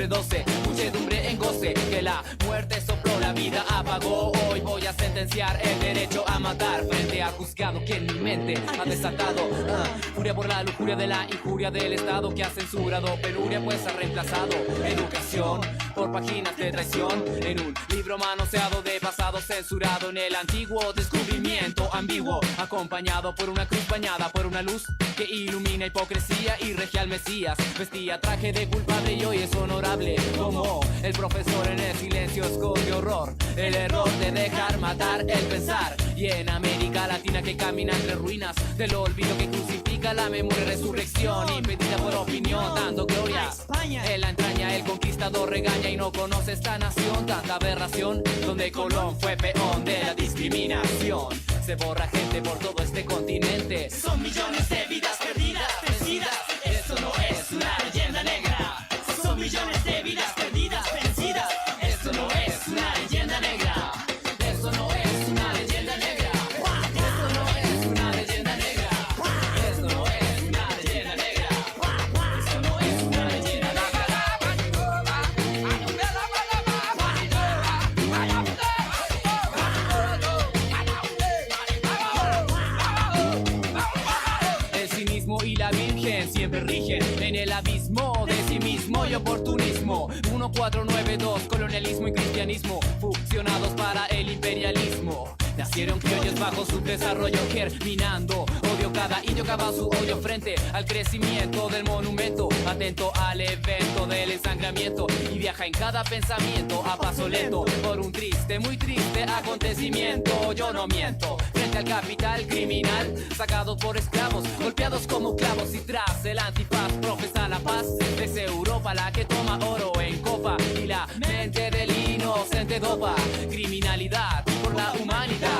sobre 12, muchedumbre en goce, que la muerte sopló, la vida apagó. Hoy voy a sentenciar el derecho a matar frente al juzgado que en mi mente ha desatado furia por la lujuria de la injuria del Estado que ha censurado penuria, pues ha reemplazado educación por páginas de traición en un libro manoseado de pasado censurado en el antiguo descubrimiento ambiguo, acompañado por una cruz bañada por una luz que ilumina hipocresía y regia al Mesías. Vestía traje de culpable y hoy es honorable como el profesor en el silencio esconde horror, el error de dejar matar el pensar. Y en América Latina que camina entre ruinas del olvido que crucifica la memoria y resurrección, impedida por opinión dando gloria en la entraña, el conquistador regaña y no conoce esta nación, tanta aberración donde Colón fue peón de la discriminación. Se borra gente por todo este continente, son millones de vidas perdidas, vencidas. Esto no es una leyenda negra. Son millones de vidas perdidas, vencidas. Esto no es una leyenda negra. Esto no es una leyenda negra. Esto no es una leyenda negra. Esto no es una leyenda negra. Esto no es una leyenda negra. El cinismo y la virgen siempre rigen en el abismo de sí mismo y oportunismo. 1492, colonialismo y cristianismo fusionados para el imperialismo. Nacieron criollos bajo su desarrollo germinando odio, cada indio cava su odio frente al crecimiento del monumento, atento al evento del ensangramiento y viaja en cada pensamiento a paso lento por un triste, muy triste acontecimiento. Yo no miento frente al capital criminal, sacados por esclavos, golpeados como clavos y tras el antifaz profesa la paz. Es Europa la que toma oro en copa y la mente del inocente dopa. Criminalidad por la humanidad,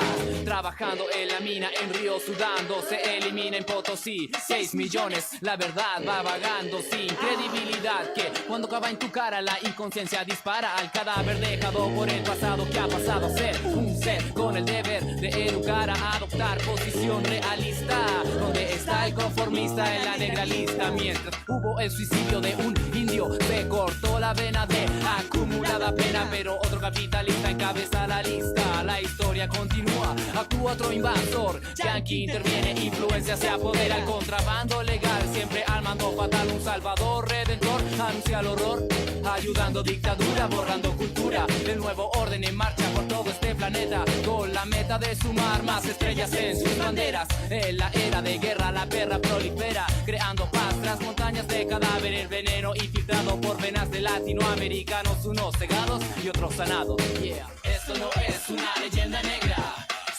trabajando en la mina, en Río sudando, se elimina en Potosí 6 millones, la verdad va vagando sin credibilidad, que cuando acaba en tu cara la inconsciencia dispara al cadáver dejado por el pasado que ha pasado a ser un ser con el deber de educar a adoptar posición realista. Donde está el conformista en la negra lista, mientras hubo el suicidio de un indio, se cortó la vena de acumulada pena, pero otro capitalista encabeza la lista. La historia continúa, actúa otro invasor, Yankee interviene, influencia se apodera, el contrabando legal siempre al mando fatal, un salvador redentor anuncia el horror, ayudando dictadura, borrando cultura, el nuevo orden en marcha por todo este planeta, con la meta de sumar más estrellas en sus banderas. En la era de guerra la perra prolifera, creando paz tras montañas de cadáver, el veneno infiltrado por venas de latinoamericanos, unos cegados y otros sanados. Yeah. Esto no es una leyenda negra.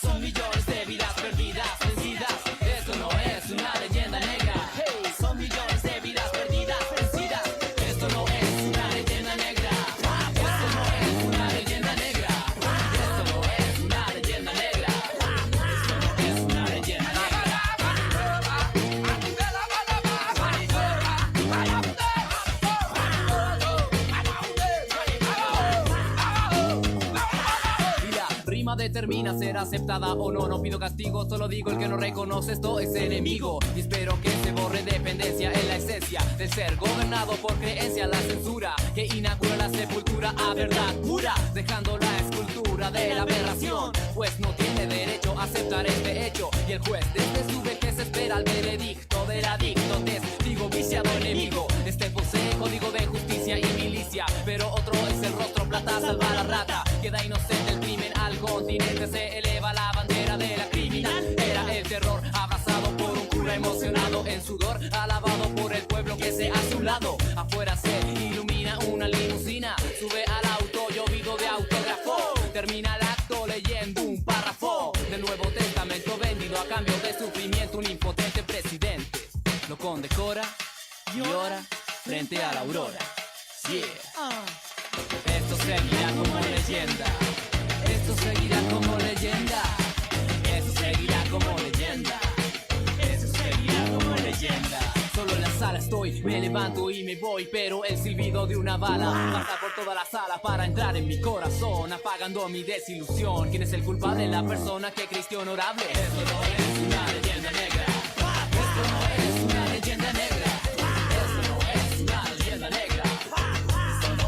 Son millones de vidas perdidas, vencidas. Esto no es una leyenda negra. Hey, son millones de vidas perdidas, vencidas. Esto no es una leyenda negra. Esto no es una leyenda negra. Esto no es una leyenda negra. Esto no es una leyenda negra. Rima determina ser aceptada o no, no pido castigo, solo digo el que no reconoce esto es enemigo. Y espero que se borre dependencia en la esencia del ser gobernado por creencia, la censura que inaugura la sepultura a verdad pura, dejando la escultura de la aberración, pues no tiene derecho a aceptar este hecho. Y el juez desde su vejez espera el veredicto del adicto, testigo viciado enemigo. Este posee código de justicia y milicia, pero otro es el rostro plata, salva a la rata, queda inocente el crimen al continente, se eleva la bandera de la criminal. Era el terror abrazado por un cura emocionado en sudor, alabado por el pueblo que se hace a un lado. Afuera se ilumina una limusina, sube al auto llovido de autógrafo, termina el acto leyendo un párrafo del Nuevo Testamento vendido a cambio de sufrimiento. Un impotente presidente lo condecora y ora frente a la aurora. Yeah. Esto seguirá como leyenda. Esto seguirá como leyenda. Esto seguirá como leyenda. Esto seguirá como leyenda. Solo en la sala estoy, me levanto y me voy, pero el silbido de una bala pasa por toda la sala para entrar en mi corazón, apagando mi desilusión. ¿Quién es el culpable? La persona que Cristo honorable. Esto no es una leyenda negra. Esto no es una leyenda negra. Esto no es una leyenda negra. Esto no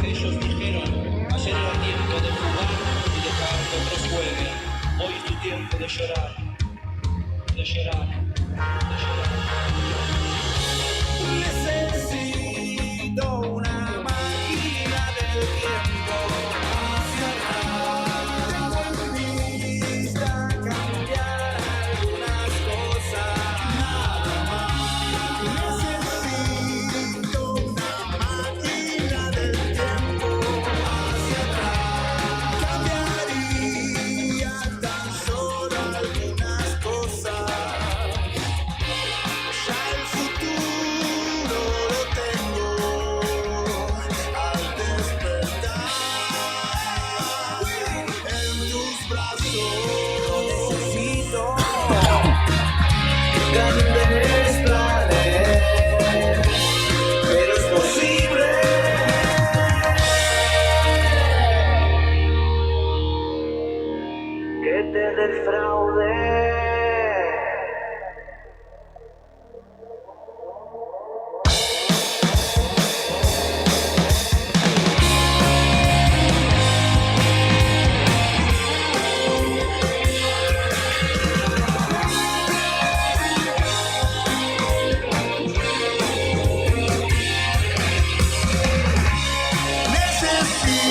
Ellos dijeron, ayer era tiempo de jugar y dejar que otros jueguen. Hoy es tu tiempo de llorar, de llorar, de llorar. Necesito una máquina del tiempo hacia atrás, lista a cambiar algunas cosas, nada más. Necesito una máquina del tiempo hacia atrás, cambiaría tan solo algunas cosas. Ya el futuro lo tengo al despertar en tus brazos. Necesito grandes planes, pero es posible que te defraude.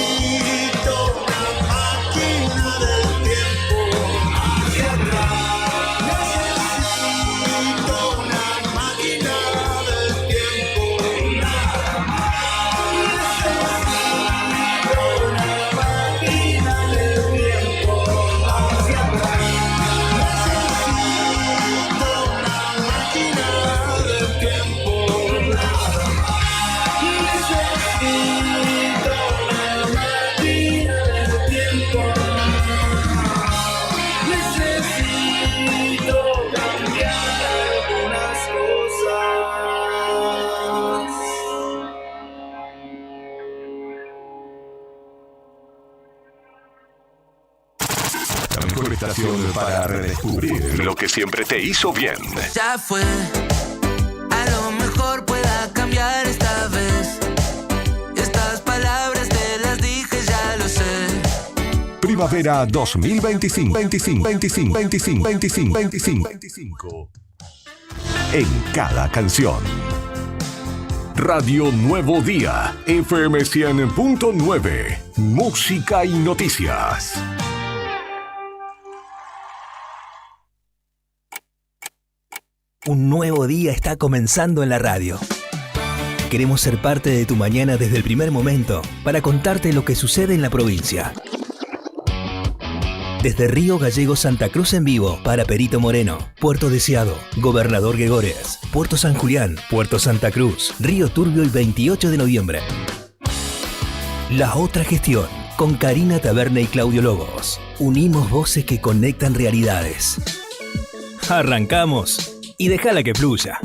Necesito una máquina del tiempo hacia atrás. Necesito una máquina del tiempo nada más. Necesito una máquina del tiempo hacia atrás. Necesito una máquina del tiempo nada más. Necesito una máquina del tiempo. Necesito cambiar algunas cosas. La mejor estación para redescubrir lo que siempre te hizo bien. Ya fue, a lo mejor pueda cambiar esta vez. Estas palabras te las dije, ya lo sé. Primavera 2025. 25. En cada canción. Radio Nuevo Día, FM 100.9. Música y noticias. Un nuevo día está comenzando en la radio. Queremos ser parte de tu mañana desde el primer momento para contarte lo que sucede en la provincia. Desde Río Gallegos Santa Cruz en vivo para Perito Moreno, Puerto Deseado, Gobernador Gregores, Puerto San Julián, Puerto Santa Cruz, Río Turbio el 28 de noviembre. La otra gestión con Karina Taberna y Claudio Lobos. Unimos voces que conectan realidades. Arrancamos y déjala que fluya.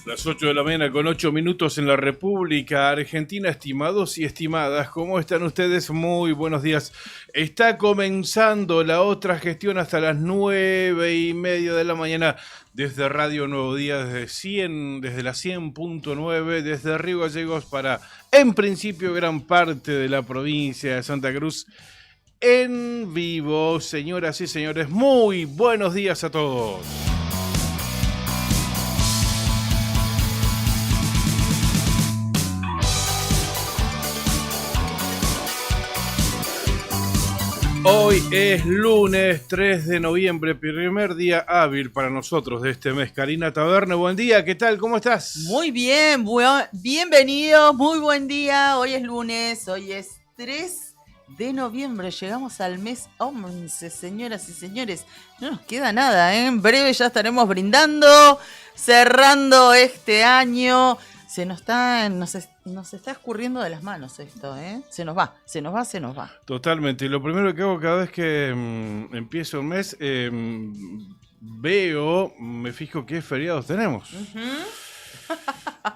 Las 8 de la mañana con 8 minutos en la República Argentina. Estimados y estimadas, ¿cómo están ustedes? Muy buenos días. Está comenzando la otra gestión hasta las 9:30 de la mañana desde Radio Nuevo Día, desde la 100.9, desde Río Gallegos para, en principio, gran parte de la provincia de Santa Cruz. En vivo, señoras y señores, muy buenos días a todos. Hoy es lunes 3 de noviembre, primer día hábil para nosotros de este mes. Karina Taberna, buen día, ¿qué tal? ¿Cómo estás? Muy bien, bienvenidos, muy buen día. Hoy es lunes, hoy es 3 de noviembre, llegamos al mes 11, señoras y señores. No nos queda nada, ¿eh? En breve ya estaremos brindando, cerrando este año, nos está escurriendo de las manos esto, ¿eh? Se nos va. Totalmente. Y lo primero que hago cada vez que empieza un mes, me fijo qué feriados tenemos.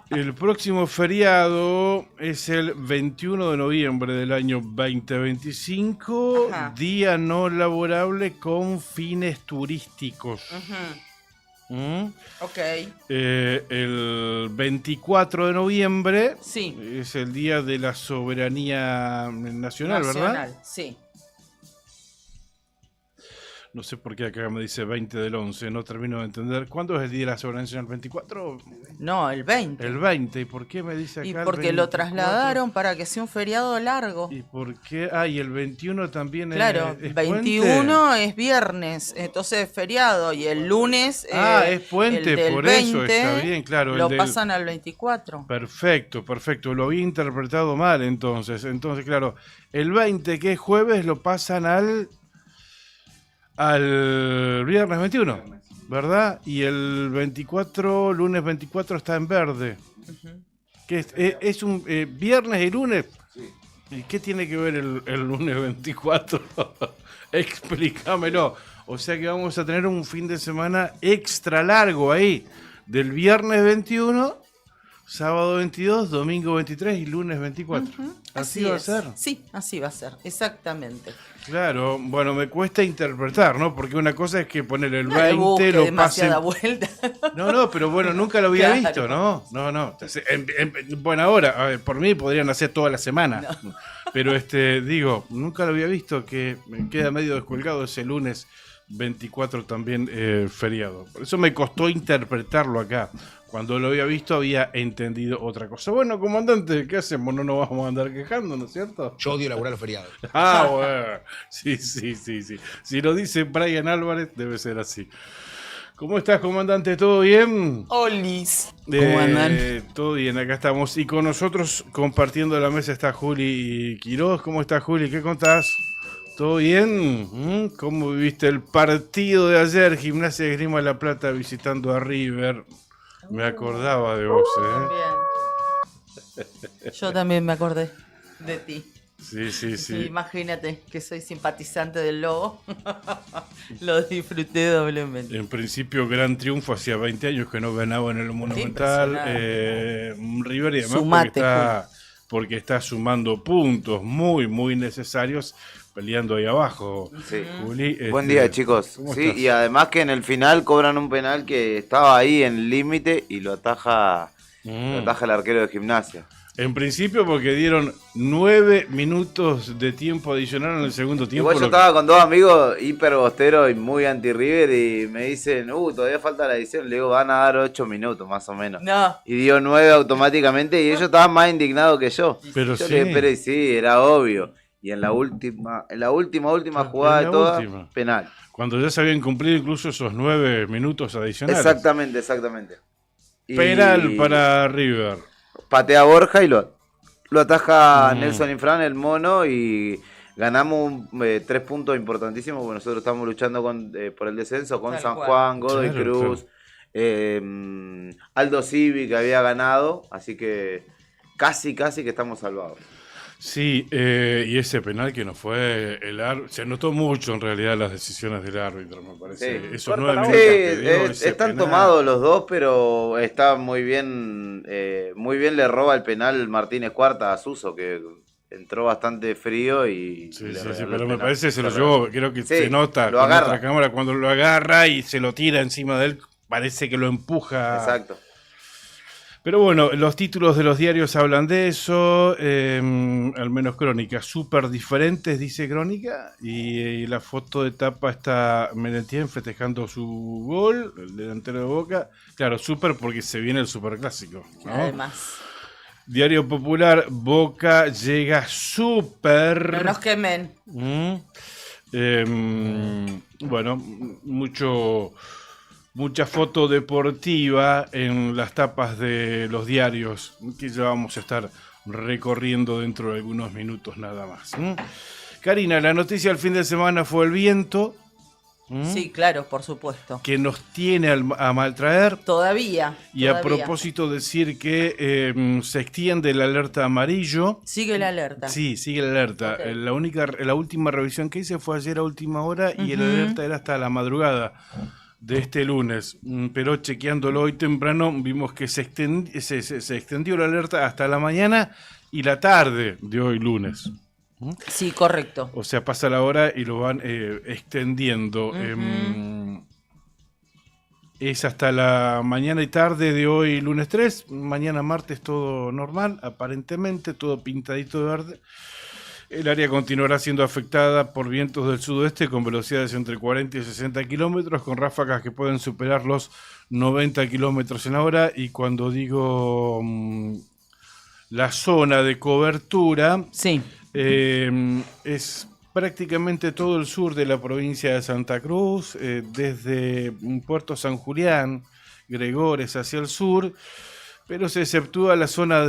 El próximo feriado es el 21 de noviembre del año 2025, Ajá. día no laborable con fines turísticos. Ok. El 24 de noviembre Sí. es el día de la soberanía nacional, ¿verdad? Sí. No sé por qué acá me dice 20 del 11, no termino de entender. ¿Cuándo es el día de la soberanía nacional? ¿24? No, el 20. El 20. ¿Y por qué me dice acá Y el porque lo 24? trasladaron para que sea un feriado largo. ¿Y por qué? Ah, y el 21 también Claro, es 21 puente. es viernes, entonces es feriado. Y el lunes. Es puente, el del por eso 20, está bien, claro. Lo pasan al 24. Perfecto. Lo había interpretado mal entonces. Entonces, claro, el 20, que es jueves, lo pasan al viernes 21, ¿verdad? Y el 24, lunes 24 está en verde. Que es un viernes y lunes. ¿Y qué tiene que ver el lunes 24? Explícamelo. O sea que vamos a tener un fin de semana extra largo ahí. Del viernes 21, sábado 22, domingo 23 y lunes 24. ¿Así va a ser? Sí, así va a ser, exactamente. Claro, bueno, me cuesta interpretar, ¿no? Porque una cosa es que poner el No le 20, busque lo pasen... demasiada vuelta. No, pero bueno, nunca lo había Claro. visto, ¿no? No. Entonces, bueno, ahora, a ver, por mí podrían hacer toda la semana. No. Pero digo, nunca lo había visto, que me queda medio descolgado ese lunes 24 también feriado. Por eso me costó interpretarlo acá. Cuando lo había visto había entendido otra cosa. Bueno, comandante, ¿qué hacemos? No nos vamos a andar quejando, ¿no es cierto? Yo odio laburar los feriados. Ah, bueno. Sí. Si lo dice Brian Álvarez, debe ser así. ¿Cómo estás, comandante? ¿Todo bien? Olis. ¿Cómo andan? Todo bien, acá estamos. Y con nosotros, compartiendo la mesa, está Juli Quiroz. ¿Cómo estás, Juli? ¿Qué contás? ¿Todo bien? ¿Cómo viviste el partido de ayer? Gimnasia de Esgrima de La Plata visitando a River. Me acordaba de vos, Bien. Yo también me acordé de ti. Sí. Imagínate que soy simpatizante del Lobo. Lo disfruté doblemente. En principio, gran triunfo, hacía 20 años que no ganaba en el Monumental. River, y además Sumate, porque está sumando puntos muy, muy necesarios, peleando ahí abajo. Sí. Juli, Buen día, chicos. ¿cómo Sí, estás? y además que en el final cobran un penal que estaba ahí en el límite y lo ataja el arquero de Gimnasia. En principio porque dieron 9 minutos de tiempo adicional en el segundo tiempo. Igual yo estaba con dos amigos hiper bosteros y muy anti-River y me dicen, todavía falta la edición. Le digo, van a dar 8 minutos más o menos. No. Y dio 9 automáticamente y ellos estaban más indignados que yo. Pero yo sí. le dije, pero sí, era obvio. Y en la última jugada de todas, penal. Cuando ya se habían cumplido incluso esos 9 minutos adicionales. Exactamente. Penal para River. Patea Borja y lo ataja Nelson Infran, el mono, y ganamos 3 puntos importantísimos porque nosotros estamos luchando por el descenso con Tal San cual. Juan, Godoy Claro, Cruz, Aldo Civi que había ganado, así que casi que estamos salvados. Sí, y ese penal que no fue el árbitro, se notó mucho en realidad las decisiones del árbitro, me parece. Sí. Esos 9 Sí, minutos que dio ese están penal. tomados los dos, pero está muy bien le roba el penal Martínez Cuarta a Suso, que entró bastante frío y... Sí, le sí, regaló el pero me penal. parece que se lo llevó, creo que Sí, se nota lo con agarra. otra cámara cuando lo agarra y se lo tira encima de él, parece que lo empuja. Exacto. Pero bueno, los títulos de los diarios hablan de eso, al menos Crónica, súper diferentes, dice Crónica, y la foto de tapa está Merentién festejando su gol, el delantero de Boca, claro, súper porque se viene el superclásico, ¿no? Además. Diario Popular, Boca llega súper. No nos quemen. Bueno, mucha foto deportiva en las tapas de los diarios que ya vamos a estar recorriendo dentro de algunos minutos nada más. Karina, la noticia del fin de semana fue el viento. Sí, claro, por supuesto. que nos tiene a maltraer. Todavía. Y a propósito decir que se extiende el alerta amarillo. Sigue la alerta. Sí, sigue la alerta. Okay. La última revisión que hice fue ayer a última hora y el alerta era hasta la madrugada de este lunes. Pero chequeándolo hoy temprano vimos que se extendió la alerta hasta la mañana y la tarde de hoy lunes. Sí, correcto. O sea, pasa la hora y lo van extendiendo. Es hasta la mañana y tarde de hoy, lunes 3. Mañana martes todo normal, aparentemente todo pintadito de verde. El área continuará siendo afectada por vientos del sudoeste con velocidades entre 40 y 60 kilómetros, con ráfagas que pueden superar los 90 kilómetros en la hora. Y cuando digo la zona de cobertura, sí. Es prácticamente todo el sur de la provincia de Santa Cruz, desde Puerto San Julián, Gregores hacia el sur, pero se exceptúa la zona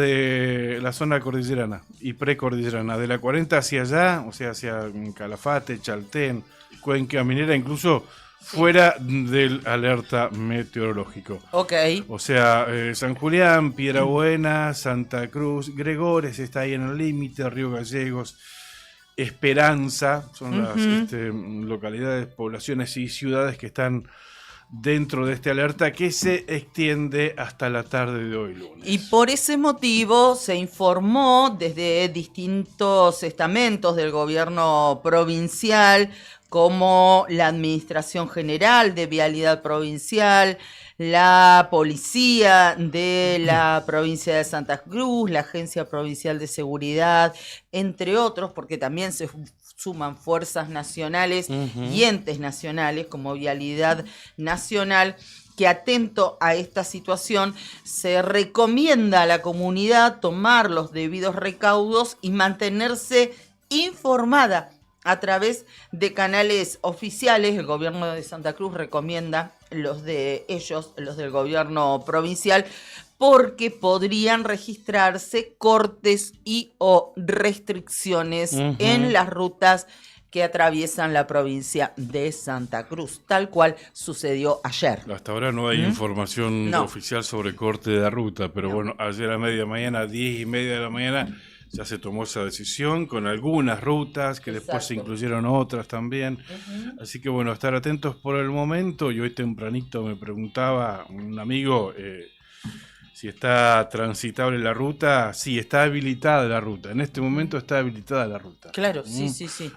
cordillerana y precordillerana, de la 40 hacia allá, o sea, hacia Calafate, Chaltén, Cuenca Minera, incluso fuera del alerta meteorológico. Ok. O sea, San Julián, Piedrabuena, Santa Cruz, Gregores está ahí en el límite, Río Gallegos, Esperanza, son las localidades, poblaciones y ciudades que están dentro de este alerta que se extiende hasta la tarde de hoy lunes. Y por ese motivo se informó desde distintos estamentos del gobierno provincial, como la Administración General de Vialidad Provincial, la Policía de la provincia de Santa Cruz, la Agencia Provincial de Seguridad, entre otros, porque también se suman fuerzas nacionales y entes nacionales como Vialidad Nacional, que atento a esta situación se recomienda a la comunidad tomar los debidos recaudos y mantenerse informada a través de canales oficiales. El gobierno de Santa Cruz recomienda los de ellos, los del gobierno provincial, porque podrían registrarse cortes y o restricciones en las rutas que atraviesan la provincia de Santa Cruz, tal cual sucedió ayer. Hasta ahora no hay información oficial sobre corte de ruta, pero bueno, ayer a media mañana, 10:30 de la mañana, ya se tomó esa decisión con algunas rutas que después se incluyeron otras también. Así que bueno, estar atentos por el momento. Y hoy tempranito me preguntaba un amigo si está transitable la ruta. Sí, está habilitada la ruta. En este momento está habilitada la ruta. Claro, sí.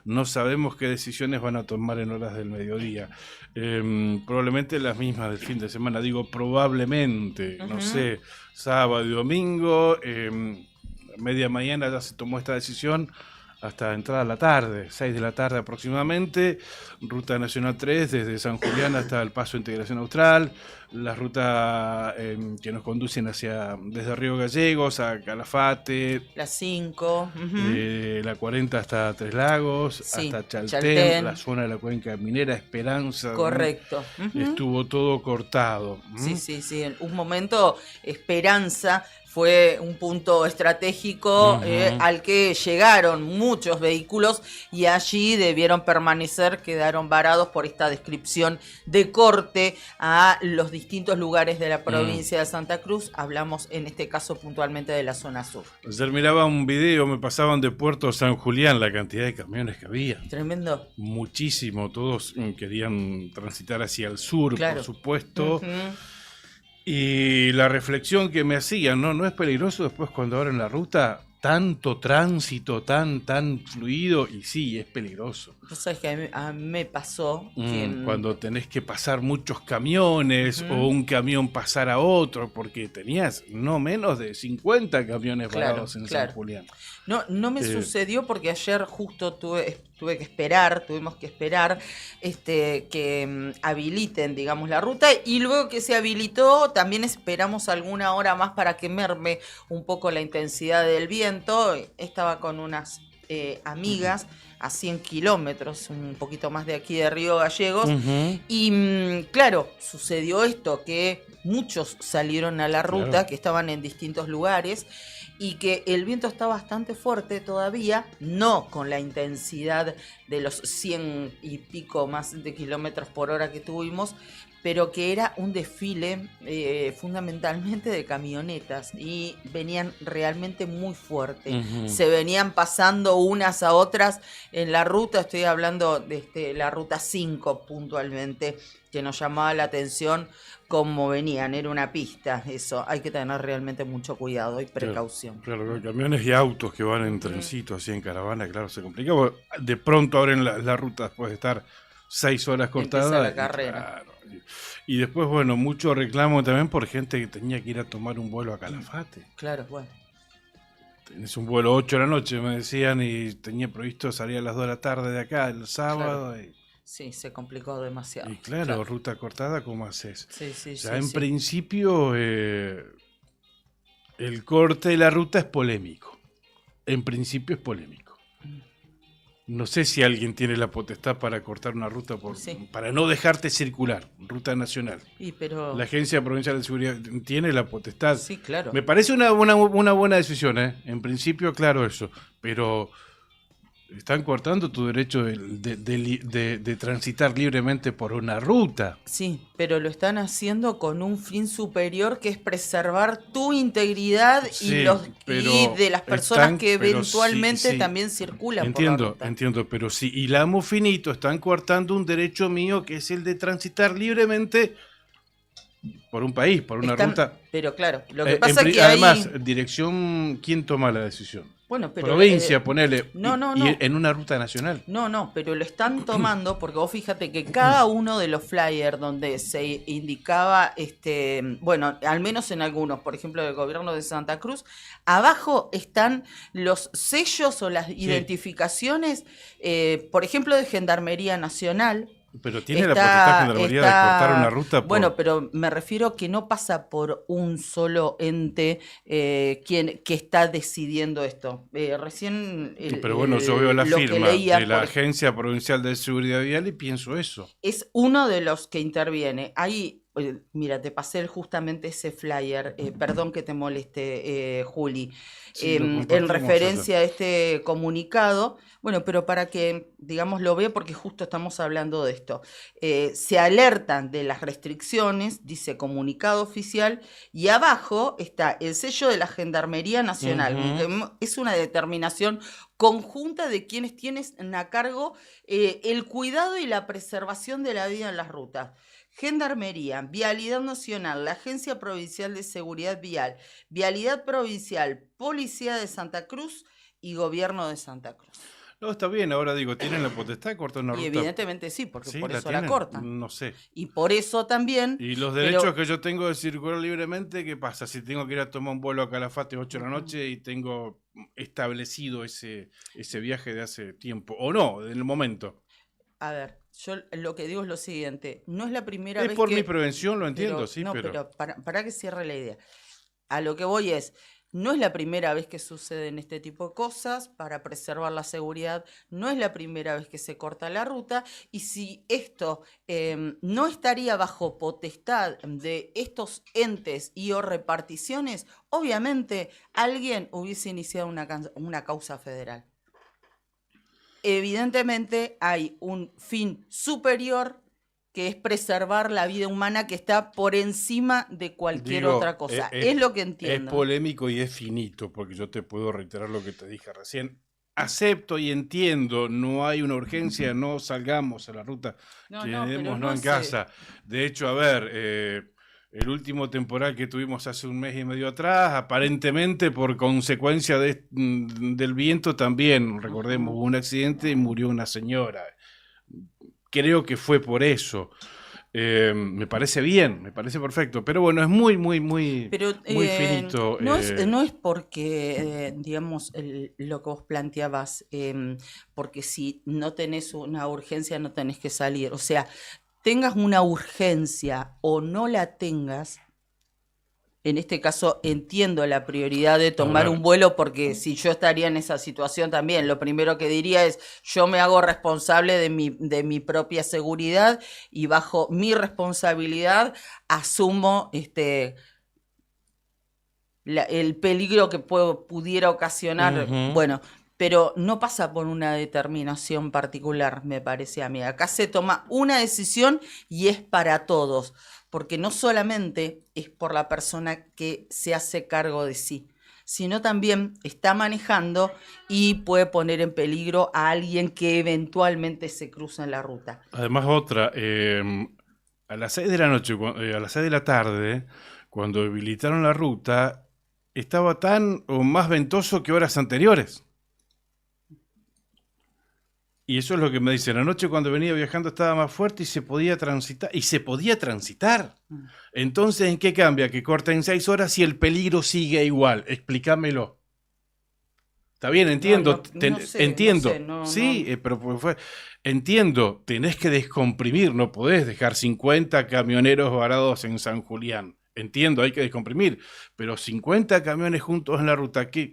No sabemos qué decisiones van a tomar en horas del mediodía. Probablemente las mismas del fin de semana. Digo probablemente, no sé, sábado y domingo. Media mañana ya se tomó esta decisión hasta entrada a la tarde, 6 de la tarde aproximadamente. Ruta Nacional 3 desde San Julián hasta el Paso de Integración Austral, la ruta que nos conducen desde Río Gallegos a Calafate, la 5, la 40 hasta Tres Lagos, hasta Chaltén, la zona de la cuenca minera, Esperanza. Correcto. Estuvo todo cortado. Sí. En un momento Esperanza fue un punto estratégico al que llegaron muchos vehículos y allí debieron permanecer, quedaron varados por esta descripción de corte a los distintos lugares de la provincia de Santa Cruz. Hablamos en este caso puntualmente de la zona sur. Ayer miraba un video, me pasaban de Puerto San Julián la cantidad de camiones que había. Tremendo. Muchísimo, todos querían transitar hacia el sur, claro, por supuesto. Y la reflexión que me hacían, ¿no es peligroso después cuando abren la ruta? Tanto tránsito, tan fluido, y sí, es peligroso. ¿Sabes que a mí me pasó? Cuando tenés que pasar muchos camiones o un camión pasar a otro, porque tenías no menos de 50 camiones parados en San Julián. No me sucedió porque ayer justo tuvimos que esperar que habiliten, digamos, la ruta, y luego que se habilitó también esperamos alguna hora más para que merme un poco la intensidad del viento. Estaba con unas amigas a 100 kilómetros, un poquito más de aquí de Río Gallegos, y claro, sucedió esto, que muchos salieron a la ruta, que estaban en distintos lugares, y que el viento está bastante fuerte todavía, no con la intensidad de los 100 y pico más de kilómetros por hora que tuvimos, pero que era un desfile fundamentalmente de camionetas y venían realmente muy fuerte. Se venían pasando unas a otras en la ruta, estoy hablando de la ruta 5 puntualmente, que nos llamaba la atención cómo venían, era una pista, eso, hay que tener realmente mucho cuidado y precaución. Claro, camiones y autos que van en trencito, así en caravana, claro, se complica, porque de pronto abren la ruta después de estar 6 horas cortadas. Empieza la carrera. Claro. Y después, bueno, mucho reclamo también por gente que tenía que ir a tomar un vuelo a Calafate. Claro, bueno. Tenés un vuelo 8 de la noche, me decían, y tenía previsto salir a las 2 de la tarde de acá el sábado. Claro. Sí, se complicó demasiado. Y claro, ruta cortada, ¿cómo haces? Sí, ya en principio, el corte de la ruta es polémico. En principio es polémico. No sé si alguien tiene la potestad para cortar una ruta para no dejarte circular, ruta nacional. Pero... La Agencia Provincial de Seguridad tiene la potestad. Sí, claro. Me parece una buena decisión, ¿eh? En principio, claro, eso. Pero están cortando tu derecho de transitar libremente por una ruta. Sí, pero lo están haciendo con un fin superior, que es preservar tu integridad y de las personas que eventualmente también circulan por la ruta. Entiendo, pero sí, y la Finito están cortando un derecho mío, que es el de transitar libremente por un país, por una ruta. Pero claro, lo que pasa es que además, dirección, ¿quién toma la decisión? Bueno, pero, provincia, ponele, no. Y en una ruta nacional. No, pero lo están tomando, porque vos fíjate que cada uno de los flyers donde se indicaba, bueno, al menos en algunos, por ejemplo, del gobierno de Santa Cruz, abajo están los sellos o las identificaciones, por ejemplo, de Gendarmería Nacional. Pero tiene la potestad Gendarmería de cortar una ruta. Bueno, pero me refiero que no pasa por un solo ente que está decidiendo esto. Recién. Pero bueno, yo veo la firma de la Agencia Provincial de Seguridad Vial y pienso eso. Es uno de los que interviene. Ahí, mira, te pasé justamente ese flyer. Perdón que te moleste, Juli. Sí, en referencia a este comunicado. Bueno, pero para que, digamos, lo vea, porque justo estamos hablando de esto. Se alertan de las restricciones, dice comunicado oficial, y abajo está el sello de la Gendarmería Nacional. Es una determinación conjunta de quienes tienen a cargo el cuidado y la preservación de la vida en las rutas. Gendarmería, Vialidad Nacional, la Agencia Provincial de Seguridad Vial, Vialidad Provincial, Policía de Santa Cruz y Gobierno de Santa Cruz. No, está bien, ahora digo, ¿tienen la potestad de cortar una ruta? Y evidentemente sí, porque por eso la cortan. No sé. Y por eso también... Y los derechos que yo tengo de circular libremente, ¿qué pasa? Si tengo que ir a tomar un vuelo a Calafate 8 de la noche y tengo establecido ese viaje de hace tiempo, o no, en el momento. A ver, yo lo que digo es lo siguiente, no es la primera vez que... Es por mi prevención, lo entiendo, pero, sí, no, pero para que cierre la idea. A lo que voy es... No es la primera vez que suceden este tipo de cosas para preservar la seguridad, no es la primera vez que se corta la ruta, y si esto no estaría bajo potestad de estos entes y o reparticiones, obviamente alguien hubiese iniciado una causa federal. Evidentemente hay un fin superior, que es preservar la vida humana, que está por encima de cualquier otra cosa. Es lo que entiendo. Es polémico y es finito, porque yo te puedo reiterar lo que te dije recién. Acepto y entiendo, no hay una urgencia, no salgamos a la ruta, quedémonos en casa. De hecho, a ver, el último temporal que tuvimos hace un mes y medio atrás, aparentemente por consecuencia del viento también, recordemos, hubo un accidente y murió una señora. Creo que fue por eso. Me parece bien, me parece perfecto. Pero bueno, es muy finito. No es porque, digamos, lo que vos planteabas, porque si no tenés una urgencia no tenés que salir. O sea, tengas una urgencia o no la tengas, en este caso entiendo la prioridad de tomar un vuelo, porque si yo estaría en esa situación también, lo primero que diría es, yo me hago responsable de mi propia seguridad y bajo mi responsabilidad asumo el peligro que pudiera ocasionar, bueno, pero no pasa por una determinación particular, me parece a mí. Acá se toma una decisión y es para todos, porque no solamente es por la persona que se hace cargo de sí, sino también está manejando y puede poner en peligro a alguien que eventualmente se cruza en la ruta. Además, otra, a las 6 de la noche, a las 6 de la tarde, cuando habilitaron la ruta, estaba tan o más ventoso que horas anteriores. Y eso es lo que me dicen. Anoche cuando venía viajando estaba más fuerte y se podía transitar. Entonces, ¿en qué cambia? Que corta en 6 horas y el peligro sigue igual. Explícamelo. Está bien, entiendo. Entiendo. Pero entiendo, tenés que descomprimir, no podés dejar 50 camioneros varados en San Julián. Entiendo, hay que descomprimir. Pero 50 camiones juntos en la ruta, ¿qué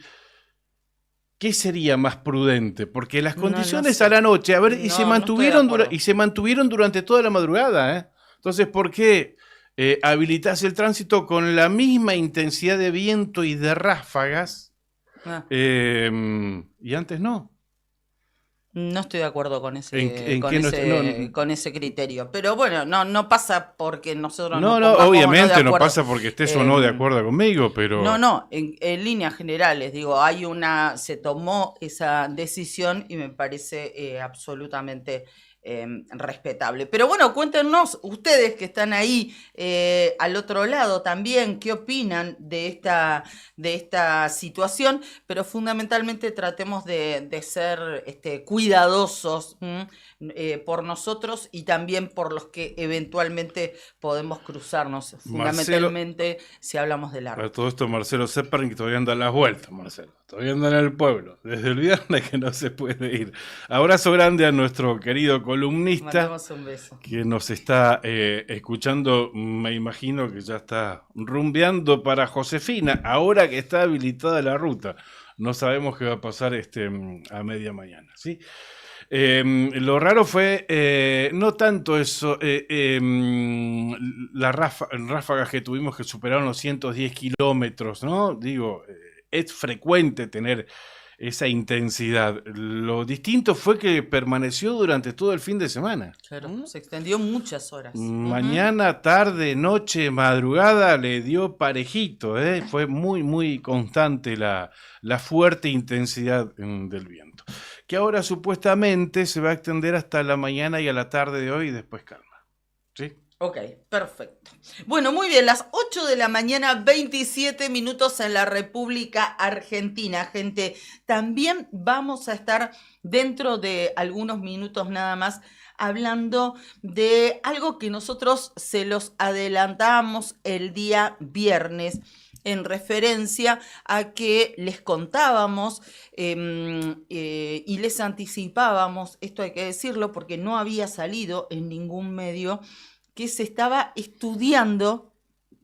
sería más prudente? Porque las condiciones a la noche, y se mantuvieron durante toda la madrugada, ¿eh? Entonces, ¿por qué habilitás el tránsito con la misma intensidad de viento y de ráfagas y antes no? No estoy de acuerdo con ese, con ese criterio. Pero bueno, no pasa porque nosotros no obviamente no pasa porque estés o no de acuerdo conmigo, pero... En líneas generales, digo, se tomó esa decisión y me parece absolutamente respetable. Pero bueno, cuéntenos ustedes que están ahí al otro lado también, qué opinan de esta situación, pero fundamentalmente tratemos de ser cuidadosos por nosotros y también por los que eventualmente podemos cruzarnos, fundamentalmente si hablamos de largo. Para todo esto, Marcelo Sepperling todavía anda a las vueltas, Marcelo. Todavía anda en el pueblo, desde el viernes que no se puede ir. Abrazo grande a nuestro querido columnista que nos está escuchando. Me imagino que ya está rumbeando para Josefina, ahora que está habilitada la ruta. No sabemos qué va a pasar a media mañana, ¿sí? Lo raro fue no tanto eso, las ráfagas que tuvimos que superaron los 110 kilómetros, ¿no? Digo, es frecuente tener esa intensidad. Lo distinto fue que permaneció durante todo el fin de semana. Claro, se extendió muchas horas. Mañana, tarde, noche, madrugada, le dio parejito, ¿eh? Fue muy, muy constante la fuerte intensidad del viento. Que ahora supuestamente se va a extender hasta la mañana y a la tarde de hoy y después calma. ¿Sí? Ok, perfecto. Bueno, muy bien, las 8 de la mañana, 27 minutos en la República Argentina, gente. También vamos a estar dentro de algunos minutos nada más hablando de algo que nosotros se los adelantamos el día viernes en referencia a que les contábamos y les anticipábamos, esto hay que decirlo porque no había salido en ningún medio, que se estaba estudiando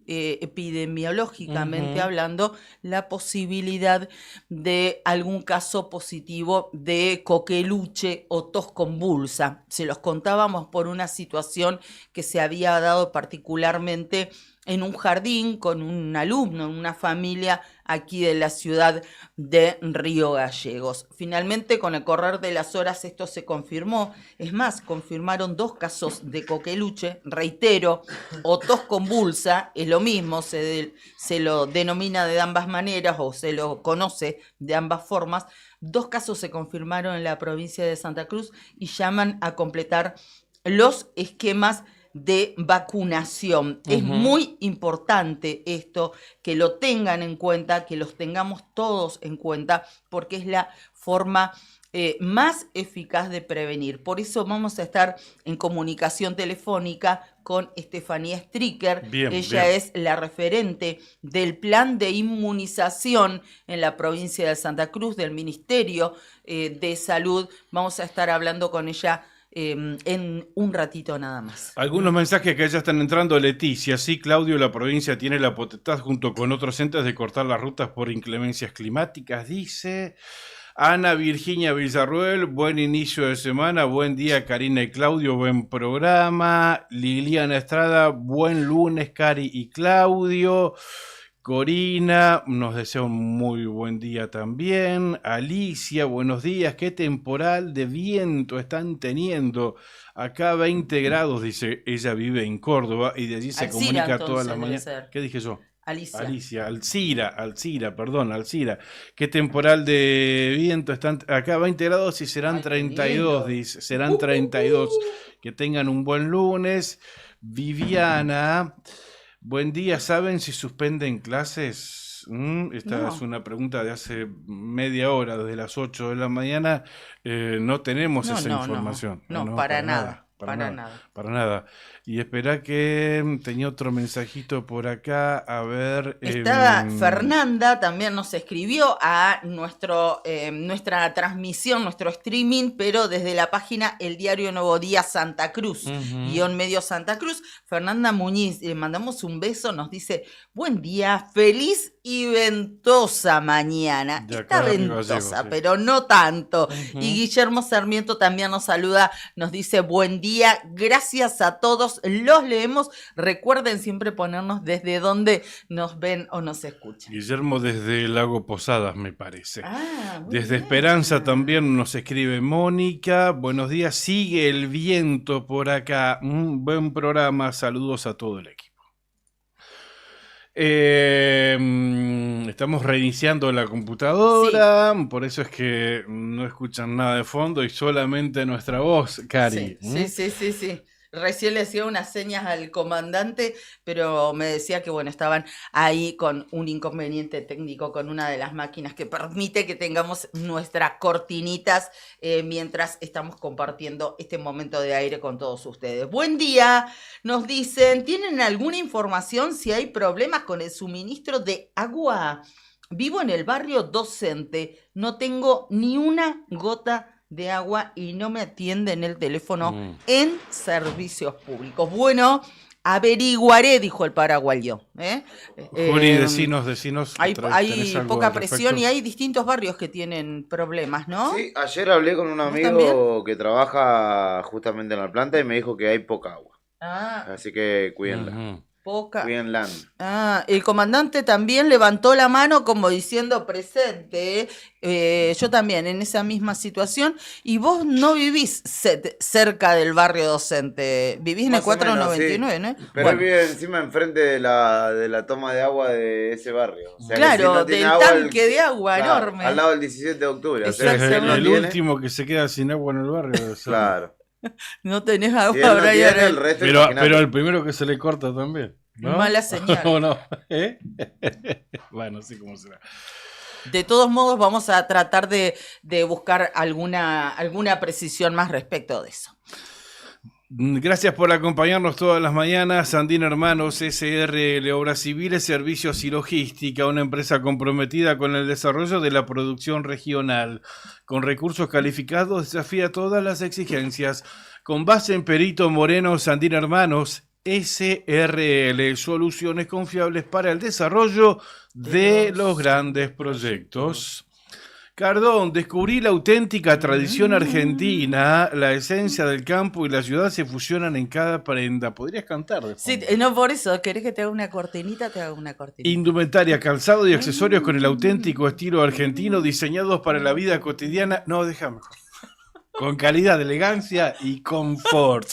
epidemiológicamente hablando la posibilidad de algún caso positivo de coqueluche o tos convulsa. Se los contábamos por una situación que se había dado particularmente en un jardín con un alumno, en una familia aquí de la ciudad de Río Gallegos. Finalmente, con el correr de las horas, esto se confirmó. Es más, confirmaron 2 casos de coqueluche, reitero, o tos convulsa, es lo mismo, se lo denomina de ambas maneras o se lo conoce de ambas formas. 2 casos se confirmaron en la provincia de Santa Cruz y llaman a completar los esquemas de vacunación. Es muy importante esto, que lo tengan en cuenta, que los tengamos todos en cuenta, porque es la forma más eficaz de prevenir. Por eso vamos a estar en comunicación telefónica con Estefanía Stricker. Ella es la referente del plan de inmunización en la provincia de Santa Cruz, del Ministerio de Salud. Vamos a estar hablando con ella en un ratito nada más. Algunos mensajes que ya están entrando. Leticia: sí, Claudio, la provincia tiene la potestad junto con otros entes de cortar las rutas por inclemencias climáticas, dice. Ana Virginia Villarruel: buen inicio de semana, buen día Karina y Claudio, buen programa. Liliana Estrada: buen lunes Cari y Claudio. Corina nos desea un muy buen día también. Alicia, buenos días. ¿Qué temporal de viento están teniendo? Acá 20 grados, dice. Ella vive en Córdoba y de allí se Alcira, comunica todas entonces, las debe mañanas. ser. ¿Qué dije yo? Alicia. Alcira. ¿Qué temporal de viento están? Acá 20 grados y serán 32, dice. Serán 32. Que tengan un buen lunes. Viviana, buen día. ¿Saben si suspenden clases? Esta No. es una pregunta de hace media hora, desde las 8 de la mañana. No tenemos esa información. No, para nada. Para nada. Y espera que tenía otro mensajito por acá. A ver. Estaba Fernanda, también nos escribió a nuestra transmisión, nuestro streaming, pero desde la página El Diario Nuevo Día Santa Cruz, guión medio Santa Cruz. Fernanda Muñiz, le mandamos un beso, nos dice, buen día, feliz y ventosa mañana. De Está acá de Río ventosa, Gallegos, sí. pero no tanto. Y Guillermo Sarmiento también nos saluda, nos dice, buen día, gracias a todos, los leemos. Recuerden siempre ponernos desde donde nos ven o nos escuchan. Guillermo desde Lago Posadas, me parece. Muy Desde bien. Esperanza también nos escribe Mónica. Buenos días, sigue el viento por acá. Un buen programa, saludos a todo el equipo. Estamos reiniciando la computadora, por eso es que no escuchan nada de fondo y solamente nuestra voz, Cari. Sí. Recién le hacía unas señas al comandante, pero me decía que bueno, estaban ahí con un inconveniente técnico con una de las máquinas que permite que tengamos nuestras cortinitas mientras estamos compartiendo este momento de aire con todos ustedes. Buen día, nos dicen, ¿tienen alguna información si hay problemas con el suministro de agua? Vivo en el barrio Docente, no tengo ni una gota de agua y no me atienden el teléfono en servicios públicos. Bueno, averiguaré, dijo el paraguayo. Juli, decinos. Hay ¿tenés algo poca al presión respecto? y hay distintos barrios que tienen problemas, ¿no? Sí, ayer hablé con un amigo que trabaja justamente en la planta y me dijo que hay poca agua. Así que cuídenla. Cuídenla. El comandante también levantó la mano como diciendo presente. Yo también en esa misma situación. Y vos no vivís cerca del barrio Docente. Vivís en el Más o menos, 499, sí. ¿no? Pero él vive encima enfrente de la toma de agua de ese barrio. O sea, que Claro, si no tiene del agua, tanque de agua claro, enorme. Al lado del 17 de octubre. O Es sea, si él no el tiene, último que se queda sin agua en el barrio. claro. No tenés agua, Si él no Brian. tiene, el resto, imagínate. Pero el primero que se le corta también, ¿no? Mala señal. ¿O no? Bueno, sí, como será. De todos modos, vamos a tratar de buscar alguna precisión más respecto de eso. Gracias por acompañarnos todas las mañanas. Andina Hermanos, SRL, Obras Civiles, Servicios y Logística, una empresa comprometida con el desarrollo de la producción regional. Con recursos calificados, desafía todas las exigencias. Con base en Perito Moreno, Andina Hermanos, SRL, soluciones confiables para el desarrollo de los grandes proyectos. Cardón, descubrí la auténtica tradición argentina, la esencia del campo y la ciudad se fusionan en cada prenda. ¿Podrías cantar de fondo? Sí, no por eso. ¿Querés que te haga una cortinita? Te hago una cortinita. Indumentaria, calzado y accesorios con el auténtico estilo argentino diseñados para la vida cotidiana. No, déjame. Con calidad, elegancia y confort.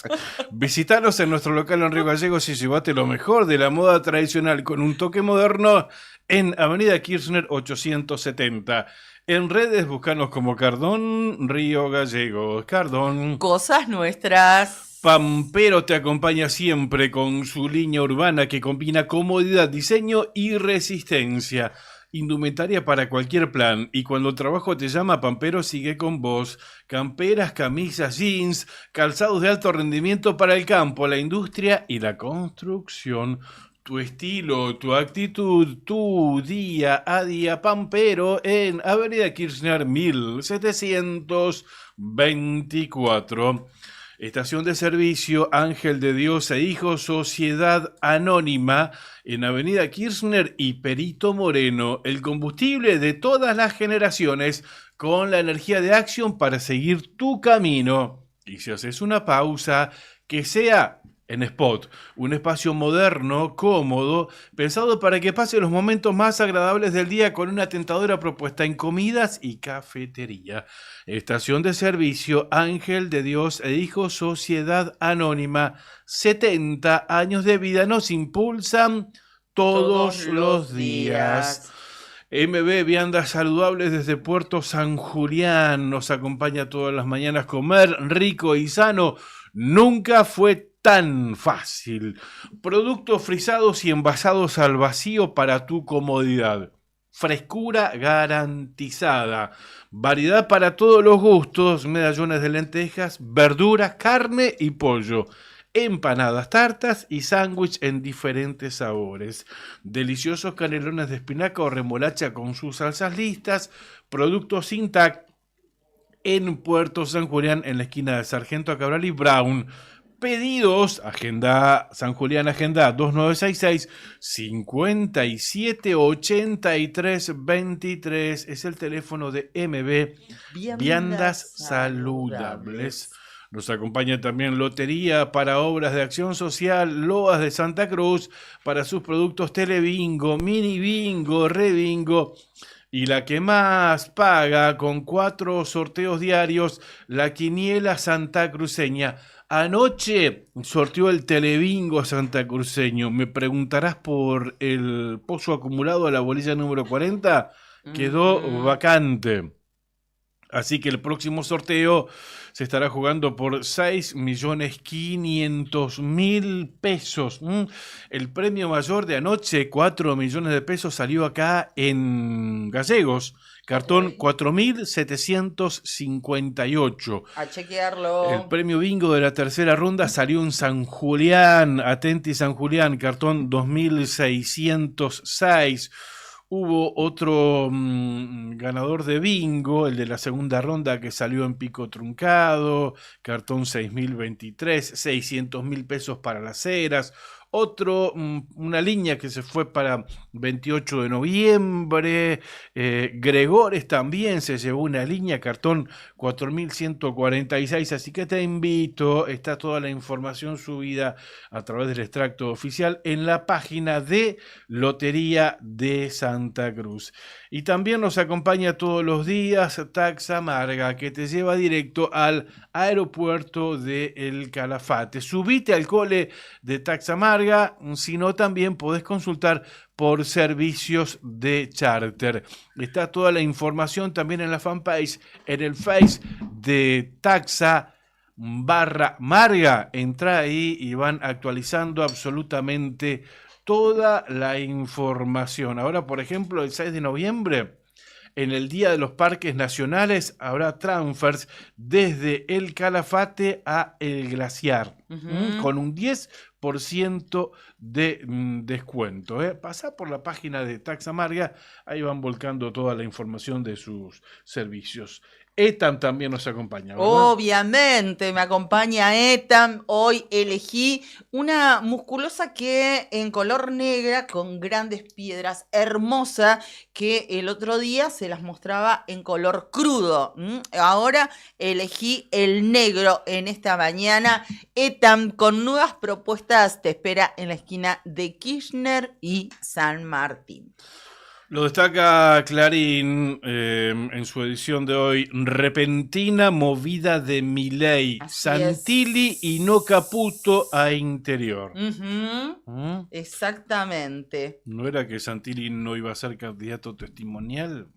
Visítanos en nuestro local en Río Gallegos y llevate lo mejor de la moda tradicional con un toque moderno en Avenida Kirchner 870. En redes, buscanos como Cardón Río Gallegos. Cardón. Cosas nuestras. Pampero te acompaña siempre con su línea urbana que combina comodidad, diseño y resistencia. Indumentaria para cualquier plan. Y cuando el trabajo te llama, Pampero sigue con vos. Camperas, camisas, jeans, calzados de alto rendimiento para el campo, la industria y la construcción. Tu estilo, tu actitud, tu día a día, Pampero, en Avenida Kirchner 1724. Estación de servicio Ángel de Dios e Hijos, Sociedad Anónima, en Avenida Kirchner y Perito Moreno. El combustible de todas las generaciones, con la energía de Action para seguir tu camino. Y si haces una pausa, que sea en Spot, un espacio moderno, cómodo, pensado para que pase los momentos más agradables del día con una tentadora propuesta en comidas y cafetería. Estación de servicio Ángel de Dios e Hijo Sociedad Anónima, 70 años de vida nos impulsan todos los días. MB Viandas Saludables desde Puerto San Julián nos acompaña todas las mañanas. Comer rico y sano nunca fue tan fácil. Productos frisados y envasados al vacío para tu comodidad. Frescura garantizada. Variedad para todos los gustos. Medallones de lentejas, verduras, carne y pollo. Empanadas, tartas y sándwich en diferentes sabores. Deliciosos canelones de espinaca o remolacha con sus salsas listas. Productos Intact en Puerto San Julián, en la esquina de Sargento Cabral y Brown. Pedidos, agenda San Julián, agenda 2966-5783-23, es el teléfono de MB Viandas Saludables. Nos acompaña también Lotería para Obras de Acción Social, Loas de Santa Cruz, para sus productos Telebingo, Mini Bingo, Rebingo. Y la que más paga, con 4 sorteos diarios, la Quiniela Santacruceña. Anoche sorteó el Telebingo santacruceño. Me preguntarás por el pozo acumulado de la bolilla número 40. Quedó vacante. Así que el próximo sorteo se estará jugando por 6.500.000 pesos. El premio mayor de anoche, 4 millones de pesos, salió acá en Gallegos. Cartón 4.758. A chequearlo. El premio bingo de la tercera ronda salió en San Julián. Atenti San Julián, cartón 2.606. Hubo otro ganador de bingo, el de la segunda ronda, que salió en Pico Truncado, cartón 6.023, 600.000 pesos para las Heras. Otro, una línea que se fue para 28 de noviembre. Gregores también se llevó una línea, cartón 4.146. Así que te invito, está toda la información subida a través del extracto oficial en la página de Lotería de Santa Cruz. Y también nos acompaña todos los días Taxa Amarga, que te lleva directo al aeropuerto de El Calafate. Subite al cole de Taxa Amarga. Sino también podés consultar por servicios de charter. Está toda la información también en la fanpage, en el Face de Taxa/Marga. Entra ahí y van actualizando absolutamente toda la información. Ahora, por ejemplo, el 6 de noviembre, en el Día de los Parques Nacionales, habrá transfers desde El Calafate a El Glaciar, con un 10% de descuento. Pasá por la página de Taxa Amarga, ahí van volcando toda la información de sus servicios. Etam también nos acompaña, ¿verdad? Obviamente, me acompaña Etam. Hoy elegí una musculosa que en color negra con grandes piedras, hermosa, que el otro día se las mostraba en color crudo. Ahora elegí el negro en esta mañana. Etam con nuevas propuestas te espera en la esquina de Kirchner y San Martín. Lo destaca Clarín en su edición de hoy. Repentina movida de Milei. Santilli y no Caputo a Interior. Exactamente. ¿No era que Santilli no iba a ser candidato testimonial?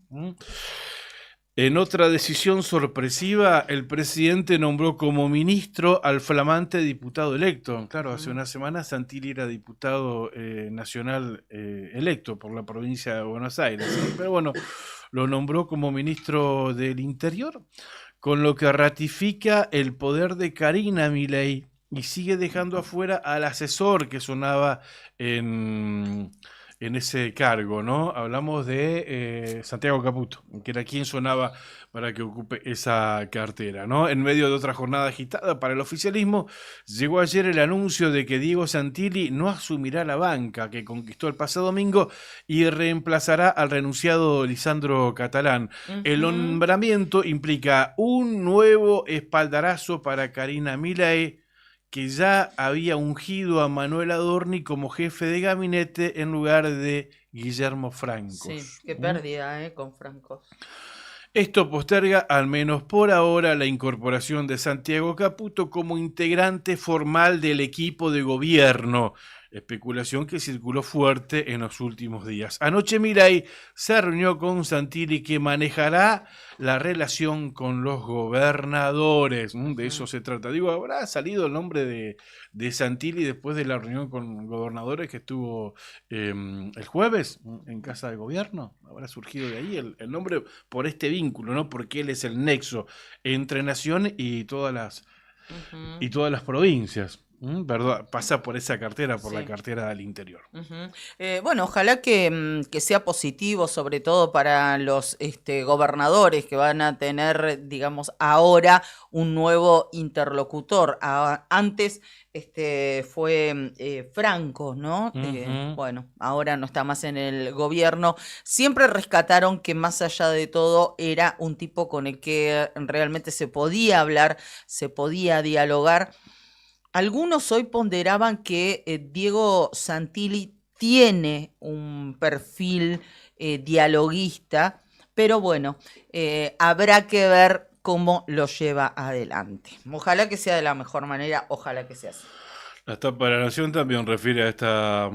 En otra decisión sorpresiva, el presidente nombró como ministro al flamante diputado electo. Claro, hace una semana Santilli era diputado nacional electo por la provincia de Buenos Aires. Pero bueno, lo nombró como ministro del Interior, con lo que ratifica el poder de Karina Milei y sigue dejando afuera al asesor que sonaba en ese cargo, ¿no? Hablamos de Santiago Caputo, que era quien sonaba para que ocupe esa cartera, ¿no? En medio de otra jornada agitada para el oficialismo, llegó ayer el anuncio de que Diego Santilli no asumirá la banca que conquistó el pasado domingo y reemplazará al renunciado Lisandro Catalán. El nombramiento implica un nuevo espaldarazo para Karina Milei, que ya había ungido a Manuel Adorni como jefe de gabinete en lugar de Guillermo Francos. Sí, qué pérdida, con Francos. Esto posterga, al menos por ahora, la incorporación de Santiago Caputo como integrante formal del equipo de gobierno, especulación que circuló fuerte en los últimos días. Anoche Milei se reunió con Santilli, que manejará la relación con los gobernadores. De eso se trata. Digo, ¿habrá salido el nombre de Santilli después de la reunión con gobernadores que estuvo el jueves en Casa de Gobierno? ¿Habrá surgido de ahí el nombre por este vínculo, ¿no? Porque él es el nexo entre Nación y todas las provincias. ¿Verdad? Pasa por esa cartera, por la cartera del interior. Bueno, ojalá que sea positivo, sobre todo para los gobernadores que van a tener, digamos, ahora un nuevo interlocutor. Antes fue Franco, ¿no? Bueno, ahora no está más en el gobierno. Siempre rescataron que más allá de todo era un tipo con el que realmente se podía hablar, se podía dialogar. Algunos hoy ponderaban que Diego Santilli tiene un perfil dialoguista, pero bueno, habrá que ver cómo lo lleva adelante. Ojalá que sea de la mejor manera, ojalá que sea así. La tapa de la Nación también refiere a esta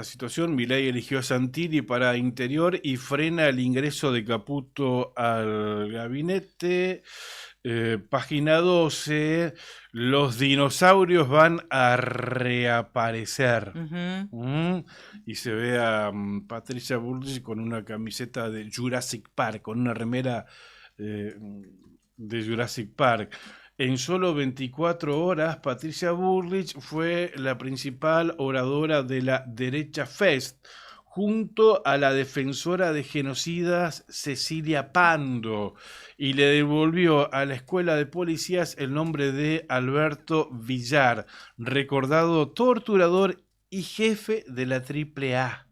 situación. Milei eligió a Santilli para Interior y frena el ingreso de Caputo al gabinete. Página 12, los dinosaurios van a reaparecer. Y se ve a Patricia Bullrich con una camiseta de Jurassic Park, con una remera de Jurassic Park. En solo 24 horas, Patricia Bullrich fue la principal oradora de la derecha Fest, junto a la defensora de genocidas Cecilia Pando, y le devolvió a la escuela de policías el nombre de Alberto Villar, recordado torturador y jefe de la AAA.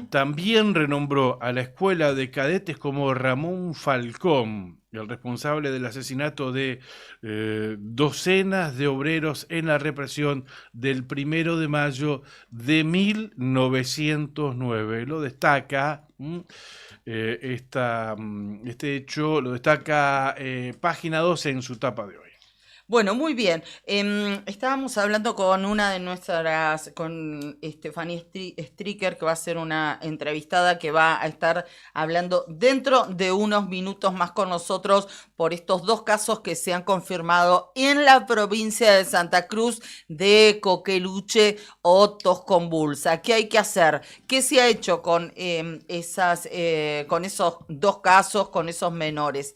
También renombró a la escuela de cadetes como Ramón Falcón, el responsable del asesinato de docenas de obreros en la represión del 1 de mayo de 1909. Lo destaca este hecho, lo destaca Página 12 en su tapa de hoy. Bueno, muy bien. Estábamos hablando con una de nuestras, con Fanny Stricker, que va a ser una entrevistada que va a estar hablando dentro de unos minutos más con nosotros por estos dos casos que se han confirmado en la provincia de Santa Cruz de Coqueluche o Tosconbulsa. ¿Qué hay que hacer? ¿Qué se ha hecho con con esos dos casos, con esos menores?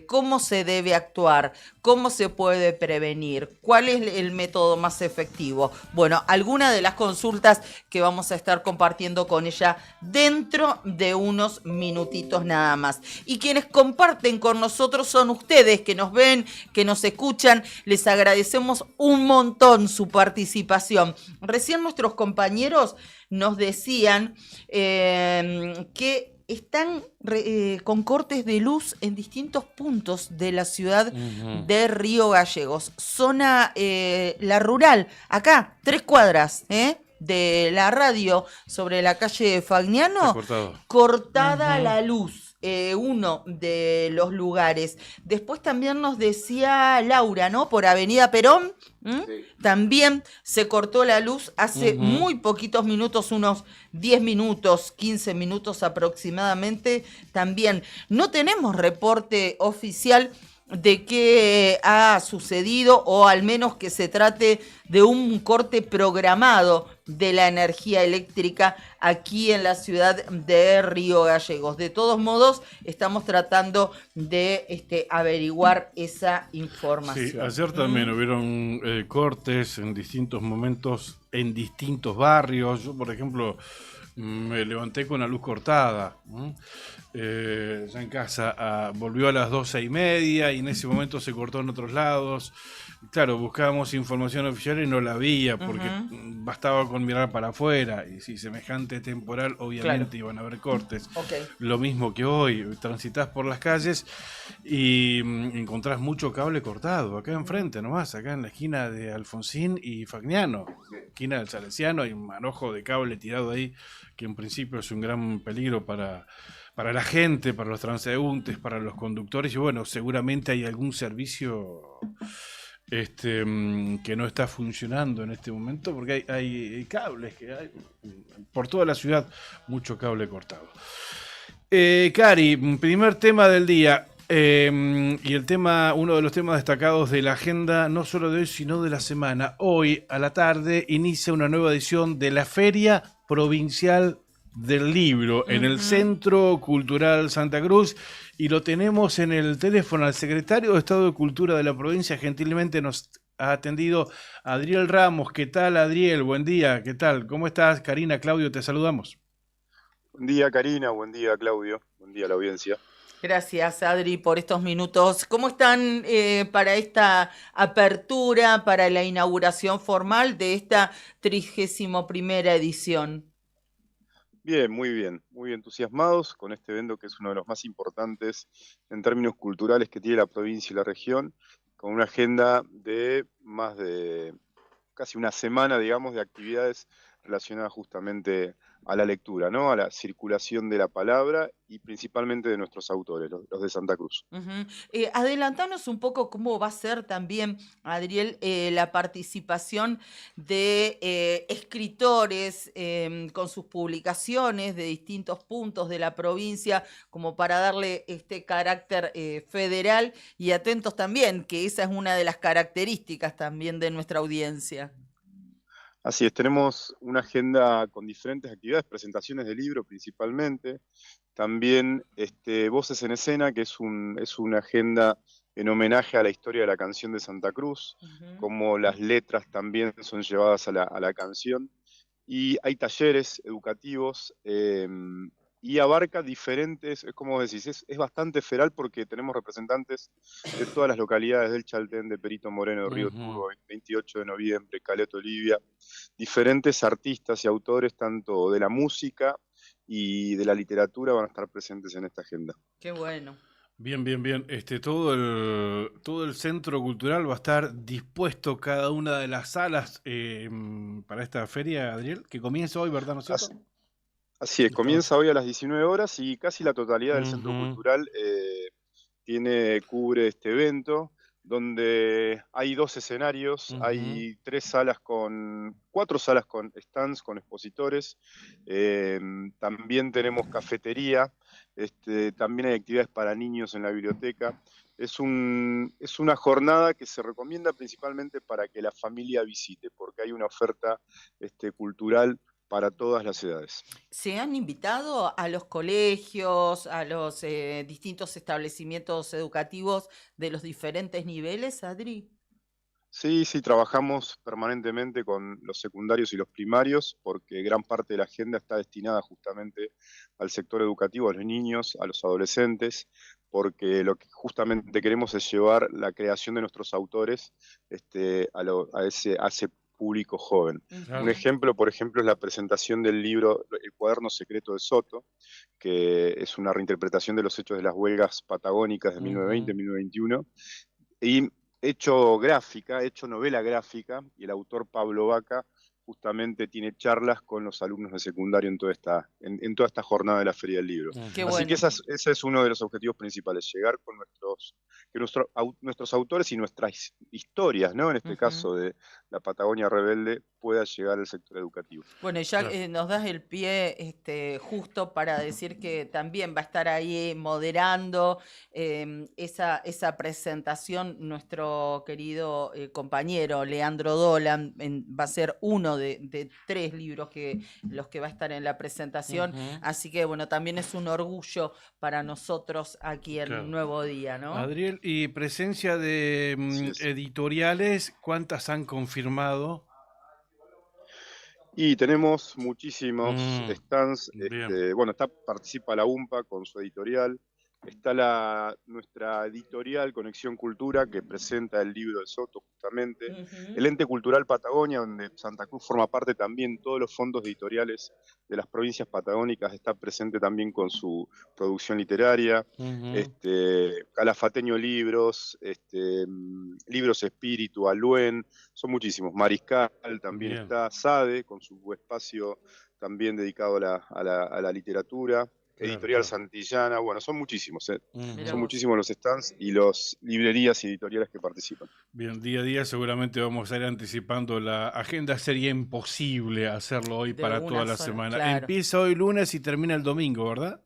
¿Cómo se debe actuar? ¿Cómo se puede prevenir? ¿Cuál es el método más efectivo? Bueno, algunas de las consultas que vamos a estar compartiendo con ella dentro de unos minutitos nada más. Y quienes comparten con nosotros son ustedes, que nos ven, que nos escuchan. Les agradecemos un montón su participación. Recién nuestros compañeros nos decían que están con cortes de luz en distintos puntos de la ciudad de Río Gallegos. Zona La Rural, acá, 3 cuadras, de la radio sobre la calle Fagnano, cortada la luz. Uno de los lugares. Después también nos decía Laura, ¿no? Por Avenida Perón, también se cortó la luz hace muy poquitos minutos, unos 10 minutos, 15 minutos aproximadamente. También no tenemos reporte oficial de qué ha sucedido, o al menos que se trate de un corte programado de la energía eléctrica aquí en la ciudad de Río Gallegos. De todos modos, estamos tratando de averiguar esa información. Sí, ayer también hubieron cortes en distintos momentos, en distintos barrios. Yo, por ejemplo, me levanté con la luz cortada. Ya en casa volvió a las 12:30 y en ese momento se cortó en otros lados. Claro, buscábamos información oficial y no la había porque bastaba con mirar para afuera y si semejante temporal obviamente iban a haber cortes. Lo mismo que hoy, transitas por las calles y encontrás mucho cable cortado, acá enfrente nomás, acá en la esquina de Alfonsín y Fagnano, esquina del Salesiano, hay un manojo de cable tirado ahí que en principio es un gran peligro para la gente, para los transeúntes, para los conductores y bueno, seguramente hay algún servicio que no está funcionando en este momento porque hay cables que hay por toda la ciudad, mucho cable cortado. Cari, primer tema del día y el tema, uno de los temas destacados de la agenda no solo de hoy sino de la semana. Hoy a la tarde inicia una nueva edición de la Feria Provincial del Libro en el Centro Cultural Santa Cruz y lo tenemos en el teléfono al secretario de Estado de Cultura de la provincia. Gentilmente nos ha atendido Adriel Ramos. ¿Qué tal, Adriel? Buen día. ¿Qué tal? ¿Cómo estás? Karina, Claudio, te saludamos. Buen día, Karina. Buen día, Claudio. Buen día a la audiencia. Gracias, Adri, por estos minutos. ¿Cómo están para esta apertura, para la inauguración formal de esta 31ª edición? Bien, muy entusiasmados con este evento que es uno de los más importantes en términos culturales que tiene la provincia y la región, con una agenda de más de casi una semana, digamos, de actividades relacionadas justamente a la lectura, ¿no? A la circulación de la palabra y principalmente de nuestros autores, los de Santa Cruz. Adelantanos un poco cómo va a ser también, Adriel, la participación de escritores con sus publicaciones de distintos puntos de la provincia, como para darle este carácter federal y atentos también, que esa es una de las características también de nuestra audiencia. Así es, tenemos una agenda con diferentes actividades, presentaciones de libro principalmente, también Voces en Escena, que es una agenda en homenaje a la historia de la canción de Santa Cruz, como las letras también son llevadas a la canción, y hay talleres educativos y abarca diferentes, es como decís, es bastante federal porque tenemos representantes de todas las localidades del Chaltén, de Perito Moreno, de Río Turbo, 28 de noviembre, Caleta Olivia, diferentes artistas y autores tanto de la música y de la literatura van a estar presentes en esta agenda. Qué bueno. Bien. Todo el centro cultural va a estar dispuesto cada una de las salas para esta feria, Adriel, que comienza hoy, ¿verdad? ¿No es cierto? Así es, comienza hoy a las 19 horas y casi la totalidad del centro cultural cubre este evento, donde hay 2 escenarios, hay 4 salas con stands, con expositores, también tenemos cafetería, también hay actividades para niños en la biblioteca. Es una jornada que se recomienda principalmente para que la familia visite, porque hay una oferta cultural para todas las edades. ¿Se han invitado a los colegios, a los distintos establecimientos educativos de los diferentes niveles, Adri? Sí, trabajamos permanentemente con los secundarios y los primarios, porque gran parte de la agenda está destinada justamente al sector educativo, a los niños, a los adolescentes, porque lo que justamente queremos es llevar la creación de nuestros autores a ese público joven. Un ejemplo, por ejemplo, es la presentación del libro El Cuaderno Secreto de Soto, que es una reinterpretación de los hechos de las huelgas patagónicas de 1920-1921, y hecho novela gráfica, y el autor Pablo Vaca justamente tiene charlas con los alumnos de secundario en toda esta jornada de la Feria del Libro. Así que ese es uno de los objetivos principales, llegar con nuestros autores y nuestras historias, ¿no? En este caso de la Patagonia Rebelde, pueda llegar al sector educativo. Bueno, y ya nos das el pie justo para decir que también va a estar ahí moderando esa presentación nuestro querido compañero Leandro Dolan, va a ser uno de 3 libros los que va a estar en la presentación, así que bueno, también es un orgullo para nosotros aquí en Nuevo Día, ¿no? Adriel, y presencia de editoriales, ¿cuántas han confirmado? Y tenemos muchísimos stands. Bien. Bueno, participa la UMPA con su editorial. Está nuestra editorial Conexión Cultura, que presenta el libro de Soto, justamente. El Ente Cultural Patagonia, donde Santa Cruz forma parte también, todos los fondos editoriales de las provincias patagónicas, está presente también con su producción literaria. Calafateño Libros, Libros Espíritu, Aluen, son muchísimos. Mariscal también está, SADE, con su espacio también dedicado a la literatura. Editorial Santillana, bueno, son muchísimos, son muchísimos los stands y las librerías y editoriales que participan. Bien, día a día seguramente vamos a ir anticipando la agenda. Sería imposible hacerlo hoy para toda la semana. Claro. Empieza hoy lunes y termina el domingo, ¿verdad?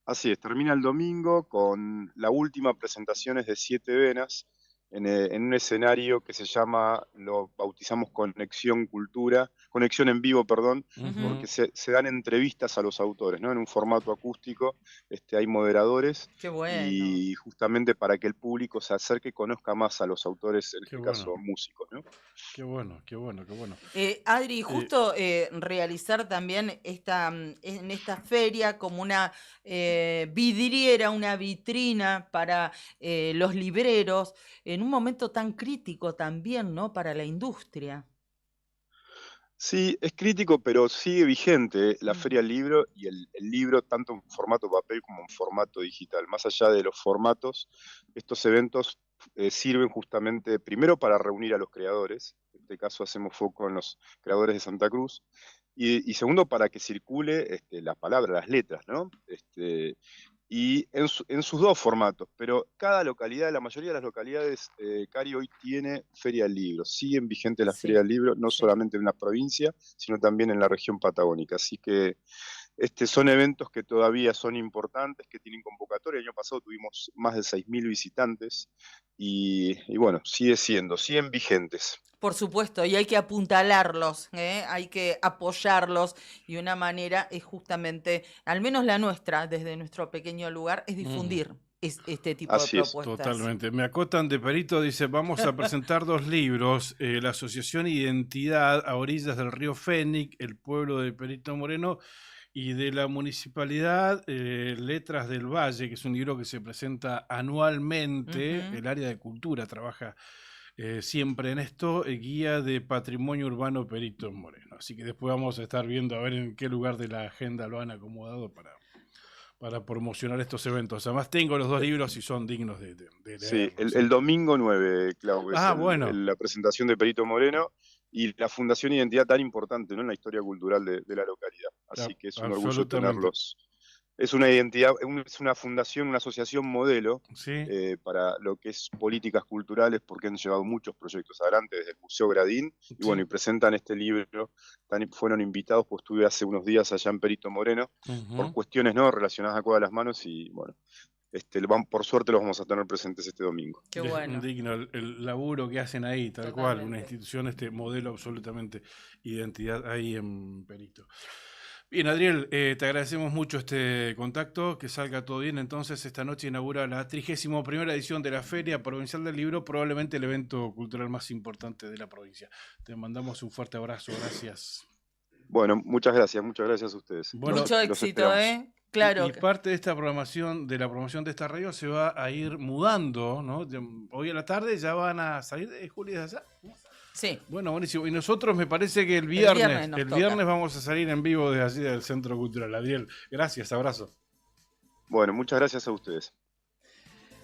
Así es, termina el domingo con la última presentaciones de 7 Venas en un escenario que se llama, lo bautizamos Conexión en Vivo, perdón, porque se dan entrevistas a los autores, ¿no? En un formato acústico, hay moderadores. Qué bueno. Y justamente para que el público se acerque y conozca más a los autores, en este caso músicos, ¿no? Qué bueno, qué bueno, qué bueno. Adri, justo realizar también en esta feria como una vidriera, una vitrina para los libreros, en un momento tan crítico también, ¿no? Para la industria. Sí, es crítico, pero sigue vigente la Feria del Libro y el libro tanto en formato papel como en formato digital. Más allá de los formatos, estos eventos sirven justamente primero para reunir a los creadores, en este caso hacemos foco en los creadores de Santa Cruz, y segundo para que circule la palabra, las letras, ¿no? Y en sus dos formatos, pero cada localidad, la mayoría de las localidades, Cari, hoy tiene Feria del Libro. Siguen vigentes las Ferias del Libro, no solamente en la provincia, sino también en la región patagónica. Así que son eventos que todavía son importantes, que tienen convocatoria. El año pasado tuvimos más de 6.000 visitantes y bueno, siguen vigentes. Por supuesto, y hay que apuntalarlos, hay que apoyarlos, y una manera es justamente, al menos la nuestra, desde nuestro pequeño lugar, es difundir este tipo de propuestas. Totalmente. Me acotan de Perito, dice, vamos a presentar 2 libros, la Asociación Identidad a orillas del río Fénix, el pueblo de Perito Moreno, y de la Municipalidad Letras del Valle, que es un libro que se presenta anualmente. El área de cultura trabaja siempre en esto, guía de patrimonio urbano Perito Moreno. Así que después vamos a estar viendo a ver en qué lugar de la agenda lo han acomodado para promocionar estos eventos. Además tengo los 2 libros y son dignos de leer. Sí, el domingo 9, Clau, es la presentación de Perito Moreno y la Fundación Identidad, tan importante, ¿no?, en la historia cultural de la localidad. Así que es un orgullo tenerlos. Es una identidad, es una fundación, una asociación modelo para lo que es políticas culturales, porque han llevado muchos proyectos adelante desde el Museo Gradín, y bueno, y presentan este libro. Fueron invitados, pues estuve hace unos días allá en Perito Moreno, por cuestiones no relacionadas a Cueva de las Manos, y bueno, por suerte los vamos a tener presentes este domingo. Qué bueno. Es digno el laburo que hacen ahí, tal cual, una institución, modelo absolutamente identidad ahí en Perito. Bien, Adriel, te agradecemos mucho este contacto, que salga todo bien. Entonces, esta noche inaugura la 31ª edición de la Feria Provincial del Libro, probablemente el evento cultural más importante de la provincia. Te mandamos un fuerte abrazo, gracias. Bueno, muchas gracias a ustedes. Bueno, mucho éxito, Claro. Y parte de esta programación, de la promoción de esta radio, se va a ir mudando, ¿no? Hoy a la tarde ya van a salir de Juli de allá. Sí. Bueno, buenísimo. Y nosotros me parece que el viernes vamos a salir en vivo desde allí del Centro Cultural. Adriel, gracias, abrazo. Bueno, muchas gracias a ustedes.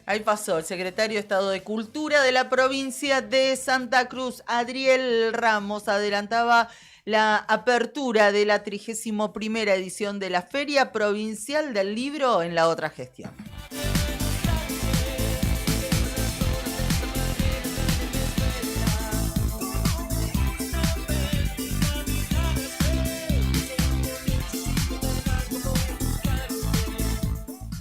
Ahí pasó el secretario de Estado de Cultura de la provincia de Santa Cruz, Adriel Ramos, adelantaba la apertura de la 31ª edición de la Feria Provincial del Libro en la otra gestión.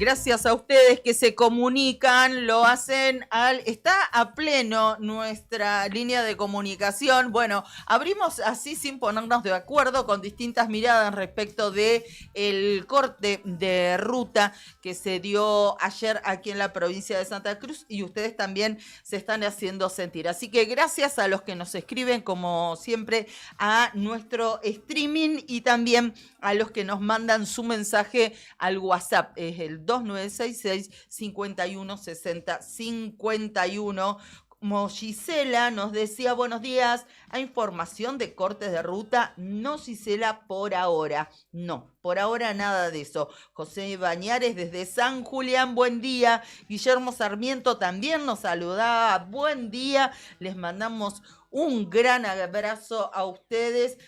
gracias a ustedes que se comunican, lo hacen está a pleno nuestra línea de comunicación. Bueno, abrimos así sin ponernos de acuerdo con distintas miradas respecto de el corte de ruta que se dio ayer aquí en la provincia de Santa Cruz y ustedes también se están haciendo sentir. Así que gracias a los que nos escriben, como siempre, a nuestro streaming y también a los que nos mandan su mensaje al WhatsApp. Es el 2966-5160-51. Como Gisela nos decía, buenos días, ¿hay información de cortes de ruta? No, Gisela, por ahora. No, por ahora nada de eso. José Bañares desde San Julián, buen día. Guillermo Sarmiento también nos saludaba, buen día. Les mandamos un gran abrazo a ustedes,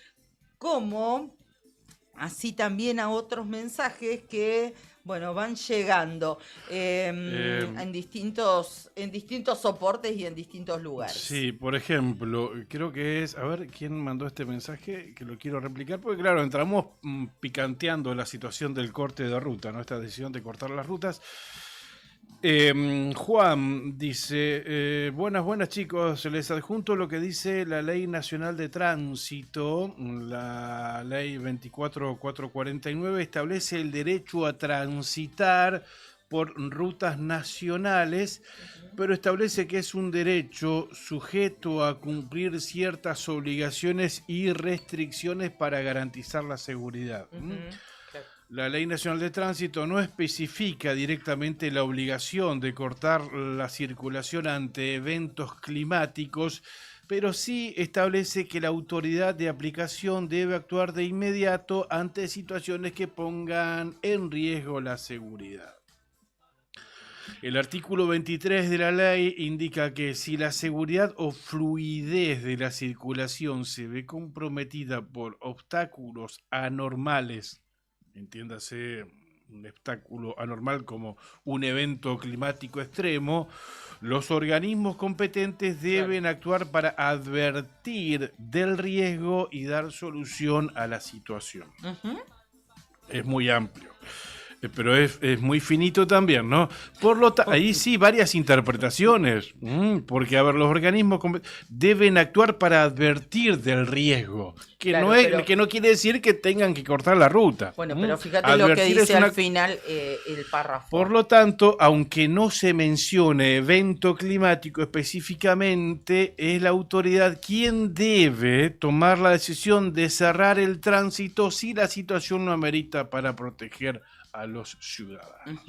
como así también a otros mensajes que, bueno, van llegando en distintos soportes y en distintos lugares. Sí, por ejemplo, creo que es, a ver, ¿quién mandó este mensaje? Que lo quiero replicar, porque claro, entramos picanteando la situación del corte de ruta, ¿no? Esta decisión de cortar las rutas. Juan dice, buenas chicos, les adjunto lo que dice la Ley Nacional de Tránsito, la Ley 24449 establece el derecho a transitar por rutas nacionales, pero establece que es un derecho sujeto a cumplir ciertas obligaciones y restricciones para garantizar la seguridad. La Ley Nacional de Tránsito no especifica directamente la obligación de cortar la circulación ante eventos climáticos, pero sí establece que la autoridad de aplicación debe actuar de inmediato ante situaciones que pongan en riesgo la seguridad. El artículo 23 de la ley indica que si la seguridad o fluidez de la circulación se ve comprometida por obstáculos anormales, entiéndase un obstáculo anormal como un evento climático extremo, los organismos competentes deben actuar para advertir del riesgo y dar solución a la situación. Es muy amplio. Pero es muy finito también, ¿no? Por lo tanto, ahí sí, varias interpretaciones, porque, a ver, los organismos deben actuar para advertir del riesgo, que, claro, que no quiere decir que tengan que cortar la ruta. Bueno, pero fíjate lo que dice al final el párrafo. Por lo tanto, aunque no se mencione evento climático específicamente, es la autoridad quien debe tomar la decisión de cerrar el tránsito si la situación lo amerita para proteger a los ciudadanos.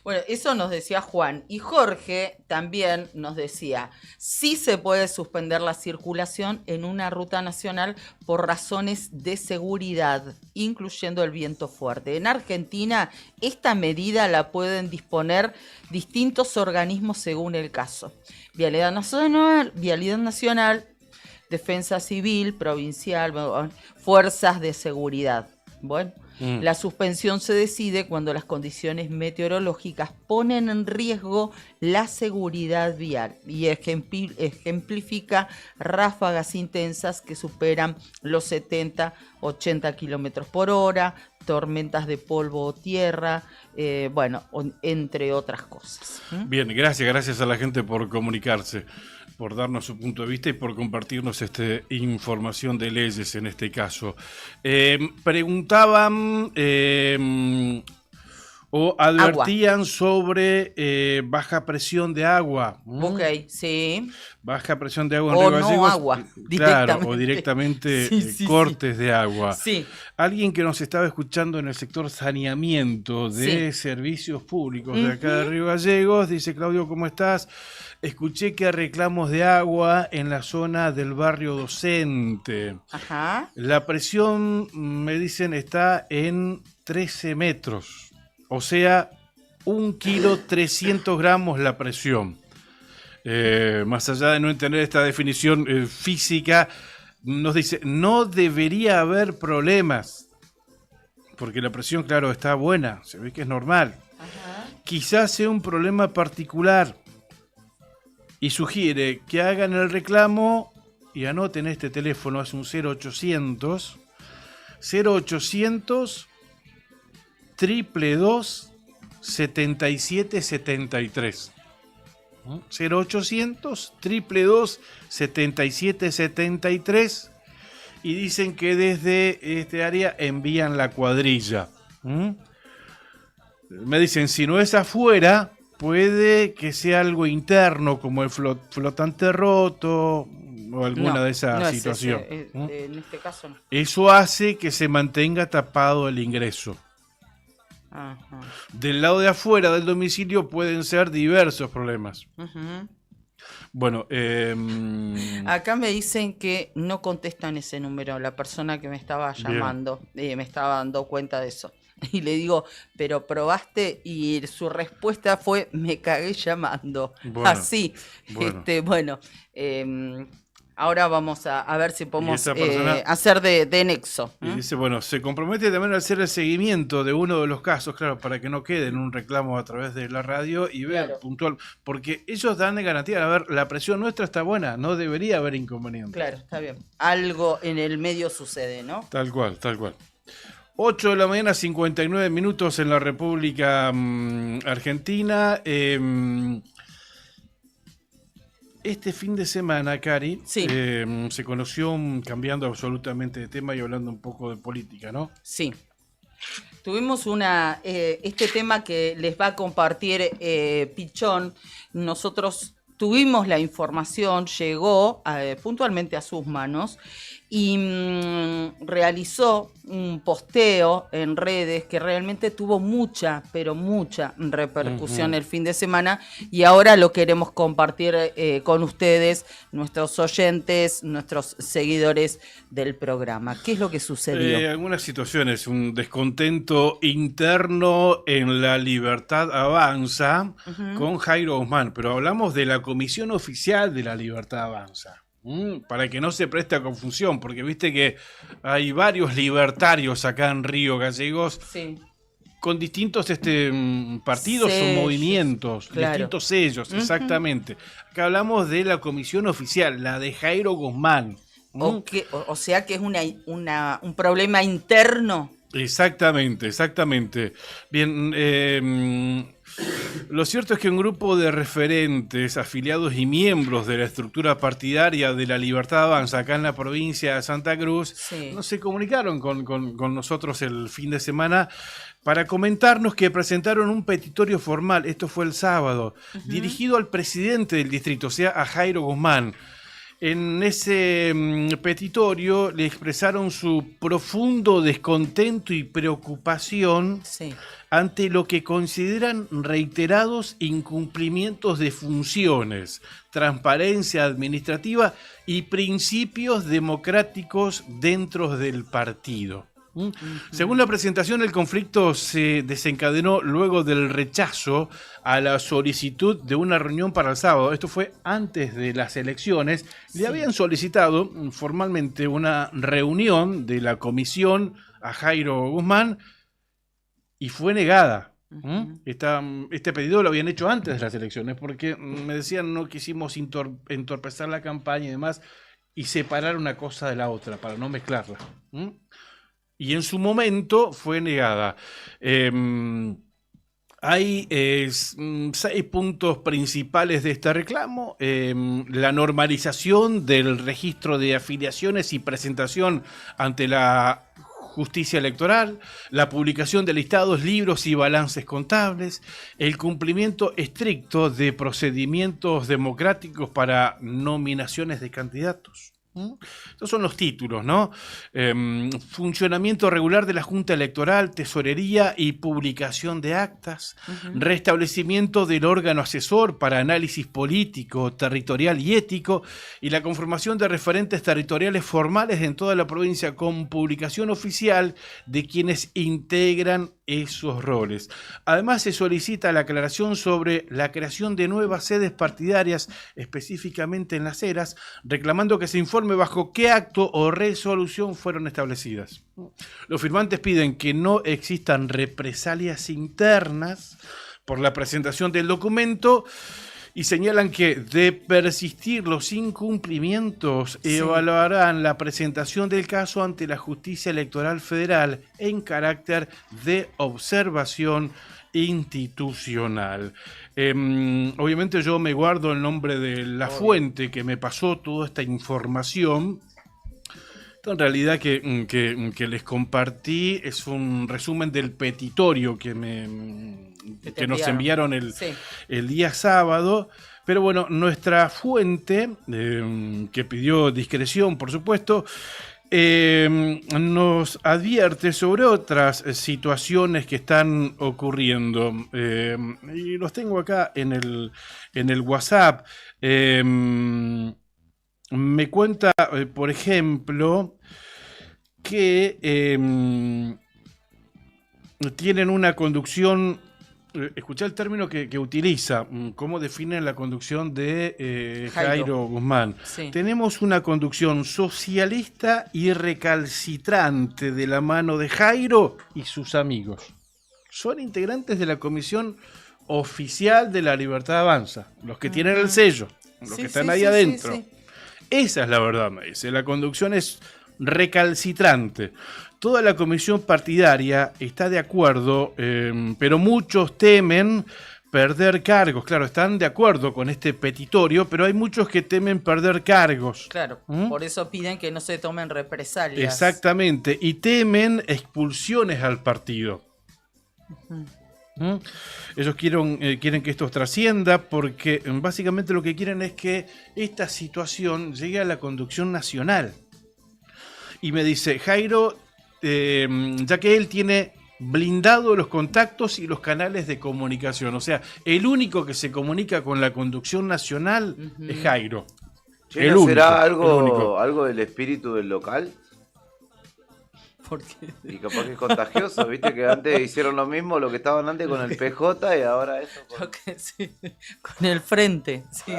Bueno, eso nos decía Juan. Y Jorge también nos decía, sí se puede suspender la circulación en una ruta nacional por razones de seguridad, incluyendo el viento fuerte. En Argentina, esta medida la pueden disponer distintos organismos según el caso. Vialidad Nacional, Defensa Civil, Provincial, Fuerzas de Seguridad. Bueno, la suspensión se decide cuando las condiciones meteorológicas ponen en riesgo la seguridad vial y ejemplifica ráfagas intensas que superan los 70-80 kilómetros por hora, tormentas de polvo o tierra, entre otras cosas. Bien, gracias a la gente por comunicarse, por darnos su punto de vista y por compartirnos información de leyes en este caso. Preguntaban o advertían sobre baja presión de agua. Ok, sí. Baja presión de agua en Río Gallegos. No agua, claro, o directamente cortes de agua. Sí. Alguien que nos estaba escuchando en el sector saneamiento de servicios públicos de acá de Río Gallegos, dice: Claudio, ¿cómo estás? Escuché que hay reclamos de agua en la zona del barrio Docente. Ajá. La presión, me dicen, está en 13 metros. O sea, 1 kilo 300 gramos la presión. Más allá de no entender esta definición física, nos dice, no debería haber problemas. Porque la presión, claro, está buena. Se ve que es normal. Ajá. Quizás sea un problema particular. Y sugiere que hagan el reclamo y anoten este teléfono, es un 0800 222 7773. 0800 222 7773 y dicen que desde este área envían la cuadrilla. Me dicen, si no es afuera, puede que sea algo interno, como el flotante roto o alguna de esas situaciones. En este caso no. Eso hace que se mantenga tapado el ingreso. Ajá. Del lado de afuera del domicilio pueden ser diversos problemas. Bueno, acá me dicen que no contestan ese número, la persona que me estaba llamando, me estaba dando cuenta de eso. Y le digo, pero probaste, y su respuesta fue, me cagué llamando. Bueno, así. bueno. Ahora vamos a ver si podemos persona, hacer de nexo. Y dice, bueno, se compromete también a hacer el seguimiento de uno de los casos, claro, para que no quede en un reclamo a través de la radio y ver puntual, porque ellos dan de garantía, a ver, la presión nuestra está buena, no debería haber inconvenientes. Claro, está bien. Algo en el medio sucede, ¿no? Tal cual, tal cual. 8 de la mañana, 59 minutos en la República Argentina. Este fin de semana, Cari, se conoció, cambiando absolutamente de tema y hablando un poco de política, ¿no? Sí. Tuvimos este tema que les va a compartir Pichón. Nosotros tuvimos la información, llegó puntualmente a sus manos y realizó un posteo en redes que realmente tuvo mucha, pero mucha repercusión el fin de semana, y ahora lo queremos compartir con ustedes, nuestros oyentes, nuestros seguidores del programa. ¿Qué es lo que sucedió? Algunas situaciones, un descontento interno en La Libertad Avanza con Jairo Guzmán, pero hablamos de la comisión oficial de La Libertad Avanza. Para que no se preste a confusión, porque viste que hay varios libertarios acá en Río Gallegos con distintos partidos o movimientos, distintos sellos, exactamente. Acá hablamos de la comisión oficial, la de Jairo Guzmán. O sea que es un problema interno. Exactamente, exactamente. Bien, lo cierto es que un grupo de referentes, afiliados y miembros de la estructura partidaria de La Libertad Avanza acá en la provincia de Santa Cruz no se comunicaron con nosotros el fin de semana para comentarnos que presentaron un petitorio formal, esto fue el sábado, dirigido al presidente del distrito, o sea, a Jairo Guzmán. En ese petitorio le expresaron su profundo descontento y preocupación ante lo que consideran reiterados incumplimientos de funciones, transparencia administrativa y principios democráticos dentro del partido. Según la presentación, el conflicto se desencadenó luego del rechazo a la solicitud de una reunión para el sábado. Esto fue antes de las elecciones. Le habían solicitado formalmente una reunión de la comisión a Jairo Guzmán y fue negada. Este pedido lo habían hecho antes de las elecciones porque me decían no quisimos entorpecer la campaña y demás y separar una cosa de la otra para no mezclarla. Y en su momento fue negada. Hay 6 puntos principales de este reclamo. La normalización del registro de afiliaciones y presentación ante la justicia electoral, la publicación de listados, libros y balances contables, el cumplimiento estricto de procedimientos democráticos para nominaciones de candidatos. Estos son los títulos, ¿no? Funcionamiento regular de la Junta Electoral, tesorería y publicación de actas, restablecimiento del órgano asesor para análisis político, territorial y ético, y la conformación de referentes territoriales formales en toda la provincia con publicación oficial de quienes integran esos roles. Además, se solicita la aclaración sobre la creación de nuevas sedes partidarias, específicamente en Las Heras, reclamando que se informe bajo qué acto o resolución fueron establecidas. Los firmantes piden que no existan represalias internas por la presentación del documento y señalan que de persistir los incumplimientos evaluarán la presentación del caso ante la Justicia Electoral Federal en carácter de observación institucional. Obviamente yo me guardo el nombre de la fuente que me pasó toda esta información. En realidad que les compartí es un resumen del petitorio que nos enviaron el día sábado. Pero bueno, nuestra fuente, que pidió discreción, por supuesto, nos advierte sobre otras situaciones que están ocurriendo. Y los tengo acá en el WhatsApp. Me cuenta, por ejemplo, que tienen una conducción. Escuchá el término que utiliza, cómo definen la conducción de Jairo Guzmán. Sí. Tenemos una conducción socialista y recalcitrante de la mano de Jairo y sus amigos. Son integrantes de la comisión oficial de la Libertad Avanza, los que tienen el sello, los que están ahí adentro. Sí. Esa es la verdad, me dice. La conducción es recalcitrante. Toda la comisión partidaria está de acuerdo, pero muchos temen perder cargos. Claro, están de acuerdo con este petitorio, pero hay muchos que temen perder cargos. Claro, por eso piden que no se tomen represalias. Exactamente, y temen expulsiones al partido. Ellos quieren que esto trascienda porque básicamente lo que quieren es que esta situación llegue a la conducción nacional. Y me dice, Jairo, ya que él tiene blindado los contactos y los canales de comunicación, o sea, el único que se comunica con la conducción nacional es Jairo. Che, ¿no será algo del espíritu del local? ¿Por qué? Y capaz que es contagioso, viste que antes hicieron lo mismo, lo que estaban antes con el PJ y ahora eso. Sí, con el frente, sí.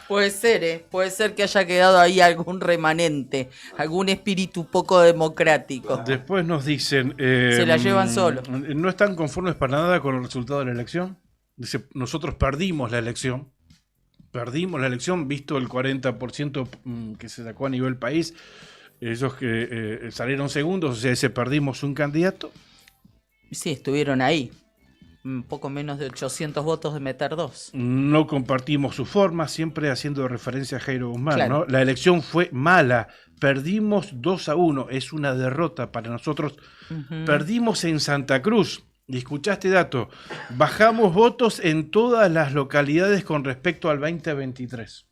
Puede ser que haya quedado ahí algún remanente, algún espíritu poco democrático. Después nos dicen... se la llevan solo. ¿No están conformes para nada con el resultado de la elección? Dice, nosotros perdimos la elección, visto el 40% que se sacó a nivel país. Ellos que salieron segundos, o sea, perdimos un candidato. Sí, estuvieron ahí. Un poco menos de 800 votos de meter dos. No compartimos su forma, siempre haciendo referencia a Jairo Guzmán, claro. ¿no? La elección fue mala, perdimos 2-1, es una derrota para nosotros. Perdimos en Santa Cruz, y escuchá este dato, bajamos votos en todas las localidades con respecto al 2023.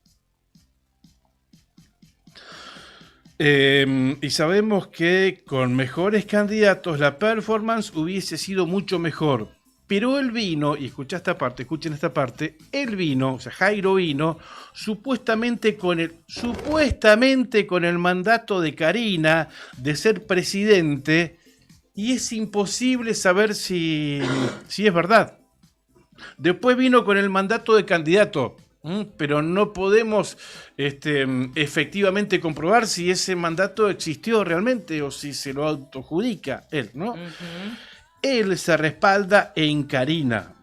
Y sabemos que con mejores candidatos la performance hubiese sido mucho mejor. Pero él vino, y escuchen esta parte, él vino, o sea, Jairo vino, supuestamente con el mandato de Karina de ser presidente, y es imposible saber si es verdad. Después vino con el mandato de candidato. Pero no podemos efectivamente comprobar si ese mandato existió realmente o si se lo autoadjudica él, ¿no? Él se respalda en Karina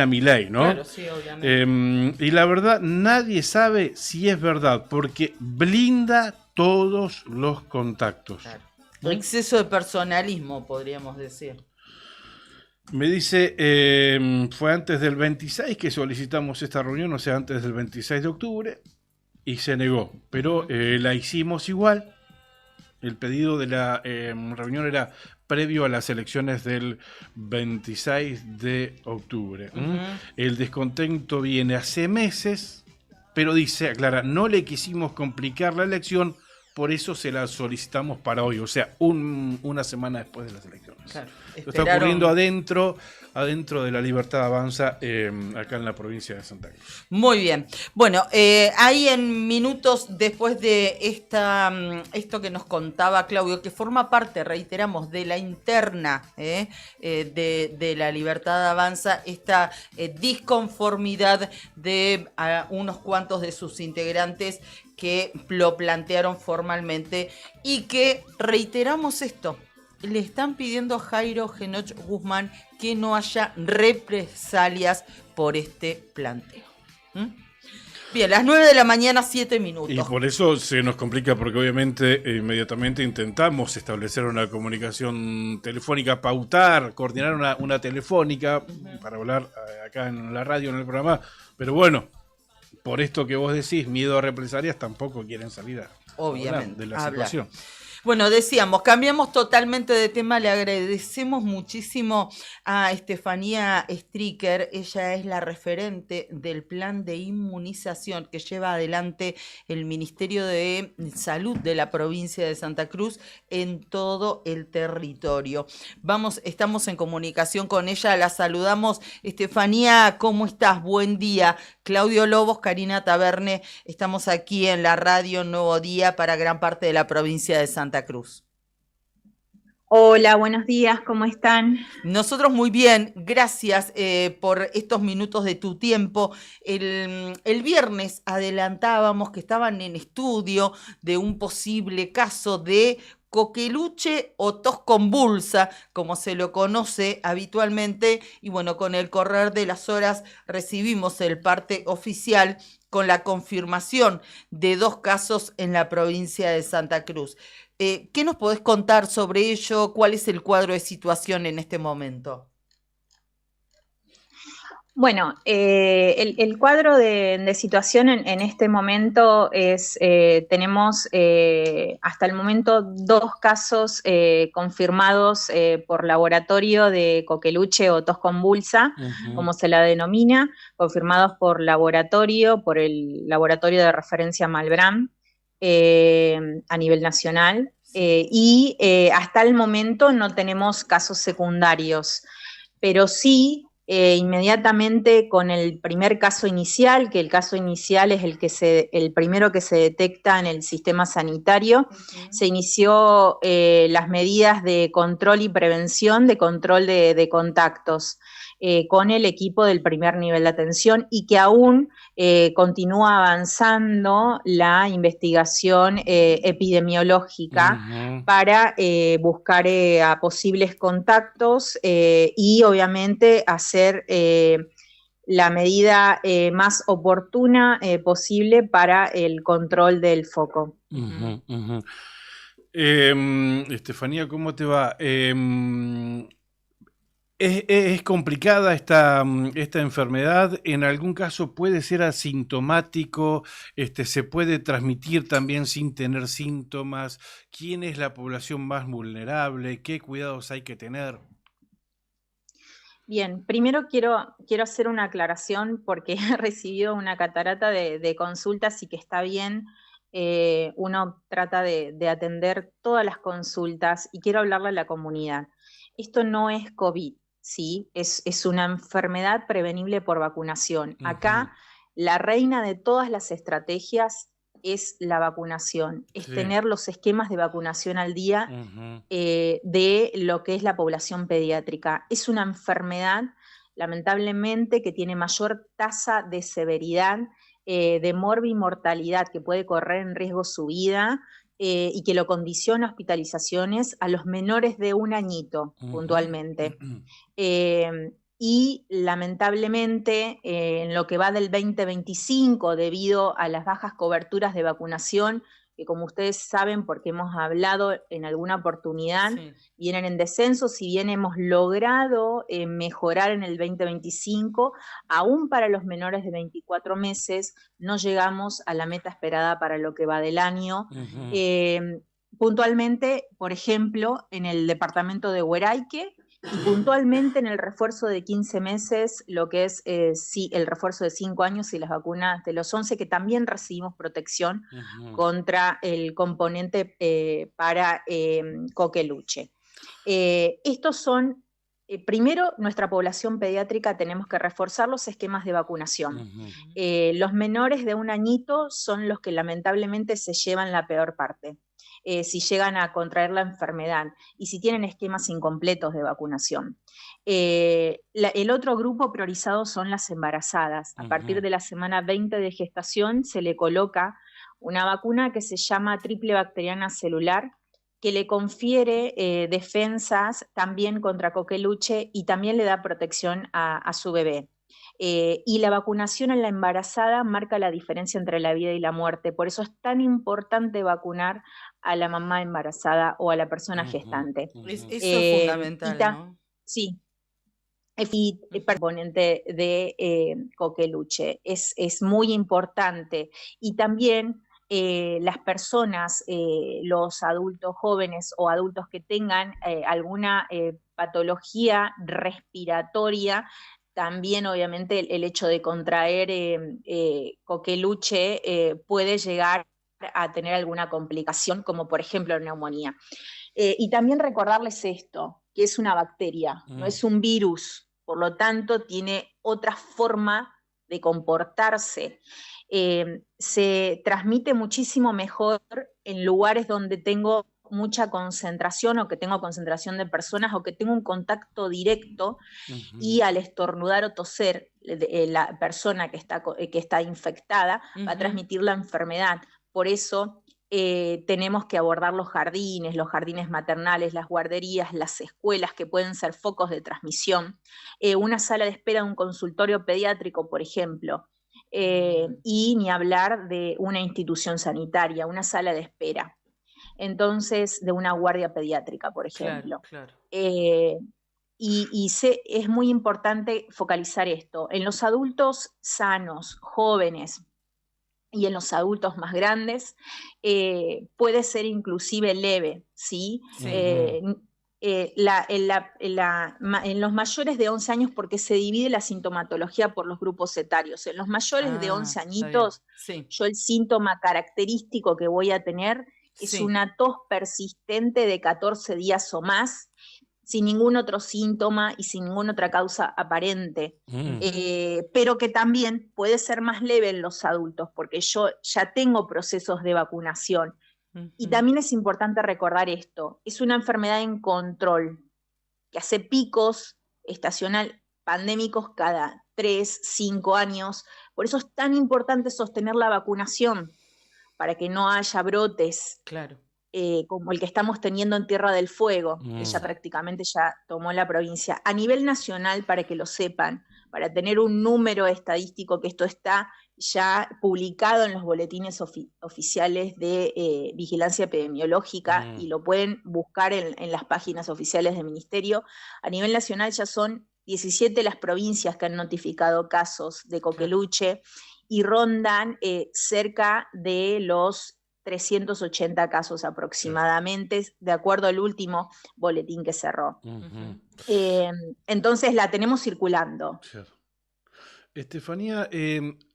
Milei, ¿no? Claro, sí, obviamente. Y la verdad, nadie sabe si es verdad, porque blinda todos los contactos. Claro. Exceso de personalismo, podríamos decir. Me dice, fue antes del 26 que solicitamos esta reunión, o sea, antes del 26 de octubre, y se negó, pero la hicimos igual. El pedido de la reunión era previo a las elecciones del 26 de octubre. El descontento viene hace meses, pero dice, aclara, no le quisimos complicar la elección, por eso se la solicitamos para hoy, o sea, una semana después de las elecciones. Claro, está ocurriendo adentro de la Libertad Avanza, acá en la provincia de Santa Cruz. Muy bien. Bueno, ahí en minutos después de esto que nos contaba Claudio, que forma parte, reiteramos, de la interna de la Libertad Avanza, esta disconformidad de unos cuantos de sus integrantes que lo plantearon formalmente y que, reiteramos esto, le están pidiendo a Jairo Genoch Guzmán que no haya represalias por este planteo. Bien, las 9 de la mañana, 7 minutos. Y por eso se nos complica, porque obviamente inmediatamente intentamos establecer una comunicación telefónica, pautar, coordinar una telefónica para hablar acá en la radio, en el programa, pero bueno, por esto que vos decís, miedo a represalias, tampoco quieren salir a hablar de la situación. Bueno, decíamos, cambiamos totalmente de tema, le agradecemos muchísimo a Estefanía Stricker, ella es la referente del plan de inmunización que lleva adelante el Ministerio de Salud de la provincia de Santa Cruz en todo el territorio. Estamos en comunicación con ella, la saludamos. Estefanía, ¿cómo estás? Buen día. Claudio Lobos, Karina Taberne, estamos aquí en la radio Nuevo Día para gran parte de la provincia de Santa Cruz. Hola, buenos días, ¿cómo están? Nosotros muy bien, gracias por estos minutos de tu tiempo. El viernes adelantábamos que estaban en estudio de un posible caso de coqueluche o tos convulsa, como se lo conoce habitualmente, y bueno, con el correr de las horas recibimos el parte oficial con la confirmación de 2 casos en la provincia de Santa Cruz. ¿Qué nos podés contar sobre ello? ¿Cuál es el cuadro de situación en este momento? Bueno, el cuadro de situación en este momento es, tenemos hasta el momento 2 casos confirmados por laboratorio de coqueluche o tos convulsa, como se la denomina, confirmados por el laboratorio de referencia Malbrán a nivel nacional, y hasta el momento no tenemos casos secundarios, pero sí inmediatamente con el primer caso inicial, que el caso inicial es el primero que se detecta en el sistema sanitario, se inició las medidas de control y prevención, de control de contactos con el equipo del primer nivel de atención, y que aún continúa avanzando la investigación epidemiológica para buscar a posibles contactos y obviamente hacer la medida más oportuna posible para el control del foco. Estefanía, ¿cómo te va? ¿Es complicada esta enfermedad? ¿En algún caso puede ser asintomático? ¿Se puede transmitir también sin tener síntomas? ¿Quién es la población más vulnerable? ¿Qué cuidados hay que tener? Bien, primero quiero hacer una aclaración porque he recibido una catarata de consultas y que está bien. Uno trata de atender todas las consultas y quiero hablarle a la comunidad. Esto no es COVID. Sí, es una enfermedad prevenible por vacunación. Acá la reina de todas las estrategias es la vacunación, es tener los esquemas de vacunación al día de lo que es la población pediátrica. Es una enfermedad, lamentablemente, que tiene mayor tasa de severidad, de morbimortalidad, que puede correr en riesgo su vida, y que lo condiciona a hospitalizaciones a los menores de 1 añito, puntualmente. Y lamentablemente, en lo que va del 2025, debido a las bajas coberturas de vacunación, que como ustedes saben, porque hemos hablado en alguna oportunidad, vienen en descenso. Si bien hemos logrado mejorar en el 2025, aún para los menores de 24 meses no llegamos a la meta esperada para lo que va del año. Puntualmente, por ejemplo, en el departamento de Hueraique, y puntualmente en el refuerzo de 15 meses, lo que es el refuerzo de 5 años y las vacunas de los 11, que también recibimos protección contra el componente para coqueluche. Estos son, primero, nuestra población pediátrica, tenemos que reforzar los esquemas de vacunación. Los menores de 1 añito son los que lamentablemente se llevan la peor parte. Si llegan a contraer la enfermedad y si tienen esquemas incompletos de vacunación. El otro grupo priorizado son las embarazadas. A partir de la semana 20 de gestación se le coloca una vacuna que se llama triple bacteriana celular, que le confiere defensas también contra coqueluche y también le da protección a su bebé. Y la vacunación en la embarazada marca la diferencia entre la vida y la muerte. Por eso es tan importante vacunar a la mamá embarazada o a la persona gestante. Eso es fundamental, ¿no? Sí. Y componente de Coqueluche es muy importante. Y también las personas, los adultos jóvenes o adultos que tengan alguna patología respiratoria, también obviamente el hecho de contraer Coqueluche puede llegar a tener alguna complicación, como por ejemplo neumonía. Y también recordarles esto, que es una bacteria, no es un virus, por lo tanto tiene otra forma de comportarse. Se transmite muchísimo mejor en lugares donde tengo mucha concentración o que tengo concentración de personas o que tengo un contacto directo y al estornudar o toser la persona que está infectada va a transmitir la enfermedad. Por eso tenemos que abordar los jardines maternales, las guarderías, las escuelas que pueden ser focos de transmisión, una sala de espera de un consultorio pediátrico, por ejemplo, y ni hablar de una institución sanitaria, una sala de espera. Entonces, de una guardia pediátrica, por ejemplo. Claro. Es muy importante focalizar esto. En los adultos sanos, jóvenes, y en los adultos más grandes, puede ser inclusive leve, ¿sí? En los mayores de 11 años, porque se divide la sintomatología por los grupos etarios. En los mayores de 11 añitos, yo el síntoma característico que voy a tener es una tos persistente de 14 días o más, sin ningún otro síntoma y sin ninguna otra causa aparente, pero que también puede ser más leve en los adultos, porque yo ya tengo procesos de vacunación. Y también es importante recordar esto, es una enfermedad en control, que hace picos estacional pandémicos cada 3, 5 años, por eso es tan importante sostener la vacunación, para que no haya brotes. Claro. Como el que estamos teniendo en Tierra del Fuego, que ya prácticamente ya tomó la provincia. A nivel nacional, para que lo sepan, para tener un número estadístico, que esto está ya publicado en los boletines oficiales de vigilancia epidemiológica, y lo pueden buscar en las páginas oficiales del Ministerio. A nivel nacional ya son 17 las provincias que han notificado casos de Coqueluche, y rondan cerca de los 380 casos aproximadamente, de acuerdo al último boletín que cerró. Entonces la tenemos circulando. Estefanía,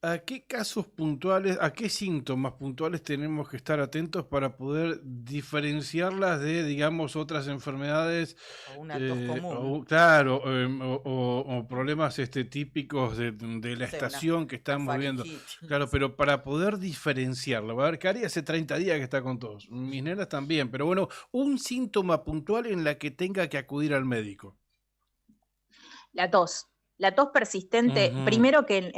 ¿a qué casos puntuales, a qué síntomas puntuales tenemos que estar atentos para poder diferenciarlas de, digamos, otras enfermedades? O una tos común. O problemas típicos de la estación que estamos viendo. Claro, pero para poder diferenciarlo, a ver, Cari hace 30 días que está con tos, mis nenas también, pero bueno, un síntoma puntual en la que tenga que acudir al médico. La tos. La tos persistente, primero que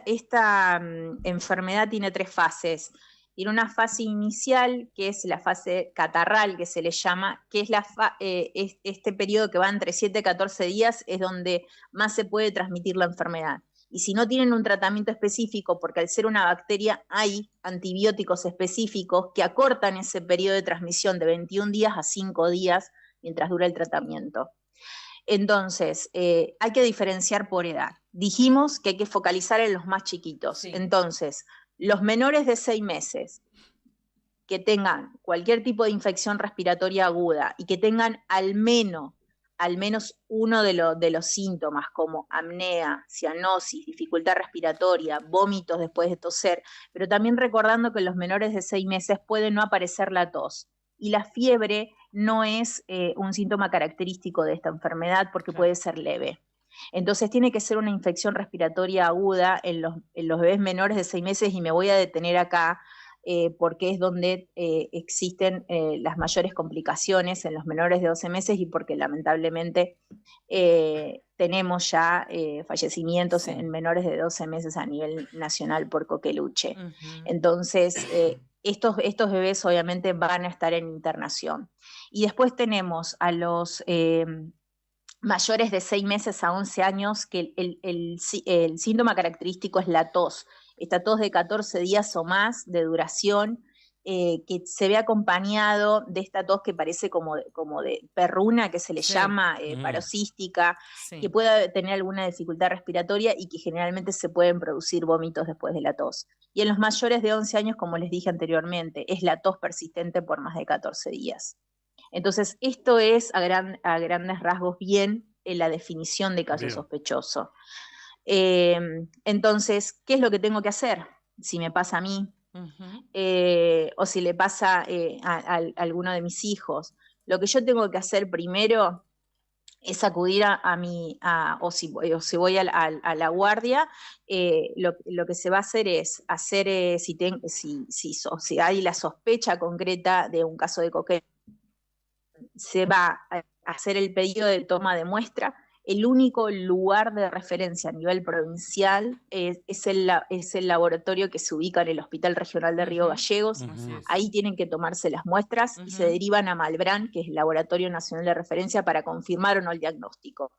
esta enfermedad tiene 3 fases. Tiene una fase inicial, que es la fase catarral, que se le llama, que es este periodo que va entre 7 y 14 días, es donde más se puede transmitir la enfermedad. Y si no tienen un tratamiento específico, porque al ser una bacteria hay antibióticos específicos que acortan ese periodo de transmisión de 21 días a 5 días mientras dura el tratamiento. Entonces, hay que diferenciar por edad. Dijimos que hay que focalizar en los más chiquitos. Entonces, los menores de 6 meses que tengan cualquier tipo de infección respiratoria aguda y que tengan al menos uno de los síntomas, como apnea, cianosis, dificultad respiratoria, vómitos después de toser, pero también recordando que en los menores de 6 meses puede no aparecer la tos. Y la fiebre no es un síntoma característico de esta enfermedad, porque puede ser leve. Entonces tiene que ser una infección respiratoria aguda en los bebés menores de 6 meses, y me voy a detener acá porque es donde existen las mayores complicaciones en los menores de 12 meses, y porque lamentablemente tenemos ya fallecimientos en menores de 12 meses a nivel nacional por Coqueluche. Entonces, estos bebés obviamente van a estar en internación. Y después tenemos a los mayores de 6 meses a 11 años, que el síntoma característico es la tos. Esta tos de 14 días o más de duración, que se ve acompañado de esta tos que parece como de perruna, que se le llama paroxística, que pueda tener alguna dificultad respiratoria y que generalmente se pueden producir vómitos después de la tos. Y en los mayores de 11 años, como les dije anteriormente, es la tos persistente por más de 14 días. Entonces, esto es a grandes rasgos bien en la definición de caso sospechoso. Entonces, ¿qué es lo que tengo que hacer si me pasa a mí? O si le pasa a alguno de mis hijos. Lo que yo tengo que hacer primero es acudir o si voy a la guardia, lo que se va a hacer es hacer, si hay la sospecha concreta de un caso de cocaína, se va a hacer el pedido de toma de muestra. El único lugar de referencia a nivel provincial es el laboratorio que se ubica en el Hospital Regional de Río Gallegos. Ahí tienen que tomarse las muestras y se derivan a Malbrán, que es el Laboratorio Nacional de Referencia, para confirmar o no el diagnóstico.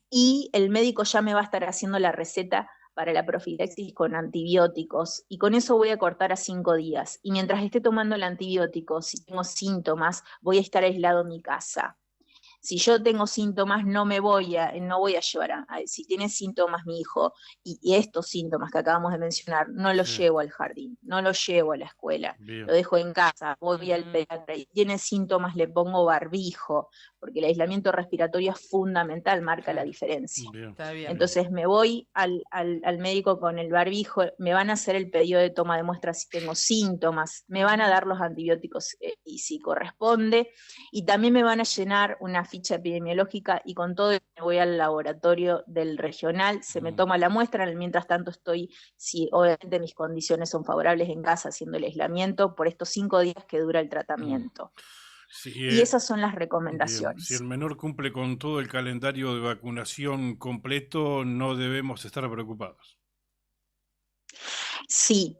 Y el médico ya me va a estar haciendo la receta para la profilaxis con antibióticos, y con eso voy a cortar a 5 días. Y mientras esté tomando el antibiótico, si tengo síntomas, voy a estar aislado en mi casa. Si yo tengo síntomas, no voy a llevar si tiene síntomas mi hijo, y estos síntomas que acabamos de mencionar, no los llevo al jardín, no los llevo a la escuela, lo dejo en casa, voy al pediatra. Si tiene síntomas, le pongo barbijo, porque el aislamiento respiratorio es fundamental, marca la diferencia. Entonces me voy al médico con el barbijo, me van a hacer el pedido de toma de muestra si tengo síntomas, me van a dar los antibióticos y si corresponde, y también me van a llenar una ficha epidemiológica, y con todo me voy al laboratorio del regional, se me toma la muestra. Mientras tanto si obviamente mis condiciones son favorables, en casa haciendo el aislamiento por estos 5 días que dura el tratamiento. Y esas son las recomendaciones. Si el menor cumple con todo el calendario de vacunación completo, no debemos estar preocupados. Sí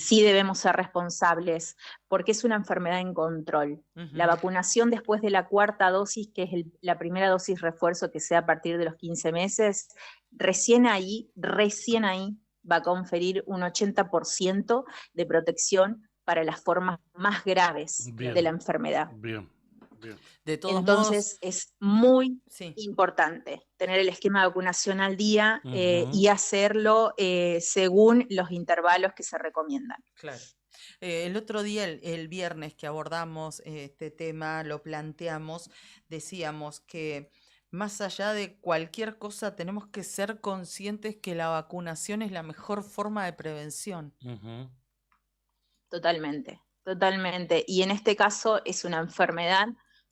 debemos ser responsables, porque es una enfermedad en control. La vacunación después de la 4ª dosis, que es la primera dosis refuerzo, que sea a partir de los 15 meses, recién ahí va a conferir un 80% de protección para las formas más graves de la enfermedad. De todos Entonces modos, es muy importante tener el esquema de vacunación al día y hacerlo según los intervalos que se recomiendan. Claro. El otro día, el viernes que abordamos este tema, lo planteamos, decíamos que más allá de cualquier cosa tenemos que ser conscientes que la vacunación es la mejor forma de prevención. Totalmente. Y en este caso es una enfermedad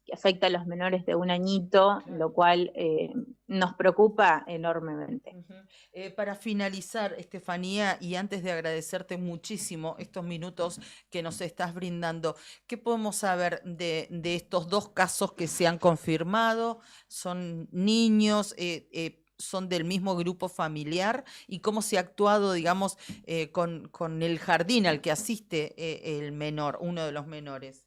que afecta a los menores de 1 añito, lo cual nos preocupa enormemente. Para finalizar, Estefanía, y antes de agradecerte muchísimo estos minutos que nos estás brindando, ¿qué podemos saber de estos 2 casos que se han confirmado? ¿Son niños? ¿Son del mismo grupo familiar? ¿Y cómo se ha actuado, digamos, con el jardín al que asiste el menor, uno de los menores?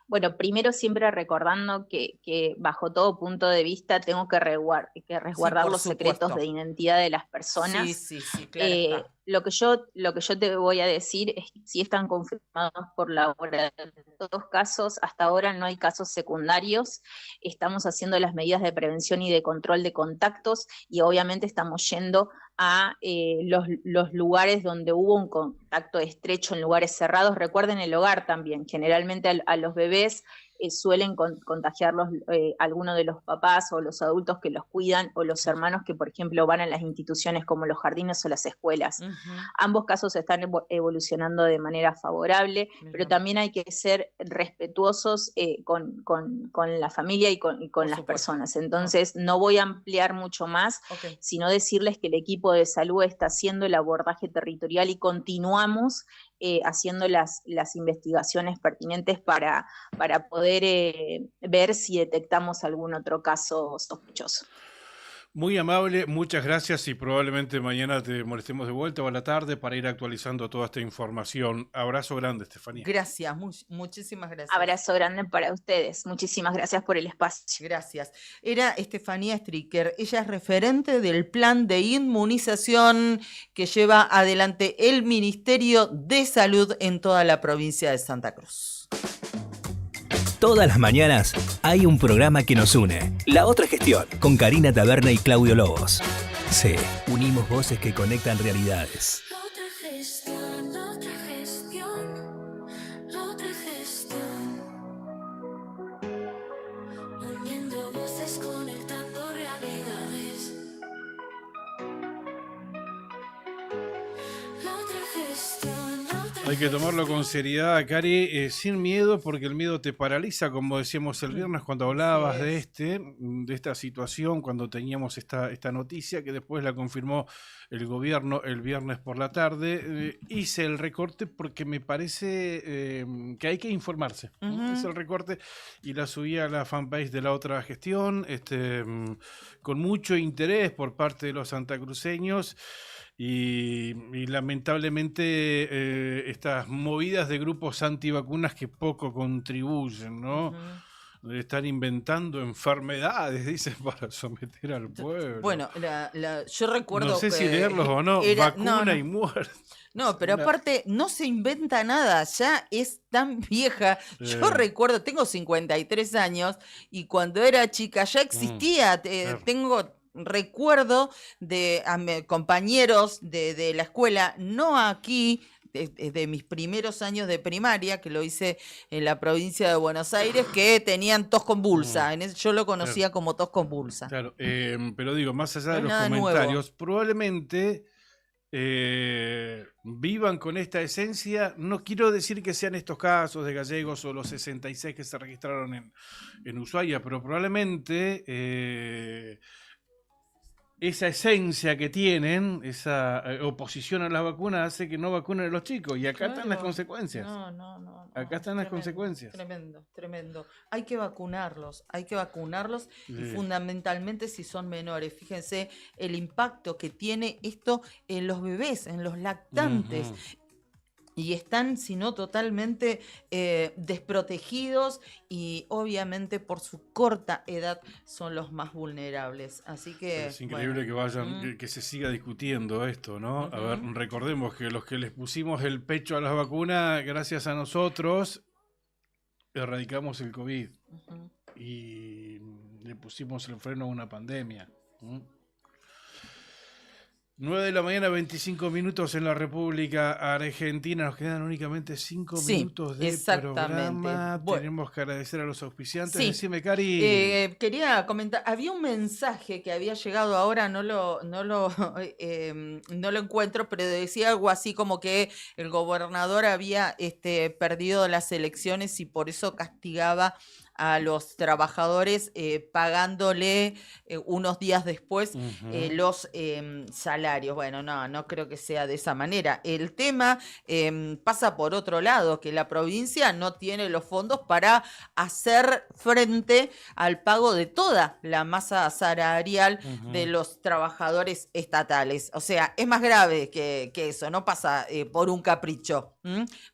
Bueno, primero siempre recordando que bajo todo punto de vista tengo que resguardar los secretos de identidad de las personas. Sí, claro. Lo que yo te voy a decir es que si están confirmados por la hora, en todos casos, hasta ahora no hay casos secundarios. Estamos haciendo las medidas de prevención y de control de contactos, y obviamente estamos yendo a los lugares donde hubo un contacto estrecho, en lugares cerrados. Recuerden el hogar también, generalmente a los bebés suelen contagiarlos algunos de los papás o los adultos que los cuidan, o los hermanos que, por ejemplo, van a las instituciones como los jardines o las escuelas. Ambos casos están evolucionando de manera favorable, pero también hay que ser respetuosos con la familia y con las personas. Entonces, no voy a ampliar mucho más, sino decirles que el equipo de salud está haciendo el abordaje territorial y continuamos haciendo las investigaciones pertinentes para poder ver si detectamos algún otro caso sospechoso. Muy amable, muchas gracias y probablemente mañana te molestemos de vuelta o a la tarde para ir actualizando toda esta información. Abrazo grande, Estefanía. Gracias, muchísimas gracias. Abrazo grande para ustedes. Muchísimas gracias por el espacio. Gracias. Era Estefanía Stricker. Ella es referente del plan de inmunización que lleva adelante el Ministerio de Salud en toda la provincia de Santa Cruz. Todas las mañanas hay un programa que nos une. La Otra Gestión, con Karina Taberna y Claudio Lobos. Sí, unimos voces que conectan realidades. La otra gestión, la otra gestión, la otra gestión. Uniendo voces, conectando realidades. La otra gestión, la otra Hay que tomarlo con seriedad, Cari, sin miedo, porque el miedo te paraliza, como decíamos el viernes cuando hablabas de esta situación, cuando teníamos esta noticia, que después la confirmó el gobierno el viernes por la tarde. Hice el recorte porque me parece que hay que informarse. Hice el recorte y la subí a la fanpage de La Otra Gestión, con mucho interés por parte de los santacruceños. Y lamentablemente estas movidas de grupos antivacunas que poco contribuyen, ¿no? Están inventando enfermedades, dicen, para someter al pueblo. Bueno, yo recuerdo no sé que si leerlos o no, vacuna y muerte. No, pero aparte no se inventa nada, ya es tan vieja. Yo recuerdo, tengo 53 años y cuando era chica ya existía, tengo recuerdo de compañeros de la escuela, no aquí, de mis primeros años de primaria, que lo hice en la provincia de Buenos Aires, que tenían tos convulsa. Yo lo conocía como tos convulsa. Claro, pero digo, más allá de No los es nada comentarios, nuevo. probablemente vivan con esta esencia. No quiero decir que sean estos casos de gallegos o los 66 que se registraron en Ushuaia, pero probablemente esa esencia que tienen, esa oposición a las vacunas, hace que no vacunen a los chicos. Y acá están las consecuencias. No. Acá están las consecuencias. Tremendo. Hay que vacunarlos y fundamentalmente si son menores. Fíjense el impacto que tiene esto en los bebés, en los lactantes. Y están, si no totalmente desprotegidos y obviamente por su corta edad son los más vulnerables. Así que es increíble que vayan, que se siga discutiendo esto, ¿no? A ver, recordemos que los que les pusimos el pecho a las vacunas, gracias a nosotros, erradicamos el COVID y le pusimos el freno a una pandemia. 9 de la mañana, 25 minutos en la República Argentina. Nos quedan únicamente 5 minutos de programa. Tenemos que agradecer a los auspiciantes. Decime, Cari. Quería comentar, había un mensaje que había llegado ahora, no lo encuentro, pero decía algo así como que el gobernador había perdido las elecciones y por eso castigaba a los trabajadores pagándole unos días después los salarios. Bueno, no creo que sea de esa manera. El tema pasa por otro lado, que la provincia no tiene los fondos para hacer frente al pago de toda la masa salarial de los trabajadores estatales. O sea, es más grave que eso, no pasa por un capricho,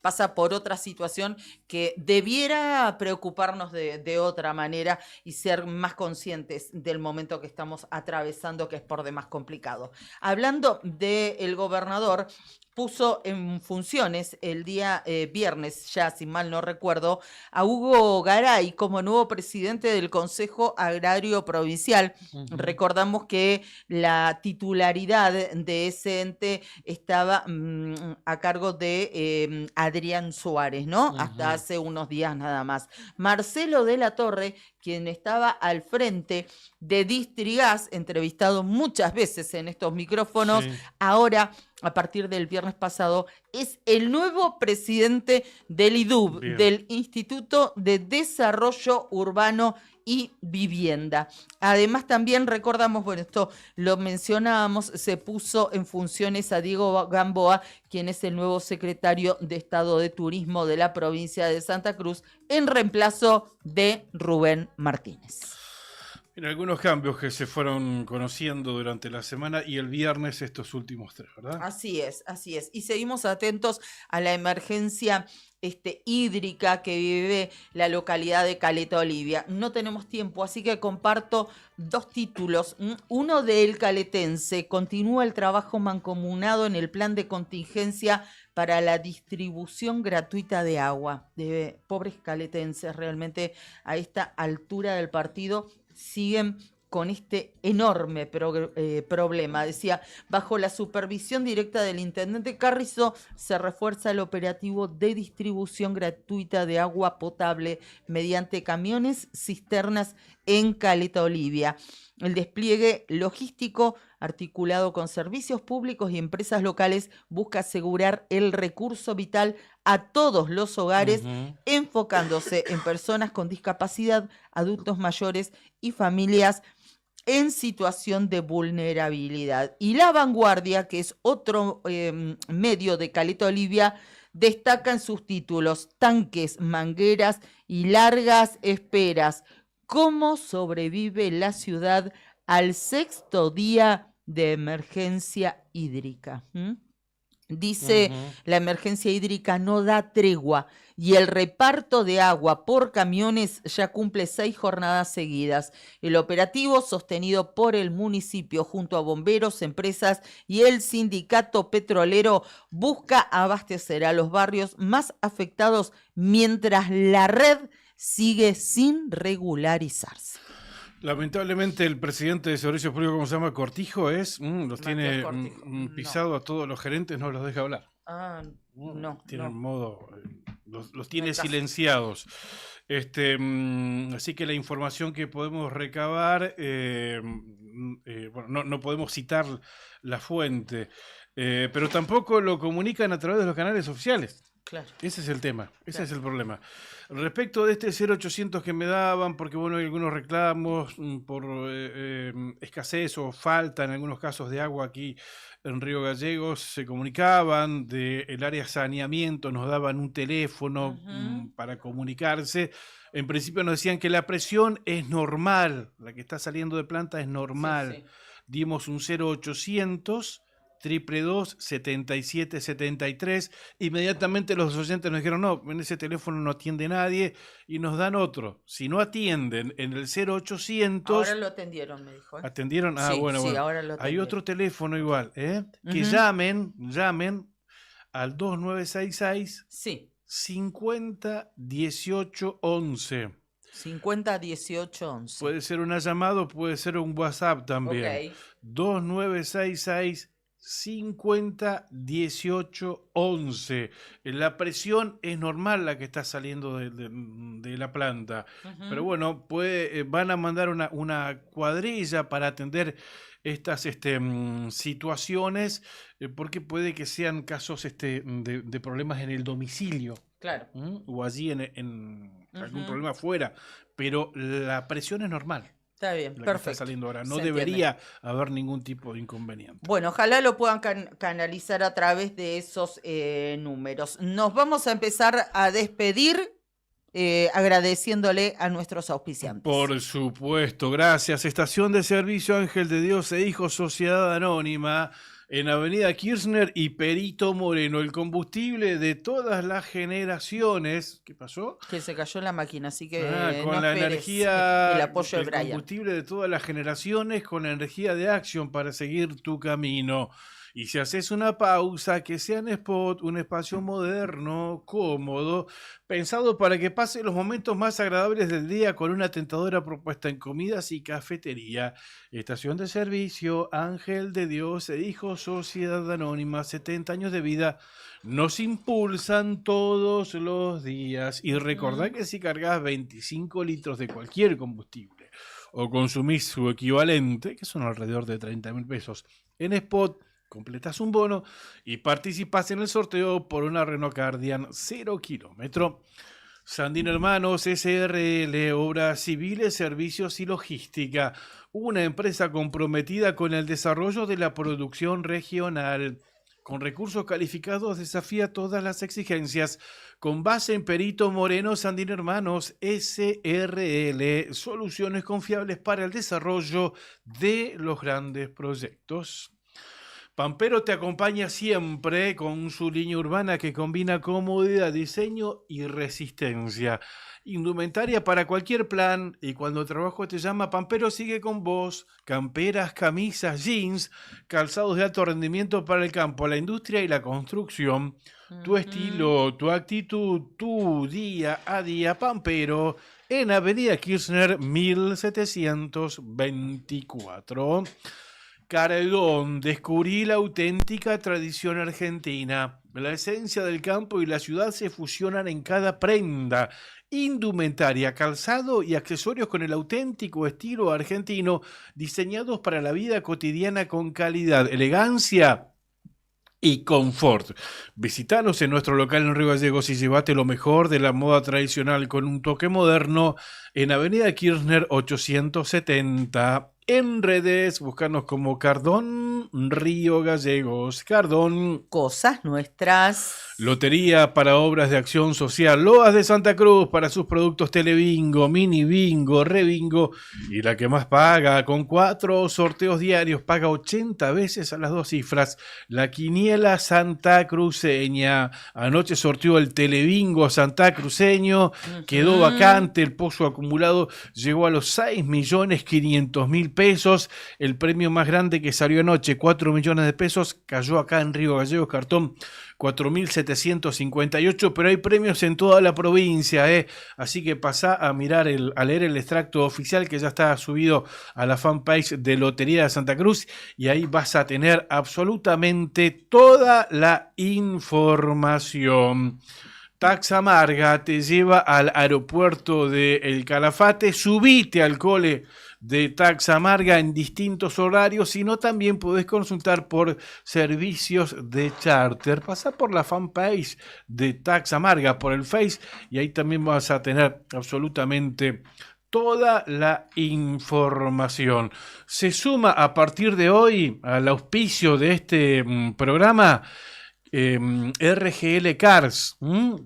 pasa por otra situación que debiera preocuparnos de otra manera y ser más conscientes del momento que estamos atravesando, que es por demás complicado. Hablando del gobernador, puso en funciones el día viernes, ya si mal no recuerdo, a Hugo Garay como nuevo presidente del Consejo Agrario Provincial. Recordamos que la titularidad de ese ente estaba a cargo de Adrián Suárez, ¿no? Hasta hace unos días nada más. Marcelo de la Torre, quien estaba al frente de Distrigas, entrevistado muchas veces en estos micrófonos, ahora, a partir del viernes pasado, es el nuevo presidente del IDUB, del Instituto de Desarrollo Urbano y Vivienda. Además, también recordamos, bueno, esto lo mencionábamos, se puso en funciones a Diego Gamboa, quien es el nuevo secretario de Estado de Turismo de la provincia de Santa Cruz, en reemplazo de Rubén Martínez. En algunos cambios que se fueron conociendo durante la semana y el viernes estos últimos 3, ¿verdad? Así es, así es. Y seguimos atentos a la emergencia hídrica que vive la localidad de Caleta Olivia. No tenemos tiempo, así que comparto 2 títulos. Uno del caletense: continúa el trabajo mancomunado en el plan de contingencia para la distribución gratuita de agua. De pobres caletenses, realmente a esta altura del partido siguen con este enorme problema. Decía, bajo la supervisión directa del intendente Carrizo, se refuerza el operativo de distribución gratuita de agua potable mediante camiones cisternas en Caleta Olivia. El despliegue logístico, articulado con servicios públicos y empresas locales, busca asegurar el recurso vital a todos los hogares, enfocándose en personas con discapacidad, adultos mayores y familias en situación de vulnerabilidad. Y La Vanguardia, que es otro medio de Caleta Olivia, destaca en sus títulos: tanques, mangueras y largas esperas. ¿Cómo sobrevive la ciudad al 6º día de emergencia hídrica? Dice, la emergencia hídrica no da tregua y el reparto de agua por camiones ya cumple 6 jornadas seguidas. El operativo, sostenido por el municipio junto a bomberos, empresas y el sindicato petrolero, busca abastecer a los barrios más afectados mientras la red sigue sin regularizarse. Lamentablemente el presidente de Servicios Públicos, ¿cómo se llama? Cortijo es, los tiene pisado a todos los gerentes, no los deja hablar. No. Tienen modo, los tiene silenciados. Así que la información que podemos recabar, bueno, no podemos citar la fuente, pero tampoco lo comunican a través de los canales oficiales. Claro. Ese es el tema, ese es el problema. Respecto de este 0800 que me daban, porque bueno, hay algunos reclamos por escasez o falta en algunos casos de agua aquí en Río Gallegos, se comunicaban del área saneamiento, nos daban un teléfono para comunicarse. En principio nos decían que la presión es normal, la que está saliendo de planta es normal. Sí. Dimos un 0800 222 7773. Inmediatamente los oyentes nos dijeron, no, en ese teléfono no atiende nadie, y nos dan otro. Si no atienden en el 0800... Ahora lo atendieron, me dijo. ¿Atendieron? Sí, Bueno. Ahora lo atendieron. Hay otro teléfono igual, que llamen al 2966 50 18 11. 50 18 11. Puede ser una llamada o puede ser un WhatsApp también. 2966 50 18 11. La presión es normal, la que está saliendo de la planta. Pero bueno, van a mandar una cuadrilla para atender estas situaciones, porque puede que sean casos de problemas en el domicilio. Claro. O allí en algún problema afuera. Pero la presión es normal. Está bien, la perfecto. Que está saliendo ahora. No debería haber ningún tipo de inconveniente. Bueno, ojalá lo puedan canalizar a través de esos números. Nos vamos a empezar a despedir agradeciéndole a nuestros auspiciantes. Por supuesto, gracias. Estación de Servicio Ángel de Dios e Hijos, Sociedad Anónima, en Avenida Kirchner y Perito Moreno, el combustible de todas las generaciones. ¿Qué pasó? Que se cayó la máquina, así que con no la energía, el apoyo de Brian. Combustible de todas las generaciones, con la energía de Action para seguir tu camino. Y si haces una pausa, que sea en Spot, un espacio moderno, cómodo, pensado para que pase los momentos más agradables del día con una tentadora propuesta en comidas y cafetería. Estación de Servicio Ángel de Dios e Hijos, Sociedad Anónima, 70 años de vida, nos impulsan todos los días. Y recordá que si cargas 25 litros de cualquier combustible o consumís su equivalente, que son alrededor de 30.000 pesos, en Spot, completas un bono y participás en el sorteo por una Renault Cardian 0 kilómetro. Sandino Hermanos SRL, Obras Civiles, Servicios y Logística, una empresa comprometida con el desarrollo de la producción regional. con recursos calificados desafía todas las exigencias. Con base en Perito Moreno Sandín Hermanos SRL, soluciones confiables para el desarrollo de los grandes proyectos. Pampero te acompaña siempre con su línea urbana que combina comodidad, diseño y resistencia. Indumentaria para cualquier plan, y cuando el trabajo te llama, Pampero sigue con vos. Camperas, camisas, jeans, calzados de alto rendimiento para el campo, la industria y la construcción. Tu estilo, tu actitud, tu día a día, Pampero, en Avenida Kirchner 1724. Cardón, descubrí la auténtica tradición argentina. La esencia del campo y la ciudad se fusionan en cada prenda. Indumentaria, calzado y accesorios con el auténtico estilo argentino, diseñados para la vida cotidiana con calidad, elegancia y confort. Visítanos en nuestro local en Río Gallegos y llévate lo mejor de la moda tradicional con un toque moderno en Avenida Kirchner 870. En redes, búscanos como Cardón Río Gallegos. Cardón. Cosas nuestras. Lotería para obras de acción social. Loas de Santa Cruz para sus productos Telebingo, Mini Bingo, Rebingo. Y la que más paga, con 4 sorteos diarios, paga 80 veces a las 2 cifras. La Quiniela Santa Cruceña. Anoche sorteó el Telebingo Santa Cruceño. Quedó vacante, el pozo acumulado llegó a los 6.500.000 pesos. El premio más grande que salió anoche, 4 millones de pesos, cayó acá en Río Gallegos, cartón 4.758, pero hay premios en toda la provincia, así que pasá a mirar, a leer el extracto oficial que ya está subido a la fanpage de Lotería de Santa Cruz, y ahí vas a tener absolutamente toda la información. Taxa Amarga te lleva al aeropuerto de El Calafate. Subite al cole de Taxa Amarga en distintos horarios, sino también podés consultar por servicios de charter. Pasá por la fanpage de Taxa Amarga, por el Face, y ahí también vas a tener absolutamente toda la información. Se suma a partir de hoy al auspicio de este programa RGL Cars.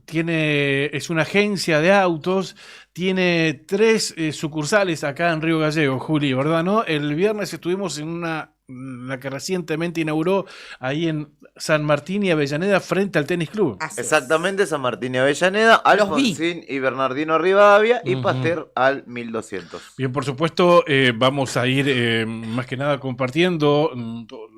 Es una agencia de autos, tiene 3 sucursales acá en Río Gallegos, Juli, ¿verdad? ¿No? El viernes estuvimos en la que recientemente inauguró ahí en San Martín y Avellaneda, frente al Tenis Club. Exactamente, San Martín y Avellaneda, Alfonsín y Bernardino Rivadavia, y Pasteur al 1200. Bien, por supuesto, vamos a ir más que nada compartiendo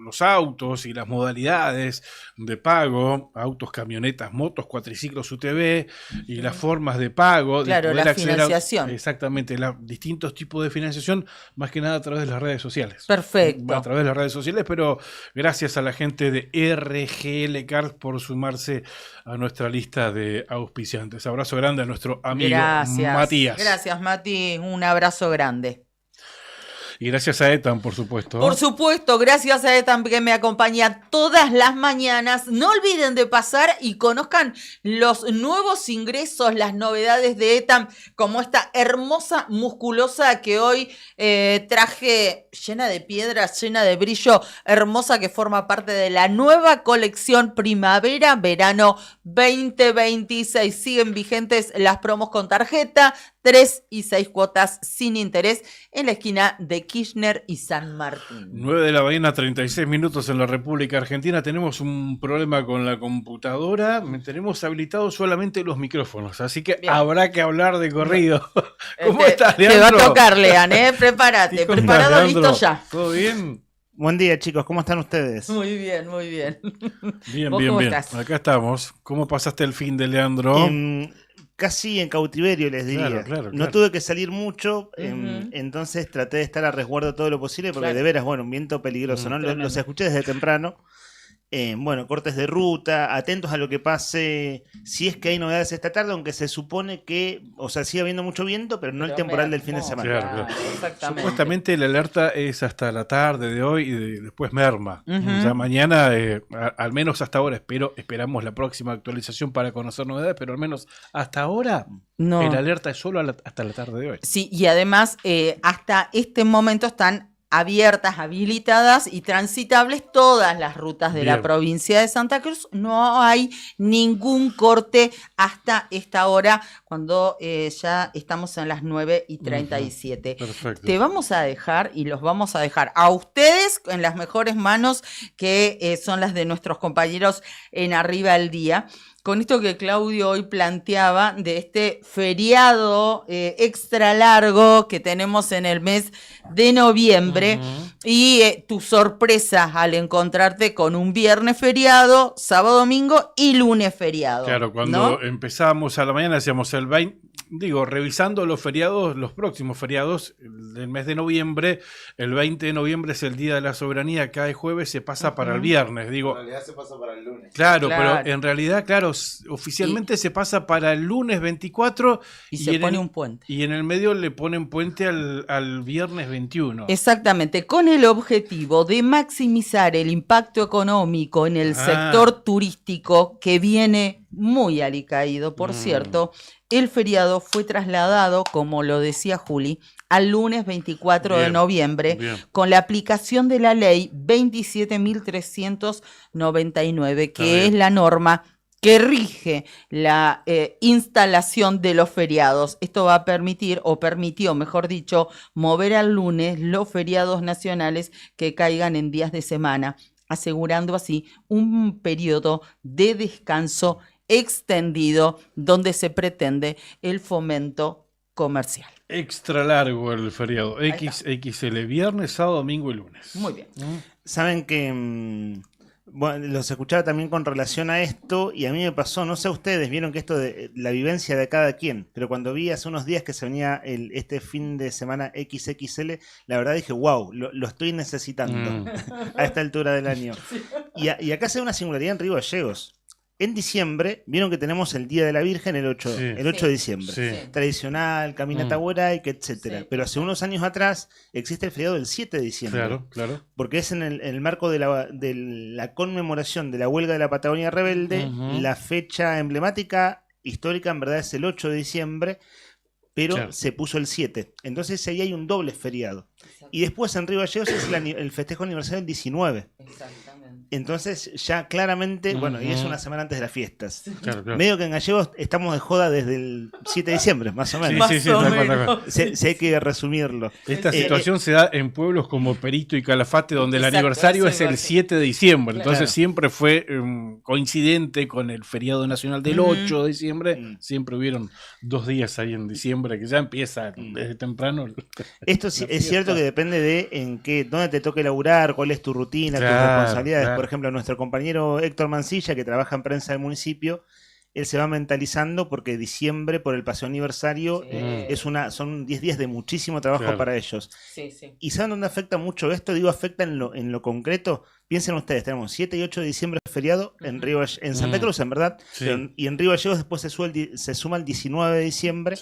los autos y las modalidades de pago, autos, camionetas, motos, cuatriciclos, UTV, y las formas de pago. Claro, de poder la acceder financiación. Exactamente, distintos tipos de financiación, más que nada a través de las redes sociales. Perfecto. A través de las redes sociales, pero gracias a la gente de RGL Cars por sumarse a nuestra lista de auspiciantes. Abrazo grande a nuestro amigo Matías. Gracias, Mati. Un abrazo grande. Y gracias a Etan, por supuesto. Por supuesto, gracias a Etan que me acompaña todas las mañanas. No olviden de pasar y conozcan los nuevos ingresos, las novedades de Etan, como esta hermosa musculosa que hoy traje, llena de piedras, llena de brillo, hermosa, que forma parte de la nueva colección Primavera-Verano 2026. Siguen vigentes las promos con tarjeta, 3 y 6 cuotas sin interés en la esquina de Kirchner y San Martín. 9 de la mañana, 36 minutos en la República Argentina. Tenemos un problema con la computadora. Tenemos habilitados solamente los micrófonos, así que bien, habrá que hablar de corrido. ¿Cómo estás, Leandro? Te va a tocar, Lean, prepárate. Preparado, Leandro? Listo ya. ¿Todo bien? Buen día, chicos. ¿Cómo están ustedes? Muy bien, muy bien. Bien, bien, bien. Estás? Acá estamos. ¿Cómo pasaste el fin de, Leandro? Casi en cautiverio, les diría. Claro. No tuve que salir mucho, entonces traté de estar a resguardo todo lo posible, porque de veras, un viento peligroso, ¿no? Los escuché desde temprano. Cortes de ruta, atentos a lo que pase, si es que hay novedades esta tarde, aunque se supone que, sigue habiendo mucho viento, pero no el temporal del fin de semana. Claro. Supuestamente la alerta es hasta la tarde de hoy y después merma. Ya mañana, al menos hasta ahora, esperamos la próxima actualización para conocer novedades, pero al menos hasta ahora el alerta es solo hasta la tarde de hoy. Sí, y además hasta este momento están abiertas, habilitadas y transitables todas las rutas de la provincia de Santa Cruz. No hay ningún corte hasta esta hora, cuando ya estamos en las 9:37. Perfecto. Te vamos a dejar y los vamos a dejar a ustedes en las mejores manos, que son las de nuestros compañeros en Arriba al Día. Con esto que Claudio hoy planteaba de este feriado extra largo que tenemos en el mes de noviembre, y tu sorpresa al encontrarte con un viernes feriado, sábado, domingo y lunes feriado. Claro, cuando empezamos a la mañana hacíamos el 20, revisando los feriados, los próximos feriados del mes de noviembre. El 20 de noviembre es el Día de la Soberanía, cae jueves, se pasa para el viernes. En realidad se pasa para el lunes. Claro, pero en realidad, oficialmente se pasa para el lunes 24 y se pone un puente. Y en el medio le ponen puente al viernes 21. Exactamente, con el objetivo de maximizar el impacto económico en el sector turístico, que viene muy alicaído, por cierto. El feriado fue trasladado, como lo decía Juli, al lunes 24 de noviembre, con la aplicación de la ley 27.399, que es la norma que rige la instalación de los feriados. Esto va a permitir, o permitió, mejor dicho, mover al lunes los feriados nacionales que caigan en días de semana, asegurando así un periodo de descanso extendido donde se pretende el fomento comercial. Extra largo el feriado, XXL, viernes, sábado, domingo y lunes. Muy bien. Saben que bueno, los escuchaba también con relación a esto, y a mí me pasó, no sé ustedes, vieron que esto de la vivencia de cada quien, pero cuando vi hace unos días que se venía este fin de semana XXL, la verdad dije, wow, lo estoy necesitando a esta altura del año. Y acá se ve una singularidad en Río Gallegos. En diciembre, vieron que tenemos el Día de la Virgen el 8 de diciembre. Tradicional, caminata huaraica, etcétera. Pero hace unos años atrás existe el feriado del 7 de diciembre. Claro. Porque es en el marco de la conmemoración de la huelga de la Patagonia Rebelde. La fecha emblemática, histórica, en verdad es el 8 de diciembre, pero se puso el 7. Entonces ahí hay un doble feriado. Y después en Río Gallegos es el festejo aniversario del 19. Exactamente. Entonces ya claramente, bueno, y es una semana antes de las fiestas. Claro. Medio que en Gallegos estamos de joda desde el 7 de diciembre, más o menos. Si hay que resumirlo. Esta situación se da en pueblos como Perito y Calafate, donde el aniversario es el 7 de diciembre. Entonces siempre fue coincidente con el feriado nacional del 8 de diciembre. Siempre hubieron 2 días ahí en diciembre, que ya empieza desde temprano. Esto sí, es cierto que depende de dónde te toque laburar, cuál es tu rutina, tus responsabilidades. Por ejemplo, nuestro compañero Héctor Mancilla, que trabaja en prensa del municipio, él se va mentalizando porque diciembre, por el paseo aniversario, son 10 días de muchísimo trabajo para ellos. ¿Y saben dónde afecta mucho esto? Digo, afecta en lo concreto. Piensen ustedes, tenemos 7 y 8 de diciembre feriado en Santa Cruz, en verdad, y en Río Gallegos después se suma el 19 de diciembre.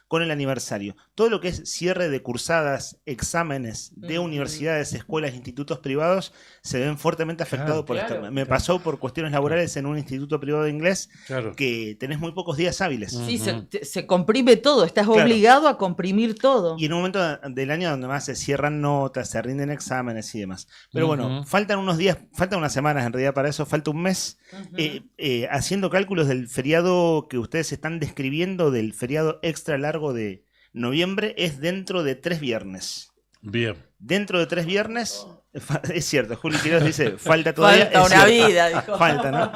Con el aniversario. Todo lo que es cierre de cursadas, exámenes de universidades, escuelas, institutos privados, se ven fuertemente afectados por esto. Me pasó por cuestiones laborales en un instituto privado de inglés que tenés muy pocos días hábiles. Sí, se comprime todo, estás obligado a comprimir todo. Y en un momento del año donde más se cierran notas, se rinden exámenes y demás. Pero bueno, faltan unos días, faltan unas semanas en realidad para eso, falta un mes, haciendo cálculos del feriado que ustedes están describiendo, del feriado extra largo de noviembre, es dentro de 3 viernes. Bien. Dentro de 3 viernes, es cierto, Juli Quiroz dice, falta todavía. Falta una vida, dijo. Falta, ¿no?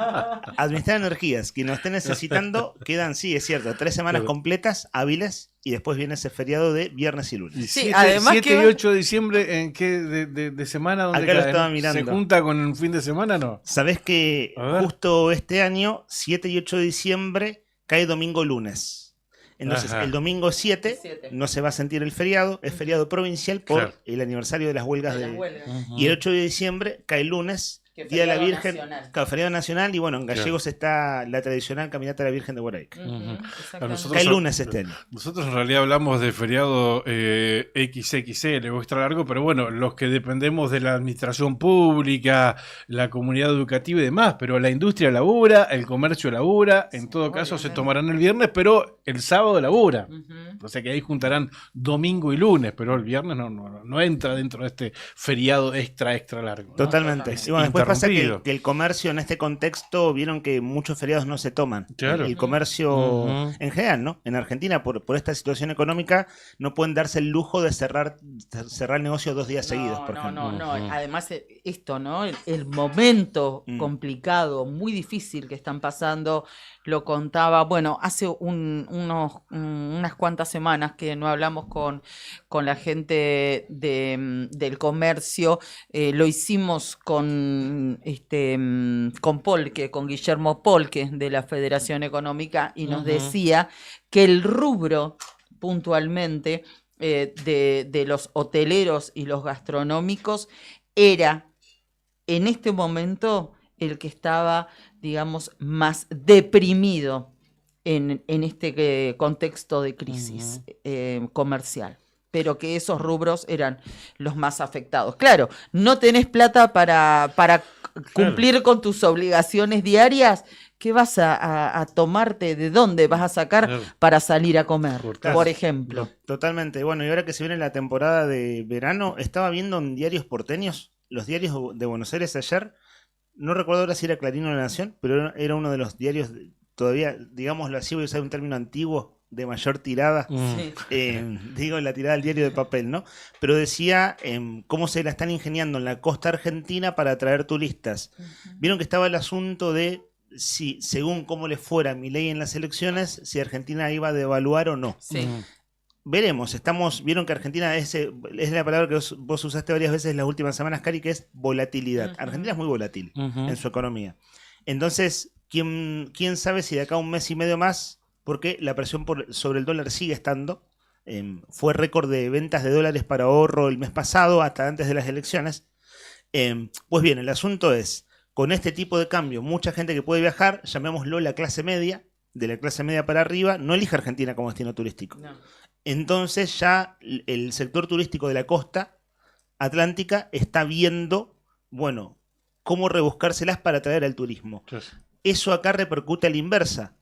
Administrar energías, quien nos esté necesitando, quedan, sí, es cierto, 3 semanas completas, hábiles, y después viene ese feriado de viernes y lunes. Sí, además 7 y 8 de diciembre, ¿en qué de semana? Donde acá lo estaba mirando. ¿Se junta con un fin de semana, no? Sabés que justo este año, 7 y 8 de diciembre, cae domingo-lunes. Entonces, el domingo 7 no se va a sentir el feriado, es feriado provincial por el aniversario de las huelgas. Y el 8 de diciembre cae el lunes, Día de la Virgen, feriado nacional, y bueno, en Gallegos está la tradicional caminata de la Virgen de Huaraica. Cae el lunes este año. Nosotros en realidad hablamos de feriado XXL o extra largo, pero bueno, los que dependemos de la administración pública, la comunidad educativa y demás, pero la industria labura, el comercio labura, en todo caso se tomarán el viernes, pero el sábado labura. O sea que ahí juntarán domingo y lunes, pero el viernes no entra dentro de este feriado extra largo, ¿no? Totalmente. Y bueno, después pasa que el comercio en este contexto vieron que muchos feriados no se toman. Claro. El comercio en general, ¿no? En Argentina, por esta situación económica, no pueden darse el lujo de cerrar el negocio 2 días seguidos, por ejemplo. No. Además, esto, ¿no? El momento complicado, muy difícil que están pasando, lo contaba, bueno, hace unas cuantas semanas que no hablamos con la gente del comercio, lo hicimos con Polque, con Guillermo Polque de la Federación Económica, y nos decía que el rubro puntualmente de los hoteleros y los gastronómicos era en este momento el que estaba, digamos, más deprimido en este contexto de crisis comercial, pero que esos rubros eran los más afectados. Claro, no tenés plata para cumplir con tus obligaciones diarias. ¿Qué vas a tomarte? ¿De dónde vas a sacar para salir a comer, por ejemplo? Totalmente. Bueno, y ahora que se viene la temporada de verano, estaba viendo en diarios porteños, los diarios de Buenos Aires ayer, no recuerdo ahora si era Clarín o La Nación, pero era uno de los diarios todavía, digámoslo así, voy a usar un término antiguo, de mayor tirada, digo la tirada del diario de papel, ¿no? Pero decía cómo se la están ingeniando en la costa argentina para atraer turistas. Vieron que estaba el asunto de si, según cómo le fuera Milei en las elecciones, si Argentina iba a devaluar o no. Sí. Veremos, vieron que Argentina es la palabra que vos usaste varias veces en las últimas semanas, Cari, que es volatilidad. Argentina es muy volátil en su economía. Entonces, ¿quién sabe si de acá a un mes y medio más, porque la presión sobre el dólar sigue estando, fue récord de ventas de dólares para ahorro el mes pasado, hasta antes de las elecciones. Pues bien, el asunto es, con este tipo de cambio, mucha gente que puede viajar, llamémoslo la clase media, de la clase media para arriba, no elige Argentina como destino turístico. No. Entonces ya el sector turístico de la costa atlántica está viendo, bueno, cómo rebuscárselas para atraer al turismo. Yes. Eso acá repercute a la inversa,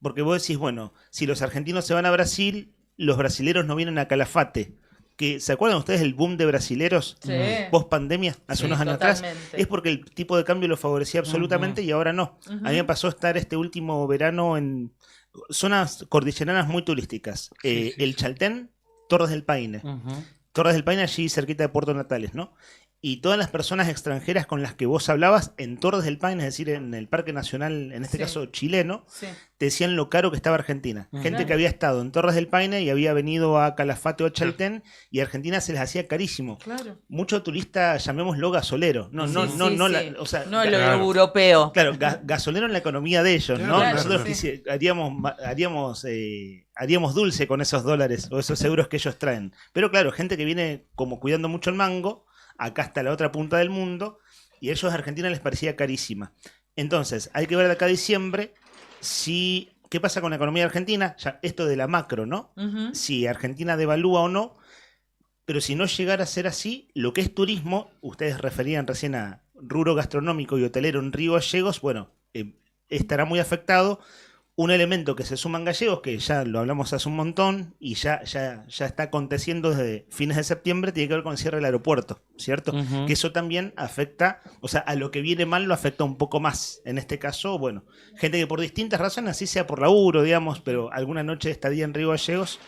porque vos decís, bueno, si los argentinos se van a Brasil, los brasileros no vienen a Calafate. Que, ¿se acuerdan ustedes del boom de brasileros post pandemia hace unos años atrás? Es porque el tipo de cambio lo favorecía absolutamente y ahora no. A mí me pasó estar este último verano en zonas cordilleranas muy turísticas. El Chaltén, Torres del Paine. Torres del Paine allí cerquita de Puerto Natales, ¿no? Y todas las personas extranjeras con las que vos hablabas en Torres del Paine, es decir, en el Parque Nacional, en este caso chileno, te decían lo caro que estaba Argentina. Gente que había estado en Torres del Paine y había venido a Calafate o a Chaltén y Argentina se les hacía carísimo. Claro. Mucho turista, llamémoslo gasolero. No el europeo. Claro, gasolero en la economía de ellos, ¿no? Claro, nosotros haríamos dulce con esos dólares o esos euros que ellos traen. Pero claro, gente que viene como cuidando mucho el mango, acá hasta la otra punta del mundo, y a ellos a Argentina les parecía carísima. Entonces, hay que ver de acá a diciembre qué pasa con la economía argentina, ya esto de la macro, ¿no? Si Argentina devalúa o no, pero si no llegara a ser así, lo que es turismo, ustedes referían recién a rubro gastronómico y hotelero en Río Gallegos, bueno, estará muy afectado. Un elemento que se suman gallegos, que ya lo hablamos hace un montón y ya está aconteciendo desde fines de septiembre, tiene que ver con el cierre del aeropuerto, ¿cierto? Que eso también afecta, o sea, a lo que viene mal lo afecta un poco más. En este caso, bueno, gente que por distintas razones, así sea por laburo, digamos, pero alguna noche de estadía en Río Gallegos,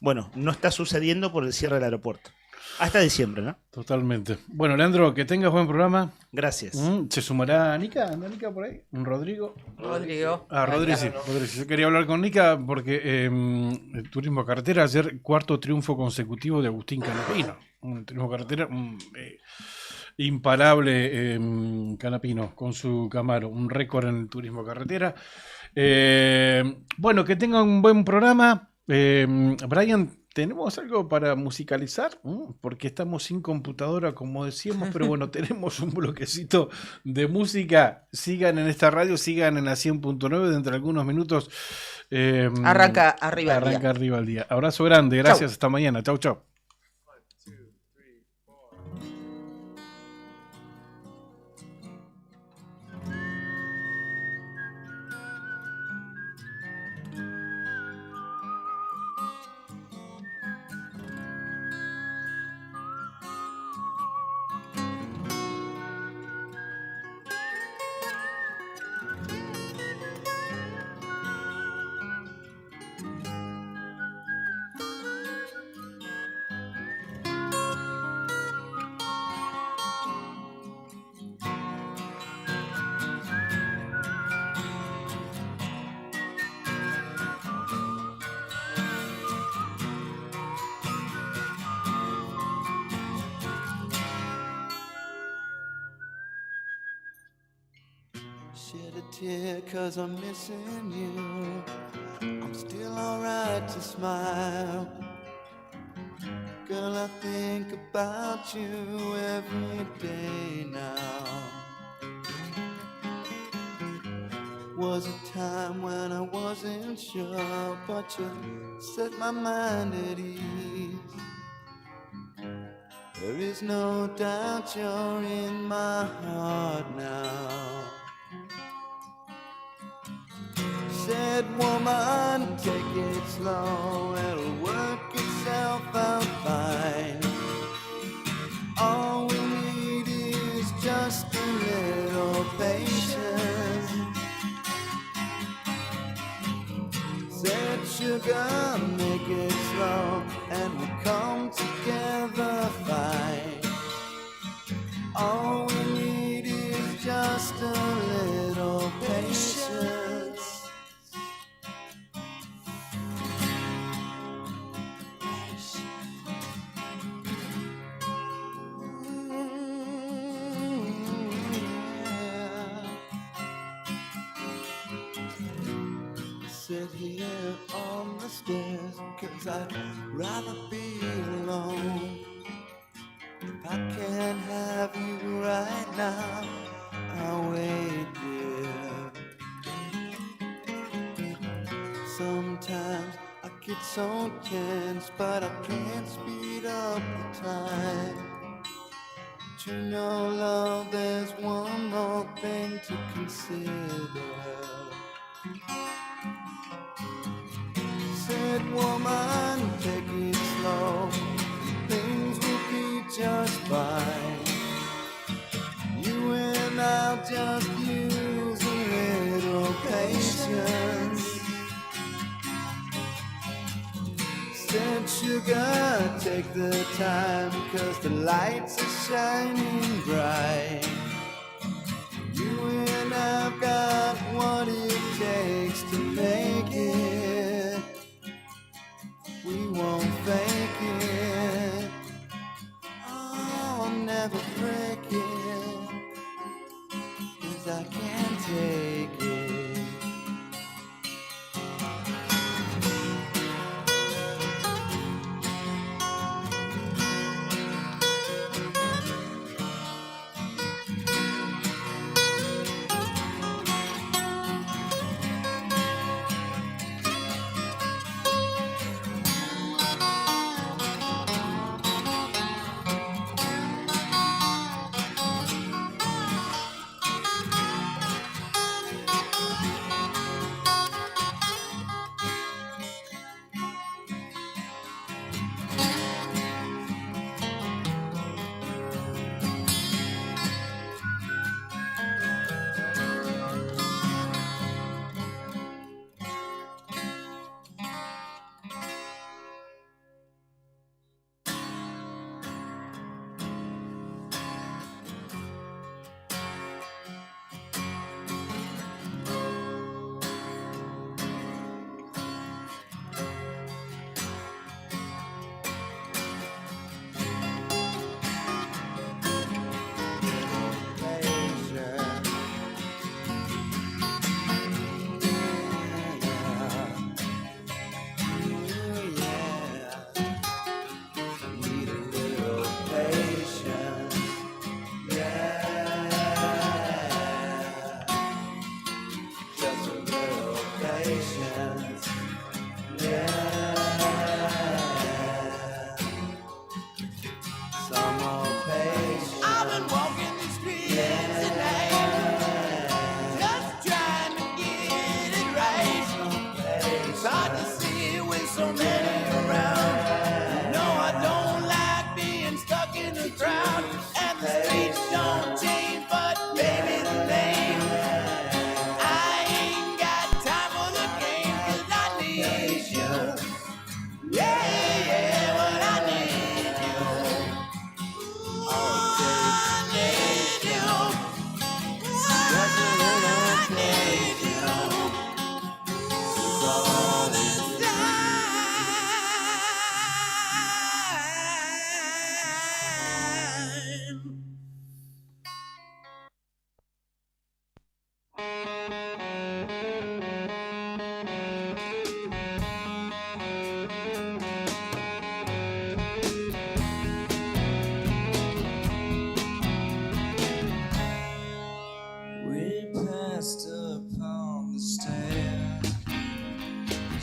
bueno, no está sucediendo por el cierre del aeropuerto. Hasta diciembre, ¿no? Totalmente. Bueno, Leandro, que tengas buen programa. Gracias. ¿Se sumará Nica? ¿Anda Nica por ahí? ¿Un Rodrigo? Rodrigo. Rodrigo, sí. Yo quería hablar con Nica porque el turismo carretera, ayer 4º triunfo consecutivo de Agustín Canapino. Un turismo carretera imparable Canapino con su Camaro. Un récord en el turismo carretera. Bueno, que tengan un buen programa. Brian, ¿tenemos algo para musicalizar? Porque estamos sin computadora, como decíamos, pero bueno, tenemos un bloquecito de música. Sigan en esta radio, sigan en la 100.9, dentro de algunos minutos. Arranca arriba el día. Abrazo grande, gracias, hasta mañana. Chau, chau. tear 'cause I'm missing you. I'm still alright to smile. Girl, I think about you every day now. Was a time when I wasn't sure, but you set my mind at ease. There is no doubt you're in my heart now. Said woman, take it slow, it'll work itself out fine. All we need is just a little patience. Said sugar, make it slow, and we come together fine. All we need is just a little patience. Sit here on the stairs, 'cause I'd rather be alone. If I can't have you right now, I'll wait, dear. Sometimes I get so tense, but I can't speed up the time. But you know, love, there's one more thing to consider. Said woman, take it slow, things will be just fine. You and I'll just use a little patience. Said sugar, take the time, 'cause the lights are shining bright. You and I've got what it takes to make it. We won't fake it. Oh, I'll never break it, 'cause I can't take it. I ain't got time for the game, 'cause I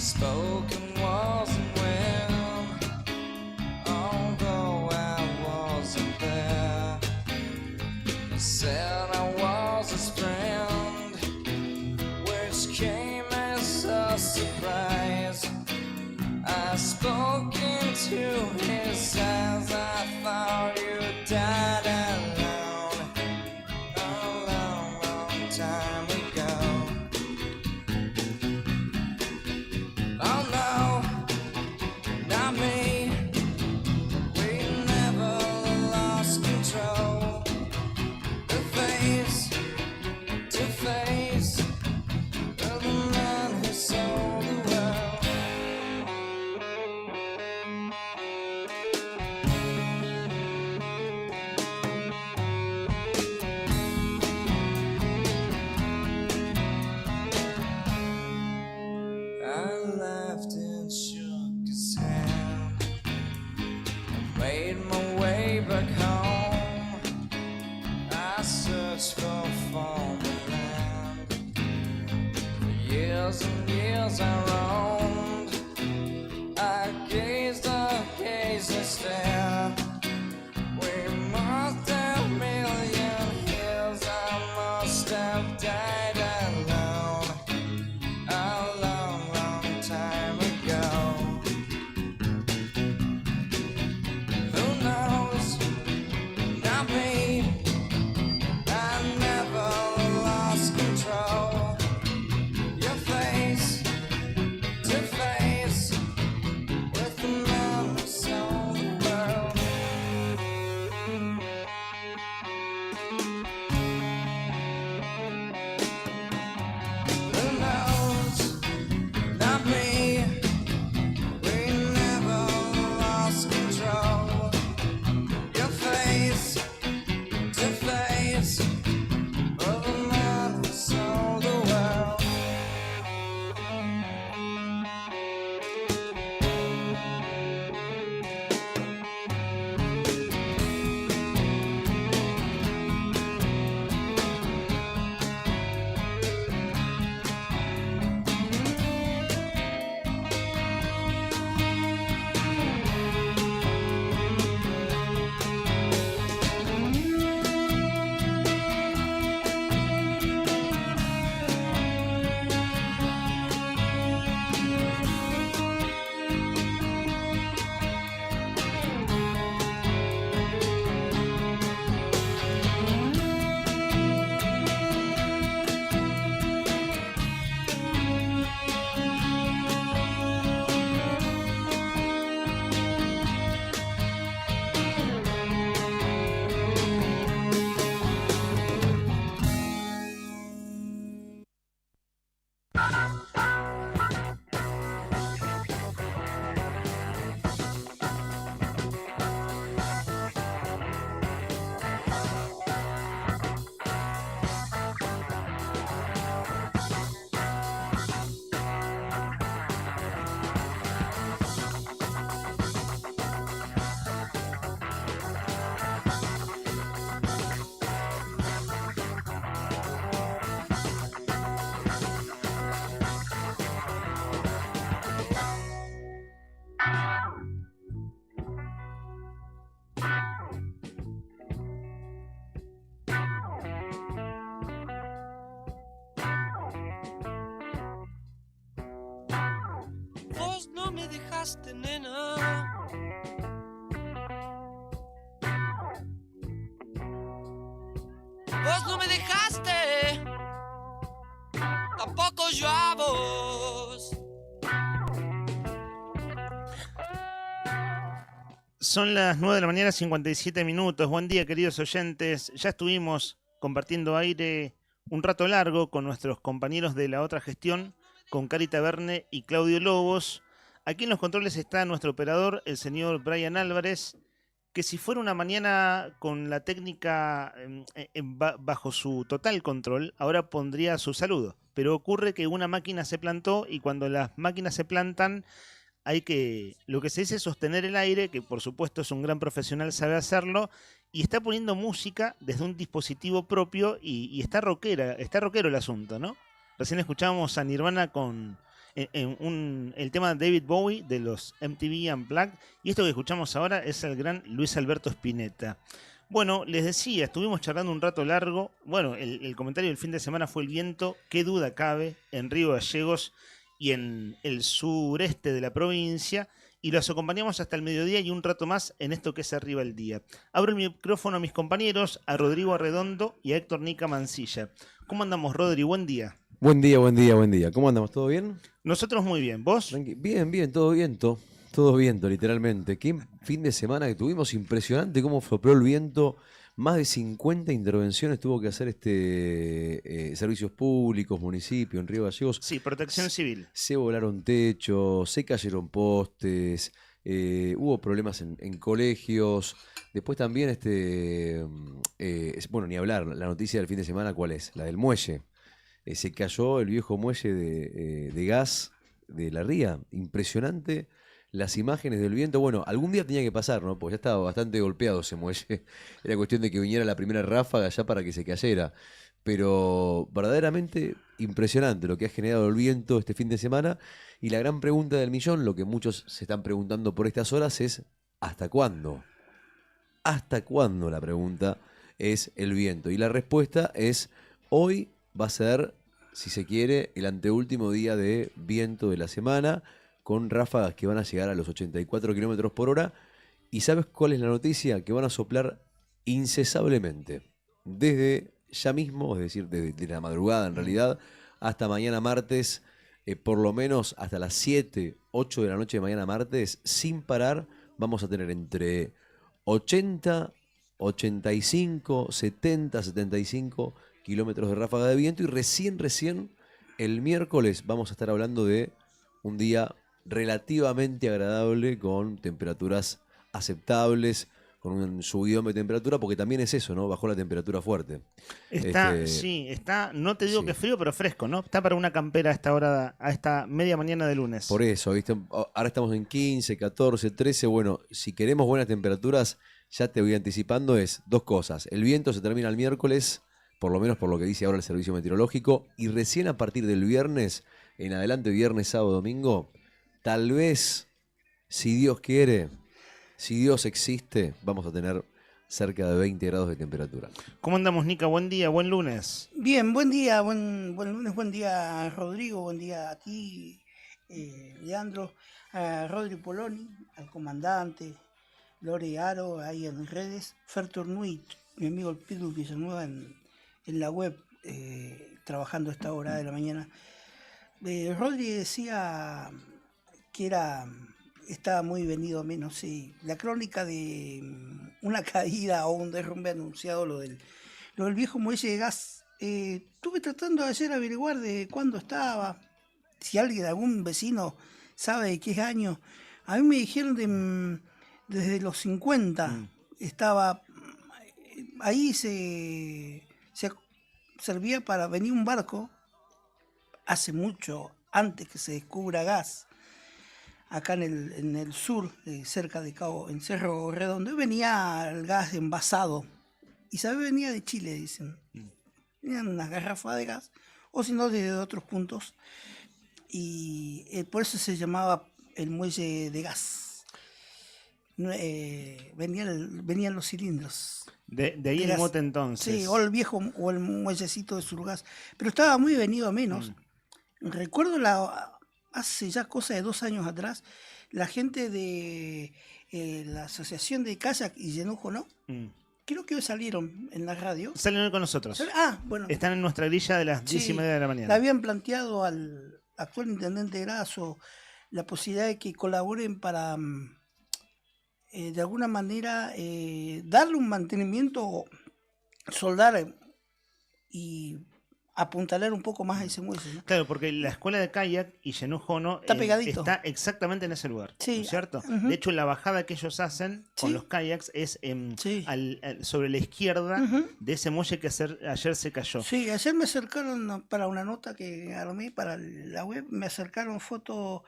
Spoken wasn't well, although I wasn't there. Said I was his friend, which came as a surprise. I spoke into his eyes, I thought you died alone, a long, long time ago. Oh no, not me, we never lost control. The face to face of the man who sold the world. I laughed and shook his hand. I made my way back home. I searched for former land. For years and years I roamed. I gazed a hazy stare. We must have million years. I must have died alone, a long, long time ago. Who knows? Not me. I never lost control. Your face to face with the man who sold the world. Who knows? Not me. We never lost control. Your face to face with the man who sold the world. Vos no me dejaste, nena. Vos no me dejaste. Tampoco yo a vos. Son las 9 de la mañana, 57 minutos. Buen día, queridos oyentes. Ya estuvimos compartiendo aire un rato largo con nuestros compañeros de la otra gestión, con Cari Taverne y Claudio Lobos. Aquí en los controles está nuestro operador, el señor Brian Álvarez, que si fuera una mañana con la técnica bajo su total control, ahora pondría su saludo. Pero ocurre que una máquina se plantó y cuando las máquinas se plantan hay que, lo que se dice, sostener el aire, que por supuesto es un gran profesional, sabe hacerlo, y está poniendo música desde un dispositivo propio y está rockero el asunto, ¿no? Recién escuchábamos a Nirvana con el tema de David Bowie de los MTV Unplugged, y esto que escuchamos ahora es el gran Luis Alberto Spinetta. Bueno, les decía, estuvimos charlando un rato largo. Bueno, el comentario del fin de semana fue el viento. Qué duda cabe en Río Gallegos y en el sureste de la provincia. Y los acompañamos hasta el mediodía y un rato más en esto que es Arriba el Día. Abro el micrófono a mis compañeros, a Rodrigo Arredondo y a Héctor Nica Mancilla. ¿Cómo andamos, Rodri? Buen día. Buen día, buen día, buen día. ¿Cómo andamos? ¿Todo bien? Nosotros muy bien. ¿Vos? Bien, bien, todo viento. Todo viento, literalmente. Qué fin de semana que tuvimos, impresionante cómo sopló el viento. Más de 50 intervenciones tuvo que hacer servicios públicos, municipio, en Río Gallegos. Sí, protección civil. Se volaron techos, se cayeron postes, hubo problemas en colegios. Después también, bueno, ni hablar, la noticia del fin de semana, ¿cuál es? La del muelle. Se cayó el viejo muelle de gas de la Ría. Impresionante. Las imágenes del viento, bueno, algún día tenía que pasar, ¿no? Porque ya estaba bastante golpeado ese muelle. Era cuestión de que viniera la primera ráfaga ya para que se cayera. Pero verdaderamente impresionante lo que ha generado el viento este fin de semana. Y la gran pregunta del millón, lo que muchos se están preguntando por estas horas es ¿hasta cuándo? ¿Hasta cuándo? La pregunta es el viento. Y la respuesta es hoy va a ser, si se quiere, el anteúltimo día de viento de la semana, con ráfagas que van a llegar a los 84 kilómetros por hora. ¿Y sabes cuál es la noticia? Que van a soplar incesablemente. Desde ya mismo, es decir, desde la madrugada en realidad, hasta mañana martes, por lo menos hasta las 7, 8 de la noche de mañana martes, sin parar, vamos a tener entre 80, 85, 70, 75 kilómetros de ráfaga de viento. Y recién el miércoles vamos a estar hablando de un día relativamente agradable, con temperaturas aceptables, con un subidón de temperatura, porque también es eso, ¿no? Bajó la temperatura fuerte. Sí, está, no te digo que frío, pero fresco, ¿no? Está para una campera a esta hora, a esta media mañana de lunes. Por eso, ¿viste? Ahora estamos en 15, 14, 13. Bueno, si queremos buenas temperaturas, ya te voy anticipando, es dos cosas. El viento se termina el miércoles, por lo menos por lo que dice ahora el servicio meteorológico, y recién a partir del viernes, en adelante, viernes, sábado, domingo, tal vez, si Dios quiere, si Dios existe, vamos a tener cerca de 20 grados de temperatura. ¿Cómo andamos, Nica? Buen día, buen lunes. Bien, buen día, buen lunes, buen día, Rodrigo, buen día a ti, Leandro, a Rodri Poloni, al comandante, Lore Aro, ahí en redes, Fer Turnuit, mi amigo el Pidu Villanueva en la web, trabajando a esta hora de la mañana. Rodri decía que estaba muy venido a menos, sí. La crónica de una caída o un derrumbe anunciado, lo del viejo muelle de gas. Estuve tratando de ayer averiguar de cuándo estaba, si alguien, algún vecino sabe de qué año. A mí me dijeron desde los 50 estaba ahí, se servía para venir un barco hace mucho, antes que se descubra gas, acá en el sur, cerca de Cabo, en Cerro Redondo, y venía el gas envasado, y venía de Chile, dicen. Venían unas garrafas de gas, o si no, desde otros puntos, y por eso se llamaba el muelle de gas. Venían los cilindros. De ahí el mote entonces. Sí, o el viejo, o el muellecito de Surgas, pero estaba muy venido a menos. Recuerdo hace ya cosa de 2 años atrás, la gente de la Asociación de Kayak y Yenujo, ¿no? Creo que hoy salieron en la radio. Salen hoy con nosotros. Bueno. Están en nuestra grilla de las 10:30 de la mañana. Le habían planteado al actual intendente Grasso la posibilidad de que colaboren para, de alguna manera, darle un mantenimiento, soldar y apuntalar un poco más a ese muelle, ¿no? Claro, porque la escuela de kayak y Yenujono está pegadito. Está exactamente en ese lugar, sí, ¿no es cierto? De hecho, la bajada que ellos hacen con los kayaks es sobre la izquierda de ese muelle que ayer se cayó. Sí, ayer me acercaron para una nota que armé para la web, me acercaron fotos.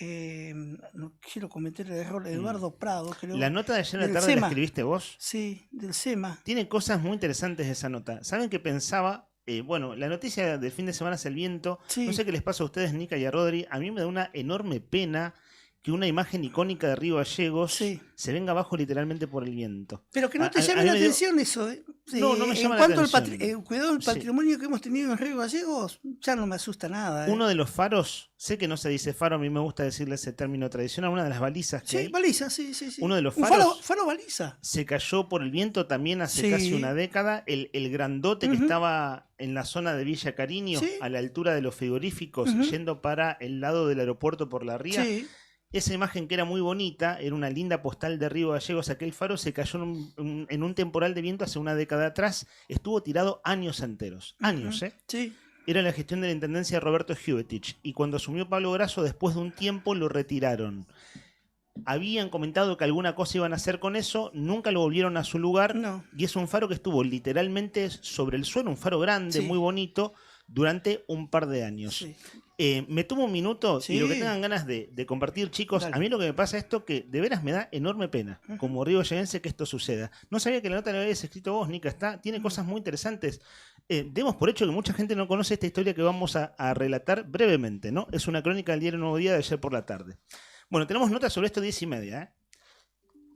No quiero cometer el error, Eduardo Prado, creo. La nota de ayer en la tarde la escribiste vos. Sí, del SEMA. Tiene cosas muy interesantes esa nota. ¿Saben qué pensaba Bueno, la noticia del fin de semana es el viento. Sí. No sé qué les pasa a ustedes, Nica y a Rodri. A mí me da una enorme pena que una imagen icónica de Río Gallegos se venga abajo literalmente por el viento. Pero que no te A llame mí la me dio- atención eso. No, no me llama en la cuanto atención. al cuidado del patrimonio que hemos tenido en Río Gallegos, ya no me asusta nada. Uno de los faros, sé que no se dice faro, a mí me gusta decirle ese término tradicional, una de las balizas que Sí, hay, baliza, sí. uno de los Un faros faro baliza. se cayó por el viento también hace Sí. casi una década. El grandote que Ujú. estaba en la zona de Villa Cariño, Sí. a la altura de los frigoríficos, Ujú. yendo para el lado del aeropuerto por la ría. Sí. Esa imagen que era muy bonita, era una linda postal de Río Gallegos, aquel faro se cayó en un temporal de viento hace una década atrás, estuvo tirado años enteros, años, ¿eh? Sí. Era la gestión de la intendencia de Roberto Hubetich, y cuando asumió Pablo Grasso, después de un tiempo lo retiraron. Habían comentado que alguna cosa iban a hacer con eso, nunca lo volvieron a su lugar, y es un faro que estuvo literalmente sobre el suelo, un faro grande, Sí. muy bonito, durante un par de años. Me tomo un minuto Sí. y lo que tengan ganas de compartir, chicos. Dale. A mí lo que me pasa es esto que de veras me da enorme pena, como río galleguense, que esto suceda. No sabía que la nota la habías escrito vos, Nica. Tiene cosas muy interesantes. Demos por hecho que mucha gente no conoce esta historia que vamos a relatar brevemente, ¿no? Es una crónica del diario Nuevo Día de ayer por la tarde. Bueno, tenemos notas sobre esto 10:30, ¿eh?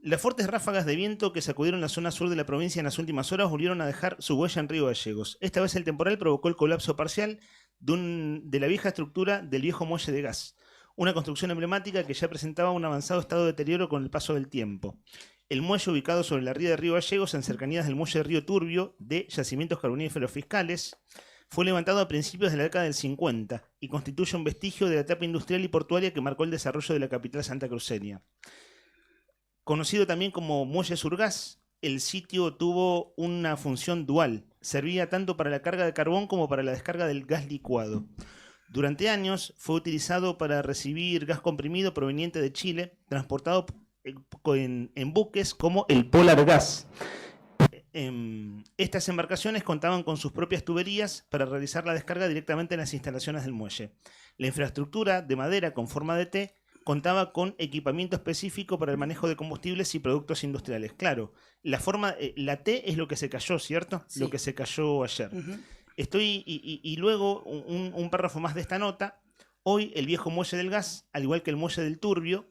Las fuertes ráfagas de viento que sacudieron la zona sur de la provincia en las últimas horas volvieron a dejar su huella en Río Gallegos. Esta vez el temporal provocó el colapso parcial de la vieja estructura del viejo muelle de gas, una construcción emblemática que ya presentaba un avanzado estado de deterioro con el paso del tiempo. El muelle, ubicado sobre la ría de Río Gallegos, en cercanías del muelle de Río Turbio, de yacimientos carboníferos fiscales, fue levantado a principios de la década del 50 y constituye un vestigio de la etapa industrial y portuaria que marcó el desarrollo de la capital santacruceña. Conocido también como Muelle Surgas, el sitio tuvo una función dual. Servía tanto para la carga de carbón como para la descarga del gas licuado. Durante años fue utilizado para recibir gas comprimido proveniente de Chile, transportado en buques como el Polar Gas. Estas embarcaciones contaban con sus propias tuberías para realizar la descarga directamente en las instalaciones del muelle. La infraestructura de madera con forma de T contaba con equipamiento específico para el manejo de combustibles y productos industriales. Claro, la T es lo que se cayó, ¿cierto? Sí. Lo que se cayó ayer. Y luego un párrafo más de esta nota. Hoy el viejo muelle del gas, al igual que el muelle del Turbio,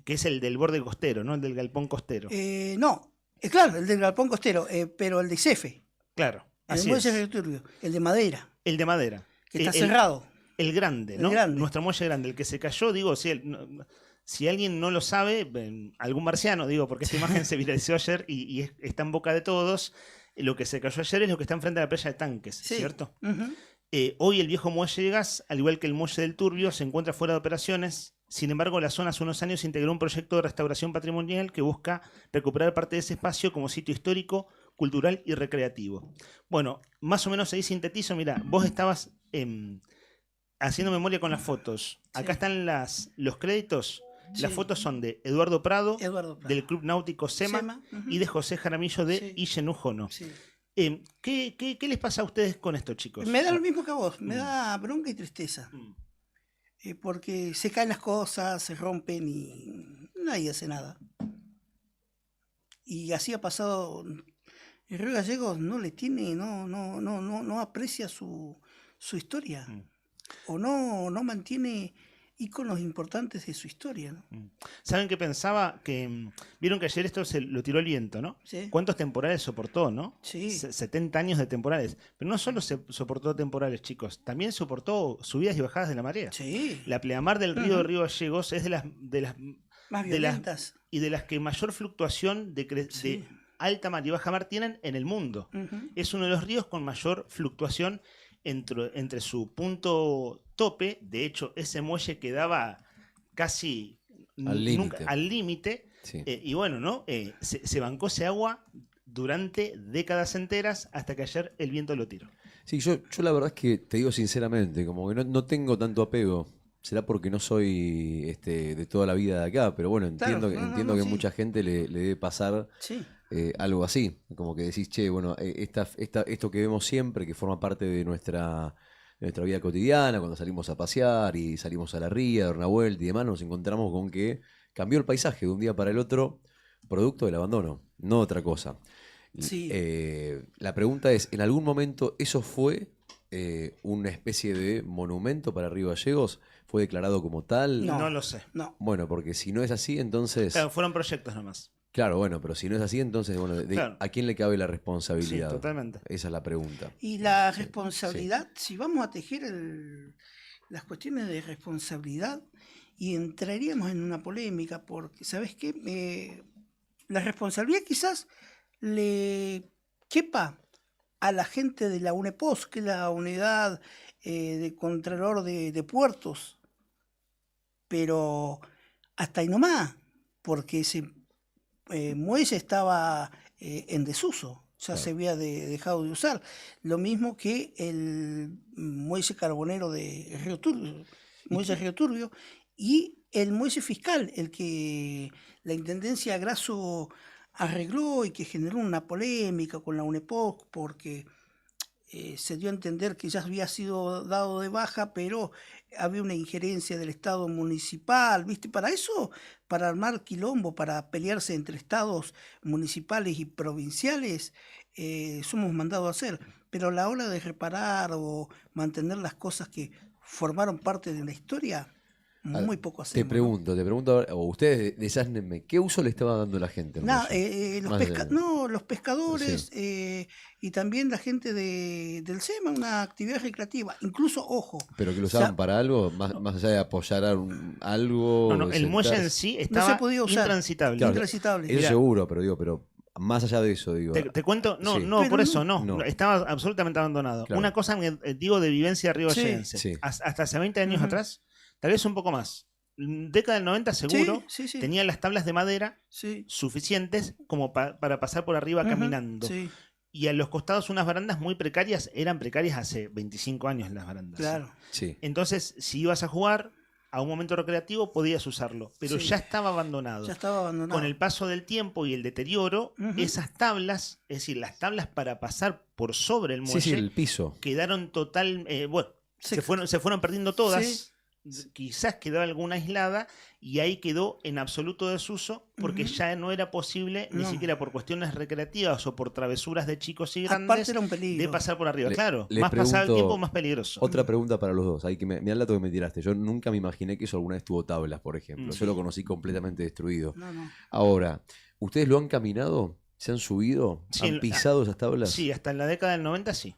que es el del borde costero, ¿no? El del galpón costero. No, claro, el del galpón costero, pero el de Cefe. Claro, El así muelle es. de Turbio, el de madera. El de madera. Que está cerrado. El grande, ¿no? El grande. Nuestro muelle grande, el que se cayó, digo, si alguien no lo sabe, algún marciano, digo, porque esta imagen se viralizó ayer y está en boca de todos. Lo que se cayó ayer es lo que está enfrente de la playa de Tanques, Sí. ¿cierto? Ujú. Hoy el viejo muelle de gas, al igual que el muelle del Turbio, se encuentra fuera de operaciones. Sin embargo, la zona hace unos años integró un proyecto de restauración patrimonial que busca recuperar parte de ese espacio como sitio histórico, cultural y recreativo. Bueno, más o menos ahí sintetizo. Mira, vos estabas haciendo memoria con las fotos. Acá están los créditos. Las Sí. fotos son de Eduardo Prado, Eduardo Prado. del Club Náutico SEMA, ujú. y de José Jaramillo de Illenujono. ¿Qué les pasa a ustedes con esto, chicos? Me da lo mismo que a vos, me da bronca y tristeza. Porque se caen las cosas, se rompen y nadie hace nada. Y así ha pasado. El Río Gallegos no le tiene, no aprecia su historia. O no mantiene íconos importantes de su historia, ¿no? ¿Saben qué pensaba? Vieron que ayer esto se lo tiró el viento, ¿no? Sí. ¿Cuántos temporales soportó, no? Sí. 70 años de temporales. Pero no solo se soportó temporales, chicos, también soportó subidas y bajadas de la marea. Sí. La pleamar del río de Río Gallegos es de las Más violentas. y de las que mayor fluctuación de alta mar y baja mar tienen en el mundo. Ujú. Es uno de los ríos con mayor fluctuación entre su punto tope. De hecho, ese muelle quedaba casi al límite. Sí. Y bueno, ¿no? Se bancó ese agua durante décadas enteras hasta que ayer el viento lo tiró. Sí, yo la verdad es que te digo sinceramente, como que no tengo tanto apego. Será porque no soy de toda la vida de acá, pero bueno, entiendo, Claro, entiendo que sí. mucha gente le debe pasar Sí. algo así. Como que decís, che, bueno, esto que vemos siempre, que forma parte de nuestra vida cotidiana, cuando salimos a pasear y salimos a la ría, a dar una vuelta y demás, nos encontramos con que cambió el paisaje de un día para el otro, producto del abandono, no otra cosa. Sí. La pregunta es, ¿en algún momento eso fue una especie de monumento para Río Gallegos? ¿Fue declarado como tal? No lo sé. No. Bueno, porque si no es así, entonces... Claro, fueron proyectos nomás. Claro, bueno, pero si no es así, entonces, bueno, Claro. ¿a quién le cabe la responsabilidad? Sí, totalmente. Esa es la pregunta. Y la responsabilidad, si vamos a tejer las cuestiones de responsabilidad, y entraríamos en una polémica, porque, ¿sabes qué? La responsabilidad quizás le quepa a la gente de la UNEPOS, que es la unidad de Contralor de puertos, pero hasta ahí nomás, porque ese muelle estaba en desuso, ya se había dejado de usar. Lo mismo que el muelle carbonero de Río Turbio, muelle Río Turbio, y el muelle fiscal, el que la Intendencia Grasso arregló y que generó una polémica con la UNEPOC, porque se dio a entender que ya había sido dado de baja, pero había una injerencia del Estado municipal, ¿viste? Para eso, para armar quilombo, para pelearse entre estados municipales y provinciales, somos mandados a hacer. Pero a la hora de reparar o mantener las cosas que formaron parte de una historia, muy poco hacemos. Te pregunto ahora, o ustedes desásnenme, ¿qué uso le estaba dando la gente? Los pescadores y también la gente del SEMA, una actividad recreativa, incluso, ojo. ¿Pero que lo usaban para algo? Más allá de apoyar algo. No, el muelle en sí estaba no se podía usar, intransitable. Claro, intransitable. Eso seguro, pero más allá de eso, digo. Te cuento, Sí. por eso no. Estaba absolutamente abandonado. Claro. Una cosa, digo, de vivencia rivallense. Sí. Hasta hace 20 años atrás, tal vez un poco más. Década del 90 seguro, Sí. tenían las tablas de madera suficientes como para pasar por arriba caminando. Sí. Y a los costados unas barandas muy precarias, eran precarias hace 25 años las barandas. Claro. Sí. Entonces, si ibas a jugar a un momento recreativo, podías usarlo, pero Sí. ya estaba abandonado. Ya estaba abandonado. Con el paso del tiempo y el deterioro, esas tablas, es decir, las tablas para pasar por sobre el muelle, Sí, el piso. quedaron se fueron perdiendo todas. Quizás quedó alguna aislada y ahí quedó en absoluto desuso porque ya no era posible, ni siquiera por cuestiones recreativas o por travesuras de chicos y grandes, Aparte era un peligro. de pasar por arriba. Claro, Les más pasado el pregunto tiempo, más peligroso. Otra pregunta para los dos. Ahí que me da el dato que me tiraste. Yo nunca me imaginé que eso alguna vez tuvo tablas, por ejemplo. Yo lo conocí completamente destruido. No. Ahora, ¿ustedes lo han caminado? ¿Se han subido? Sí, ¿Han pisado esas tablas? Sí, hasta en la década del 90 sí.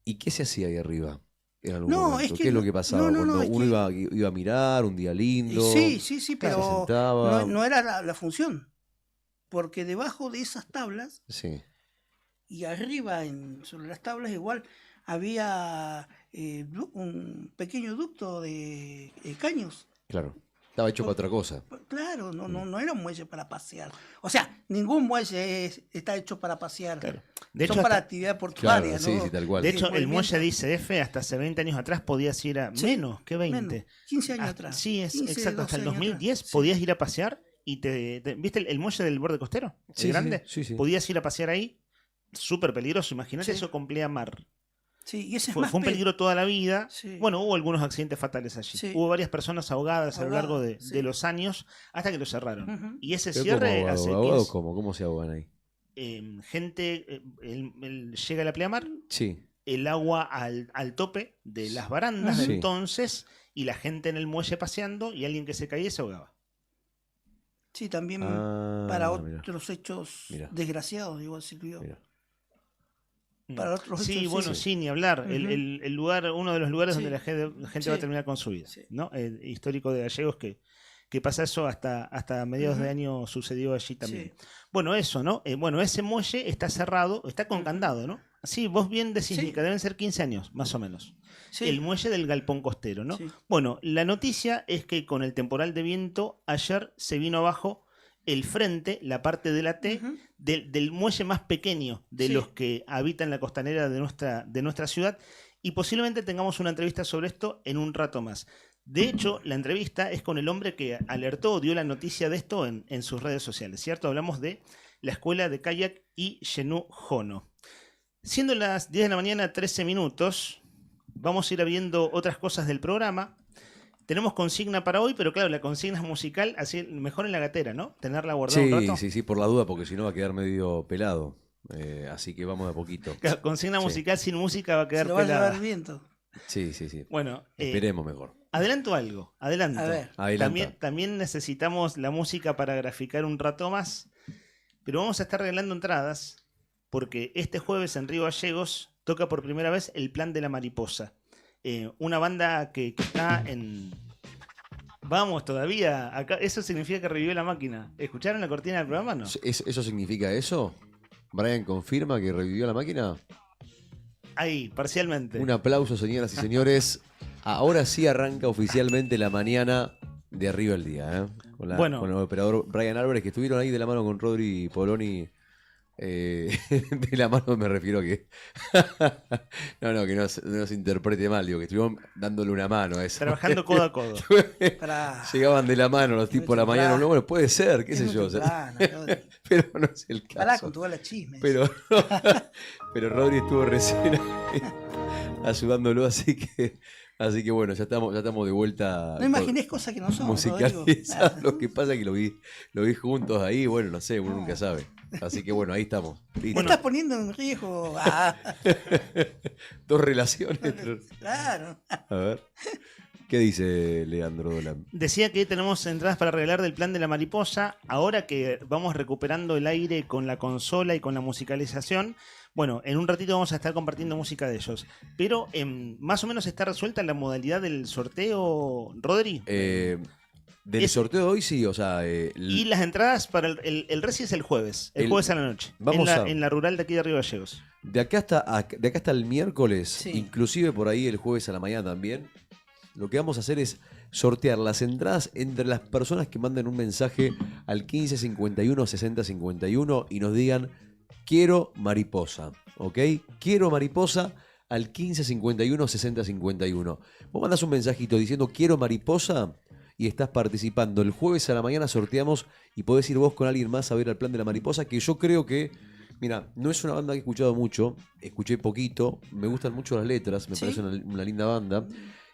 ¿Y qué se hacía ahí arriba? En algún No, momento? es que ¿Qué es lo no- que pasaba no, cuando es uno que- iba a mirar un día lindo? Sí, se pero sentaba? no era la función. Porque debajo de esas tablas Sí. y arriba sobre las tablas igual había un pequeño ducto de caños. Claro. Estaba hecho para otra cosa. Claro, no era un muelle para pasear. O sea, ningún muelle está hecho para pasear. De Son hecho, para hasta- actividad portuaria, Claro, ¿no? sí, tal cual. De hecho, el movimiento. muelle dice F hasta hace 20 años atrás podías ir a Sí, menos que 20. menos, 15 años atrás. Sí, 15, exacto. Hasta el 12 años 2010 atrás. podías ir a pasear y ¿viste el muelle del borde costero? El Sí, sí, grande. sí. Podías ir a pasear ahí. Súper peligroso. Imagínate Sí. eso con pleamar. Sí, y ese es Fue más un peligro toda la vida. Sí. Bueno, hubo algunos accidentes fatales allí. Sí. Hubo varias personas ahogadas a lo largo Ahogadas, de los años hasta que lo cerraron. Ujú. Y ese ¿Pero cierre cómo hace ahogado? 15 ¿Cómo se ahogan ahí? gente, llega la pleamar, Sí. el agua al tope de las barandas Sí. de entonces y la gente en el muelle paseando y alguien que se caía y se ahogaba. Sí, también Ah, para mira. otros hechos Mira. desgraciados, igual sirvió. Mira. Para otros Sí, hechos, bueno, sí. sí, ni hablar. Ujú. El lugar, uno de los lugares Sí. donde la gente Sí. va a terminar con su vida, Sí. ¿no? Histórico de Gallegos que pasa eso hasta mediados Ujú. de año sucedió allí también. Sí. Bueno, eso, ¿no? Bueno, ese muelle está cerrado, está con candado, ¿no? Sí, vos bien decís, Sí. Mica, deben ser 15 años, más o menos. Sí. El muelle del Galpón Costero, ¿no? Sí. Bueno, la noticia es que con el temporal de viento, ayer se vino abajo el frente, la parte de la T, Ujú. del muelle más pequeño de Sí. los que habitan la costanera de nuestra ciudad, y posiblemente tengamos una entrevista sobre esto en un rato más. De hecho, la entrevista es con el hombre que alertó, dio la noticia de esto en sus redes sociales, ¿cierto? Hablamos de la escuela de kayak y Yenú Jono. Siendo las 10 de la mañana, 13 minutos, vamos a ir viendo otras cosas del programa. Tenemos consigna para hoy, pero claro, la consigna es musical, así mejor en la gatera, ¿no? Tenerla guardada un rato. Sí, por la duda, porque si no va a quedar medio pelado. Así que vamos de a poquito. Claro, consigna Sí. musical sin música va a quedar Se lo va a pelada. llevar el viento. Sí, sí, sí. Bueno, esperemos mejor. Adelanto algo, adelanto. A ver. Adelanta. También necesitamos la música para graficar un rato más, pero vamos a estar regalando entradas porque este jueves en Río Gallegos toca por primera vez El Plan de la Mariposa. Una banda que está en... Vamos, todavía. Acá, eso significa que revivió la máquina. ¿Escucharon la cortina del programa? No. ¿Eso significa eso? ¿Brian confirma que revivió la máquina? Ahí, parcialmente. Un aplauso, señoras y señores. Ahora sí arranca oficialmente la mañana de Arriba el Día. Con el operador Brian Álvarez, que estuvieron ahí de la mano con Rodri Poloni. De la mano me refiero a que... que no se interprete mal. Digo, que estuvieron dándole una mano a eso. Trabajando codo a codo. Llegaban de la mano los tipos a la mañana. No, bueno, puede ser, qué sé yo. Pero no es el caso. Pará con tu bola chisme. Pero Rodri estuvo recién ayudándolo, así que bueno, ya estamos de vuelta. No imaginés cosas que no son. Musicalizados. Lo que pasa es que lo vi juntos ahí, bueno, no sé, uno nunca sabe. Así que bueno, ahí estamos. Me estás poniendo en riesgo. Dos relaciones. Claro. A ver. ¿Qué dice Leandro Dolan? Decía que tenemos entradas para regalar del Plan de la Mariposa. Ahora que vamos recuperando el aire con la consola y con la musicalización, bueno, en un ratito vamos a estar compartiendo música de ellos. Pero más o menos está resuelta la modalidad del sorteo, Rodri. Del sorteo de hoy sí, o sea... Y las entradas para el Reci es el jueves a la noche. En la rural de aquí de Río Gallegos. De acá hasta el miércoles, inclusive por ahí el jueves a la mañana también. Lo que vamos a hacer es sortear las entradas entre las personas que manden un mensaje al 15 51 60 51 y nos digan quiero mariposa, ¿ok? Quiero mariposa al 15 51 60 51. Vos mandás un mensajito diciendo quiero mariposa y estás participando. El jueves a la mañana sorteamos y podés ir vos con alguien más a ver el Plan de la Mariposa, que yo creo que... Mira, no es una banda que he escuchado mucho, escuché poquito, me gustan mucho las letras, me parece una linda banda.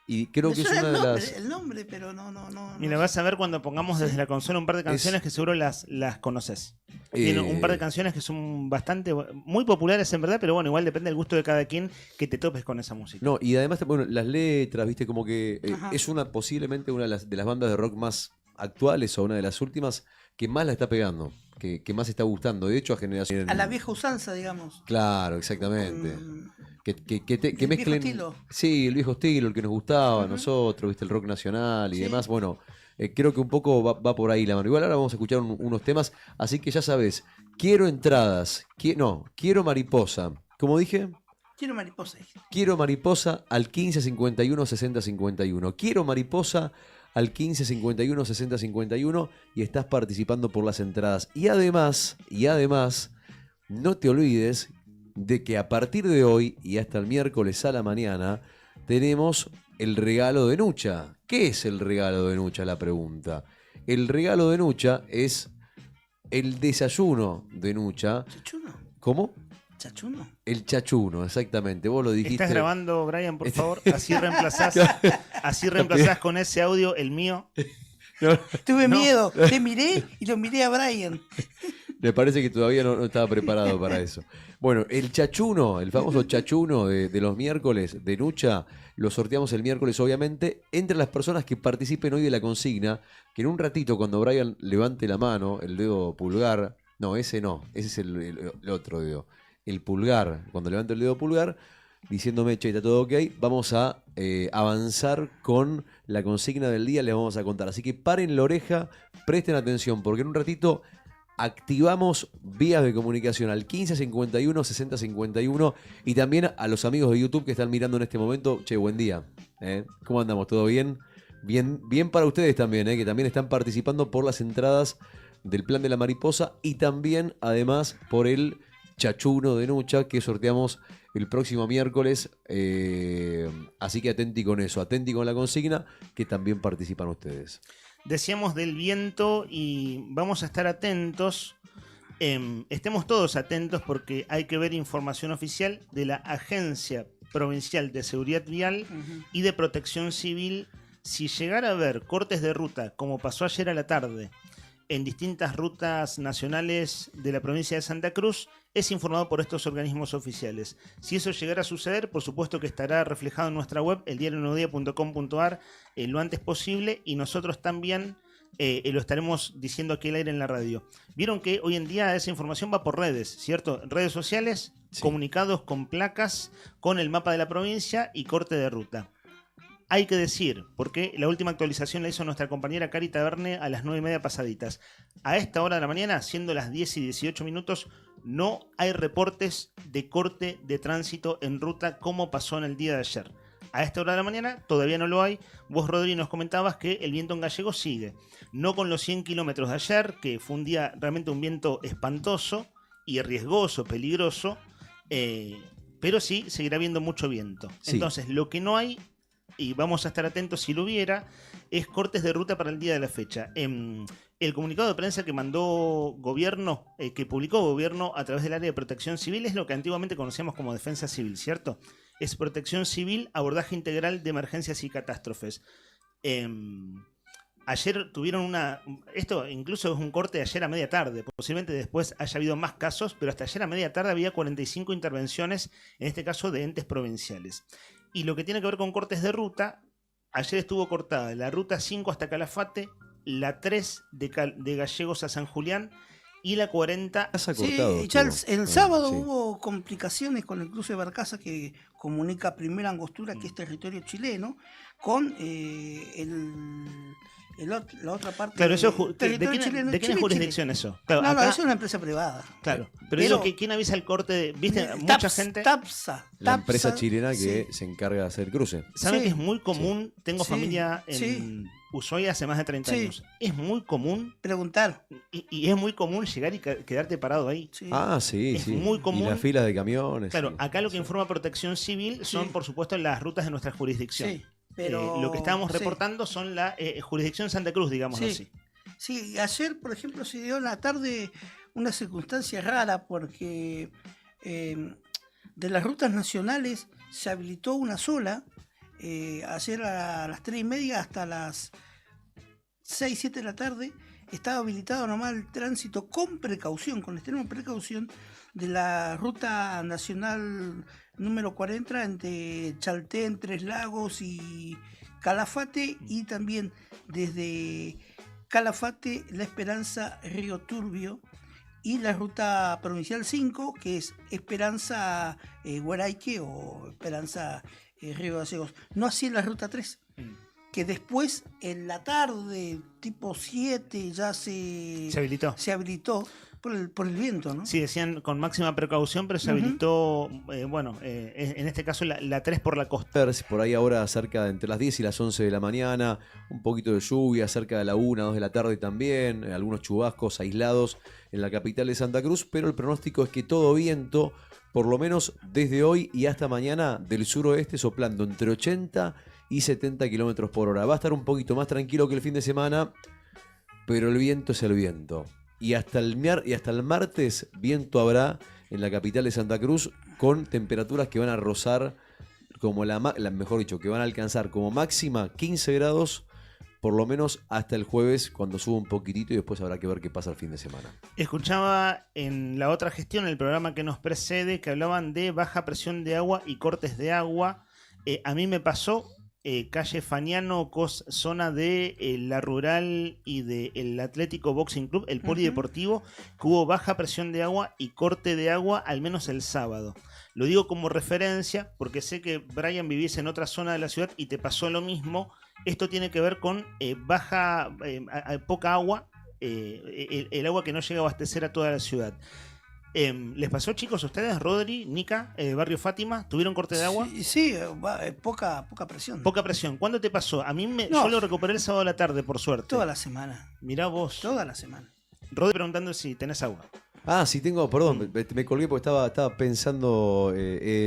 Y creo que es una de las... El nombre, pero no. Mira, vas a ver cuando pongamos desde la consola un par de canciones que seguro las conoces. Tiene un par de canciones que son muy populares en verdad, pero bueno, igual depende del gusto de cada quien que te topes con esa música. No, y además, bueno, las letras, viste, como que es posiblemente una de las bandas de rock más actuales o una de las últimas que más la está pegando, que más está gustando. De hecho, a generaciones... A la vieja usanza, digamos. Claro, exactamente. Que mezclen. Viejo estilo. Sí, el viejo estilo, el que nos gustaba a nosotros, viste, el rock nacional y demás. Bueno, creo que un poco va por ahí la mano. Igual ahora vamos a escuchar unos temas, así que ya sabes, quiero entradas, quiero mariposa. ¿Cómo dije? Quiero mariposa. Quiero mariposa al 15 51 60 51. Quiero mariposa al 15 51 60 51 y estás participando por las entradas. Y además, no te olvides de que a partir de hoy y hasta el miércoles a la mañana tenemos el regalo de Nucha. ¿Qué es el regalo de Nucha? La pregunta. El regalo de Nucha es el desayuno de Nucha. ¿Chachuno? ¿Cómo? ¿Chachuno? El chachuno, exactamente. Vos lo dijiste. ¿Estás grabando, Brian, por favor? Así reemplazás con ese audio el mío. Tuve miedo, te miré y lo miré a Brian. Me parece que todavía no estaba preparado para eso. Bueno, el chachuno, el famoso chachuno de los miércoles de Nucha, lo sorteamos el miércoles, obviamente, entre las personas que participen hoy de la consigna, que en un ratito, cuando Brian levante la mano, el dedo pulgar, ese es el otro dedo, el pulgar, cuando levante el dedo pulgar, diciéndome, che, está todo ok, vamos a avanzar con la consigna del día, les vamos a contar. Así que paren la oreja, presten atención, porque en un ratito activamos vías de comunicación al 15 51 60 51 y también a los amigos de YouTube que están mirando en este momento. Che, buen día. ¿Cómo andamos? ¿Todo bien? Bien para ustedes también, que también están participando por las entradas del Plan de la Mariposa y también, además, por el chachuno de Nucha que sorteamos el próximo miércoles. Así que atenti con eso, atenti con la consigna, que también participan ustedes. Decíamos del viento y vamos a estar atentos. Estemos todos atentos porque hay que ver información oficial de la Agencia Provincial de Seguridad Vial y de Protección Civil. Si llegara a haber cortes de ruta, como pasó ayer a la tarde, en distintas rutas nacionales de la provincia de Santa Cruz es informado por estos organismos oficiales. Si eso llegara a suceder, por supuesto que estará reflejado en nuestra web, eldiarionuevodia.com.ar, lo antes posible, y nosotros también lo estaremos diciendo aquí al aire en la radio. Vieron que hoy en día esa información va por redes, ¿cierto? Redes sociales, comunicados con placas, con el mapa de la provincia y corte de ruta. Hay que decir, porque la última actualización la hizo nuestra compañera Cari Taberne a las 9:30 pasaditas. A esta hora de la mañana, siendo las 10 y 18 minutos, no hay reportes de corte de tránsito en ruta como pasó en el día de ayer. A esta hora de la mañana todavía no lo hay. Vos, Rodri, nos comentabas que el viento en Gallego sigue. No con los 100 kilómetros de ayer, que fue un día realmente un viento espantoso y riesgoso, peligroso, pero sí seguirá habiendo mucho viento. Sí. Entonces, lo que no hay, y vamos a estar atentos si lo hubiera, es cortes de ruta para el día de la fecha. El comunicado de prensa que mandó gobierno, que publicó gobierno a través del área de protección civil, es lo que antiguamente conocíamos como defensa civil, ¿cierto? Es protección civil, abordaje integral de emergencias y catástrofes. Ayer tuvieron esto incluso es un corte de ayer a media tarde, posiblemente después haya habido más casos, pero hasta ayer a media tarde había 45 intervenciones, en este caso de entes provinciales. Y lo que tiene que ver con cortes de ruta, ayer estuvo cortada la ruta 5 hasta Calafate, la 3 de Gallegos a San Julián y la 40... Sí, ya el sábado hubo complicaciones con el cruce de Barcaza que comunica Primera Angostura, que es territorio chileno, con la otra parte. Claro, eso ¿de chileno, quién es jurisdicción eso? Claro, no, acá, eso es una empresa privada. Claro, pero eso, ¿quién avisa el corte? ¿Viste? Mucha gente... La empresa chilena que se encarga de hacer el cruce. ¿Saben que es muy común? Tengo familia en Ushuaia hace más de 30 años. Es muy común preguntar. Y es muy común llegar y quedarte parado ahí. Ah, sí, es muy común. Y las filas de camiones. Claro, acá lo que informa Protección Civil son, por supuesto, las rutas de nuestra jurisdicción. Sí, pero... lo que estábamos reportando son la jurisdicción Santa Cruz, digamos así. Sí, ayer, por ejemplo, se dio en la tarde una circunstancia rara porque de las rutas nacionales se habilitó una sola. Ayer a las 3:30 hasta las 6, 7 de la tarde estaba habilitado nomás el tránsito con precaución, con extrema precaución, de la ruta nacional número 40 entre Chaltén, Tres Lagos y Calafate, y también desde Calafate, La Esperanza, Río Turbio, y la ruta provincial 5, que es Esperanza Guaraique o Esperanza Río Gallegos. No así la ruta 3, que después en la tarde, tipo 7, ya se habilitó por el viento, ¿no? Sí, decían con máxima precaución, pero se habilitó, en este caso la 3 por la costa. Por ahí ahora cerca de entre las 10 y las 11 de la mañana, un poquito de lluvia, cerca de la 1, 2 de la tarde también, algunos chubascos aislados en la capital de Santa Cruz, pero el pronóstico es que todo viento, por lo menos desde hoy y hasta mañana, del suroeste soplando entre 80 y 70 kilómetros por hora. Va a estar un poquito más tranquilo que el fin de semana, pero el viento es el viento. Y hasta el martes viento habrá en la capital de Santa Cruz, con temperaturas que van a rozar, mejor dicho, que van a alcanzar como máxima 15 grados, por lo menos hasta el jueves, cuando suba un poquitito, y después habrá que ver qué pasa el fin de semana. Escuchaba en la otra gestión, el programa que nos precede, que hablaban de baja presión de agua y cortes de agua. A mí me pasó, calle Fañano, zona de La Rural y del Atlético Boxing Club, el polideportivo, que hubo baja presión de agua y corte de agua al menos el sábado. Lo digo como referencia porque sé que, Brian, vivís en otra zona de la ciudad y te pasó lo mismo. Esto tiene que ver con poca agua, el agua que no llega a abastecer a toda la ciudad. ¿Les pasó, chicos, a ustedes, Rodri, Nica, Barrio Fátima? ¿Tuvieron corte de agua? Sí, poca presión. Poca presión. ¿Cuándo te pasó? A mí yo lo recuperé el sábado a la tarde, por suerte. Toda la semana. Mirá vos. Toda la semana. Rodri preguntando si tenés agua. Ah, sí tengo, perdón, me colgué porque estaba pensando,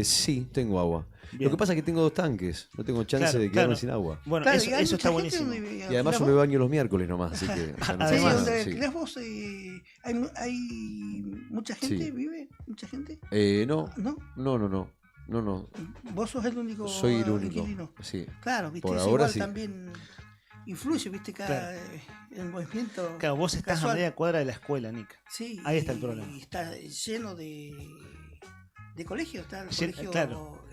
sí, tengo agua. Bien. Lo que pasa es que tengo 2 tanques, no tengo chance de quedarme sin agua. Bueno, claro, eso está buenísimo. Y además yo me baño los miércoles nomás, así que... Además, vos, ¿hay mucha gente vive? ¿Mucha gente? No. ¿No? Vos sos el único. Soy el único. inquilino. Sí. Claro, viste, por es ahora igual sí. También. influye, viste, cada el movimiento. Claro, vos estás casual. a media cuadra de la escuela, Nick. Sí. Ahí está el problema. Y está lleno de colegios, está el colegio, Claro.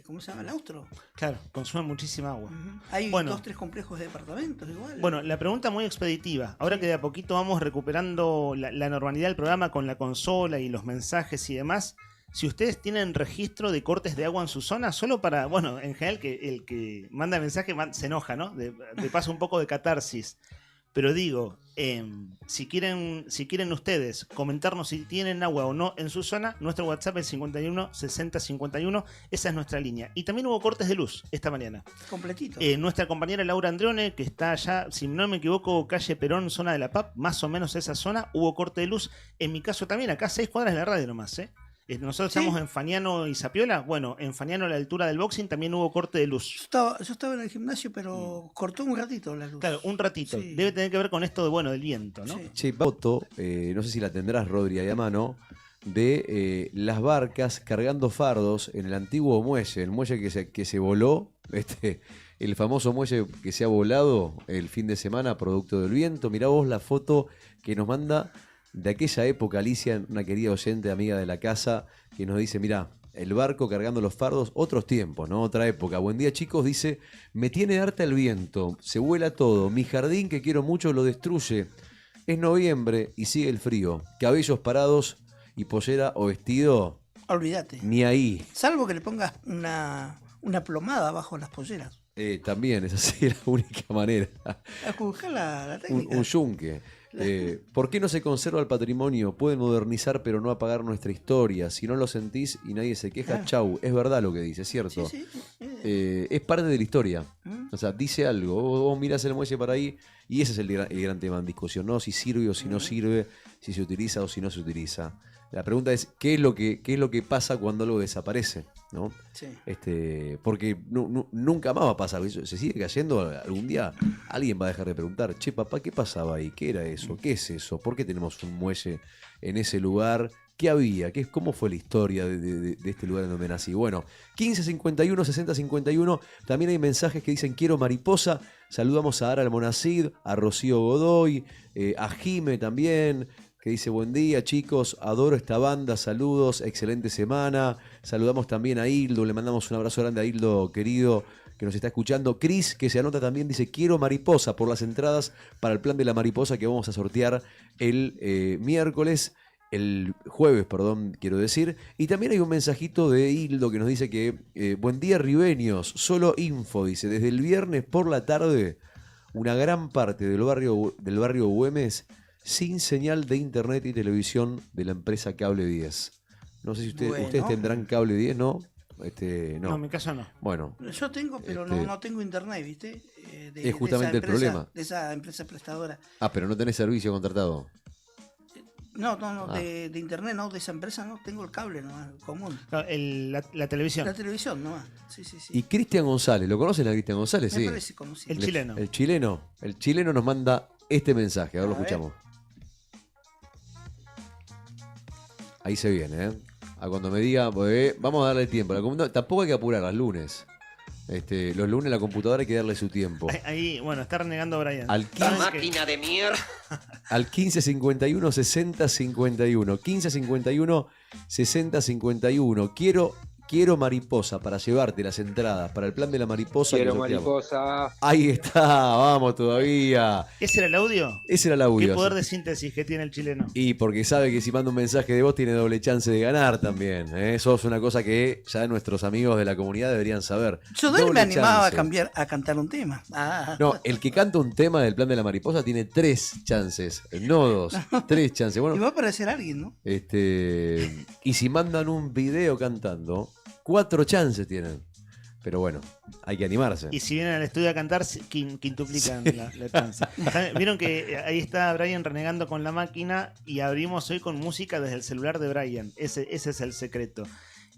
¿cómo se llama? El Austro. Claro, consume muchísima agua. Hay Bueno. 2, 3 complejos de departamentos igual. Bueno, la pregunta muy expeditiva. Ahora que de a poquito vamos recuperando la normalidad del programa con la consola y los mensajes y demás, si ustedes tienen registro de cortes de agua en su zona, solo para, bueno, en general que el que manda mensaje se enoja, ¿no? De paso un poco de catarsis. Pero digo, si quieren ustedes comentarnos si tienen agua o no en su zona, nuestro WhatsApp es 51 60 51, esa es nuestra línea. Y también hubo cortes de luz esta mañana. Completito. Nuestra compañera Laura Andreone, que está allá, si no me equivoco, calle Perón, zona de la PAP, más o menos esa zona, hubo corte de luz. En mi caso también, acá 6 cuadras de la radio nomás, ¿eh? Nosotros estamos en Faniano y Zapiola. Bueno, en Faniano a la altura del boxing también hubo corte de luz. Yo estaba en el gimnasio, pero cortó un ratito la luz. Claro, un ratito. Sí. Debe tener que ver con esto de, del viento, ¿no? Che, foto, no sé si la tendrás, Rodri, ahí a mano, de las barcas cargando fardos en el antiguo muelle, el muelle que se voló, el famoso muelle que se ha volado el fin de semana producto del viento. Mirá vos la foto que nos manda de aquella época, Alicia, una querida oyente, amiga de la casa, que nos dice, mirá, el barco cargando los fardos, otros tiempos, ¿no? Otra época. Buen día, chicos, dice, me tiene harta el viento, se vuela todo, mi jardín que quiero mucho lo destruye. Es noviembre y sigue el frío, cabellos parados y pollera o vestido, Olvídate. ni ahí. Salvo que le pongas una plomada bajo las polleras. También, esa sí es la única manera. A buscar la técnica. Un yunque. ¿Por qué no se conserva el patrimonio? Pueden modernizar pero no apagar nuestra historia. Si no lo sentís y nadie se queja, chau. Es verdad lo que dice, es cierto. Sí. Es parte de la historia. O sea, dice algo. Vos mirás el muelle para ahí y ese es el gran tema en discusión, ¿no? Si sirve o si no sirve, si se utiliza o si no se utiliza. La pregunta es, ¿qué es lo que pasa cuando algo desaparece? ¿No? Sí. Porque nunca más va a pasar. Se sigue cayendo, algún día alguien va a dejar de preguntar, che, papá, ¿qué pasaba ahí? ¿Qué era eso? ¿Qué es eso? ¿Por qué tenemos un muelle en ese lugar? ¿Qué había? ¿Cómo fue la historia de este lugar en donde nací? Bueno, 1551, 6051. También hay mensajes que dicen quiero mariposa. Saludamos a Ara Almonacid, a Rocío Godoy, a Jime también, que dice buen día chicos, adoro esta banda, saludos, excelente semana. Saludamos también a Hildo, le mandamos un abrazo grande a Hildo querido que nos está escuchando. Cris, que se anota también, dice quiero mariposa por las entradas para el plan de la mariposa que vamos a sortear el jueves, quiero decir. Y también hay un mensajito de Hildo que nos dice que buen día ribeños, solo info, dice, desde el viernes por la tarde, una gran parte del barrio Güemes sin señal de internet y televisión de la empresa Cable 10. No sé si ustedes tendrán Cable 10, ¿no? No, en mi caso no. Bueno. Yo tengo, pero no tengo internet, ¿viste? Es justamente el problema. De esa empresa prestadora. Ah, pero no tenés servicio contratado. No, de internet no, de esa empresa no, tengo el cable nomás, común. No, la televisión. La televisión nomás, sí. Y Cristian González, ¿lo conocen a Cristian González? Me Sí. parece conocido. El chileno. El chileno nos manda este mensaje, a ver, lo escuchamos. Ahí se viene, a cuando me diga, vamos a darle tiempo. Tampoco hay que apurar los lunes. Los lunes la computadora hay que darle su tiempo. Ahí, bueno, está renegando Brian. Al 15, máquina de mierda. Al 1551 60 51. 1551 60 51. Quiero mariposa para llevarte las entradas para el plan de la mariposa. Quiero mariposa. Ahí está, vamos todavía. ¿Ese era el audio? Ese era el audio. ¿Qué poder de síntesis que tiene el chileno? Y porque sabe que si manda un mensaje de voz tiene doble chance de ganar también. Eso es una cosa que ya nuestros amigos de la comunidad deberían saber. Yo me animaba a cantar un tema. No, el que canta un tema del plan de la mariposa tiene 3 chances, no 2. 3 chances. Bueno, y va a aparecer alguien, ¿no? Y si mandan un video cantando, 4 chances tienen. Pero bueno, hay que animarse. Y si vienen al estudio a cantar, quintuplican la chance. Vieron que ahí está Brian renegando con la máquina y abrimos hoy con música desde el celular de Brian. Ese es el secreto.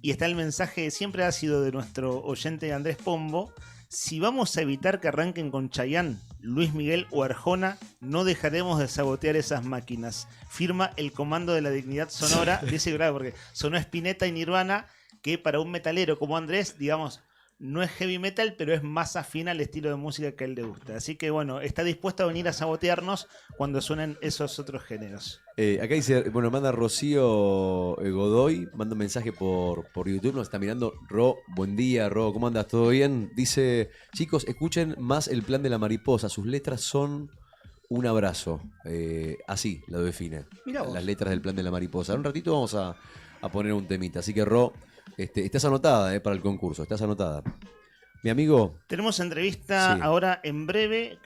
Y está el mensaje, siempre ha sido de nuestro oyente Andrés Pombo. Si vamos a evitar que arranquen con Chayanne, Luis Miguel o Arjona, no dejaremos de sabotear esas máquinas. Firma el Comando de la Dignidad Sonora. Dice, claro, porque sonó Spinetta y Nirvana, que para un metalero como Andrés, digamos, no es heavy metal, pero es más afín al estilo de música que a él le gusta. Así que bueno, está dispuesto a venir a sabotearnos cuando suenen esos otros géneros. Acá dice, bueno, manda Rocío Godoy, manda un mensaje por YouTube, nos está mirando. Ro, buen día, Ro, ¿cómo andas? ¿Todo bien? Dice, chicos, escuchen más El Plan de la Mariposa, sus letras son un abrazo. Así lo define. Mirá vos. Las letras del Plan de la Mariposa. En un ratito vamos a poner un temita, así que Ro, estás anotada para el concurso, estás anotada. Mi amigo. Tenemos entrevista Sí. ahora en breve.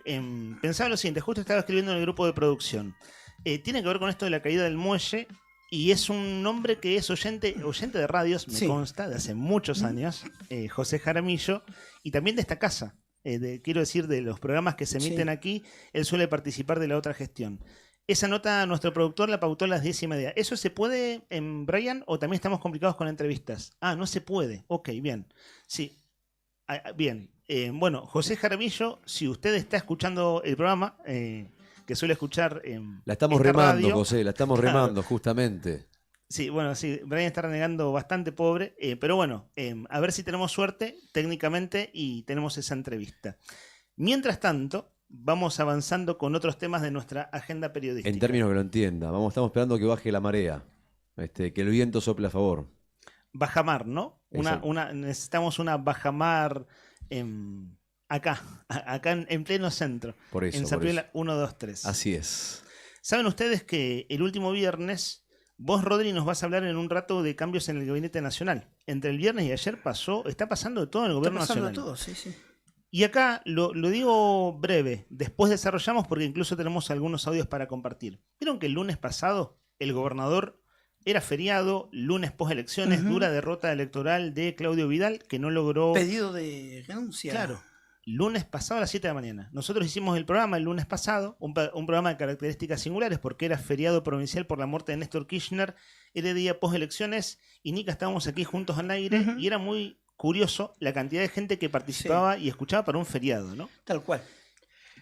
Pensaba lo siguiente, justo estaba escribiendo en el grupo de producción. Tiene que ver con esto de la caída del muelle y es un hombre que es oyente de radios, me Sí. consta, de hace muchos años, José Jaramillo, y también de esta casa. Quiero decir, de los programas que se emiten Sí. aquí, él suele participar de la otra gestión. Esa nota nuestro productor la pautó a las 10:30. ¿Eso se puede, Brian, o también estamos complicados con entrevistas? Ah, no se puede. Ok, bien. Sí. Bien. Bueno, José Jaramillo, si usted está escuchando el programa, que suele escuchar La estamos esta remando, radio, José, la estamos claro. remando, justamente. Sí, bueno, sí, Brian está renegando bastante pobre, pero bueno, a ver si tenemos suerte técnicamente y tenemos esa entrevista. Mientras tanto, vamos avanzando con otros temas de nuestra agenda periodística. En términos que lo entienda, estamos esperando que baje la marea, que el viento sople a favor. Bajamar, ¿no? Exacto. Necesitamos una bajamar acá en pleno centro. Por eso, en por Zapiola eso. 1, 2, 3. Así es. ¿Saben ustedes que el último viernes vos, Rodri, nos vas a hablar en un rato de cambios en el Gabinete Nacional? Entre el viernes y ayer está pasando de todo en el Gobierno Está pasando Nacional. todo, sí, sí. Y acá lo digo breve, después desarrollamos porque incluso tenemos algunos audios para compartir. ¿Vieron que el lunes pasado el gobernador era feriado, lunes post elecciones, dura derrota electoral de Claudio Vidal, que no logró... Pedido de renuncia. Claro, lunes pasado a las 7 de la mañana. Nosotros hicimos el programa el lunes pasado, un programa de características singulares, porque era feriado provincial por la muerte de Néstor Kirchner, era día post elecciones, y Nica estábamos aquí juntos al aire, y era muy curioso la cantidad de gente que participaba y escuchaba para un feriado, ¿no? Tal cual.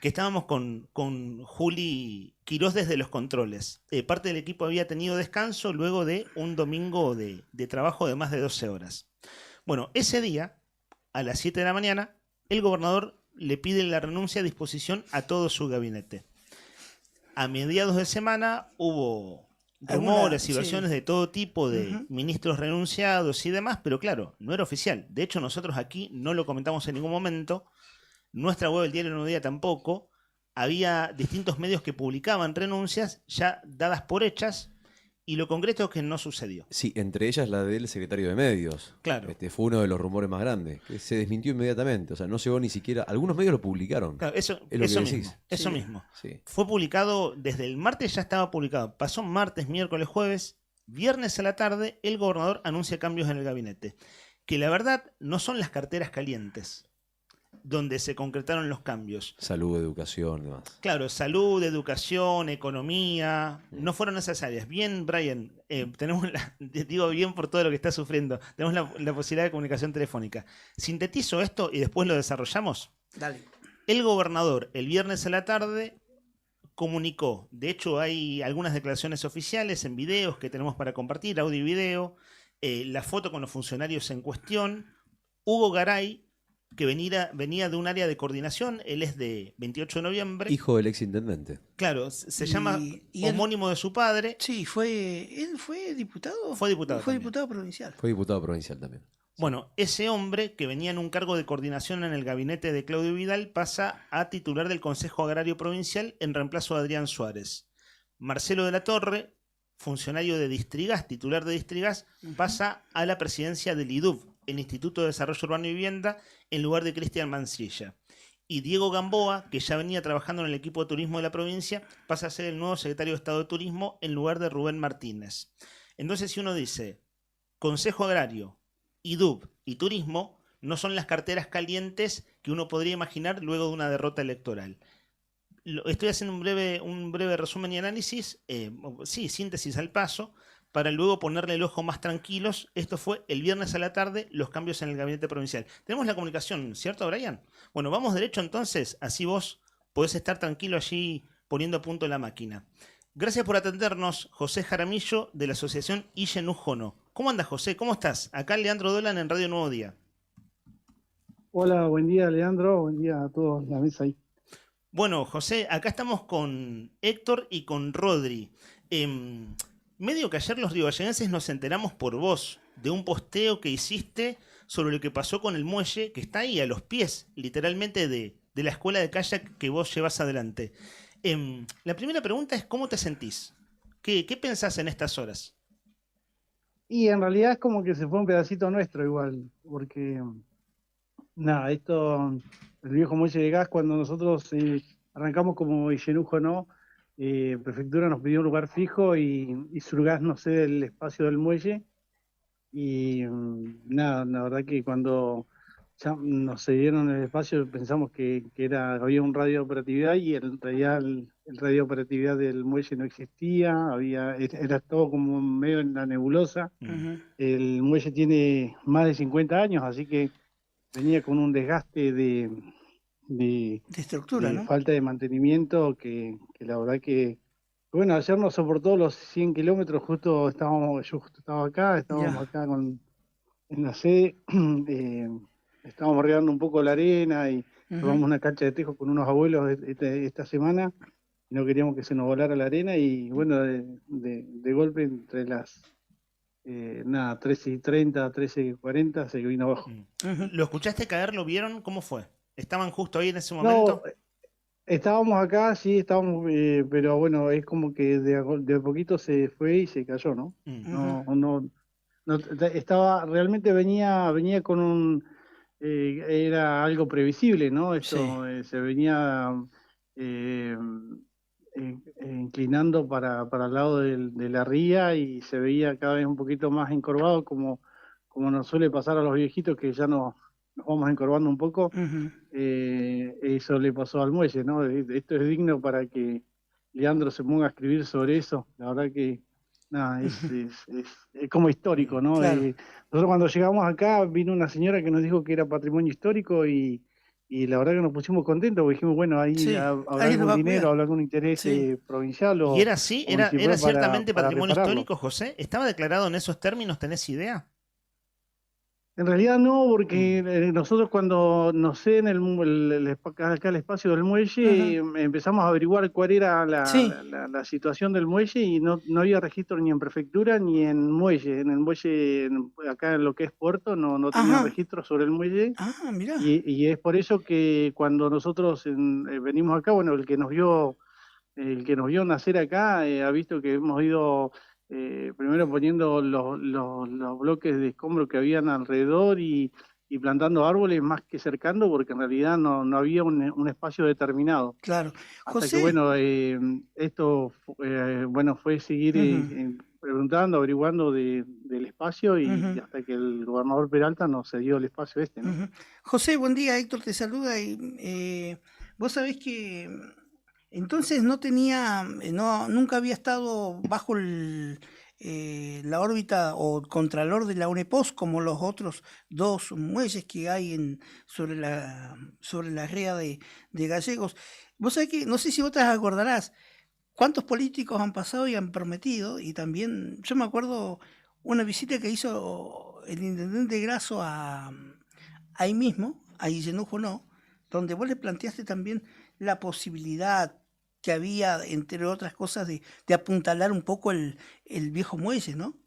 Que estábamos con Juli Quirós desde los controles. Parte del equipo había tenido descanso luego de un domingo de trabajo de más de 12 horas. Bueno, ese día, a las 7 de la mañana, el gobernador le pide la renuncia a disposición a todo su gabinete. A mediados de semana hubo rumores y versiones de todo tipo de ministros renunciados y demás, pero claro, no era oficial. De hecho, nosotros aquí no lo comentamos en ningún momento. Nuestra web, el Diario Nuevo Día, tampoco. Había distintos medios que publicaban renuncias ya dadas por hechas, y lo concreto es que no sucedió. Sí, entre ellas la del secretario de Medios. Claro. Fue uno de los rumores más grandes. Que se desmintió inmediatamente. O sea, no llegó ni siquiera. Algunos medios lo publicaron. Claro, eso es lo que decís. mismo. Eso mismo. Sí. Fue publicado desde el martes, ya estaba publicado. Pasó martes, miércoles, jueves. Viernes a la tarde, el gobernador anuncia cambios en el gabinete. Que la verdad no son las carteras calientes donde se concretaron los cambios. Salud, educación, demás. Claro, salud, educación, economía, no fueron esas áreas. Bien, Brian, tenemos digo bien por todo lo que está sufriendo, tenemos la posibilidad de comunicación telefónica. Sintetizo esto y después lo desarrollamos. Dale. El gobernador, el viernes a la tarde, comunicó, de hecho hay algunas declaraciones oficiales en videos que tenemos para compartir, audio y video, la foto con los funcionarios en cuestión. Hugo Garay, que venía de un área de coordinación, él es de 28 de noviembre. Hijo del exintendente. Claro, se llama y él- homónimo de su padre. Sí, ¿él fue diputado? Fue diputado Fue también. diputado provincial. Fue diputado provincial también. Bueno, ese hombre que venía en un cargo de coordinación en el gabinete de Claudio Vidal pasa a titular del Consejo Agrario Provincial en reemplazo de Adrián Suárez. Marcelo de la Torre, funcionario de Distrigas, titular de Distrigas, pasa a la presidencia del IDUB, el Instituto de Desarrollo Urbano y Vivienda, en lugar de Cristian Mancilla. Y Diego Gamboa, que ya venía trabajando en el equipo de turismo de la provincia, pasa a ser el nuevo secretario de Estado de Turismo en lugar de Rubén Martínez. Entonces, si uno dice Consejo Agrario, IDUB y Turismo, no son las carteras calientes que uno podría imaginar luego de una derrota electoral. Estoy haciendo un breve resumen y análisis, síntesis al paso, para luego ponerle el ojo más tranquilos. Esto fue el viernes a la tarde, los cambios en el gabinete provincial. Tenemos la comunicación, ¿cierto, Brian? Bueno, vamos derecho entonces, así vos podés estar tranquilo allí poniendo a punto la máquina. Gracias por atendernos, José Jaramillo, de la asociación Ille Nujono. ¿Cómo andas, José? ¿Cómo estás? Acá Leandro Dolan en Radio Nuevo Día. Hola, buen día Leandro, buen día a todos en la mesa ahí. Bueno, José, acá estamos con Héctor y con Rodri. Medio que ayer los rioballeguenses nos enteramos por vos de un posteo que hiciste sobre lo que pasó con el muelle, que está ahí a los pies, literalmente, de la escuela de kayak que vos llevas adelante. La primera pregunta es, ¿cómo te sentís? ¿Qué pensás en estas horas? Y en realidad es como que se fue un pedacito nuestro igual, porque nada, el viejo muelle de gas, cuando nosotros arrancamos como Illenujo, ¿no? Prefectura nos pidió un lugar fijo y Surgas nos cede el espacio del muelle. Y nada, la verdad que cuando ya nos cedieron el espacio pensamos que había un radio de operatividad y en realidad el radio de operatividad del muelle no existía, era todo como medio en la nebulosa. El muelle tiene más de 50 años, así que venía con un desgaste de estructura, ¿no? falta de mantenimiento que la verdad que, bueno, ayer nos soportó los 100 kilómetros, yo justo estaba acá, estábamos acá en la sede, estábamos regando un poco la arena y tomamos una cancha de tejo con unos abuelos esta semana, y no queríamos que se nos volara la arena y bueno, de golpe entre las 13:30, 13:40 se vino abajo. ¿Lo escuchaste caer? ¿Lo vieron? ¿Cómo fue? ¿Estaban justo ahí en ese momento? No, estábamos acá, sí, estábamos, pero bueno, es como que de a poquito se fue y se cayó, ¿no? Realmente venía con era algo previsible, ¿no? Esto se venía inclinando para el lado de la ría y se veía cada vez un poquito más encorvado, como nos suele pasar a los viejitos que ya nos vamos encorvando un poco. Eso le pasó al muelle, ¿no? Esto es digno para que Leandro se ponga a escribir sobre eso. La verdad que nada, es como histórico, ¿no? Claro. Nosotros cuando llegamos acá vino una señora que nos dijo que era patrimonio histórico y la verdad que nos pusimos contentos porque dijimos, bueno, ahí habrá algún dinero, habrá algún interés provincial. ¿Y era así? ¿Era ciertamente patrimonio repararlo. histórico, José? ¿Estaba declarado en esos términos? ¿Tenés idea? En realidad no, porque nosotros cuando nos ceden acá el espacio del muelle, empezamos a averiguar cuál era la situación del muelle y no había registro ni en prefectura ni en muelle. En el muelle, acá en lo que es puerto, no tenía registro sobre el muelle. Mirá. Y es por eso que cuando nosotros venimos acá, bueno, el que nos vio nacer acá ha visto que hemos ido primero poniendo los bloques de escombro que habían alrededor y plantando árboles más que cercando, porque en realidad no había un espacio determinado. Claro. Hasta José. que, bueno, esto fue seguir preguntando, averiguando del espacio y hasta que el gobernador Peralta nos cedió el espacio este, ¿no? José, buen día, Héctor te saluda y vos sabés que entonces nunca había estado bajo la órbita o contralor de la UNEPOS como los otros dos muelles que hay sobre la ría de Gallegos. Vos sabés que, no sé si vos te acordarás, cuántos políticos han pasado y han prometido, y también, yo me acuerdo una visita que hizo el intendente Grasso ahí mismo, a Illenujo no, donde vos le planteaste también la posibilidad que había, entre otras cosas, de apuntalar un poco el viejo muelle, ¿no?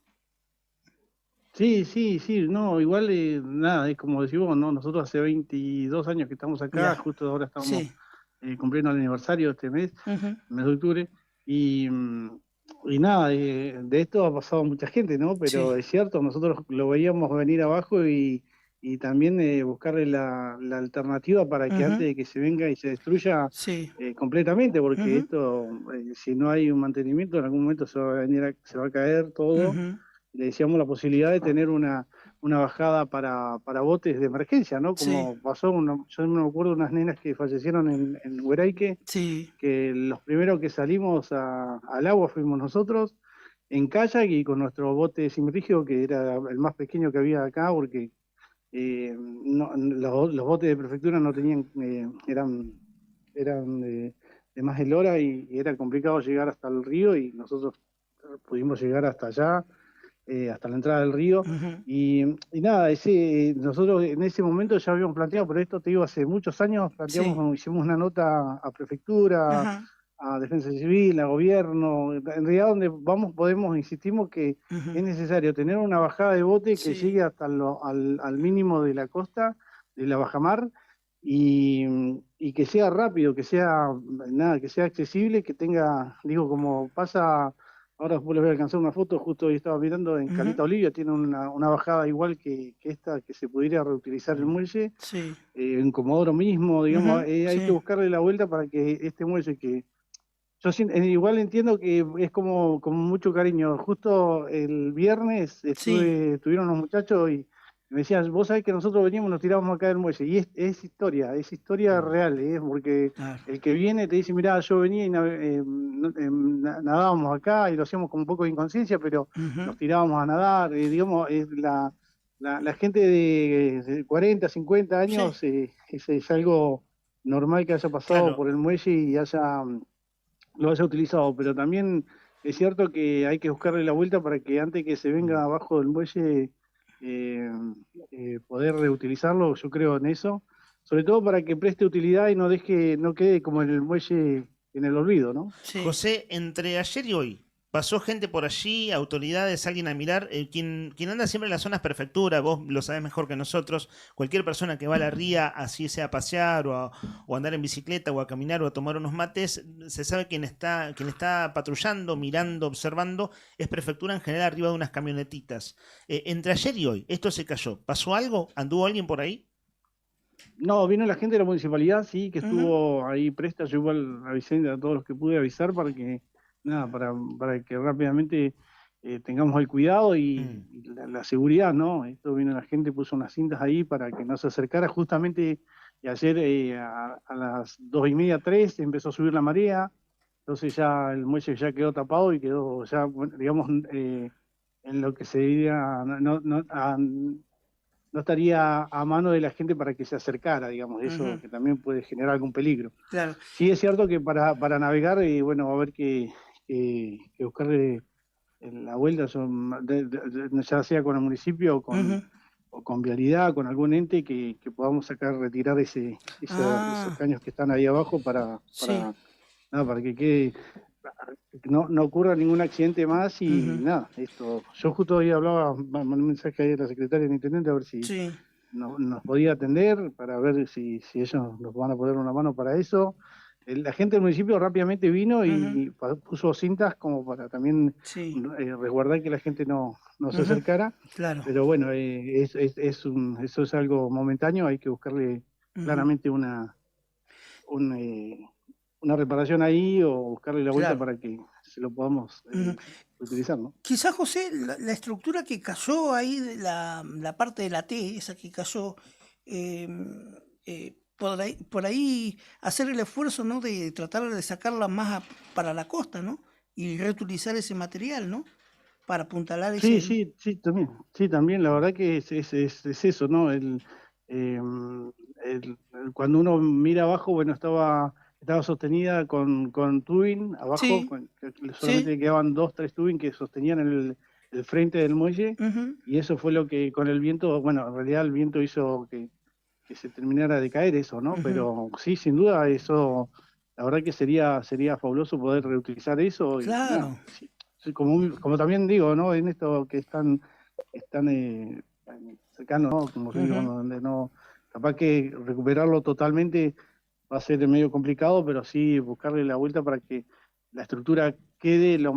Sí, no, igual nada, es como decimos, ¿no? Nosotros hace 22 años que estamos acá, justo ahora estamos cumpliendo el aniversario este mes, mes de octubre, y nada, de esto ha pasado mucha gente, ¿no? Pero es cierto, nosotros lo veíamos venir abajo y también buscarle la alternativa para que antes de que se venga y se destruya completamente, porque esto, si no hay un mantenimiento, en algún momento se va a caer todo. Le decíamos la posibilidad de tener una bajada para botes de emergencia, ¿no? Como pasó, yo me acuerdo de unas nenas que fallecieron en Hueraique, que los primeros que salimos al agua fuimos nosotros, en kayak y con nuestro bote simrígido, que era el más pequeño que había acá, porque los botes de prefectura no tenían, eran de más eslora y era complicado llegar hasta el río y nosotros pudimos llegar hasta allá hasta la entrada del río. Y nada, nosotros en ese momento ya habíamos planteado, pero esto te digo, hace muchos años hicimos una nota a prefectura, a Defensa Civil, a gobierno. En realidad donde insistimos que es necesario tener una bajada de bote que llegue hasta al mínimo de la costa, de la bajamar, y que sea rápido, que sea accesible, que tenga, digo, como pasa. Ahora después les voy a alcanzar una foto, justo hoy estaba mirando en Caleta Olivia, tiene una bajada igual que esta, que se pudiera reutilizar el muelle, en Comodoro mismo, digamos, hay que buscarle la vuelta para que este muelle que yo igual entiendo que es como mucho cariño. Justo el viernes estuvieron los muchachos y me decían, vos sabés que nosotros veníamos, nos tirábamos acá del muelle, y es historia real, porque el que viene te dice, mirá, yo venía y nadábamos acá y lo hacíamos con un poco de inconsciencia, pero nos tirábamos a nadar, digamos, la gente de 40, 50 años es algo normal que haya pasado por el muelle y lo haya utilizado, pero también es cierto que hay que buscarle la vuelta para que antes que se venga abajo del muelle poder reutilizarlo. Yo creo en eso, sobre todo para que preste utilidad y no quede como en el muelle en el olvido, ¿no? José, entre ayer y hoy, ¿pasó gente por allí, autoridades, alguien a mirar? Quien anda siempre en las zonas prefectura, vos lo sabés mejor que nosotros, cualquier persona que va a la ría, así sea a pasear o andar en bicicleta o a caminar o a tomar unos mates, se sabe quien está patrullando, mirando, observando, es prefectura en general arriba de unas camionetitas. Entre ayer y hoy, esto se cayó. ¿Pasó algo? ¿Anduvo alguien por ahí? No, vino la gente de la municipalidad, sí, que estuvo ahí presta. Yo igual avisé a todos los que pude avisar para que rápidamente tengamos el cuidado y la seguridad, ¿no? Esto vino la gente, puso unas cintas ahí para que no se acercara. Justamente ayer a las 2:30, 3 empezó a subir la marea, entonces ya el muelle ya quedó tapado y quedó ya, digamos, en lo que se diría, no estaría a mano de la gente para que se acercara, digamos, eso que también puede generar algún peligro. Claro. Sí, es cierto que para navegar, bueno, va a haber que buscarle la vuelta, ya sea con el municipio o con Vialidad, con algún ente que podamos retirar esos caños que están ahí abajo para que quede, no ocurra ningún accidente más y nada, esto. Yo justo hoy mandé un mensaje ahí a la secretaria del intendente a ver si nos podía atender, para ver si ellos nos van a poner una mano para eso. La gente del municipio rápidamente vino y puso cintas como para también resguardar que la gente no se acercara. Claro. Pero bueno, eso es algo momentáneo, hay que buscarle claramente una reparación ahí o buscarle la vuelta para que se lo podamos utilizar, ¿no? Quizás, José, la estructura que cayó ahí, la parte de la T, esa que cayó, por ahí hacer el esfuerzo, ¿no?, de tratar de sacarla más para la costa, ¿no?, y reutilizar ese material, ¿no?, para apuntalar ese... Sí, también, la verdad que es eso, ¿no? Cuando uno mira abajo, bueno, estaba sostenida con tubing abajo, solamente quedaban 2-3 tubing que sostenían el frente del muelle, y eso fue lo que con el viento, bueno, en realidad el viento hizo que se terminara de caer eso, ¿no? Pero sí, sin duda, eso, la verdad que sería fabuloso poder reutilizar eso. Claro. Como también digo, ¿no? En esto que están cercanos, ¿no? Como digo, donde no, capaz que recuperarlo totalmente va a ser medio complicado, pero sí buscarle la vuelta para que la estructura quede lo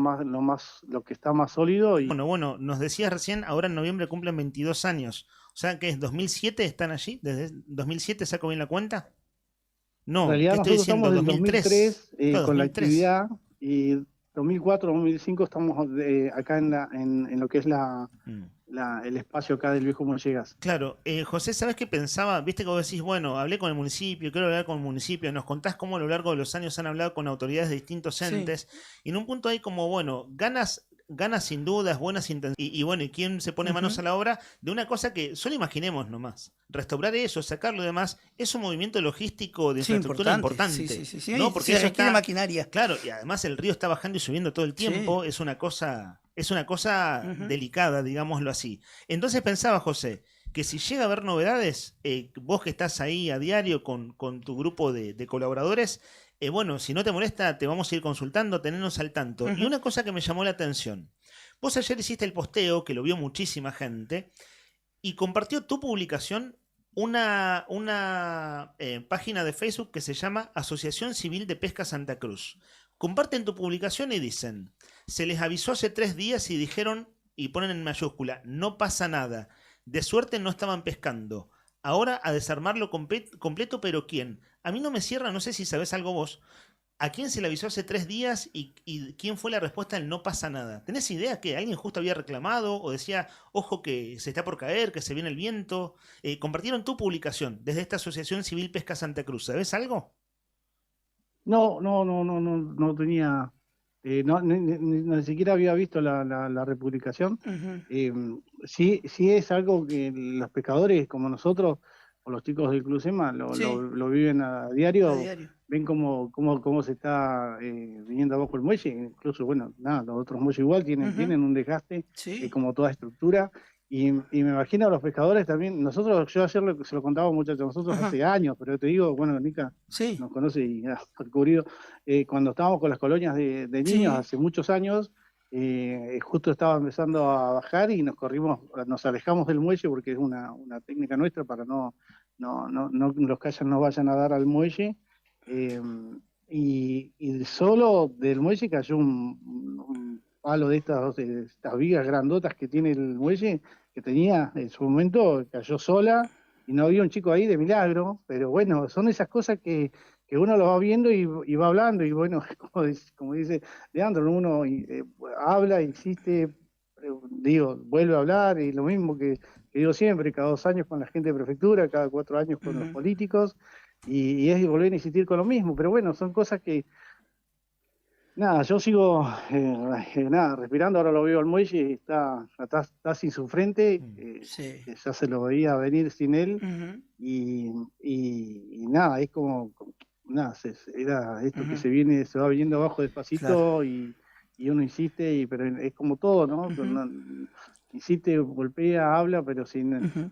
que está más sólido. Bueno, nos decías recién, ahora en noviembre cumplen 22 años. O sea, ¿qué es? ¿2007 están allí? ¿Desde 2007 saco bien la cuenta? No, en realidad ¿qué estoy nosotros diciendo? estamos desde 2003 con 2003. la actividad, y 2004, 2005 estamos acá en lo que es el espacio acá del viejo Mollegas. Claro, José, ¿sabes qué pensaba? Viste que vos decís, bueno, hablé con el municipio, quiero hablar con el municipio, nos contás cómo a lo largo de los años han hablado con autoridades de distintos entes, y en un punto hay como, bueno, ganas ganas sin dudas, buenas intenciones, y bueno, ¿y quién se pone manos a la obra de una cosa que solo imaginemos nomás? Restaurar eso, sacarlo y demás, es un movimiento logístico de infraestructura importante. Sí, ¿no? Porque se eso requiere está, maquinaria. claro, y además el río está bajando y subiendo todo el tiempo, es una cosa delicada, digámoslo así. Entonces pensaba, José, que si llega a haber novedades, vos que estás ahí a diario con tu grupo de colaboradores, bueno, si no te molesta, te vamos a ir consultando, tenernos al tanto. Y una cosa que me llamó la atención, vos ayer hiciste el posteo, que lo vio muchísima gente, y compartió tu publicación una página de Facebook que se llama Asociación Civil de Pesca Santa Cruz. Comparten tu publicación y dicen, se les avisó hace 3 días y dijeron, y ponen en mayúscula, no pasa nada, de suerte no estaban pescando. Ahora a desarmarlo completo, pero ¿quién? A mí no me cierra, no sé si sabés algo vos. ¿A quién se le avisó hace 3 días y quién fue la respuesta del no pasa nada? ¿Tenés idea que alguien justo había reclamado o decía, ojo que se está por caer, que se viene el viento? Compartieron tu publicación desde esta Asociación Civil Pesca Santa Cruz. ¿Sabés algo? No tenía, ni siquiera había visto la republicación. Sí es algo que los pescadores como nosotros, o los chicos del Club SEMA, lo viven a diario, ven cómo se está viniendo abajo el muelle, incluso, bueno, los otros muelles igual tienen un desgaste, como toda estructura. Y me imagino a los pescadores también, yo ayer se lo contaba a muchachos, nosotros hace años, pero te digo, bueno, Nica nos conoce y ha cubrido, cuando estábamos con las colonias de niños hace muchos años, justo estaba empezando a bajar y nos alejamos del muelle porque es una técnica nuestra para no los kayaks no vayan a dar al muelle, y solo del muelle cayó un palo de estas vigas grandotas que tiene el muelle, que tenía en su momento, cayó sola y no había un chico ahí de milagro, pero bueno, son esas cosas que uno lo va viendo y va hablando, y bueno, como dice Leandro, uno habla, insiste, vuelve a hablar, y lo mismo que digo siempre, cada 2 años con la gente de prefectura, cada 4 años con los políticos, y es volver a insistir con lo mismo, pero bueno, son cosas que yo sigo respirando. Ahora lo veo al muelle, está sin su frente, ya se lo veía venir sin él, y es como era esto que se va viniendo abajo despacito, y uno insiste, pero es como todo, ¿no? Insiste, golpea, habla, pero sin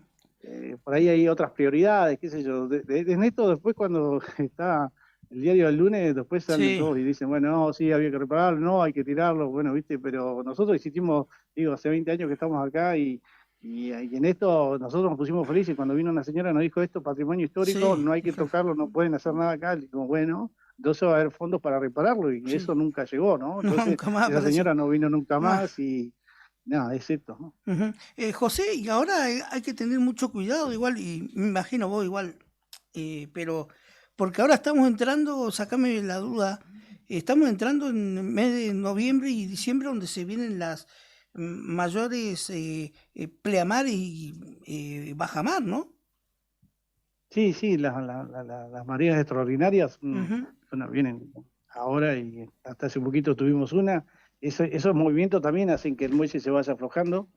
por ahí hay otras prioridades, qué sé yo. En esto después, cuando está el diario del lunes, después salen todos y dicen, bueno, no, sí, había que repararlo, no, hay que tirarlo, bueno, viste, pero nosotros insistimos, hace 20 años que estamos acá, y en esto nosotros nos pusimos felices cuando vino una señora y nos dijo, esto patrimonio histórico, no hay que tocarlo, no pueden hacer nada acá, y como, bueno, entonces va a haber fondos para repararlo, y eso nunca llegó, ¿no? Entonces nunca más, esa señora no vino nunca más, y es esto, ¿no? José, y ahora hay que tener mucho cuidado, igual, y me imagino vos igual, pero porque ahora estamos entrando, sacame la duda, estamos entrando en el mes de noviembre y diciembre, donde se vienen las mayores pleamar y bajamar, ¿no? Sí, las mareas extraordinarias vienen ahora, y hasta hace un poquito tuvimos una. Esos movimientos también hacen que el muelle se vaya aflojando,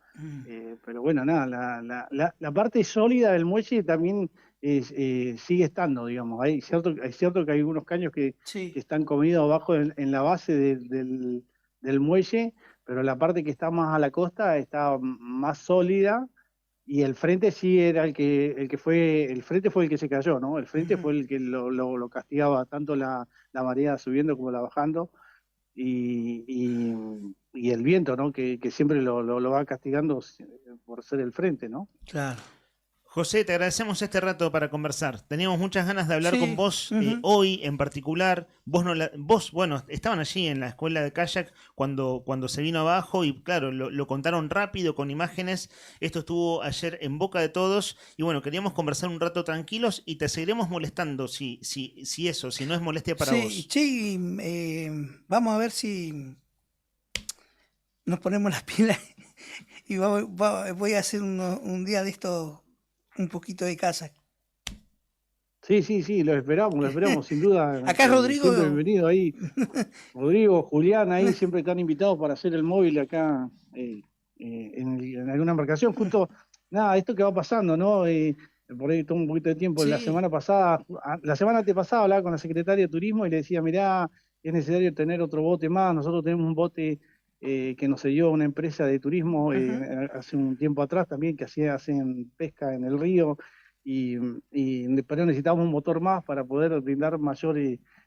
pero bueno, la parte sólida del muelle también sigue estando, digamos. Es cierto que hay algunos caños que están comidos abajo en la base del muelle, pero la parte que está más a la costa está más sólida, y el frente sí era el frente fue el que se cayó, ¿no? El frente fue el que lo castigaba, tanto la marea subiendo como la bajando, y el viento, ¿no? Que siempre lo va castigando por ser el frente, ¿no? Claro. José, te agradecemos este rato para conversar. Teníamos muchas ganas de hablar con vos hoy en particular. Vos, bueno, estaban allí en la escuela de kayak cuando se vino abajo, y claro, lo contaron rápido con imágenes. Esto estuvo ayer en boca de todos, y bueno, queríamos conversar un rato tranquilos, y te seguiremos molestando si no es molestia para vos. Sí, vamos a ver si nos ponemos las pilas y voy a hacer un día de esto, un poquito de casa. Sí, lo esperamos, sin duda. Acá Rodrigo. Siempre bienvenido ahí. Rodrigo, Julián, ahí siempre están invitados para hacer el móvil acá en alguna embarcación. Justo, nada, esto que va pasando, ¿no? Por ahí tomo un poquito de tiempo. Sí. La semana antepasada hablaba con la secretaria de Turismo y le decía, mirá, es necesario tener otro bote más. Nosotros tenemos un bote que nos cedió una empresa de turismo hace un tiempo atrás también, que hacen pesca en el río. Pero necesitamos un motor más para poder brindar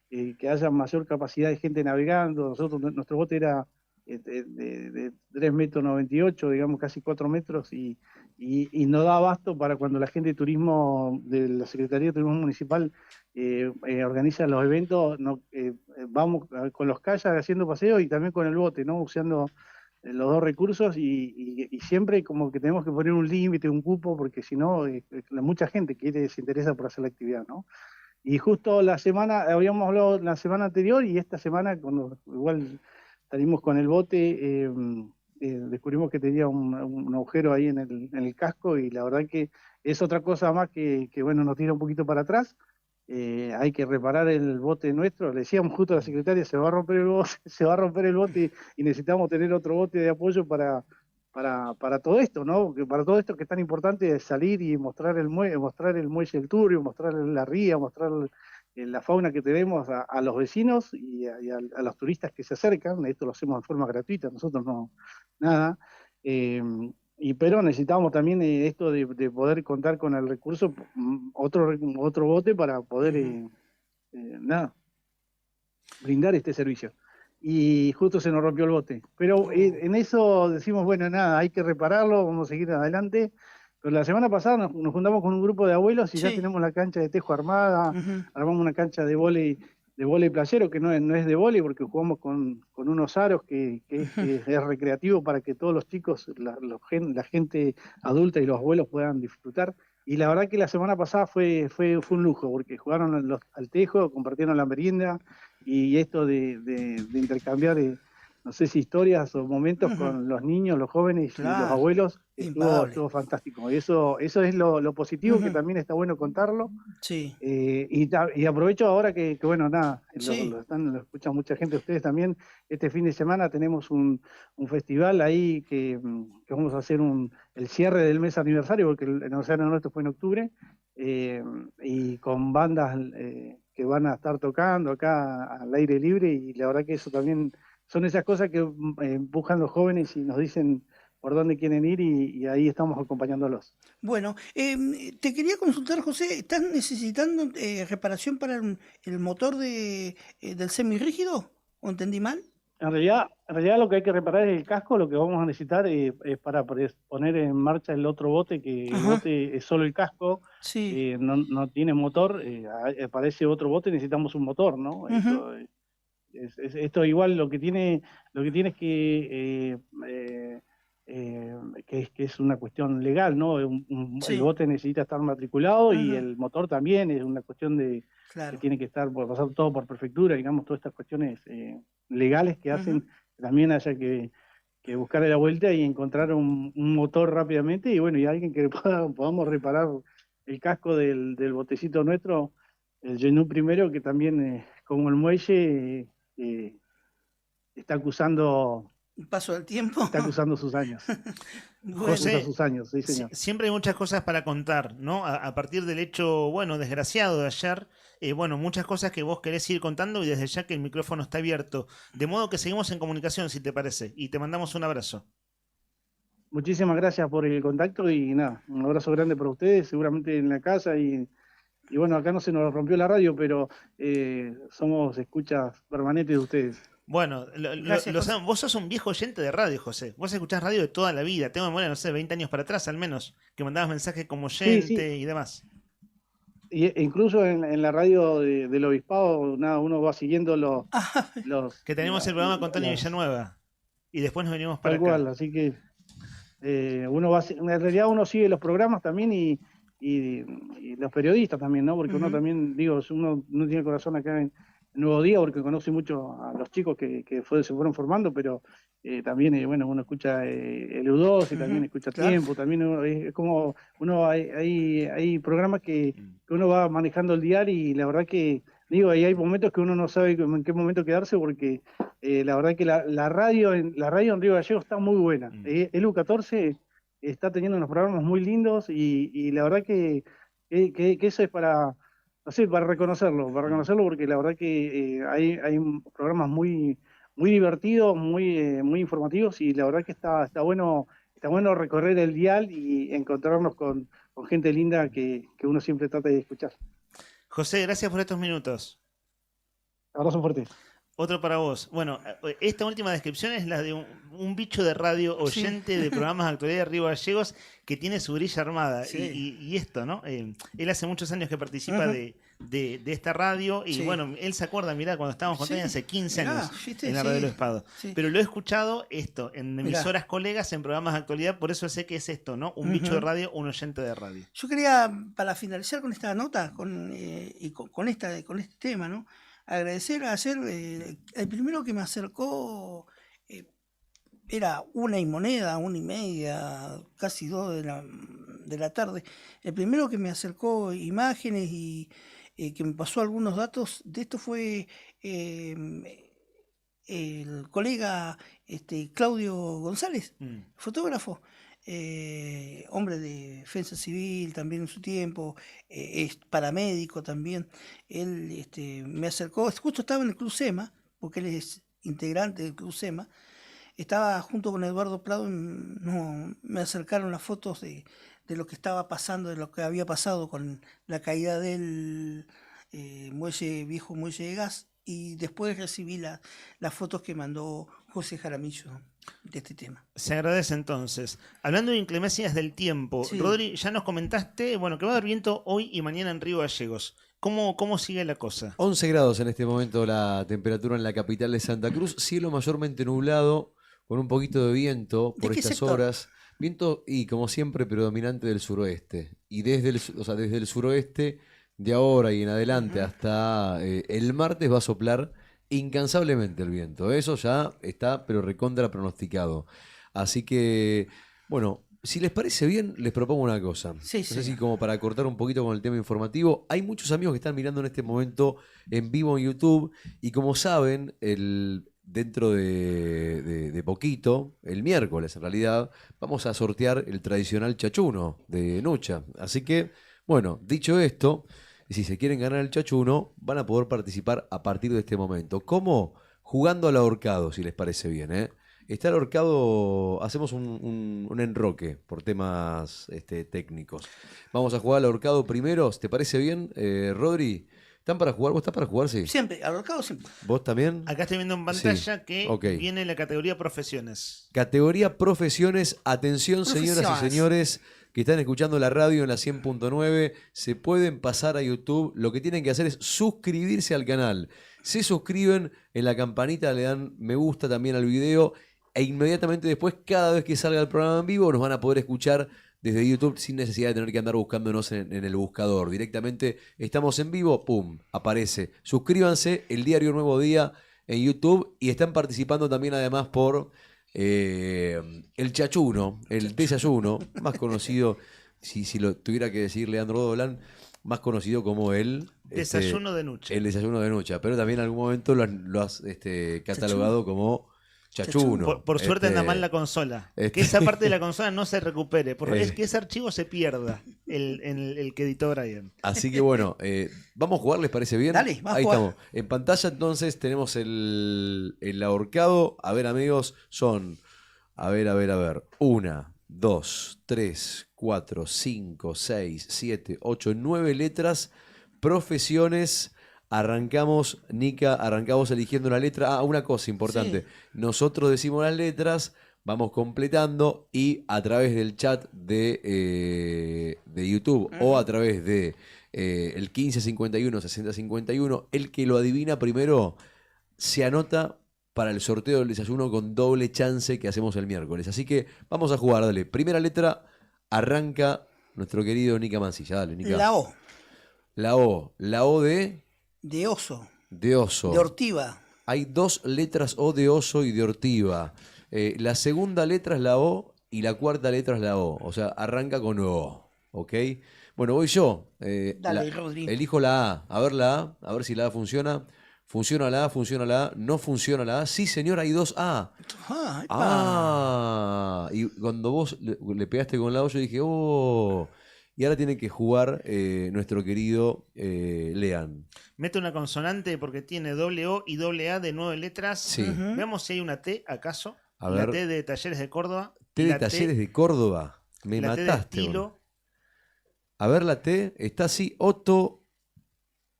que haya mayor capacidad de gente navegando. Nuestro bote era de 3,98 m, digamos casi 4 metros, y no da abasto para cuando la gente de turismo, de la Secretaría de Turismo Municipal, organiza los eventos. Vamos con los kayaks haciendo paseo y también con el bote, ¿no? Usando los dos recursos y siempre como que tenemos que poner un límite, un cupo, porque si no, mucha gente se interesa por hacer la actividad, ¿no? Y justo habíamos hablado la semana anterior y esta semana, cuando igual salimos con el bote, descubrimos que tenía un agujero ahí en el casco, y la verdad que es otra cosa más que bueno, nos tira un poquito para atrás. Hay que reparar el bote nuestro. Le decíamos justo a la secretaria, se va a romper el bote y necesitamos tener otro bote de apoyo para todo esto, ¿no? Para todo esto que es tan importante, es salir y mostrar el muelle del Turbio, mostrar la ría, mostrar la fauna que tenemos a los vecinos y a los turistas que se acercan. Esto lo hacemos de forma gratuita, nosotros no, nada. Pero necesitamos también esto de poder contar con el recurso, otro bote para poder brindar este servicio. Y justo se nos rompió el bote. Pero en eso decimos, bueno, nada, hay que repararlo, vamos a seguir adelante. Pero la semana pasada nos juntamos con un grupo de abuelos y ya tenemos la cancha de tejo armada, armamos una cancha de vóley playero, que no es de vóley, porque jugamos con unos aros que es recreativo para que todos los chicos, la gente adulta y los abuelos puedan disfrutar. Y la verdad que la semana pasada fue un lujo, porque jugaron al tejo, compartieron la merienda, y esto de intercambiar, no sé si historias o momentos con los niños, los jóvenes y los abuelos, estuvo fantástico. Y eso es lo positivo, que también está bueno contarlo. Sí. Y aprovecho ahora que bueno, nada, lo escucha mucha gente, ustedes también. Este fin de semana tenemos un festival ahí que vamos a hacer el cierre del mes aniversario, porque el aniversario nuestro fue en octubre, y con bandas que van a estar tocando acá al aire libre, y la verdad que eso también son esas cosas que empujan los jóvenes y nos dicen por dónde quieren ir, y ahí estamos acompañándolos. Bueno, te quería consultar, José, ¿estás necesitando reparación para el motor del semirrígido? ¿O entendí mal? En realidad lo que hay que reparar es el casco. Lo que vamos a necesitar es para poner en marcha el otro bote, que el bote es solo el casco, no tiene motor. Para ese otro bote necesitamos un motor, ¿no? Esto igual lo que tiene es que es una cuestión legal, ¿no? El bote necesita estar matriculado, y el motor también es una cuestión que tiene que pasar todo por prefectura, digamos, todas estas cuestiones legales que hacen que también haya que buscar la vuelta y encontrar un motor rápidamente, y bueno, y alguien que podamos reparar el casco del botecito nuestro, el Genú primero, que también, como el muelle, está acusando el paso del tiempo. Está acusando sus años. José, sus años, sí, señor. Siempre hay muchas cosas para contar, ¿no? A partir del hecho, bueno, desgraciado de ayer, bueno, muchas cosas que vos querés ir contando, y desde ya que el micrófono está abierto. De modo que seguimos en comunicación, si te parece, y te mandamos un abrazo. Muchísimas gracias por el contacto, y nada, un abrazo grande para ustedes, seguramente en la casa, y bueno, acá no se nos rompió la radio, pero somos escuchas permanentes de ustedes. Bueno, vos sos un viejo oyente de radio, José. Vos escuchás radio de toda la vida. Tengo memoria, no sé, 20 años para atrás al menos, que mandabas mensajes como oyente y demás. Incluso en la radio del Obispado, nada, uno va siguiendo los que tenemos el programa con Tony Villanueva, y después nos venimos para acá. Tal cual, así que en realidad uno sigue los programas también, y los periodistas también, ¿no? Porque uno también, uno tiene el corazón acá Nuevo Día, porque conoce mucho a los chicos que se fueron formando, pero también, bueno, uno escucha el U2 y también escucha claro. Tiempo, también es como, hay programas que uno va manejando el diario y la verdad que, digo, ahí hay momentos que uno no sabe en qué momento quedarse porque la verdad que la radio en Río Gallegos está muy buena. El U14 está teniendo unos programas muy lindos y la verdad que eso es para, no sé, para reconocerlo porque la verdad que hay programas muy divertidos, muy informativos y la verdad que está bueno recorrer el dial y encontrarnos con gente linda que uno siempre trata de escuchar. José, gracias por estos minutos. Abrazo fuerte. Otro para vos. Bueno, esta última descripción es la de un bicho de radio oyente de programas de actualidad de Río Gallegos que tiene su grilla armada. Sí. Y esto, ¿no? Él hace muchos años que participa de esta radio y bueno, él se acuerda, mirá, cuando estábamos con Tania hace 15 años en la radio del Obispado. Pero lo he escuchado en emisoras colegas, en programas de actualidad, por eso sé que es esto, ¿no? Un bicho de radio, un oyente de radio. Yo quería, para finalizar con esta nota, con este tema, ¿no? Agradecer a el primero que me acercó era 1:30, casi 2 de la tarde. El primero que me acercó imágenes y que me pasó algunos datos de esto fue el colega Claudio González, fotógrafo. Hombre de defensa civil también en su tiempo, es paramédico también. Él me acercó, justo estaba en el Club SEMA, porque él es integrante del Club SEMA, estaba junto con Eduardo Prado, me acercaron las fotos de lo que estaba pasando, de lo que había pasado con la caída del viejo muelle de gas, y después recibí las fotos que mandó José Jaramillo de este tema. Se agradece entonces. Hablando de inclemencias del tiempo, sí. Rodri, ya nos comentaste, bueno, que va a haber viento hoy y mañana en Río Gallegos. ¿Cómo sigue la cosa? 11 grados en este momento la temperatura en la capital de Santa Cruz, cielo mayormente nublado, con un poquito de viento por estas sector? Horas. Viento y como siempre predominante del suroeste. Y desde el suroeste de ahora y en adelante hasta el martes va a soplar incansablemente el viento. Eso ya está, pero recontra pronosticado. Así que, bueno, si les parece bien, les propongo una cosa. Sí, no sé si como para cortar un poquito con el tema informativo. Hay muchos amigos que están mirando en este momento en vivo en YouTube. Y como saben, dentro de poquito, el miércoles en realidad, vamos a sortear el tradicional chachuno de Nucha. Así que, bueno, dicho esto, si se quieren ganar el chachuno, van a poder participar a partir de este momento. ¿Cómo? Jugando al ahorcado, si les parece bien, ¿eh? Está el ahorcado, hacemos un enroque por temas técnicos. Vamos a jugar al ahorcado primero, ¿te parece bien, Rodri? ¿Están para jugar? ¿Vos estás para jugar? Sí. Siempre, al ahorcado siempre. ¿Vos también? Acá estoy viendo en pantalla que viene la categoría profesiones. Categoría profesiones. Atención, señoras y señores que están escuchando la radio en la 100.9, se pueden pasar a YouTube. Lo que tienen que hacer es suscribirse al canal. Se suscriben, en la campanita le dan me gusta también al video e inmediatamente después, cada vez que salga el programa en vivo, nos van a poder escuchar desde YouTube sin necesidad de tener que andar buscándonos en el buscador. Directamente estamos en vivo, ¡pum!, aparece. Suscríbanse, El Diario Nuevo Día en YouTube, y están participando también además por el chachuno, el desayuno, más conocido, si lo tuviera que decir Leandro Dolan, más conocido como el desayuno de Nucha. El desayuno de Nucha, pero también en algún momento lo has catalogado como chachuno. Por suerte anda mal la consola. Que esa parte de la consola no se recupere. Es que ese archivo se pierda, el que editó Brian. Así que bueno, vamos a jugar, ¿les parece bien? Dale, vamos Ahí a jugar. estamos. En pantalla entonces tenemos el ahorcado. A ver, amigos, son... A ver. 1, 2, 3, 4, 5, 6, 7, 8, 9 letras. Profesiones. Arrancamos, Nica, eligiendo la letra. Una cosa importante. Sí. Nosotros decimos las letras, vamos completando, y a través del chat de YouTube o a través de el 1551 6051, el que lo adivina primero se anota para el sorteo del desayuno con doble chance que hacemos el miércoles. Así que vamos a jugar, dale. Primera letra, arranca nuestro querido Nica Mancilla. Dale, Nica. La O. La O de... De oso. De oso. De ortiva. Hay 2 letras O de oso y de ortiva. La segunda letra es la O y la cuarta letra es la O. O sea, arranca con O. ¿Ok? Bueno, voy yo. Dale, Rodri. Elijo la A. A ver la A. A ver si la A funciona. Funciona la A, funciona la A. No funciona la A. Sí, señor, hay 2 A. Y cuando vos le pegaste con la O, yo dije, oh. Y ahora tiene que jugar nuestro querido Lean. Mete una consonante porque tiene doble O y doble A de 9 letras. Sí. Veamos si hay una T, ¿acaso? A la ver. T de Talleres de Córdoba. T de Talleres de Córdoba. Me la T de mataste. estilo. A ver la T. Está así. Otto,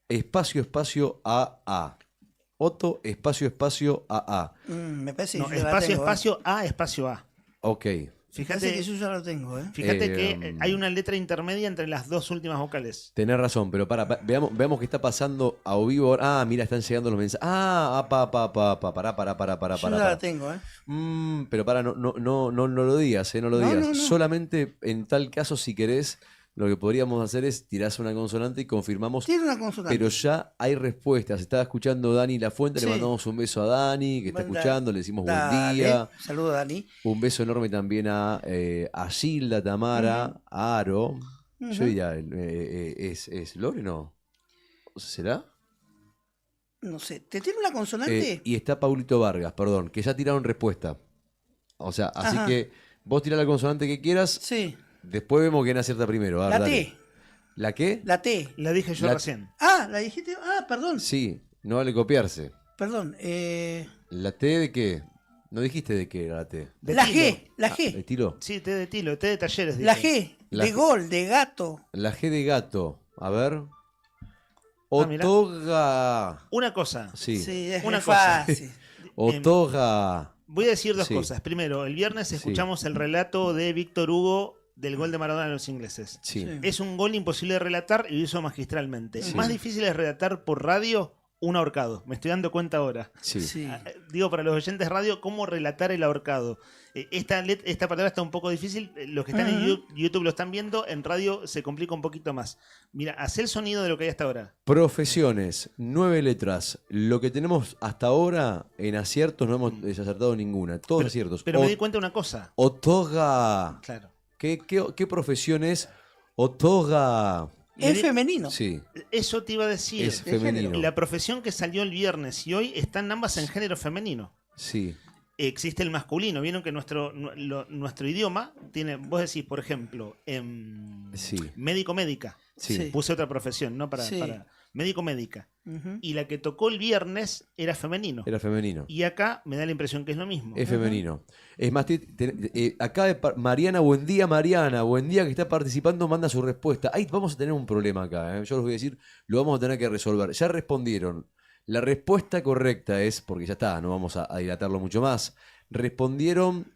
espacio, espacio, AA. Otto, espacio, espacio, AA. Me parece No, que yo la espacio, tengo, espacio, A, espacio A. Ok. Fíjate que yo ya lo tengo, ¿eh? Fíjate que hay una letra intermedia entre las 2 últimas vocales. Tenés razón, pero veamos qué está pasando a vivo. Ah, mira, están llegando los mensajes. Pará. Yo ya la tengo, ¿eh? Pero no lo digas, no lo digas. No. Solamente en tal caso, si querés, lo que podríamos hacer es tirarse una consonante y confirmamos. Tiene una consonante. Pero ya hay respuestas. Estaba escuchando Dani Lafuente, Sí. le mandamos un beso a Dani, que está Manda- escuchando, le decimos buen Dale. día. Saludos, Dani. Un beso enorme también a Gilda, Tamara, a Aro. Yo Ujú. diría, ¿es Lore no? ¿Será? No sé, ¿te tiene una consonante? Y está Paulito Vargas, perdón, que ya tiraron respuesta. O sea, así Ajá. que vos tirá la consonante que quieras. Sí. Después vemos quién acierta primero. A ver, La dale. T. ¿La qué? La T. La dije yo La- recién. Ah, la dijiste. Ah, perdón. Sí, no vale copiarse. Perdón. ¿La T de qué? No dijiste de qué era la T. La G. La G. ¿De tiro? Sí, T de Tilo, T de Talleres. La dije. G. La De G. gol, de gato. La G de gato. A ver. mirá. Otoga. Una cosa. Sí. Sí, es Una re cosa. fácil. Otoga. Voy a decir 2 Sí. cosas. Primero, el viernes escuchamos el relato de Víctor Hugo del gol de Maradona a los ingleses. Sí. Es un gol imposible de relatar y lo hizo magistralmente. Sí. Más difícil es relatar por radio un ahorcado. Me estoy dando cuenta ahora. Sí. Digo, para los oyentes de radio, ¿cómo relatar el ahorcado? Esta palabra está un poco difícil. Los que están en YouTube lo están viendo. En radio se complica un poquito más. Mira, haz el sonido de lo que hay hasta ahora. Profesiones, 9 letras. Lo que tenemos hasta ahora en aciertos no hemos desacertado ninguna. Todos aciertos. Pero me di cuenta de una cosa. Otoga. Claro. ¿Qué profesión es Otoga? Es femenino. Sí. Eso te iba a decir. Es femenino. La profesión que salió el viernes y hoy están ambas en género femenino. Sí. Existe el masculino. Vieron que nuestro idioma tiene, vos decís, por ejemplo, Sí. médico-médica. Sí. Puse otra profesión, ¿no? Para médico-médica. Ujú. Y la que tocó el viernes era femenino. Era femenino. Y acá me da la impresión que es lo mismo. Es femenino. Es más, acá Mariana, buen día, que está participando, manda su respuesta. Ahí vamos a tener un problema acá, ¿eh? Yo les voy a decir, lo vamos a tener que resolver. Ya respondieron. La respuesta correcta es, porque ya está, no vamos a dilatarlo mucho más. Respondieron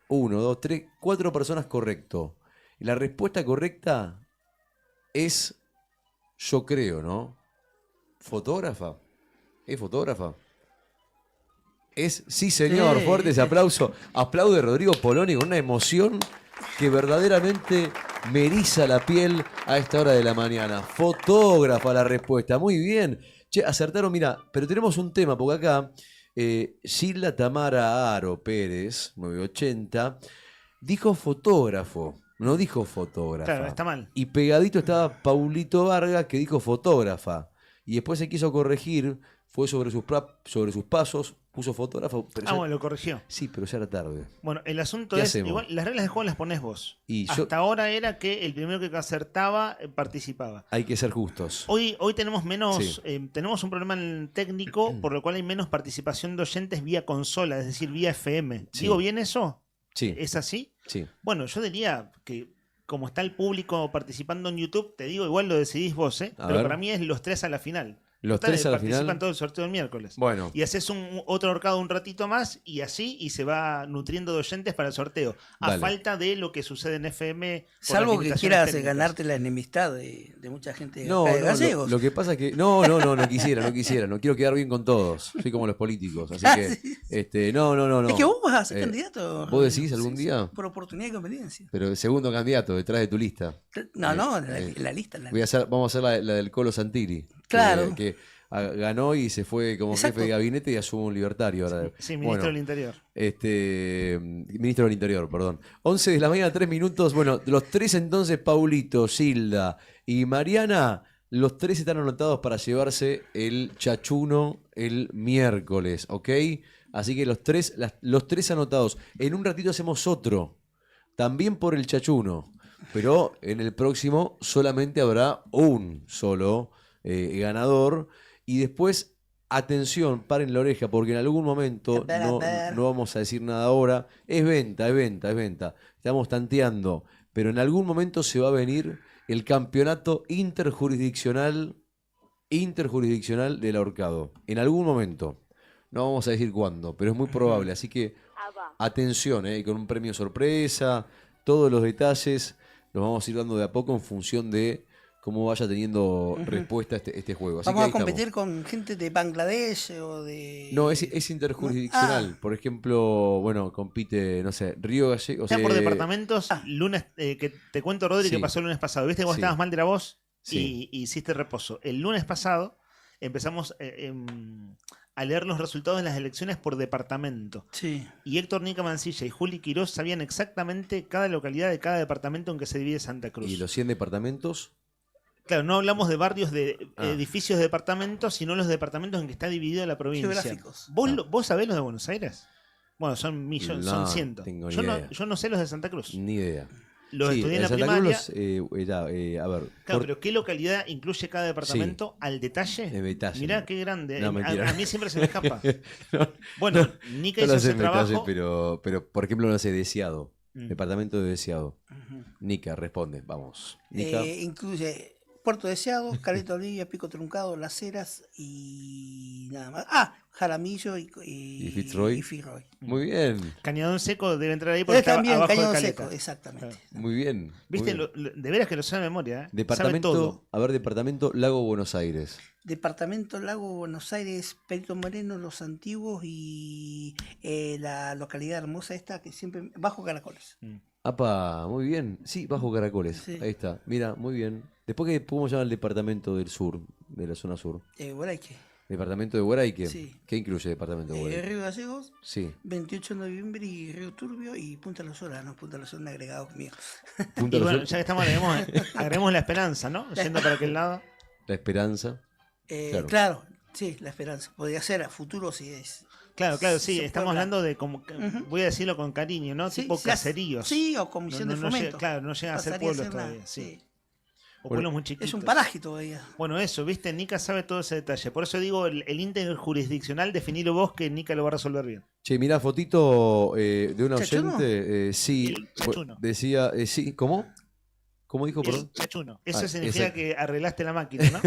1, 2, 3, 4 personas correcto. Y la respuesta correcta es, yo creo, ¿no? ¿Fotógrafa? ¿Es fotógrafa? Sí, señor, Sí. fuerte ese aplauso. Aplaude Rodrigo Poloni con una emoción que verdaderamente me eriza la piel a esta hora de la mañana. Fotógrafa la respuesta, muy bien. Che, acertaron, mira, pero tenemos un tema, porque acá Gilda Tamara Aro Pérez, 980, dijo fotógrafo, no dijo fotógrafa. Claro, está mal. Y pegadito estaba Paulito Vargas, que dijo fotógrafa. Y después se quiso corregir, fue sobre sus pasos, puso fotógrafo. Pero ya- Bueno, lo corrigió. Sí, pero ya era tarde. Bueno, el asunto ¿Qué es, hacemos? igual, las reglas de juego las pones vos. Y Hasta ahora era que el primero que acertaba participaba. Hay que ser justos. Hoy tenemos menos, Sí. tenemos un problema técnico, por lo cual hay menos participación de oyentes vía consola, es decir, vía FM. Sí. ¿Digo bien eso? Sí. ¿Es así? Sí. Bueno, yo diría que como está el público participando en YouTube, te digo, igual lo decidís vos, A pero ver. para mí es los 3 a la final. Los Total, 3 a la participan final. todo el sorteo del miércoles. Bueno. Y haces otro ahorcado un ratito más y así, y se va nutriendo de oyentes para el sorteo. A Dale. falta de lo que sucede en FM. por Salvo las que limitaciones quieras técnicas. ganarte la enemistad de mucha gente No, acá de no, gallegos. lo que pasa es que. No quisiera. No quiero quedar bien con todos. Soy como los políticos. Así Ah, que. No. Es que vos vas a ser candidato. ¿Vos decís algún Sí, día? sí, por oportunidad y conveniencia. Pero el segundo candidato, detrás de tu lista. No, en la lista. Vamos a hacer la del Colo Santilli. Claro. Que ganó y se fue como Exacto. jefe de gabinete y asume un libertario ahora. Sí, ministro del Interior. Ministro del Interior, perdón. 11 de la mañana, 3 minutos. Bueno, los tres entonces, Paulito, Gilda y Mariana, los tres están anotados para llevarse el chachuno el miércoles, ¿ok? Así que los tres anotados. En un ratito hacemos otro, también por el chachuno, pero en el próximo solamente habrá un solo ganador. Y después, atención, paren la oreja, porque en algún momento, no vamos a decir nada ahora, es venta. Estamos tanteando, pero en algún momento se va a venir el campeonato interjurisdiccional del ahorcado. En algún momento. No vamos a decir cuándo, pero es muy probable. Así que atención, con un premio sorpresa, todos los detalles los vamos a ir dando de a poco en función de cómo vaya teniendo respuesta este juego. Así ¿Vamos que a competir con gente de Bangladesh o de...? No, es interjurisdiccional. Por ejemplo, bueno, compite, no sé, Río Gallegos. Está por departamentos. Lunes, que te cuento, Rodri, que pasó el lunes pasado. ¿Viste que vos estabas mal de la voz? Sí. Y hiciste reposo. El lunes pasado empezamos a leer los resultados de las elecciones por departamento. Sí. Y Héctor Nica Mancilla y Juli Quirós sabían exactamente cada localidad de cada departamento en que se divide Santa Cruz. ¿Y los 100 departamentos? Claro, no hablamos de barrios de edificios de departamentos, sino los departamentos en que está dividida la provincia. Geográficos. ¿Vos sabés los de Buenos Aires? Bueno, son millones, son cientos. Yo no sé los de Santa Cruz. Ni idea. Los estudié en la Santa primaria. Cruz, a ver. Claro, pero ¿qué localidad incluye cada departamento al detalle? Mirá qué grande. No, a mí siempre se me escapa. Bueno, Nica hizo ese trabajo. Pero, por ejemplo, no sé, Deseado. Departamento de Deseado. Nica, responde, vamos. Nica. Incluye Puerto Deseado, Caleta Olivia, Pico Truncado, Las Heras y nada más. Jaramillo y Fitzroy. Muy bien. Cañadón Seco debe entrar ahí porque está también, abajo de Cañadón Caleta. Seco, exactamente. Muy bien. Viste, muy bien. de veras que lo sabe de memoria. Departamento, sabe todo. a ver, departamento Lago Buenos Aires. Departamento Lago Buenos Aires, Perito Moreno, Los Antiguos y la localidad hermosa esta que siempre... Bajo Caracoles. Apa, muy bien. Sí, Bajo Caracoles. Sí. Ahí está. Mira, muy bien. Después, ¿cómo se llama el departamento del sur, de la zona sur? Huaraique. Departamento de Huaraique. Sí. ¿Qué incluye departamento de Huaraique? Río Gallegos, Sí. 28 de noviembre y Río Turbio y Punta Los Solanos. Punta Los Solanos agregados míos. Y bueno, ya que estamos, agregemos la esperanza, ¿no? Yendo para aquel lado. La Esperanza. Claro, sí, la esperanza. Podría ser a futuro si es... Claro, sí, estamos hablando de como, voy a decirlo con cariño, ¿no? Tipo caseríos. Sí, o comisión de fomento. Claro, no llega a ser pueblos todavía, sí. O pueblos muy chiquitos. Es un paraje todavía. Bueno, eso, viste, Nica sabe todo ese detalle. Por eso digo, el interjurisdiccional, definilo vos que Nica lo va a resolver bien. Che, mirá, fotito de un oyente. Sí, Chachuno. decía, sí, ¿cómo? ¿Cómo dijo, perdón? Chachuno. Eso significa que arreglaste la máquina, ¿no?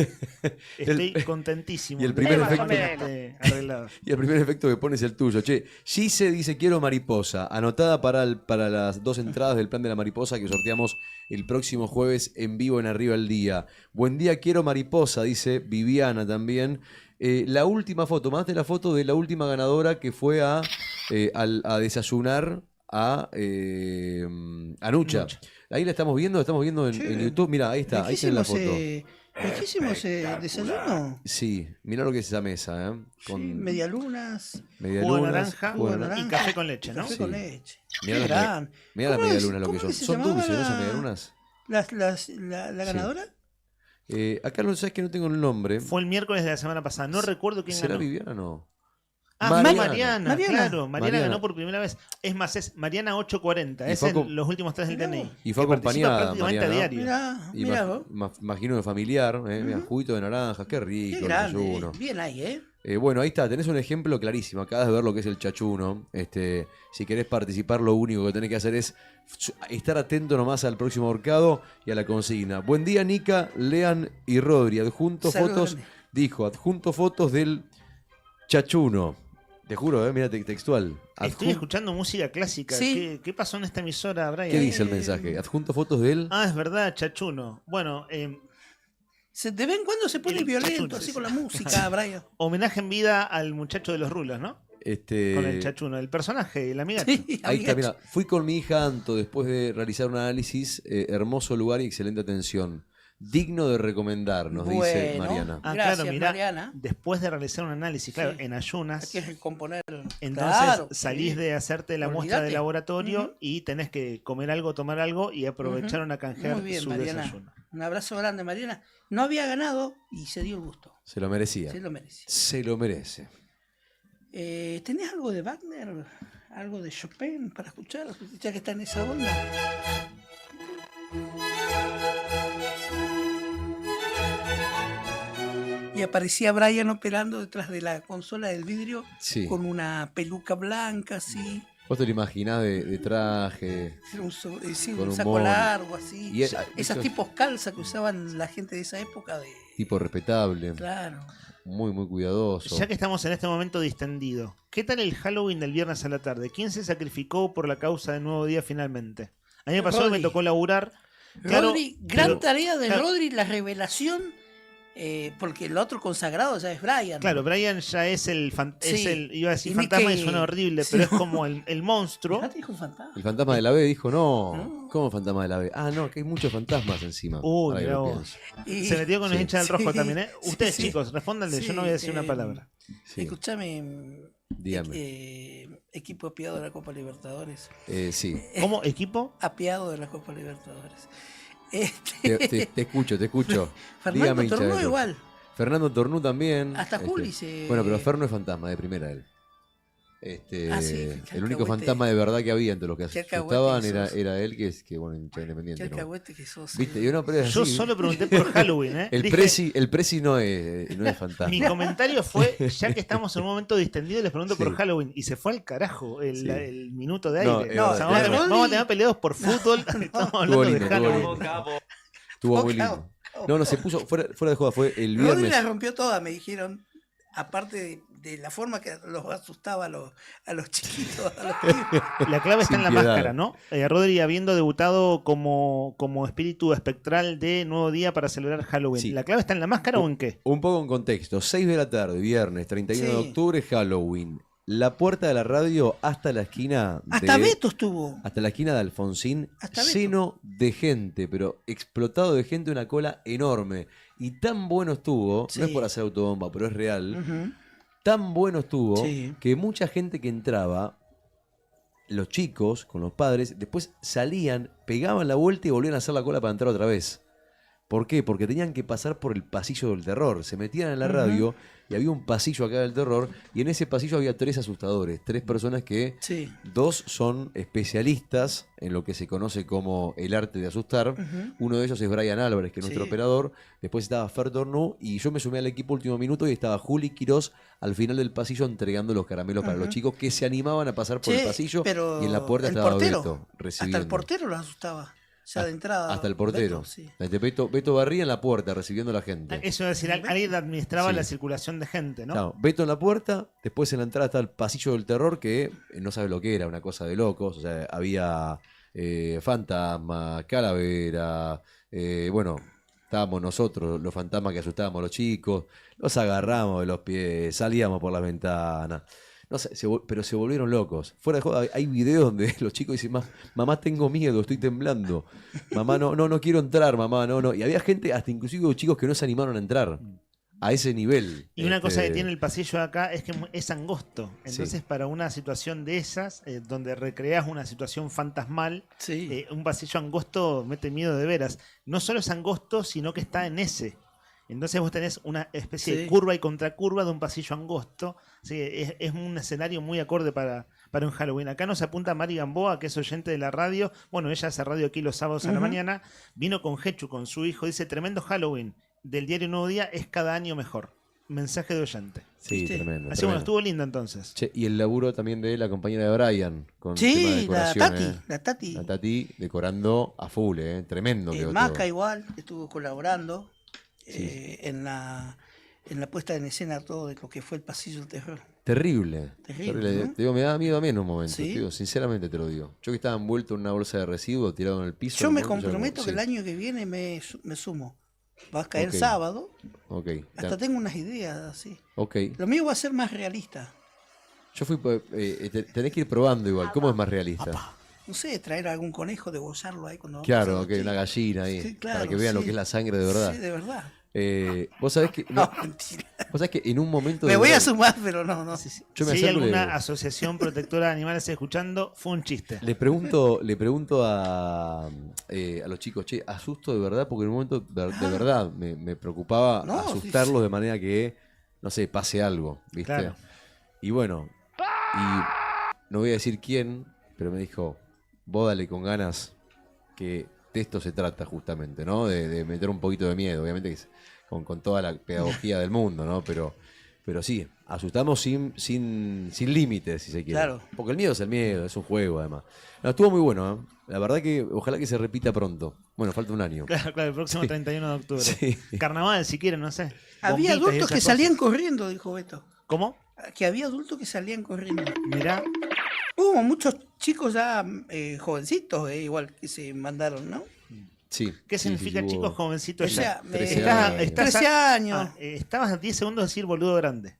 Estoy contentísimo. Y el primer efecto arreglado. Y el primer efecto que pone es el tuyo. Che, Gise dice quiero mariposa, anotada para las 2 entradas del plan de la mariposa que sorteamos el próximo jueves en vivo en Arriba el Día. Buen día, quiero mariposa, dice Viviana también. La última foto, mandaste la foto de la última ganadora que fue a desayunar a Nucha. Ahí la estamos viendo en YouTube. Mira, ahí está, ahí está la foto. ¿Riquísimos desayuno? Sí, mirá lo que es esa mesa, Con medialunas, jugo de naranja y café con leche, ¿no? Café con leche. Mirá las medialunas lo que son. Son dulces, ¿no? Esas medialunas. ¿La ganadora? Acá no sabes que no tengo el nombre. Fue el miércoles de la semana pasada. No recuerdo quién ganó. ¿Será Viviana o no? Mariana, claro. Mariana ganó por primera vez. Es más, es Mariana 840. Es en los últimos 3 del DNI. Y fue acompañada prácticamente Mariana, a diario. Mirá, imagino de familiar. Mirá, juguito de naranjas, qué rico. Qué grande, bien ahí, bueno, ahí está, tenés un ejemplo clarísimo. Acabas de ver lo que es el chachuno. Si querés participar, lo único que tenés que hacer es estar atento nomás al próximo ahorcado y a la consigna. Buen día, Nica, Lean y Rodri. Adjunto fotos del chachuno. Te juro, mira, textual. Estoy escuchando música clásica. Sí. ¿Qué pasó en esta emisora, Brian? ¿Qué dice el mensaje? Adjunto fotos de él. Es verdad, chachuno. Bueno, de vez en cuando se pone violento, chachuno, así con la música, Brian. Homenaje en vida al muchacho de los rulos, ¿no? Con el chachuno, el personaje, el amigacho. Sí, ahí está, mira. Fui con mi hija Anto después de realizar un análisis. Hermoso lugar y excelente atención. digno de recomendar, nos dice Bueno, Mariana. Gracias, claro, mirá, Mariana. después de realizar un análisis, claro, Sí. en ayunas, Hay que recomponer. entonces Claro, salís sí. de hacerte la muestra de Olvídate. laboratorio y tenés que comer algo, tomar algo y aprovecharon a canjear Muy bien, su Mariana. desayuno. Un abrazo grande, Mariana. No había ganado y se dio el gusto. Se lo merecía. Se lo merecía. Se lo merece. ¿Tenés algo de Wagner? ¿Algo de Chopin para escuchar? Ya que está en esa onda. Y aparecía Brian operando detrás de la consola del vidrio Sí. con una peluca blanca así, Vos te lo imaginás de traje. sí, Con un un saco mono. largo así. Y Esas eso- tipos calza que usaban la gente de esa época de... Tipo respetable. Claro. Muy, muy cuidadoso. Ya que estamos en este momento distendido, ¿qué tal el Halloween del viernes a la tarde? ¿Quién se sacrificó por la causa del nuevo día finalmente? A mí me pasó que me Rodri. tocó laburar. Claro, Rodri, gran pero- tarea de claro, Rodri, la revelación, porque el otro consagrado ya es Brian. Claro, Brian ya es el, es Sí. el iba a decir Y ni fantasma y que- suena horrible, sí. pero es como el monstruo. Dijo un fantasma. El fantasma de la B dijo, no. ¿Cómo fantasma de la B? Ah, no, que hay muchos fantasmas encima. Uy, Ahora que mirá lo vos. pienso. Se metió con los Sí. hinchas del rojo Sí, también, ¿eh? Ustedes, sí. chicos, respóndanle, yo no voy a decir una palabra. Sí. Escúchame, Dígame. equipo apiado de la Copa Libertadores. Sí. ¿Cómo? ¿Equipo? Apiado de la Copa Libertadores. Te escucho, te escucho. Fernando Dígame, hincha Tornó del rojo. igual. Fernando Tornú también. Hasta Juli se- Bueno, pero Fer no es fantasma, de primera él. Sí, el único alcahuete. fantasma de verdad que había entre los que Qué alcahuete asustaban que sos. era él, que bueno, hincha independiente. Qué ¿no? alcahuete que sos. ¿Viste? Yo, no, pero es Yo así. solo pregunté por Halloween, ¿eh? El Dije- Prezi no es fantasma. Mi comentario fue, ya que estamos en un momento distendido, les pregunto Sí. por Halloween. Y se fue al carajo el, Sí. el minuto de No, aire. es O sea, verdad, vamos a tener peleados por fútbol. Estamos hablando de lindo, Halloween. Estuvo muy lindo. No, se puso fuera de joda, fue el Rodri viernes. la rompió toda, me dijeron. Aparte de la forma que los asustaba a los chiquitos, a los pibes. La clave está Sin en la piedad. máscara, ¿no? Rodri habiendo debutado como espíritu espectral de Nuevo Día para celebrar Halloween. Sí. ¿La clave está en la máscara o en qué? Un poco en contexto. 6 de la tarde, viernes, 31 de Sí. octubre, Halloween. La puerta de la radio hasta la esquina Hasta Beto estuvo. hasta la esquina de Alfonsín, Hasta Beto. lleno de gente, pero explotado de gente, una cola enorme. Y tan bueno estuvo, no es por hacer autobomba, pero es real, Ujú. tan bueno estuvo Sí. que mucha gente que entraba, los chicos con los padres, después salían, pegaban la vuelta y volvían a hacer la cola para entrar otra vez. ¿Por qué? Porque tenían que pasar por el pasillo del terror. Se metían en la Ujú. radio y había un pasillo acá del terror y en ese pasillo había 3 asustadores, 3 personas que Sí. 2 son especialistas en lo que se conoce como el arte de asustar. Ujú. Uno de ellos es Brian Álvarez, que es nuestro Sí. operador. Después estaba Fer Tornú y yo me sumé al equipo último minuto y estaba Juli Quirós al final del pasillo entregando los caramelos para Ujú. los chicos que se animaban a pasar por Che, el pasillo pero y en la puerta el estaba portero, Beto recibiendo. Hasta el portero los asustaba. O sea, de entrada. Hasta el portero. Beto, sí. Beto Barría en la puerta recibiendo a la gente. Eso es decir, alguien administraba Sí. la circulación de gente, ¿no? Claro, Beto en la puerta, después en la entrada está el pasillo del terror, que no sabe lo que era, una cosa de locos. O sea, había fantasma, calavera, bueno, estábamos nosotros, los fantasmas que asustábamos a los chicos, los agarramos de los pies, salíamos por las ventanas. No sé, pero se volvieron locos. Fuera de joda, hay videos donde los chicos dicen, mamá, tengo miedo, estoy temblando. Mamá, no quiero entrar, mamá, no. Y había gente, hasta inclusive chicos que no se animaron a entrar. A ese nivel. Y una cosa que tiene el pasillo de acá es que es angosto. Entonces, Sí. para una situación de esas, donde recreas una situación fantasmal, un pasillo angosto mete miedo de veras. No solo es angosto, sino que está en ese. Entonces vos tenés una especie de Sí. curva y contracurva de un pasillo angosto. Sí, es un escenario muy acorde para un Halloween. Acá nos apunta Mari Gamboa, que es oyente de la radio. Bueno, ella hace radio aquí los sábados a la Ujú. mañana. Vino con Hechu, con su hijo. Dice, tremendo Halloween del diario Nuevo Día es cada año mejor. Mensaje de oyente. Sí, tremendo. Así tremendo. bueno, estuvo lindo entonces. Che, y el laburo también de la compañera de Brian. Con Sí, tema de la decoración, Tati, la Tati. La Tati decorando a full, tremendo. quedó Maca todo. igual, estuvo colaborando en la puesta en escena todo de lo que fue el pasillo del terror. Terrible. Terrible, ¿no? Te digo, me da miedo a mí en un momento. ¿Sí? Te digo, sinceramente te lo digo. Yo que estaba envuelto en una bolsa de residuos tirado en el piso. Yo en me un momento, comprometo que sí. el año que viene me sumo. Va a caer Ok. sábado. Ok. Hasta tengo unas ideas así. Ok. Lo mío va a ser más realista. Yo fui. Tenés que ir probando igual. ¿Cómo es más realista? no sé, traer algún conejo, degollarlo ahí cuando... Claro, que una gallina ahí, Sí, claro, para que vean lo que es la sangre de verdad. Sí, de verdad. Vos sabés que... No, mentira. Vos sabés que en un momento... Me de voy a verdad, sumar, pero no. Yo me si hay acerco y le alguna digo- asociación protectora de animales escuchando, fue un chiste. Le pregunto a los chicos, che, asusto de verdad, porque en un momento de verdad me preocupaba No, asustarlos de manera que, no sé, pase algo, ¿viste? Claro. Y bueno, y no voy a decir quién, pero me dijo, vos dale con ganas, que de esto se trata justamente, ¿no? De meter un poquito de miedo, obviamente que es con toda la pedagogía del mundo, ¿no? Pero sí, asustamos sin límites, si se quiere. Claro. Porque el miedo es el miedo, es un juego además. No, estuvo muy bueno, ¿eh? La verdad que ojalá que se repita pronto. Bueno, falta un año. Claro, el próximo Sí. 31 de octubre. Sí. Carnaval, si quieren, no sé. Había Bombitas y adultos esas que cosas. salían corriendo, dijo Beto. ¿Cómo? Que había adultos que salían corriendo. Mirá. Hubo muchos chicos ya jovencitos, igual que se mandaron, ¿no? Sí. ¿Qué sí, significa, sí, chicos, hubo jovencitos? 13 años. 13 años. Estabas a 10 segundos de decir boludo grande.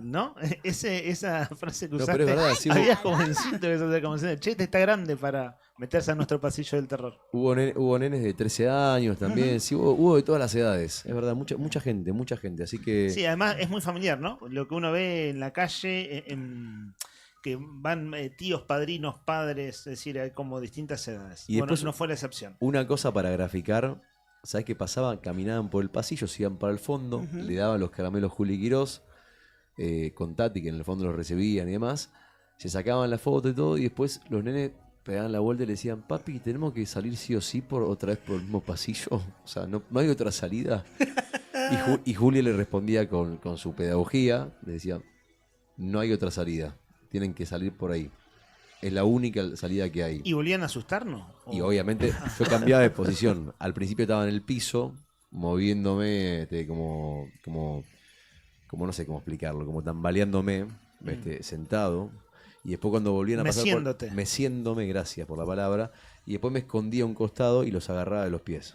¿No? Esa frase que No, usaste. pero es verdad, sí, había hubo- jovencitos que se hacían como diciendo, che, este está grande para meterse a nuestro pasillo del terror. Hubo nenes de 13 años también, sí, hubo de todas las edades, es verdad, mucha gente, así que... Sí, además es muy familiar, ¿no? Lo que uno ve en la calle, que van tíos, padrinos, padres, es decir, hay como distintas edades. Y Bueno, después- no fue la excepción. Una cosa para graficar, ¿sabes qué pasaba? Caminaban por el pasillo, se iban para el fondo, le daban los caramelos Juli Quirós, con Tati, que en el fondo los recibían y demás, se sacaban la foto y todo, y después los nenes pegaban la vuelta y le decían, papi, ¿tenemos que salir sí o sí otra vez por el mismo pasillo? O sea, ¿no hay otra salida? Y Julia le respondía con su pedagogía, le decía, no hay otra salida, tienen que salir por ahí. Es la única salida que hay. ¿Y volvían a asustarnos? Y obviamente yo cambiaba de posición. Al principio estaba en el piso, moviéndome como no sé cómo explicarlo, como tambaleándome, sentado. Y después cuando volvían a pasar Meciéndote. meciéndome, gracias por la palabra. Y después me escondía a un costado y los agarraba de los pies.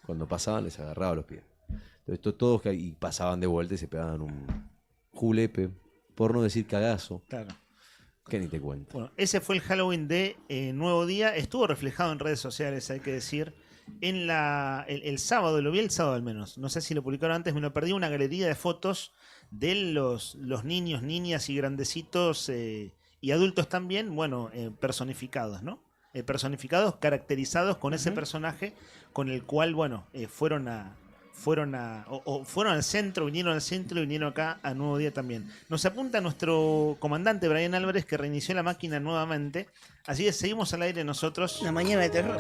Cuando pasaban, les agarraba los pies. Entonces todos y pasaban de vuelta y se pegaban un julepe, por no decir cagazo. Claro. Que ni te cuento. Bueno, ese fue el Halloween de Nuevo Día. Estuvo reflejado en redes sociales, hay que decir. En el sábado, lo vi el sábado al menos. No sé si lo publicaron antes, me lo perdí. Una galería de fotos de los niños, niñas y grandecitos y adultos también, bueno, personificados, ¿no? Personificados, caracterizados con ese personaje con el cual, bueno, fueron al centro, vinieron al centro y vinieron acá a Nuevo Día también. Nos apunta nuestro comandante Brian Álvarez que reinició la máquina nuevamente. Así que seguimos al aire nosotros. La mañana de terror.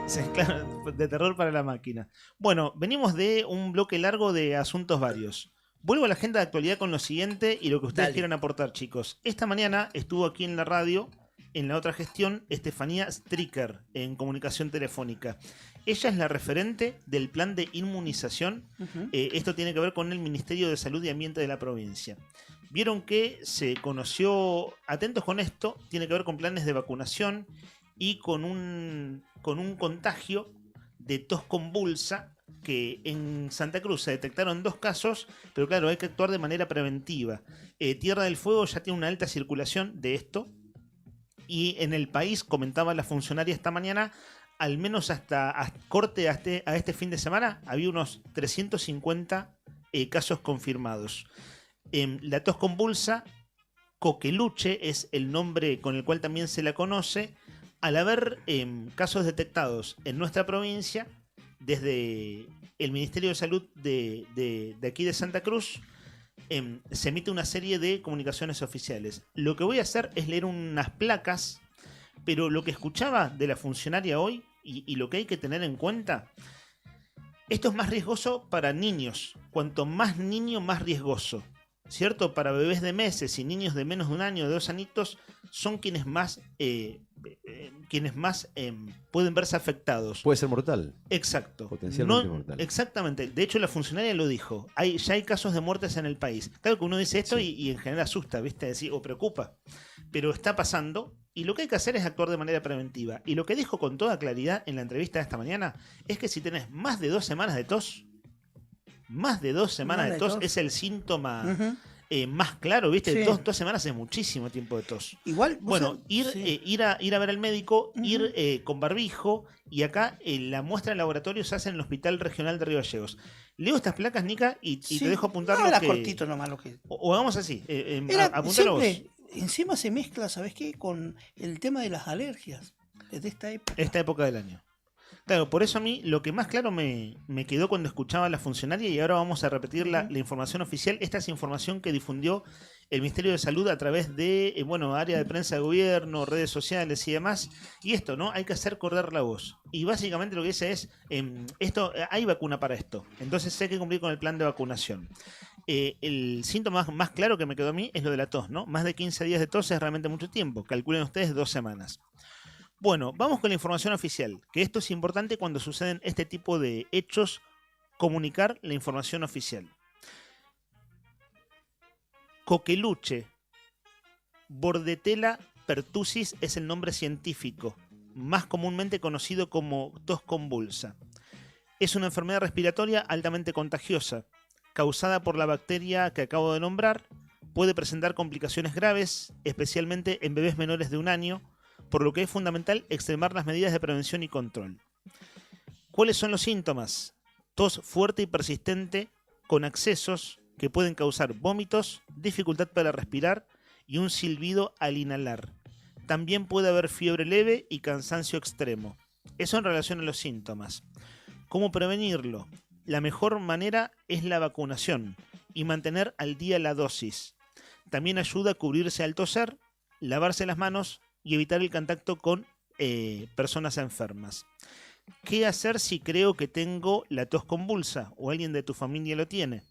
Sí, claro, de terror para la máquina. Bueno, venimos de un bloque largo de asuntos varios. Vuelvo a la agenda de actualidad con lo siguiente y lo que ustedes quieran aportar, chicos. Esta mañana estuvo aquí en la radio, en la otra gestión, Estefanía Stricker, en comunicación telefónica. Ella es la referente del plan de inmunización. Esto tiene que ver con el Ministerio de Salud y Ambiente de la provincia. Vieron que se conoció, atentos con esto, tiene que ver con planes de vacunación y con un contagio de tos convulsa que en Santa Cruz se detectaron 2 casos, pero claro, hay que actuar de manera preventiva. Tierra del Fuego ya tiene una alta circulación de esto y en el país, comentaba la funcionaria esta mañana, al menos hasta corte a este fin de semana, había unos 350 casos confirmados. La tos convulsa, coqueluche es el nombre con el cual también se la conoce. Al haber casos detectados en nuestra provincia, desde el Ministerio de Salud de aquí de Santa Cruz, se emite una serie de comunicaciones oficiales. Lo que voy a hacer es leer unas placas, pero lo que escuchaba de la funcionaria hoy y lo que hay que tener en cuenta, esto es más riesgoso para niños. Cuanto más niño, más riesgoso. ¿Cierto? Para bebés de meses y niños de menos de 1 año, de 2 añitos, son quienes más pueden verse afectados. Puede ser mortal. Exacto. Potencialmente mortal. Exactamente. De hecho, la funcionaria lo dijo. Ya hay casos de muertes en el país. Claro que uno dice esto y en general asusta, ¿viste? Decir, o preocupa. Pero está pasando y lo que hay que hacer es actuar de manera preventiva. Y lo que dijo con toda claridad en la entrevista de esta mañana es que si tenés más de 2 semanas de tos, más de 2 semanas de tos es el síntoma más claro, ¿viste? Sí. 2 semanas es muchísimo tiempo de tos. Igual, bueno, ir a ver al médico, ir con barbijo, y acá la muestra de laboratorio se hace en el Hospital Regional de Río Gallegos. Leo estas placas, Nica, y te dejo apuntar no, era cortito nomás lo que... O hagamos así, apuntalo vos. Siempre, encima se mezcla, ¿sabes qué? Con el tema de las alergias, desde esta época del año. Claro, por eso a mí lo que más claro me quedó cuando escuchaba a la funcionaria, y ahora vamos a repetir la información oficial. Esta es información que difundió el Ministerio de Salud a través de, área de prensa de gobierno, redes sociales y demás. Y esto, ¿no? Hay que hacer correr la voz. Y básicamente lo que dice es, hay vacuna para esto. Entonces hay que cumplir con el plan de vacunación. El síntoma más claro que me quedó a mí es lo de la tos, ¿no? Más de 15 días de tos es realmente mucho tiempo. Calculen ustedes 2 semanas. Bueno, vamos con la información oficial, que esto es importante cuando suceden este tipo de hechos, comunicar la información oficial. Coqueluche, Bordetella pertussis es el nombre científico, más comúnmente conocido como tos convulsa. Es una enfermedad respiratoria altamente contagiosa, causada por la bacteria que acabo de nombrar. Puede presentar complicaciones graves, especialmente en bebés menores de 1 año, por lo que es fundamental extremar las medidas de prevención y control. ¿Cuáles son los síntomas? Tos fuerte y persistente con accesos que pueden causar vómitos, dificultad para respirar y un silbido al inhalar. También puede haber fiebre leve y cansancio extremo. Eso en relación a los síntomas. ¿Cómo prevenirlo? La mejor manera es la vacunación y mantener al día la dosis. También ayuda a cubrirse al toser, lavarse las manos y evitar el contacto con personas enfermas. ¿Qué hacer si creo que tengo la tos convulsa o alguien de tu familia lo tiene?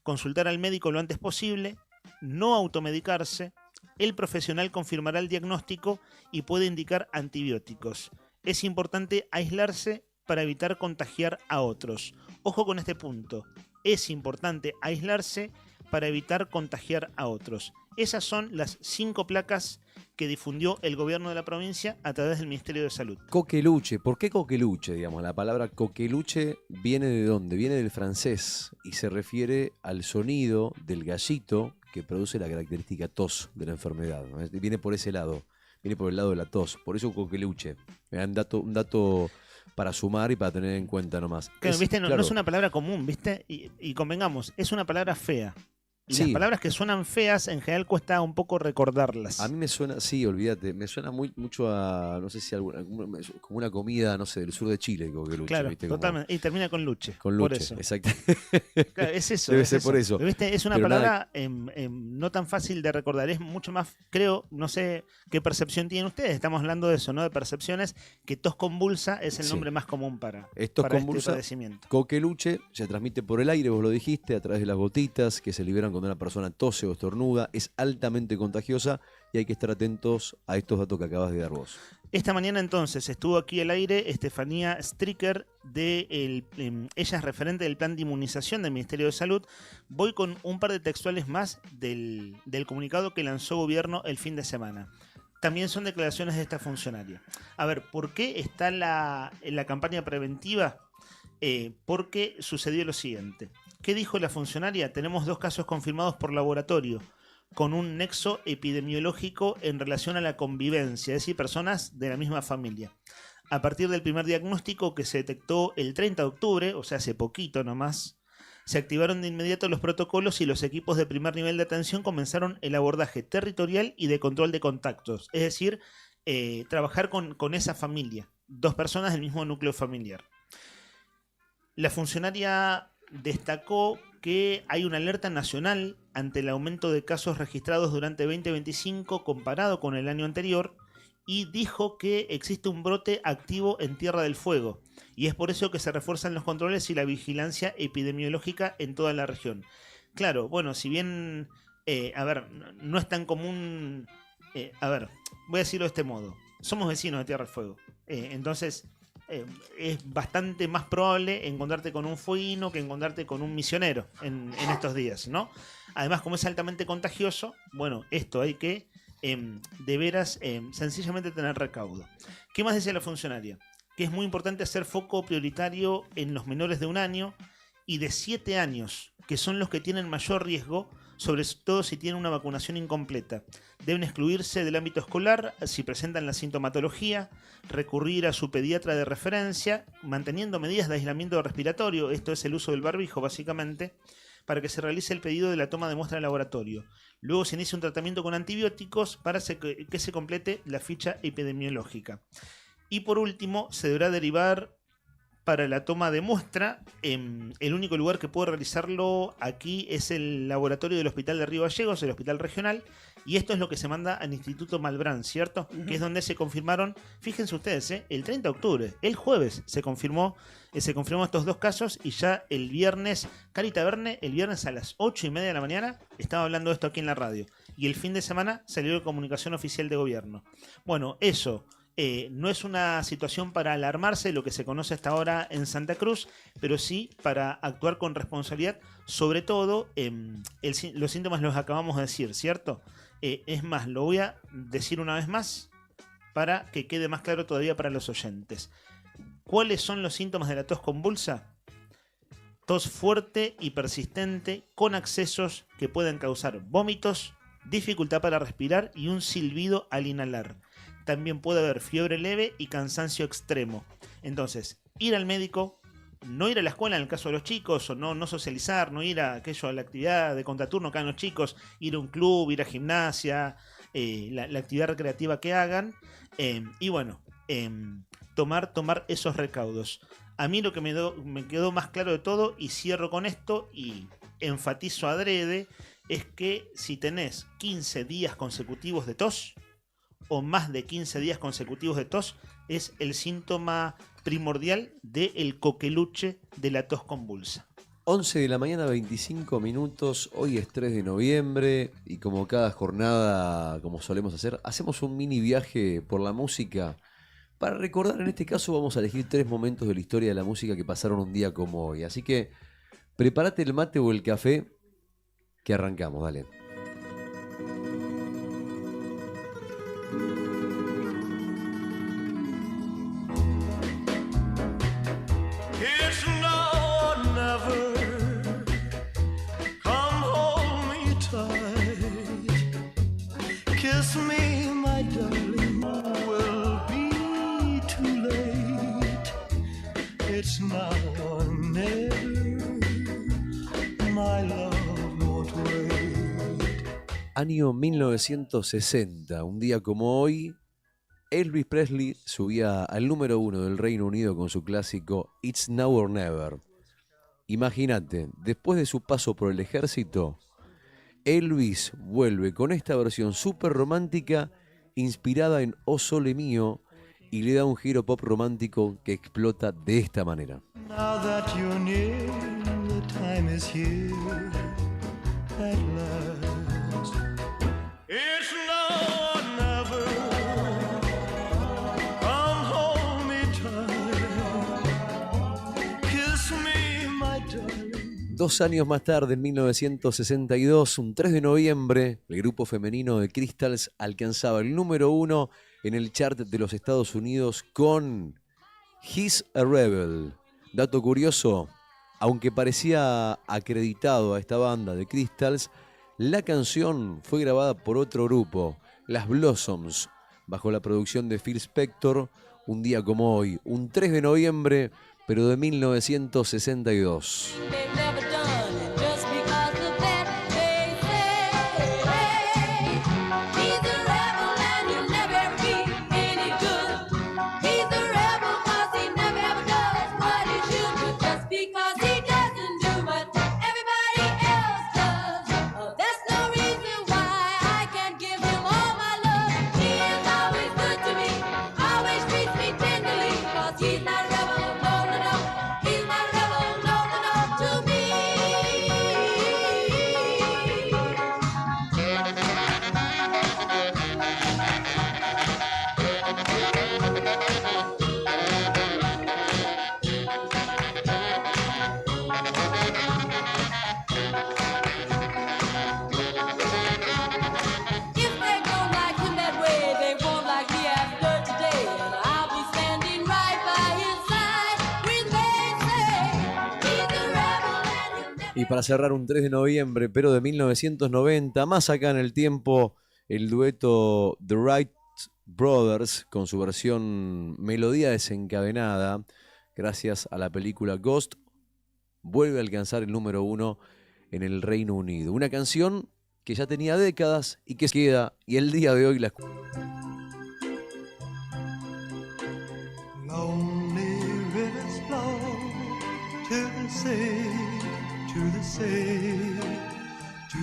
Consultar al médico lo antes posible, no automedicarse. El profesional confirmará el diagnóstico y puede indicar antibióticos. Es importante aislarse para evitar contagiar a otros. Ojo con este punto. Es importante aislarse para evitar contagiar a otros. Esas son las 5 placas que difundió el gobierno de la provincia a través del Ministerio de Salud. Coqueluche. ¿Por qué coqueluche? Digamos, la palabra coqueluche viene de dónde? Viene del francés y se refiere al sonido del gallito que produce la característica tos de la enfermedad, ¿no? Viene por ese lado, viene por el lado de la tos. Por eso coqueluche. Un dato para sumar y para tener en cuenta nomás. Claro, ¿viste? No es una palabra común, ¿viste? Y convengamos, es una palabra fea. Y las palabras que suenan feas, en general cuesta un poco recordarlas. A mí me suena, sí, olvídate, me suena mucho a, no sé si como una comida, no sé, del sur de Chile, coqueluche. Claro, ¿viste? totalmente. Y termina con luche. Con luche, por eso. exacto. Claro, es eso. Debe ser por eso. ¿Viste? Es una Pero palabra no tan fácil de recordar. Es mucho más, creo, no sé qué percepción tienen ustedes. Estamos hablando de eso, ¿no? De percepciones, que tos convulsa es el nombre más común para este padecimiento. Coqueluche se transmite por el aire, vos lo dijiste, a través de las gotitas que se liberan cuando una persona tose o estornuda. Es altamente contagiosa y hay que estar atentos a estos datos que acabas de dar vos. Esta mañana entonces estuvo aquí al aire Estefanía Stricker, ella es referente del plan de inmunización del Ministerio de Salud. Voy con un par de textuales más del comunicado que lanzó gobierno el fin de semana. También son declaraciones de esta funcionaria. A ver, ¿por qué está la campaña preventiva? Porque sucedió lo siguiente. ¿Qué dijo la funcionaria? Tenemos 2 casos confirmados por laboratorio, con un nexo epidemiológico en relación a la convivencia, es decir, personas de la misma familia. A partir del primer diagnóstico que se detectó el 30 de octubre, o sea, hace poquito nomás, se activaron de inmediato los protocolos y los equipos de primer nivel de atención comenzaron el abordaje territorial y de control de contactos, es decir, trabajar con esa familia, 2 personas del mismo núcleo familiar. La funcionaria destacó que hay una alerta nacional ante el aumento de casos registrados durante 2025 comparado con el año anterior y dijo que existe un brote activo en Tierra del Fuego y es por eso que se refuerzan los controles y la vigilancia epidemiológica en toda la región. Claro, bueno, si bien, no es tan común, voy a decirlo de este modo, somos vecinos de Tierra del Fuego, entonces es bastante más probable encontrarte con un fueguino que encontrarte con un misionero en estos días, ¿no? Además, como es altamente contagioso, bueno, esto hay que de veras sencillamente tener recaudo. ¿Qué más decía la funcionaria? Que es muy importante hacer foco prioritario en los menores de 1 año y de 7 años, que son los que tienen mayor riesgo, sobre todo si tienen una vacunación incompleta. Deben excluirse del ámbito escolar si presentan la sintomatología, recurrir a su pediatra de referencia, manteniendo medidas de aislamiento respiratorio, esto es el uso del barbijo básicamente, para que se realice el pedido de la toma de muestra en laboratorio. Luego se inicia un tratamiento con antibióticos para que se complete la ficha epidemiológica. Y por último, se deberá derivar para la toma de muestra. El único lugar que puede realizarlo aquí es el laboratorio del Hospital de Río Gallegos, el hospital regional, y esto es lo que se manda al Instituto Malbrán, ¿cierto? Que es donde se confirmaron, fíjense ustedes, el 30 de octubre, el jueves, se confirmó estos 2 casos, y ya el viernes, Cari Taverne, el viernes a las 8:30 de la mañana, estaba hablando de esto aquí en la radio, y el fin de semana salió la comunicación oficial de gobierno. Bueno, eso... no es una situación para alarmarse, lo que se conoce hasta ahora en Santa Cruz, pero sí para actuar con responsabilidad, sobre todo los síntomas los acabamos de decir, ¿cierto? Es más, lo voy a decir una vez más para que quede más claro todavía para los oyentes. ¿Cuáles son los síntomas de la tos convulsa? Tos fuerte y persistente con accesos que pueden causar vómitos, dificultad para respirar y un silbido al inhalar. También puede haber fiebre leve y cansancio extremo. Entonces, ir al médico, no ir a la escuela en el caso de los chicos, o no socializar, no ir a la actividad de contraturno que hagan los chicos, ir a un club, ir a gimnasia, la actividad recreativa que hagan, y bueno, tomar esos recaudos. A mí lo que me quedó más claro de todo, y cierro con esto, y enfatizo adrede, es que si tenés 15 días consecutivos de tos, o más de 15 días consecutivos de tos, es el síntoma primordial del coqueluche de la tos convulsa. 11 de la mañana, 25 minutos, hoy es 3 de noviembre y como cada jornada, como solemos hacer, hacemos un mini viaje por la música para recordar. En este caso vamos a elegir 3 momentos de la historia de la música que pasaron un día como hoy. Así que prepárate el mate o el café que arrancamos, dale. It's now or never. Come hold me tight. Kiss me, my darling. Will be too late. It's now or never. My love won't wait. Año 1960, un día como hoy, Elvis Presley subía al número 1 del Reino Unido con su clásico It's Now or Never. Imagínate, después de su paso por el ejército, Elvis vuelve con esta versión súper romántica, inspirada en O Sole Mio, y le da un giro pop romántico que explota de esta manera. Now that you're near, the time is here at last. It's now or never. Come hold me tight. Kiss me, my darling. 2 años más tarde, en 1962, un 3 de noviembre, el grupo femenino de Crystals alcanzaba el número 1 en el chart de los Estados Unidos con He's a Rebel. Dato curioso, aunque parecía acreditado a esta banda de Crystals, la canción fue grabada por otro grupo, las Blossoms, bajo la producción de Phil Spector, un día como hoy, un 3 de noviembre, pero de 1962. Y para cerrar un 3 de noviembre, pero de 1990, más acá en el tiempo, el dueto The Wright Brothers con su versión Melodía desencadenada, gracias a la película Ghost, vuelve a alcanzar el número 1 en el Reino Unido. Una canción que ya tenía décadas y que queda, y el día de hoy la Lonely rivers flow to the sea, to the sea, to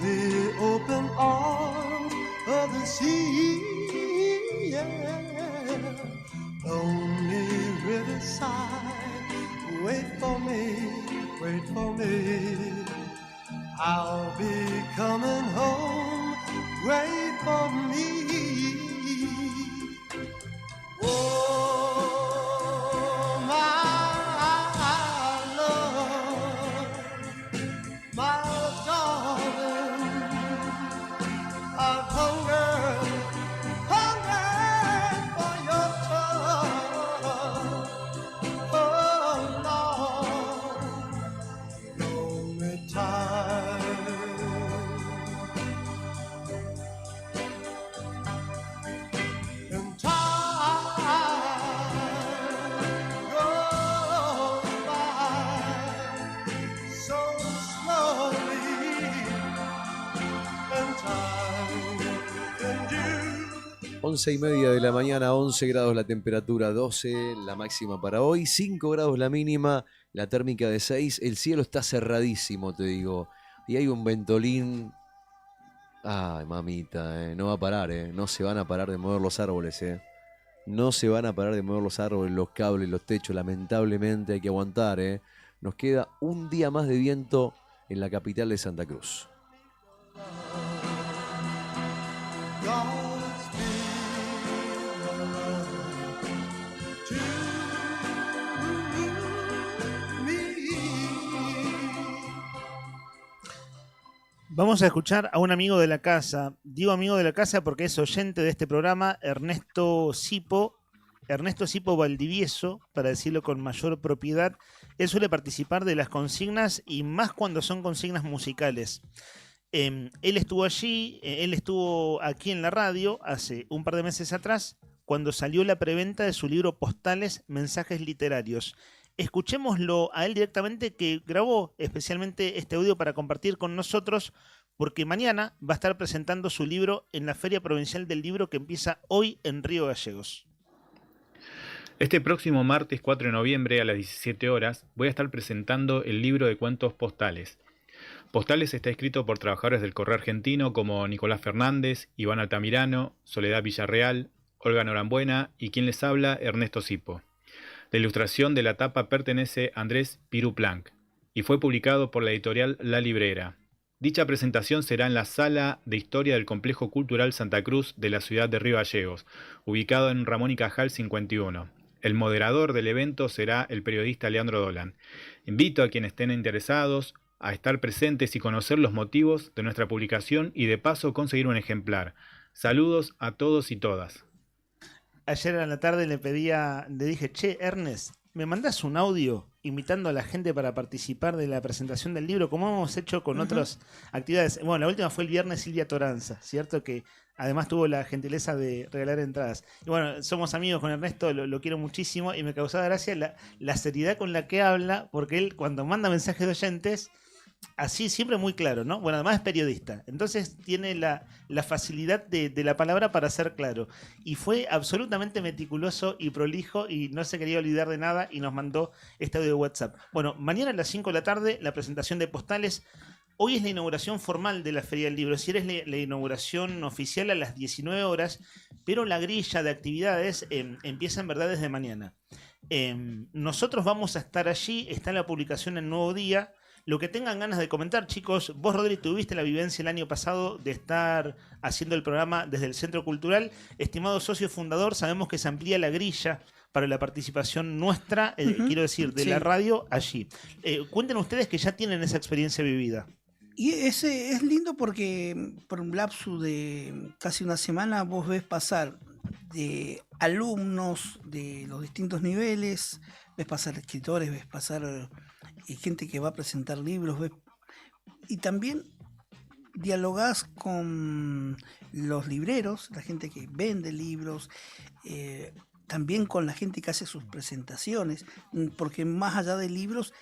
the open arms of the sea. Yeah. Lonely riverside, wait for me, wait for me. I'll be coming home, wait for me. Oh, my love, my darling, I've hungered for your touch. Oh, Lord, lonely time. And time goes by so slowly, and time and you 11:30 de la mañana, 11 grados la temperatura, 12 la máxima para hoy, 5 grados la mínima, la térmica de 6, el cielo está cerradísimo, te digo, y hay un ventolín. Ay, mamita, no va a parar, no se van a parar de mover los árboles, no se van a parar de mover los árboles, los cables, los techos, lamentablemente hay que aguantar, nos queda un día más de viento en la capital de Santa Cruz. Vamos a escuchar a un amigo de la casa. Digo amigo de la casa porque es oyente de este programa, Ernesto Sipo Valdivieso, para decirlo con mayor propiedad. Él suele participar de las consignas y más cuando son consignas musicales. Él estuvo allí, él estuvo aquí en la radio hace un par de meses atrás, cuando salió la preventa de su libro Postales, Mensajes Literarios. Escuchémoslo a él directamente, que grabó especialmente este audio para compartir con nosotros, porque mañana va a estar presentando su libro en la Feria Provincial del Libro que empieza hoy en Río Gallegos. Este próximo martes 4 de noviembre a las 17 horas voy a estar presentando el libro de cuentos Postales. Postales está escrito por trabajadores del Correo Argentino como Nicolás Fernández, Iván Altamirano, Soledad Villarreal, Olga Norambuena y quien les habla, Ernesto Sipo. La ilustración de la tapa pertenece a Andrés Piruplanc y fue publicado por la editorial La Librera. Dicha presentación será en la Sala de Historia del Complejo Cultural Santa Cruz de la ciudad de Río Gallegos, ubicado en Ramón y Cajal 51. El moderador del evento será el periodista Leandro Dolan. Invito a quienes estén interesados a estar presentes y conocer los motivos de nuestra publicación y de paso conseguir un ejemplar. Saludos a todos y todas. Ayer a la tarde le dije, che, Ernest, ¿me mandás un audio invitando a la gente para participar de la presentación del libro, como hemos hecho con otras actividades? Bueno, la última fue el viernes Silvia Toranza, ¿cierto? Que además tuvo la gentileza de regalar entradas. Y bueno, somos amigos con Ernesto, lo quiero muchísimo y me causaba gracia la seriedad con la que habla, porque él cuando manda mensajes de oyentes, así siempre muy claro, ¿no? Bueno, además es periodista, entonces tiene la facilidad de la palabra para ser claro. Y fue absolutamente meticuloso y prolijo y no se quería olvidar de nada y nos mandó este audio de WhatsApp. Bueno, mañana a las 5 de la tarde la presentación de Postales. Hoy es la inauguración formal de la Feria del Libro, es decir, es la inauguración oficial a las 19 horas, pero la grilla de actividades empieza en verdad desde mañana. Nosotros vamos a estar allí, está la publicación en Nuevo Día. Lo que tengan ganas de comentar, chicos. Vos, Rodri, tuviste la vivencia el año pasado de estar haciendo el programa desde el Centro Cultural. Estimado socio fundador, sabemos que se amplía la grilla para la participación nuestra, quiero decir, de la radio allí. Cuenten ustedes que ya tienen esa experiencia vivida. Y ese es lindo porque por un lapso de casi una semana vos ves pasar de alumnos de los distintos niveles, ves pasar escritores, ves pasar gente que va a presentar libros, ves y también dialogás con los libreros, la gente que vende libros, también con la gente que hace sus presentaciones, porque más allá de libros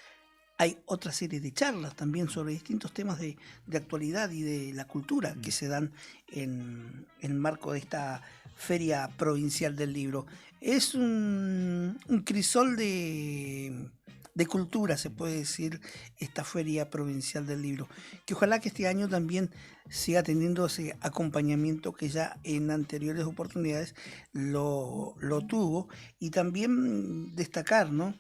hay otra serie de charlas también sobre distintos temas de actualidad y de la cultura que se dan en el marco de esta Feria Provincial del Libro. Es un crisol de cultura, se puede decir, esta Feria Provincial del Libro, que ojalá que este año también siga teniendo ese acompañamiento que ya en anteriores oportunidades lo tuvo, y también destacar, ¿no?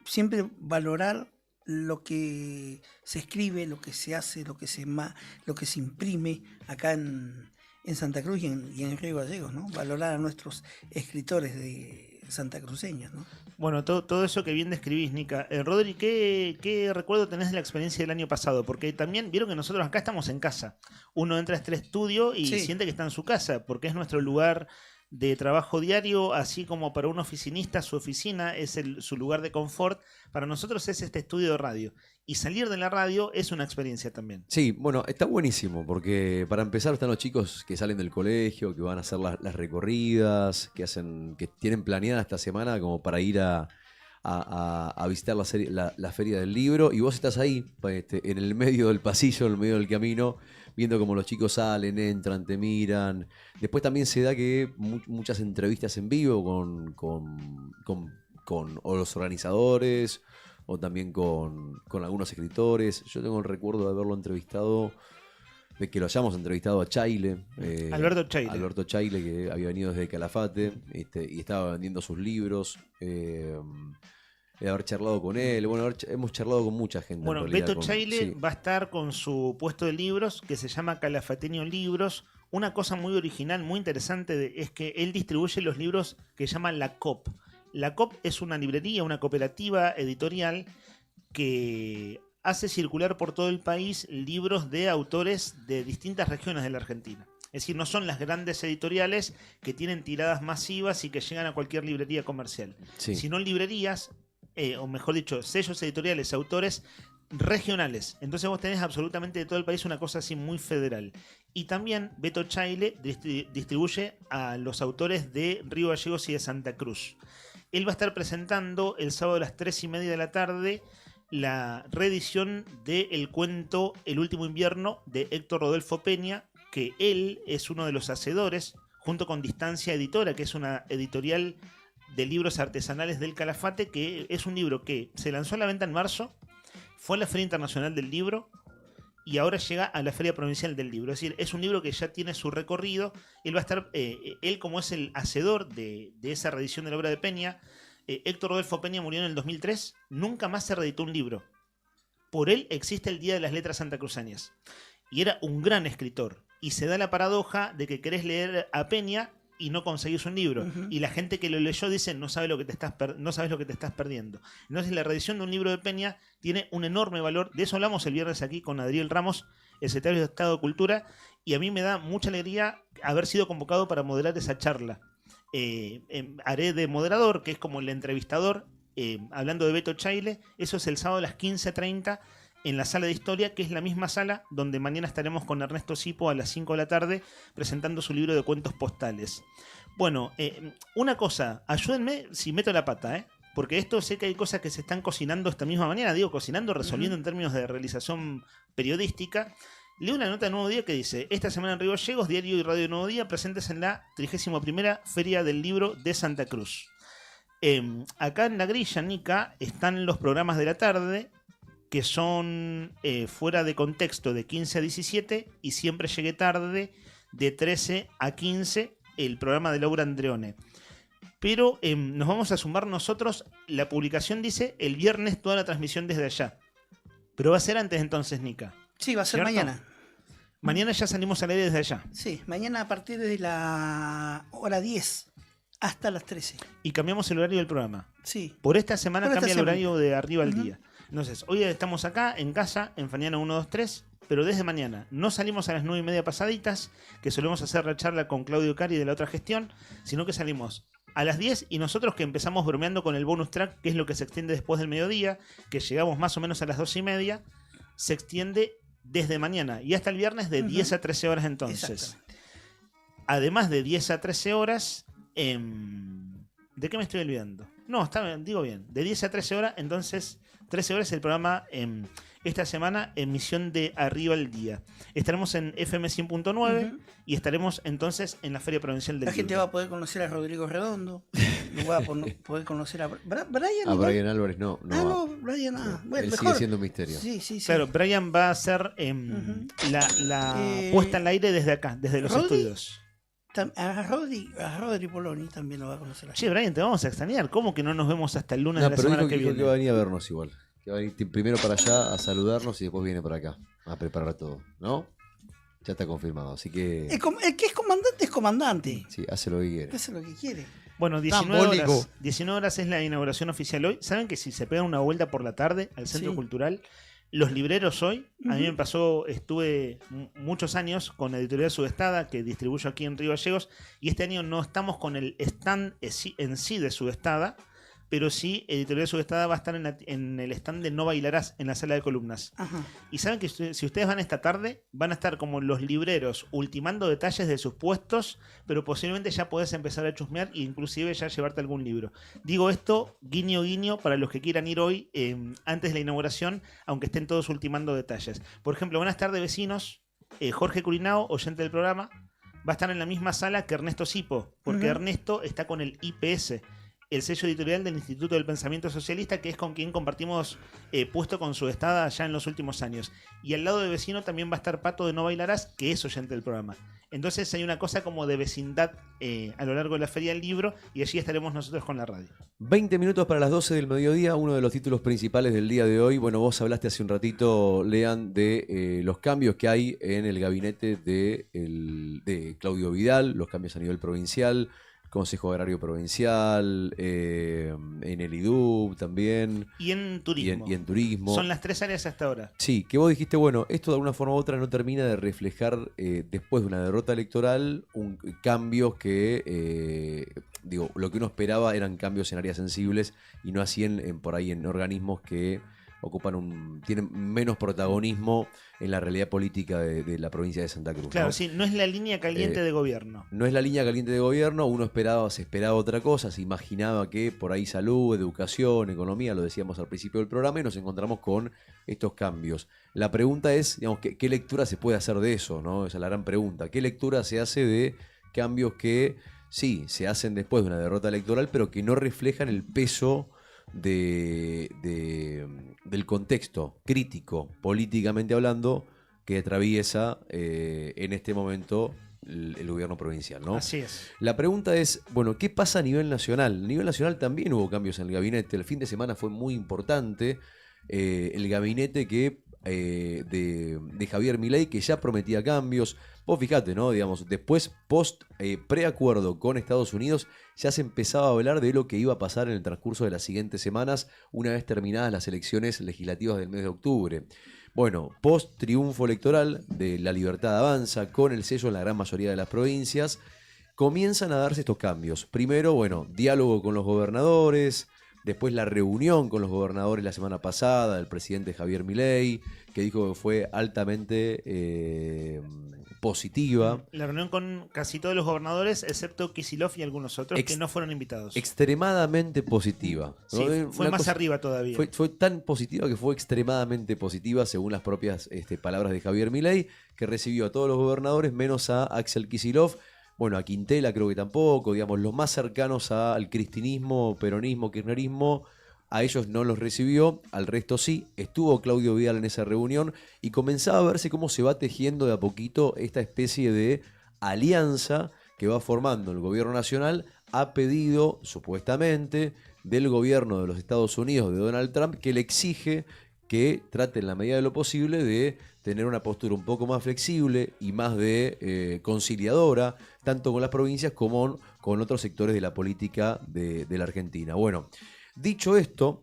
Siempre valorar lo que se escribe, lo que se hace, lo que se imprime acá en Santa Cruz y en Río Gallegos, ¿no? Valorar a nuestros escritores de santacruceños, ¿no? Bueno, todo eso que bien describís, Nica. Rodri, ¿qué recuerdo tenés de la experiencia del año pasado? Porque también vieron que nosotros acá estamos en casa. Uno entra a este estudio y siente que está en su casa, porque es nuestro lugar de trabajo diario, así como para un oficinista su oficina es su lugar de confort. Para nosotros es este estudio de radio. Y salir de la radio es una experiencia también. Sí, bueno, está buenísimo, porque para empezar están los chicos que salen del colegio, que van a hacer las recorridas, que tienen planeada esta semana como para ir a visitar la Feria del Libro, y vos estás ahí, en el medio del pasillo, en el medio del camino, viendo cómo los chicos salen, entran, te miran. Después también se da que muchas entrevistas en vivo con los organizadores, o también con algunos escritores. Yo tengo el recuerdo de haberlo entrevistado, de que lo hayamos entrevistado a Chaile, Alberto Chaile, que había venido desde Calafate, y estaba vendiendo sus libros, de haber charlado con él. Bueno, hemos charlado con mucha gente. Bueno, Beto Chaile va a estar con su puesto de libros que se llama Calafateño Libros. Una cosa muy original, muy interesante, es que él distribuye los libros que llaman La COP. La COP es una librería, una cooperativa editorial que hace circular por todo el país libros de autores de distintas regiones de la Argentina. Es decir, no son las grandes editoriales que tienen tiradas masivas y que llegan a cualquier librería comercial, sino librerías, o mejor dicho, sellos editoriales, autores regionales. Entonces vos tenés absolutamente de todo el país una cosa así muy federal. Y también Beto Chaile distribuye a los autores de Río Gallegos y de Santa Cruz. Él va a estar presentando el sábado a las 3:30 de la tarde la reedición del cuento El último invierno de Héctor Rodolfo Peña, que él es uno de los hacedores, junto con Distancia Editora, que es una editorial de libros artesanales del Calafate, que es un libro que se lanzó a la venta en marzo, fue a la Feria Internacional del Libro y ahora llega a la Feria Provincial del Libro. Es decir, es un libro que ya tiene su recorrido. Él va a estar, él como es el hacedor de esa reedición de la obra de Peña. Héctor Rodolfo Peña murió en el 2003, nunca más se reeditó un libro. Por él existe el Día de las Letras Santacruceñas. Y era un gran escritor. Y se da la paradoja de que querés leer a Peña y no conseguís un libro. Y la gente que lo leyó dice, no sabes lo que te estás perdiendo. Entonces la reedición de un libro de Peña tiene un enorme valor. De eso hablamos el viernes aquí con Adriel Ramos, el secretario de Estado de Cultura, y a mí me da mucha alegría haber sido convocado para moderar esa charla. Haré de moderador, que es como el entrevistador, hablando de Beto Chaile. Eso es el sábado a las 15:30 en la sala de historia, que es la misma sala donde mañana estaremos con Ernesto Sipo a las 5 de la tarde presentando su libro de cuentos postales. Bueno, una cosa, ayúdenme si meto la pata, porque esto sé que hay cosas que se están cocinando esta misma mañana, digo cocinando, resolviendo en términos de realización periodística. Leo una nota de Nuevo Día que dice: esta semana en Río Gallegos, Diario y Radio Nuevo Día presentes en la 31ª Feria del Libro de Santa Cruz. Acá en la grilla, Nica, están los programas de la tarde, que son fuera de contexto de 15 a 17 y Siempre Llegué Tarde de 13 a 15, el programa de Laura Andreone. Pero nos vamos a sumar nosotros, la publicación dice el viernes toda la transmisión desde allá. Pero va a ser antes entonces, Nica. Sí, va a ser ¿cierto? mañana. Mañana ya salimos al aire desde allá. Sí, mañana a partir de la hora 10 hasta las 13. Y cambiamos el horario del programa. Sí. Por esta semana Por esta cambia el horario de arriba al Ujú. día. Entonces, hoy estamos acá en casa, en Faniana 123, pero desde mañana no salimos a las 9:30 pasaditas, que solemos hacer la charla con Claudio Cari de la otra gestión, sino que salimos a las 10 y nosotros que empezamos bromeando con el bonus track, que es lo que se extiende después del mediodía, que llegamos más o menos a las 2:30, se extiende desde mañana y hasta el viernes de 10 a 13 horas entonces. Además de 10 a 13 horas, ¿de qué me estoy olvidando? No, está bien, digo bien. De 10 a 13 horas, entonces 13 horas el programa esta semana, emisión de Arriba el Día. Estaremos en FM 100.9 y estaremos entonces en la Feria Provincial del La gente Libro. va a poder conocer a Rodrigo Redondo, no va a poder conocer a Brian. A Brian Álvarez no. No, Brian, bueno, él mejor. sigue siendo un misterio. Sí. Claro, Brian va a hacer la puesta al aire desde acá, desde los Rodri, estudios. A Rodri Poloni también lo va a conocer. Che, Brian, te vamos a extrañar. ¿Cómo que no nos vemos hasta el lunes No, de la pero semana dijo que viene? que va a venir a vernos igual. Que va a venir primero para allá a saludarnos y después viene para acá a preparar todo, ¿no? Ya está confirmado, así que... El que es comandante es comandante. Sí, hace lo que quiere. Hace lo que quiere. Bueno, 19 horas es la inauguración oficial hoy. ¿Saben que si se pegan una vuelta por la tarde al Centro Cultural, los libreros hoy, a mí me pasó, estuve muchos años con Editorial Sudestada, que distribuyo aquí en Río Gallegos, y este año no estamos con el stand en sí de Sudestada, pero sí Editorial Sudestada va a estar en el stand de No Bailarás, en la sala de columnas. Y saben que si ustedes van esta tarde, van a estar como los libreros ultimando detalles de sus puestos, pero posiblemente ya podés empezar a chusmear e inclusive ya llevarte algún libro. Digo esto, guiño guiño, para los que quieran ir hoy antes de la inauguración, aunque estén todos ultimando detalles. Por ejemplo, buenas tardes vecinos, Jorge Curinao, oyente del programa, va a estar en la misma sala que Ernesto Sipo, porque Ernesto está con el IPS, el sello editorial del Instituto del Pensamiento Socialista, que es con quien compartimos puesto con Sudestada ya en los últimos años. Y al lado de vecino también va a estar Pato de No Bailarás, que es oyente del programa. Entonces hay una cosa como de vecindad a lo largo de la Feria del Libro, y allí estaremos nosotros con la radio. 20 minutos para las 12 del mediodía, uno de los títulos principales del día de hoy. Bueno, vos hablaste hace un ratito, Lean, de los cambios que hay en el gabinete de Claudio Vidal, los cambios a nivel provincial, Consejo Agrario Provincial, en el IDUB también. Y en turismo. Y en turismo. Son las 3 áreas hasta ahora. Sí, que vos dijiste, bueno, esto de alguna forma u otra no termina de reflejar, después de una derrota electoral, cambios que, lo que uno esperaba eran cambios en áreas sensibles y no así por ahí en organismos que tienen menos protagonismo en la realidad política de la provincia de Santa Cruz. Claro, ¿no? sí, no es la línea caliente de gobierno. No es la línea caliente de gobierno, se esperaba otra cosa, se imaginaba que por ahí salud, educación, economía, lo decíamos al principio del programa, y nos encontramos con estos cambios. La pregunta es, digamos, ¿qué lectura se puede hacer de eso? ¿No? Esa es la gran pregunta. ¿Qué lectura se hace de cambios que sí, se hacen después de una derrota electoral, pero que no reflejan el peso del contexto crítico, políticamente hablando, que atraviesa en este momento el gobierno provincial, ¿no? Así es. La pregunta es, bueno, ¿qué pasa a nivel nacional? A nivel nacional también hubo cambios en el gabinete. El fin de semana fue muy importante. El gabinete de Javier Milei, que ya prometía cambios. Vos fijate, ¿no? Digamos, después, preacuerdo con Estados Unidos, ya se empezaba a hablar de lo que iba a pasar en el transcurso de las siguientes semanas, una vez terminadas las elecciones legislativas del mes de octubre. Bueno, post triunfo electoral de La Libertad Avanza, con el sello en la gran mayoría de las provincias, comienzan a darse estos cambios. Primero, bueno, diálogo con los gobernadores. Después la reunión con los gobernadores la semana pasada, del presidente Javier Milei, que dijo que fue altamente positiva. La reunión con casi todos los gobernadores, excepto Kicillof y algunos otros que no fueron invitados. Extremadamente positiva. ¿No? Sí, fue más arriba todavía. Fue tan positiva que fue extremadamente positiva, según las propias palabras de Javier Milei, que recibió a todos los gobernadores, menos a Axel Kicillof. Bueno, a Quintela creo que tampoco, digamos, los más cercanos al cristinismo, peronismo, kirchnerismo, a ellos no los recibió, al resto sí. Estuvo Claudio Vidal en esa reunión y comenzaba a verse cómo se va tejiendo de a poquito esta especie de alianza que va formando el gobierno nacional a pedido, supuestamente, del gobierno de los Estados Unidos, de Donald Trump, que le exige que trate en la medida de lo posible de tener una postura un poco más flexible y más de conciliadora, tanto con las provincias como con otros sectores de la política de la Argentina. Bueno, dicho esto,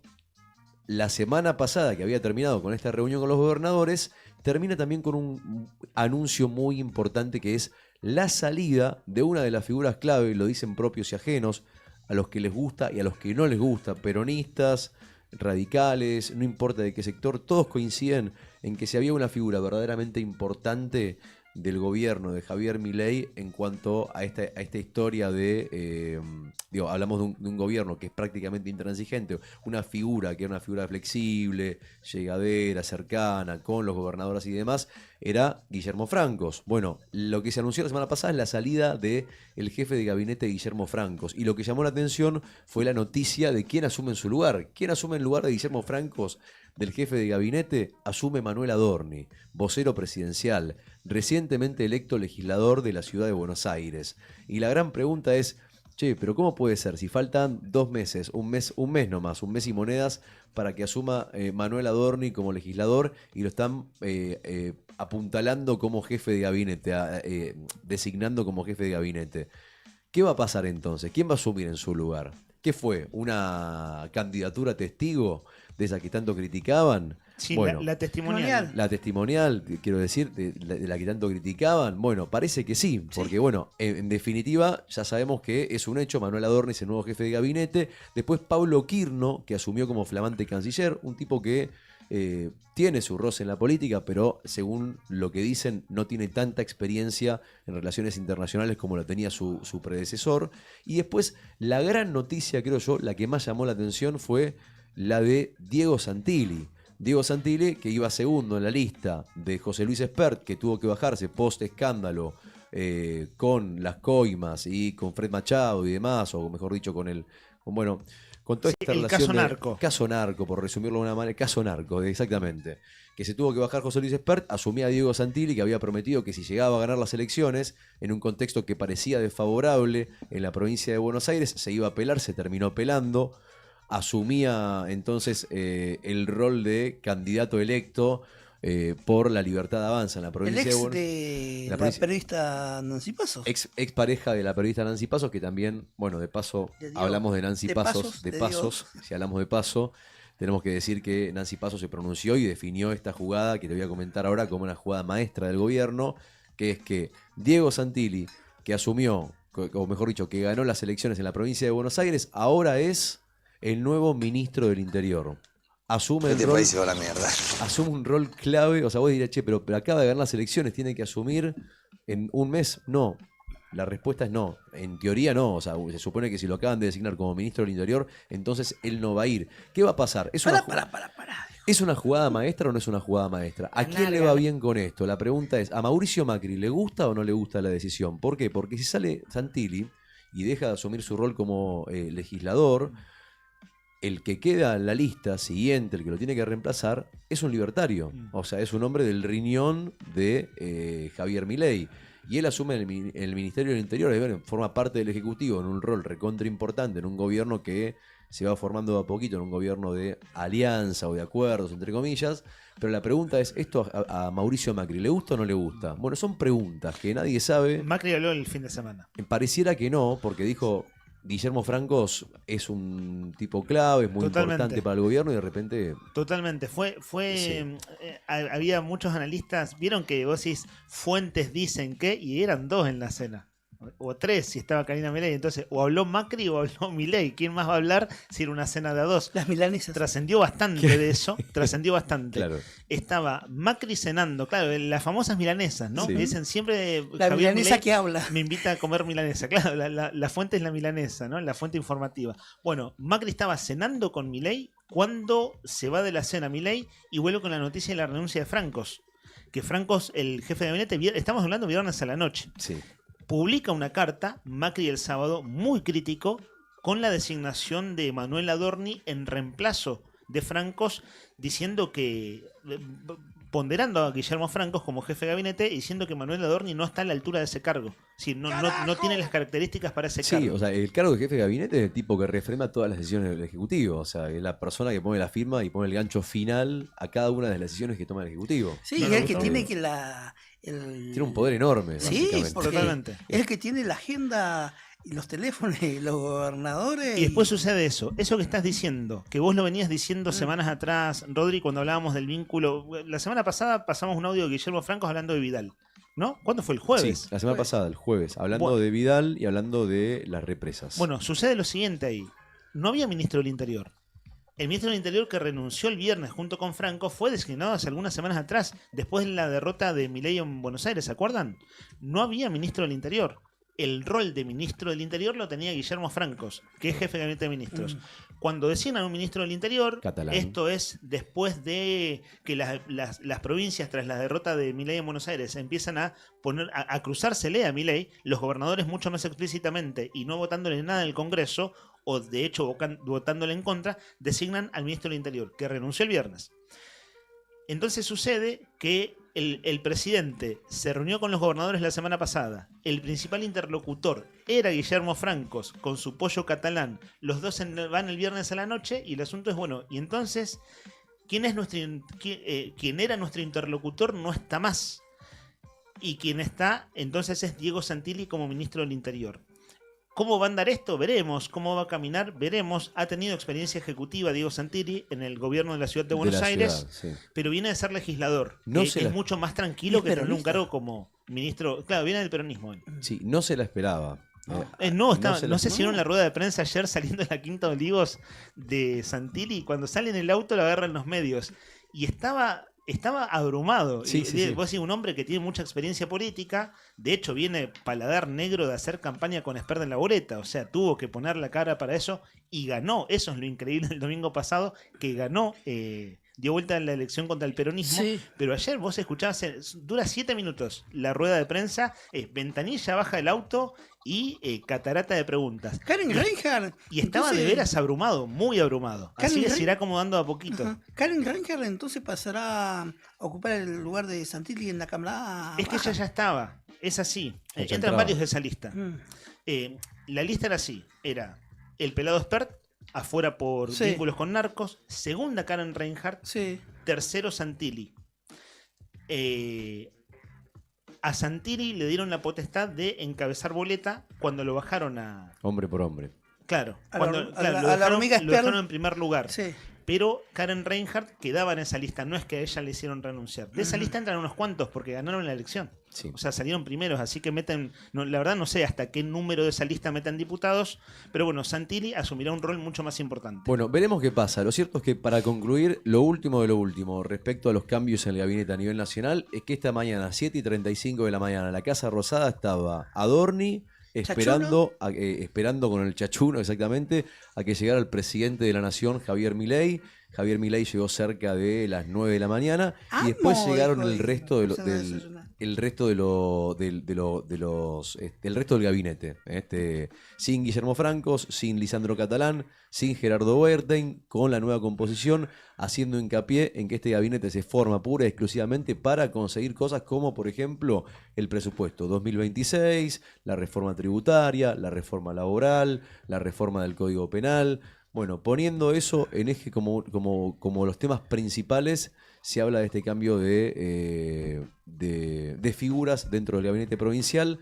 la semana pasada que había terminado con esta reunión con los gobernadores, termina también con un anuncio muy importante, que es la salida de una de las figuras clave, lo dicen propios y ajenos, a los que les gusta y a los que no les gusta, peronistas, radicales, no importa de qué sector, todos coinciden en que si había una figura verdaderamente importante del gobierno de Javier Milei en cuanto a esta historia de, hablamos de un gobierno que es prácticamente intransigente, una figura que era una figura flexible, llegadera, cercana, con los gobernadores y demás, era Guillermo Francos. Bueno, lo que se anunció la semana pasada es la salida del jefe de gabinete Guillermo Francos, y lo que llamó la atención fue la noticia de quién asume en su lugar. ¿Quién asume en lugar de Guillermo Francos? Del jefe de gabinete asume Manuel Adorni, vocero presidencial, recientemente electo legislador de la ciudad de Buenos Aires. Y la gran pregunta es, che, pero ¿cómo puede ser si faltan 2 meses, un mes nomás, un mes y monedas para que asuma Manuel Adorni como legislador y lo están apuntalando como jefe de gabinete, designando como jefe de gabinete? ¿Qué va a pasar entonces? ¿Quién va a asumir en su lugar? ¿Qué fue? ¿Una candidatura testigo de esa que tanto criticaban? Sí, bueno, la testimonial. La testimonial, quiero decir, de la que tanto criticaban. Bueno, parece que sí, porque bueno, en definitiva ya sabemos que es un hecho. Manuel Adorni es el nuevo jefe de gabinete. Después Pablo Quirno, que asumió como flamante canciller, un tipo que tiene su roce en la política, pero según lo que dicen no tiene tanta experiencia en relaciones internacionales como la tenía su predecesor. Y después la gran noticia, creo yo, la que más llamó la atención fue la de Diego Santilli. Diego Santilli, que iba segundo en la lista de José Luis Espert, que tuvo que bajarse post escándalo con las coimas y con Fred Machado y demás, o mejor dicho, con toda esta relación. Caso narco. Caso narco, por resumirlo de una manera, caso narco, exactamente. Que se tuvo que bajar José Luis Espert, asumía a Diego Santilli, que había prometido que si llegaba a ganar las elecciones, en un contexto que parecía desfavorable en la provincia de Buenos Aires, se iba a pelar, se terminó pelando. Asumía entonces el rol de candidato electo por La Libertad Avanza en la provincia de la periodista Nancy Pasos. Ex pareja de la periodista Nancy Pasos, que también, bueno, de paso, hablamos de Nancy Pasos, si hablamos de paso, tenemos que decir que Nancy Pasos se pronunció y definió esta jugada que te voy a comentar ahora como una jugada maestra del gobierno, que es que Diego Santilli, que asumió, o mejor dicho, que ganó las elecciones en la provincia de Buenos Aires, ahora es el nuevo ministro del Interior. Asume el rol, va a la mierda. Asume un rol clave. O sea, vos dirías, che, pero acaba de ganar las elecciones, tiene que asumir en un mes. No, la respuesta es no. En teoría no. O sea, se supone que si lo acaban de designar como ministro del Interior, entonces él no va a ir. ¿Qué va a pasar? ¿Es una jugada maestra o no es una jugada maestra? ¿A quién le va bien con esto? La pregunta es, ¿a Mauricio Macri le gusta o no le gusta la decisión? ¿Por qué? Porque si sale Santilli y deja de asumir su rol como legislador, el que queda en la lista siguiente, el que lo tiene que reemplazar, es un libertario. O sea, es un hombre del riñón de Javier Milei. Y él asume el Ministerio del Interior, y bueno, forma parte del Ejecutivo en un rol recontra importante, en un gobierno que se va formando de a poquito, en un gobierno de alianza o de acuerdos, entre comillas. Pero la pregunta es, ¿esto a Mauricio Macri le gusta o no le gusta? Bueno, son preguntas que nadie sabe. Macri habló el fin de semana. Pareciera que no, porque dijo... Guillermo Francos es un tipo clave, es muy importante para el gobierno y de repente... Totalmente. Había muchos analistas, vieron que vos decís, fuentes dicen que, y eran 2 en la cena. O 3 si estaba Karina Milei. Entonces, o habló Macri o habló Milei. ¿Quién más va a hablar si era una cena de a 2? Las milanesas. Trascendió bastante de eso. Trascendió bastante. Claro. Estaba Macri cenando. Claro, las famosas milanesas, ¿no? Sí. Me dicen siempre... La Javier milanesa Milei que habla. me invita a comer milanesa. Claro, la fuente es la milanesa, ¿no? La fuente informativa. Bueno, Macri estaba cenando con Milei cuando se va de la cena Milei y vuelve con la noticia de la renuncia de Francos. Que Francos, el jefe de gabinete, estamos hablando viernes a la noche. Sí. Publica una carta, Macri el sábado, muy crítico, con la designación de Manuel Adorni en reemplazo de Francos, diciendo que, ponderando a Guillermo Francos como jefe de gabinete, diciendo que Manuel Adorni no está a la altura de ese cargo. Sí, no tiene las características para ese cargo. Sí, o sea, el cargo de jefe de gabinete es el tipo que refrenda todas las decisiones del Ejecutivo. O sea, es la persona que pone la firma y pone el gancho final a cada una de las decisiones que toma el Ejecutivo. Sí, es el que tiene que tiene un poder enorme, sí, totalmente. Es el que tiene la agenda y los teléfonos y los gobernadores. Y después sucede eso que estás diciendo, que vos lo venías diciendo semanas atrás, Rodri, cuando hablábamos del vínculo. La semana pasada pasamos un audio de Guillermo Francos hablando de Vidal, ¿no? ¿Cuándo fue? ¿El jueves? Sí, la semana pasada, el jueves, hablando de Vidal y hablando de las represas. Bueno, sucede lo siguiente ahí. No había ministro del Interior. El ministro del Interior, que renunció el viernes junto con Franco, fue designado hace algunas semanas atrás, después de la derrota de Milei en Buenos Aires, ¿se acuerdan? No había ministro del Interior. El rol de ministro del Interior lo tenía Guillermo Francos, que es jefe de gabinete de ministros. Cuando designan un ministro del Interior, Catalán. Esto es después de que las provincias, tras la derrota de Milei en Buenos Aires, empiezan a cruzársele a Milei, los gobernadores mucho más explícitamente y no votándole nada en el Congreso, o de hecho votándole en contra, designan al ministro del Interior, que renunció el viernes. Entonces sucede que el presidente se reunió con los gobernadores la semana pasada. El principal interlocutor era Guillermo Francos con su pollo catalán. Los dos van el viernes a la noche y el asunto es, bueno, y entonces, ¿quién era nuestro interlocutor? No está más. Y quien está, entonces, es Diego Santilli como ministro del Interior. ¿Cómo va a andar esto? Veremos. ¿Cómo va a caminar? Veremos. Ha tenido experiencia ejecutiva Diego Santilli en el gobierno de la ciudad de Buenos Aires, pero viene de ser legislador. Es mucho más tranquilo que tener un cargo como ministro. Claro, viene del peronismo. Sí, no se la esperaba. No sé si vieron la rueda de prensa ayer saliendo de la Quinta de Olivos de Santilli. Cuando sale en el auto lo agarran los medios. Y estaba abrumado. Sí. Vos decís, un hombre que tiene mucha experiencia política, de hecho viene paladar negro de hacer campaña con Esper en la boleta, o sea, tuvo que poner la cara para eso y ganó. Eso es lo increíble del domingo pasado, que ganó, dio vuelta en la elección contra el peronismo, pero ayer vos escuchabas, dura 7 minutos la rueda de prensa, ventanilla, baja del auto y catarata de preguntas. Karen Reinhardt. Y estaba de veras abrumado, muy abrumado. Así que se irá acomodando a poquito. Karen Reinhardt entonces pasará a ocupar el lugar de Santilli en la Cámara. Es que ella ya estaba, es así. Entran varios de esa lista. La lista era así, era el pelado Espert, afuera por vínculos con narcos, segunda Karen Reinhardt, tercero Santilli. A Santilli le dieron la potestad de encabezar boleta cuando lo bajaron a... Hombre por hombre. Claro, lo dejaron en primer lugar. Pero Karen Reinhardt quedaba en esa lista, no es que a ella le hicieron renunciar. De esa lista entran unos cuantos porque ganaron la elección. O sea, salieron primeros, así que meten, la verdad no sé hasta qué número de esa lista meten diputados, pero bueno, Santilli asumirá un rol mucho más importante. Bueno, veremos qué pasa. Lo cierto es que, para concluir, lo último de lo último respecto a los cambios en el gabinete a nivel nacional es que esta mañana, 7:35 de la mañana, la Casa Rosada estaba Adorni esperando con el chachuno exactamente a que llegara el presidente de la Nación, Javier Milei. Javier Milei llegó cerca de las 9 de la mañana y después llegaron el resto del gabinete, sin Guillermo Francos, sin Lisandro Catalán, sin Gerardo Wertheim, con la nueva composición, haciendo hincapié en que este gabinete se forma pura y exclusivamente para conseguir cosas como, por ejemplo, el presupuesto 2026, la reforma tributaria, la reforma laboral, la reforma del Código Penal. Bueno, poniendo eso en eje como los temas principales, se habla de este cambio de figuras dentro del gabinete provincial.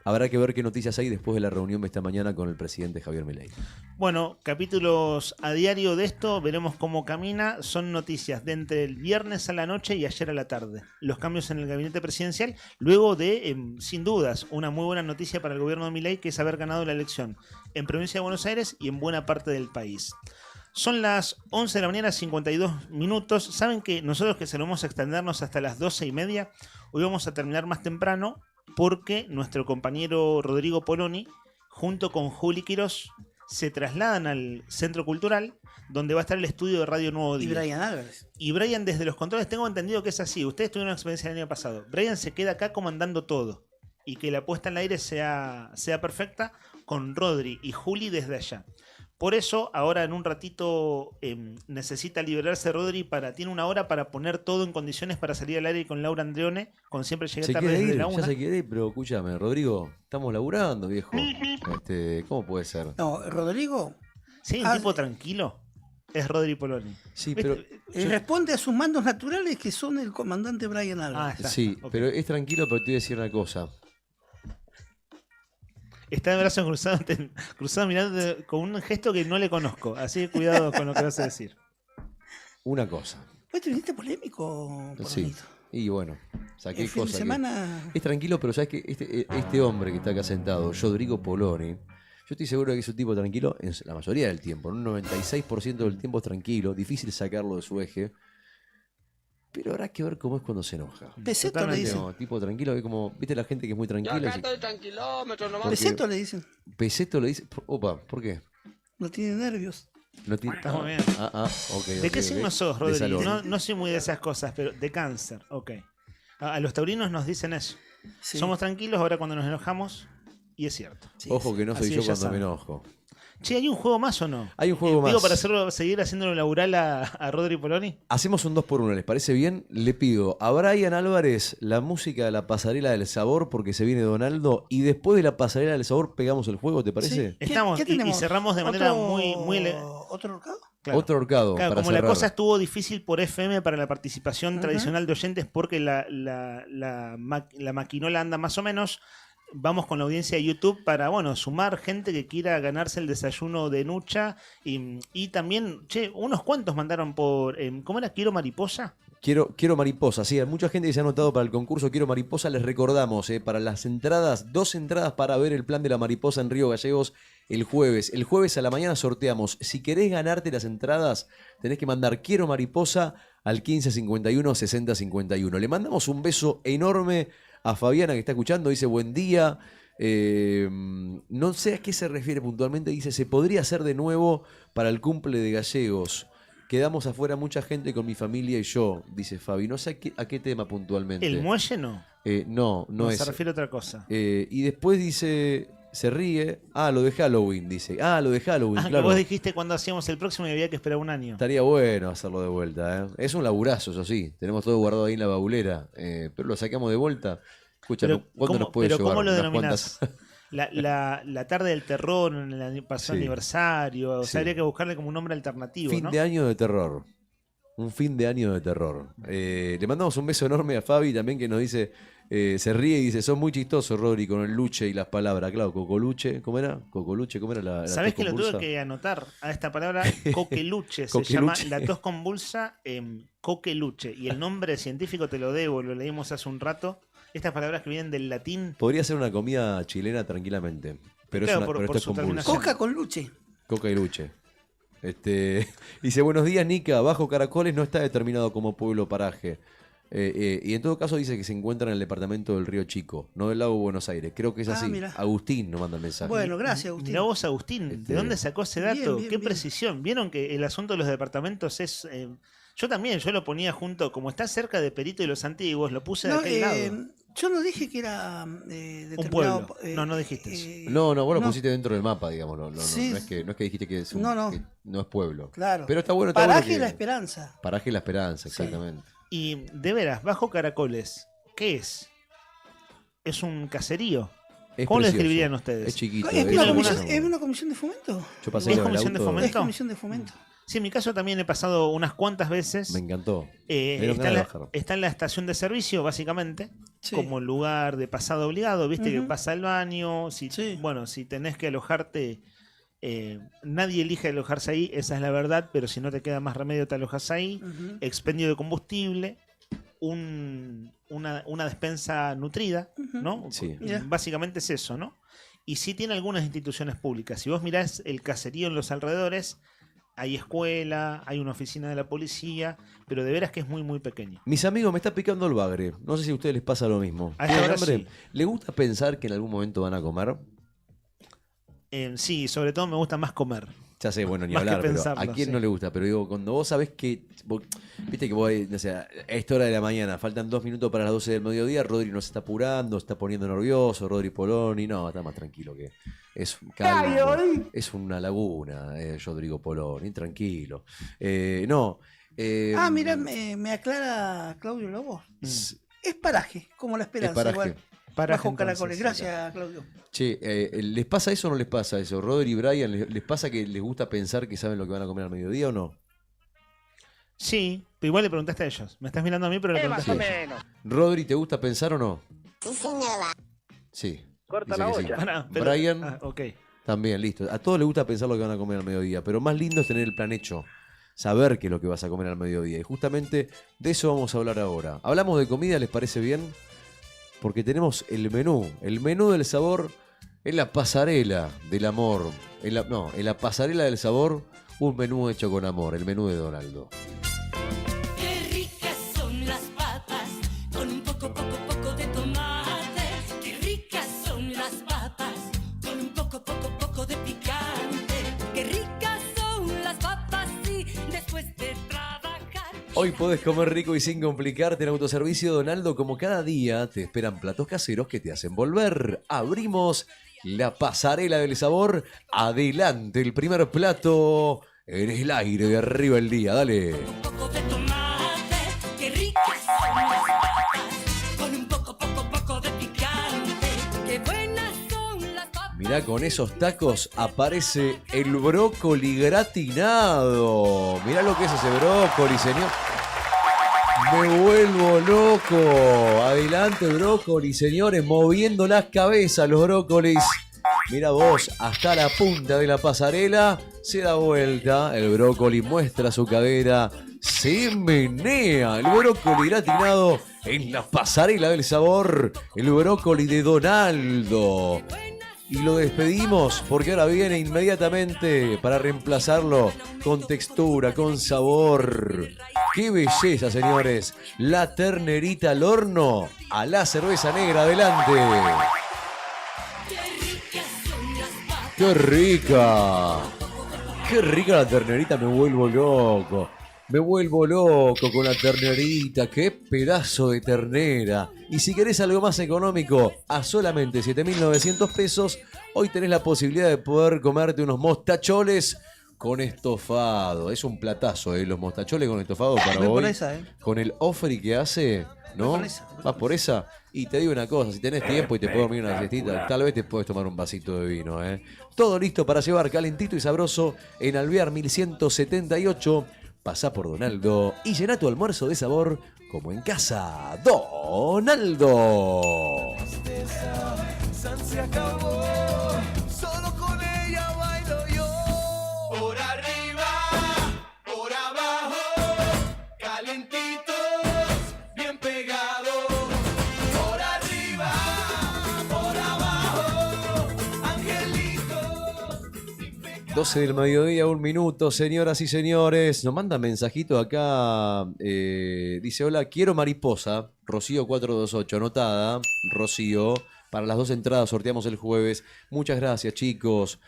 Habrá que ver qué noticias hay después de la reunión de esta mañana con el presidente Javier Milei. Bueno, capítulos a diario de esto, veremos cómo camina. Son noticias de entre el viernes a la noche y ayer a la tarde. Los cambios en el gabinete presidencial, luego de, sin dudas, una muy buena noticia para el gobierno de Milei, que es haber ganado la elección en provincia de Buenos Aires y en buena parte del país. Son las 11 de la mañana, 52 minutos. Saben que nosotros que solemos extendernos hasta las 12:30, hoy vamos a terminar más temprano, porque nuestro compañero Rodrigo Poloni, junto con Juli Quirós, se trasladan al Centro Cultural, donde va a estar el estudio de Radio Nuevo Día. Y Brian Álvarez. Y Brian desde los controles, tengo entendido que es así. Ustedes tuvieron una experiencia el año pasado. Brian se queda acá comandando todo. Y que la puesta en el aire sea perfecta, con Rodri y Juli desde allá. Por eso, ahora en un ratito necesita liberarse Rodri, tiene una hora para poner todo en condiciones para salir al aire con Laura Andreone, con Siempre Llegué Tarde desde la 1. Ya se quiere ir, pero escúchame, Rodrigo, estamos laburando, viejo. ¿Cómo puede ser? No, Rodrigo... Sí, un tipo tranquilo. Es Rodri Poloni. Sí, pero... responde a sus mandos naturales, que son el comandante Brian Álvarez. Sí, okay. Pero es tranquilo, pero te voy a decir una cosa. Está de brazos cruzado mirando con un gesto que no le conozco. Así que cuidado con lo que vas a decir. Una cosa. Pues te viniste polémico, sí. Y bueno, saqué cosas. Es tranquilo, pero sabes que este hombre que está acá sentado, Rodrigo Poloni, yo Yo estoy seguro de que es un tipo tranquilo en la mayoría del tiempo. Un 96% del tiempo es tranquilo, difícil sacarlo de su eje. Pero habrá que ver cómo es cuando se enoja. Peseto le dicen. No, tipo tranquilo, que como, viste la gente que es muy tranquila. Yo acá estoy tranquilómetro nomás. Peseto le dicen. Peseto le dice. Opa, ¿por qué? No tiene nervios. No tiene. Está muy bien. Ok. ¿De qué signo sos, Rodri? De salón. No soy muy de esas cosas, pero de cáncer, ok. A los taurinos nos dicen eso. Sí. Somos tranquilos ahora cuando nos enojamos, y es cierto. Ojo que no soy Así yo ya cuando saben. me enojo. Che, ¿hay un juego más o no? Hay un juego más. Digo, para seguir haciéndolo labural a Rodri Poloni. Hacemos un 2x1, ¿les parece bien? Le pido a Brian Álvarez la música de la pasarela del sabor porque se viene Donaldo y después de la pasarela del sabor pegamos el juego, ¿te parece? Sí. Estamos ¿Qué y tenemos? cerramos de manera muy ¿Otro horcado? Claro. Otro horcado. Claro, para como cerrar. la cosa estuvo difícil por FM para la participación tradicional de oyentes porque la maquinola anda más o menos, vamos con la audiencia de YouTube para, bueno, sumar gente que quiera ganarse el desayuno de Nucha y también, che, unos cuantos mandaron por, ¿cómo era? ¿Quiero mariposa? Quiero mariposa, sí, hay mucha gente que se ha anotado para el concurso Quiero Mariposa, les recordamos, para las entradas, 2 entradas para ver el plan de la mariposa en Río Gallegos el jueves. El jueves a la mañana sorteamos. Si querés ganarte las entradas, tenés que mandar Quiero Mariposa al 1551 6051. Le mandamos un beso enorme a Fabiana que está escuchando, dice buen día. No sé a qué se refiere puntualmente, dice se podría hacer de nuevo para el cumple de Gallegos. Quedamos afuera mucha gente con mi familia y yo, dice Fabi. No sé a qué tema puntualmente. ¿El muelle no? No es. Se refiere a otra cosa. Y después dice, se ríe. Lo de Halloween, dice. Lo de Halloween, Que claro. vos dijiste cuando hacíamos el próximo y había que esperar un año. Estaría bueno hacerlo de vuelta, ¿eh? Es un laburazo, eso sí. Tenemos todo guardado ahí en la baulera. Pero lo sacamos de vuelta. Escucha, ¿cuánto nos puede llevar? ¿Cómo lo Unas denominás? cuantas. La tarde del terror en el pasado Sí. aniversario. O sea, Sí. habría que buscarle como un nombre alternativo, Fin ¿no? de año de terror. Un fin de año de terror. Le mandamos un beso enorme a Fabi también que nos dice, se ríe y dice, son muy chistosos, Rodri, con el luche y las palabras. Claro, cocoluche, ¿cómo era? Cocoluche, ¿cómo era la ¿Sabés tos que lo tuve convulsa? que anotar a esta palabra? Coqueluche. Se Coqueluche. llama la tos convulsa coqueluche. Y el nombre científico te lo debo, lo leímos hace un rato. Estas palabras que vienen del latín. Podría ser una comida chilena tranquilamente. Pero, Claro, es por esto es su convulsa. terminación. Coca con luche. Coca y luche. Dice, buenos días, Nica. Bajo Caracoles no está determinado como pueblo o paraje. Y en todo caso dice que se encuentra en el departamento del Río Chico, no del lago Buenos Aires. Creo que es así. Mira. Agustín nos manda el mensaje. Bueno, gracias, Agustín. Mirá vos, Agustín, ¿de dónde sacó ese dato? Bien, Qué bien. precisión. Vieron que el asunto de los departamentos es... yo también, yo lo ponía junto, como está cerca de Perito y los Antiguos, lo puse de No, aquel lado. yo no dije que era Un determinado. pueblo. No dijiste eso. No, vos lo no. pusiste dentro del mapa, digamos. No Sí. es que dijiste que es No. que no es pueblo. Claro. Pero está bueno. Paraje que- La Esperanza. Paraje La Esperanza, exactamente. Y de veras, Bajo Caracoles, ¿qué es? ¿Es un caserío? Es ¿Cómo lo precioso. describirían ustedes? Es chiquito. ¿Es es una, hermoso. comisión, ¿Es una comisión de fomento? Yo pasé ¿Es con el comisión de auto. fomento? Es comisión de fomento. Sí, en mi caso también he pasado unas cuantas veces. Me encantó. Eh, Me dieron está, ganas en de la, bajar. está en la estación de servicio, básicamente, Sí. como lugar de pasado obligado, viste que Ujú. pasa el baño, bueno, si tenés que alojarte, nadie elige alojarse ahí, esa es la verdad, pero si no te queda más remedio te alojas ahí, Ujú. expendio de combustible, una despensa nutrida, ¿no? Sí. Ya. Básicamente es eso, ¿no? Y sí tiene algunas instituciones públicas. Si vos mirás el caserío en los alrededores, hay escuela, hay una oficina de la policía, pero de veras que es muy, muy pequeño. Mis amigos, me está picando el bagre. No sé si a ustedes les pasa lo mismo. A esta ¿Tienen hora hambre? sí. ¿Les gusta pensar que en algún momento van a comer? Sí, sobre todo me gusta más comer. Ya sé, bueno, ni Más que hablar, pero pensarlo, ¿a quién sí. no le gusta? Pero digo, cuando vos sabés que... Viste que vos, o sea, a esta hora de la mañana, faltan 2 minutos para las 12 del mediodía, Rodri nos está apurando, está poniendo nervioso, Rodri Poloni, no, está más tranquilo que... Es calmo, es una laguna, Rodrigo Poloni, tranquilo. No. Mira, me aclara Claudio Lobos. Es paraje, como La Esperanza. paraje. Igual. Paraje, Bajo entonces, Caracoles. Gracias, Claudio. Che, ¿les pasa eso o no les pasa eso? Rodri y Brian, ¿les pasa que les gusta pensar que saben lo que van a comer al mediodía o no? Sí, pero igual le preguntaste a ellos. Me estás mirando a mí, pero le preguntaste a ellos. Rodri, ¿te gusta pensar o no? Sí. Corta dice la que sí. olla. Pará, pero- Brian, ok. también, listo. A todos les gusta pensar lo que van a comer al mediodía, pero más lindo es tener el plan hecho. Saber qué es lo que vas a comer al mediodía. Y justamente de eso vamos a hablar ahora. Hablamos de comida, ¿les parece bien? Porque tenemos el menú del sabor En la pasarela del amor, en la pasarela del sabor, un menú hecho con amor, el menú de Donaldo. Qué ricas son las papas con un poco de tomate. Qué ricas son las papas con un poco de picante. Qué ricas son las papas, sí, después de trabajar. Hoy podés comer rico y sin complicarte en Autoservicio Donaldo. Como cada día te esperan platos caseros que te hacen volver. Abrimos la pasarela del sabor. Adelante el primer plato en el aire de arriba el día. Dale. Qué ricas son las papas con un poco de picante. Qué buenas son las papas. Mirá, con esos tacos aparece el brócoli gratinado. Mirá lo que es ese brócoli, señor. Me vuelvo loco. Adelante brócoli, señores, moviendo las cabezas los brócolis. Mira vos, hasta la punta de la pasarela se da vuelta. El brócoli muestra su cadera. Se menea el brócoli gratinado en la pasarela del sabor. El brócoli de Donaldo. Y lo despedimos porque ahora viene inmediatamente para reemplazarlo con textura, con sabor. ¡Qué belleza, señores! La ternerita al horno a la cerveza negra. Adelante. ¡Qué rica! ¡Qué rica la ternerita! Me vuelvo loco. Me vuelvo loco con la ternerita. ¡Qué pedazo de ternera! Y si querés algo más económico, a solamente 7.900 pesos, hoy tenés la posibilidad de poder comerte unos mostacholes con estofado. Es un platazo, los mostacholes con estofado para Voy hoy. por esa, Con el offer que hace, ¿no? Vas por esa. Y te digo una cosa, si tenés tiempo y te puedes dormir una siestita, tal vez te puedes tomar un vasito de vino, Todo listo para llevar calentito y sabroso en Alvear 1178. Pasá por Donaldo y llená tu almuerzo de sabor como en casa. Donaldo. Se acabó, solo con ella bailo yo. Por arriba, por abajo, calentitos, bien pegados. Por arriba, por abajo, angelitos. 12 del mediodía, 1 minuto, señoras y señores. Nos manda mensajito acá. Dice: hola, quiero mariposa. Rocío 428, anotada. Rocío. Para las 2 entradas sorteamos el jueves. Muchas gracias, chicos.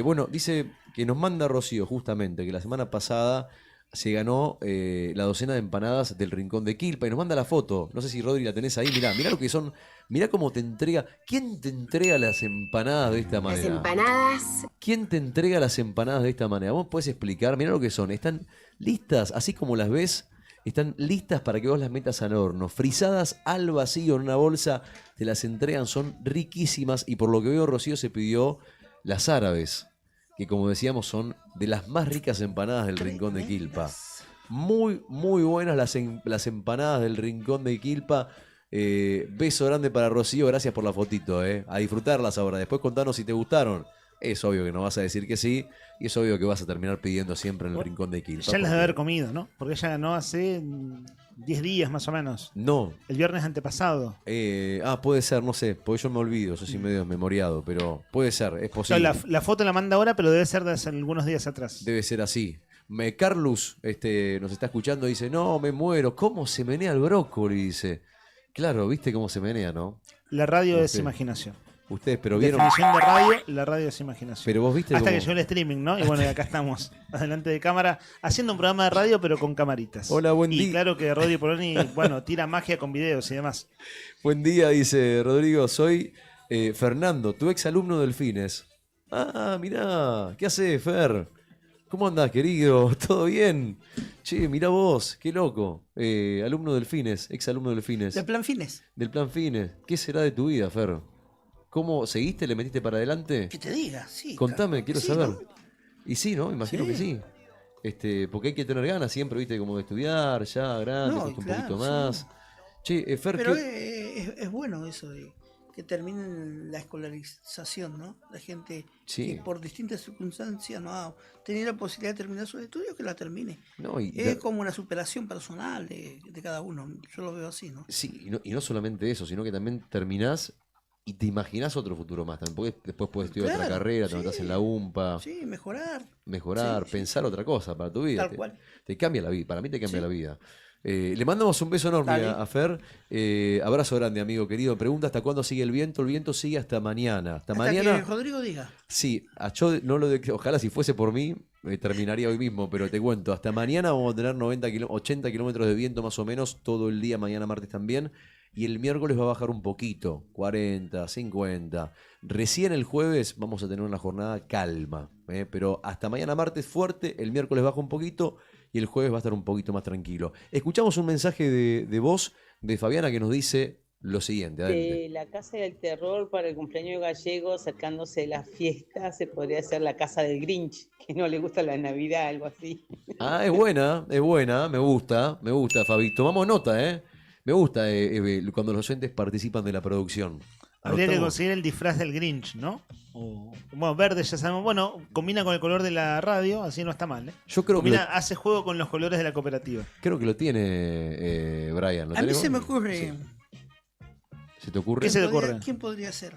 Bueno, dice que nos manda Rocío, justamente, que la semana pasada se ganó la docena de empanadas del Rincón de Quilpa. Y nos manda la foto. No sé si, Rodri, la tenés ahí. Mirá lo que son. Mirá cómo te entrega. ¿Quién te entrega las empanadas de esta manera? Las empanadas. ¿Quién te entrega las empanadas de esta manera? ¿Vos podés explicar? Mirá lo que son. Están listas, así como las ves. Están listas para que vos las metas al horno. Frisadas al vacío en una bolsa. Te las entregan, son riquísimas. Y por lo que veo, Rocío se pidió las árabes, que como decíamos son de las más ricas empanadas del Rincón de Quilpa. Muy, muy buenas las empanadas del Rincón de Quilpa. Beso grande para Rocío, gracias por la fotito. A disfrutarlas ahora. Después contanos si te gustaron. Es obvio que no vas a decir que sí, y es obvio que vas a terminar pidiendo siempre en el Rincón de Quilpa. Ya las de haber comido, ¿no? Porque ella ganó hace 10 días más o menos. No. El viernes antepasado. Puede ser, no sé, porque yo me olvido, yo soy medio desmemoriado, pero puede ser, es posible. La foto la manda ahora, pero debe ser de hace algunos días atrás. Debe ser así. Carlos nos está escuchando y dice: no, me muero, ¿cómo se menea el brócoli? Dice. Claro, ¿viste cómo se menea, no? La radio es imaginación. Ustedes, pero vieron. Definición de radio, la radio es imaginación. Pero vos viste hasta cómo... que llegó el streaming, ¿no? Y bueno, y acá estamos, adelante de cámara, haciendo un programa de radio, pero con camaritas. Hola, buen día. Y claro que Rodri Poloni, bueno, tira magia con videos y demás. Buen día, dice Rodrigo. Soy Fernando, tu ex alumno del Fines. Ah, mirá, ¿qué haces, Fer? ¿Cómo andás, querido? ¿Todo bien? Che, mirá vos, qué loco. Alumno del Fines, ex alumno del Fines. ¿Del Plan Fines? Del Plan Fines. ¿Qué será de tu vida, Fer? ¿Cómo seguiste? ¿Le metiste para adelante? Que te diga, sí. Contame, quiero sí, saber. ¿no? Y sí, ¿no? Imagino que sí. Porque hay que tener ganas siempre, viste, como de estudiar, ya grande, No, un claro, poquito más. Sí. Che, Fer, pero es bueno eso de que terminen la escolarización, ¿no? La gente que por distintas circunstancias no ha tenido la posibilidad de terminar sus estudios, que la termine. No, es como una superación personal de cada uno. Yo lo veo así, ¿no? Sí, y no solamente eso, sino que también terminás Y te imaginás otro futuro más también, porque después puedes estudiar otra carrera, te metes en la UMPA. Sí, mejorar. Mejorar, Sí, pensar otra cosa para tu vida. Tal cual. Te cambia la vida, para mí te cambia la vida. Le mandamos un beso enorme Dale. a Fer. Abrazo grande, amigo querido. Pregunta hasta cuándo sigue el viento. El viento sigue hasta mañana. Hasta mañana. que Rodrigo diga. Sí, yo no ojalá si fuese por mí, terminaría hoy mismo, pero te cuento, hasta mañana vamos a tener 80 kilómetros de viento más o menos, todo el día, mañana martes también, y el miércoles va a bajar un poquito, 40, 50. Recién el jueves vamos a tener una jornada calma, pero hasta mañana martes fuerte, el miércoles baja un poquito y el jueves va a estar un poquito más tranquilo. Escuchamos un mensaje de voz de Fabiana que nos dice lo siguiente. Adelante. La Casa del Terror para el cumpleaños gallego, sacándose las fiestas, se podría hacer la Casa del Grinch, que no le gusta la Navidad, algo así. Ah, es buena, me gusta, Fabi. Tomamos nota, Me gusta cuando los oyentes participan de la producción. Habría que Anotamos. conseguir el disfraz del Grinch, ¿no? Bueno, verde ya sabemos. Bueno, combina con el color de la radio, así no está mal, ¿eh? Yo creo combina, que hace juego con los colores de la cooperativa. Creo que lo tiene Brian. ¿Lo A mí tenemos? se me ocurre. ¿Se te ocurre? ¿Qué se te ocurre? ¿Quién podría ser?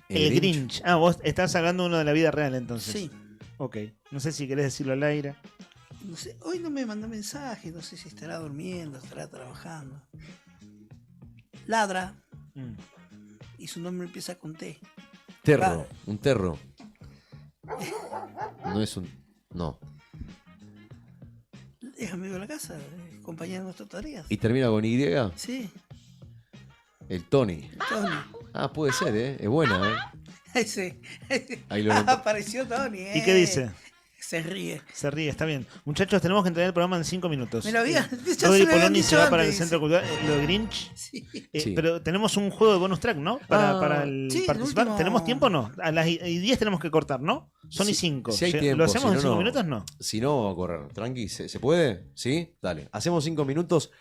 El Grinch. Ah, vos estás hablando uno de la vida real entonces. Sí. Ok. No sé si querés decirlo al aire. No sé, hoy no me mandó mensaje, no sé si estará durmiendo, estará trabajando. Ladra. Y su nombre empieza con T. Terro, un terro. No es un... No. Es amigo de la casa, compañero de nuestras tareas. ¿Y termina con Y? Sí, El Tony. Tony. Ah, puede ser, Es buena, Ese. Ahí lo Apareció Tony, ¿Y qué dice? Se ríe. Se ríe, está bien. Muchachos, tenemos que entregar el programa en 5 minutos. Me lo había- ya Rodri se me habían Poloni dicho se va para el antes, Centro Cultural. Lo de Grinch. Sí. Sí. Pero tenemos un juego de bonus track, ¿no? Para el sí, el participar. último- ¿Tenemos tiempo o no? A las y 10 tenemos que cortar, ¿no? Son y 5. Si hay tiempo, ¿Lo hacemos si en no, 5 minutos? No. Si no, vamos a correr. Tranqui, ¿se puede? ¿Sí? Dale. Hacemos 5 minutos.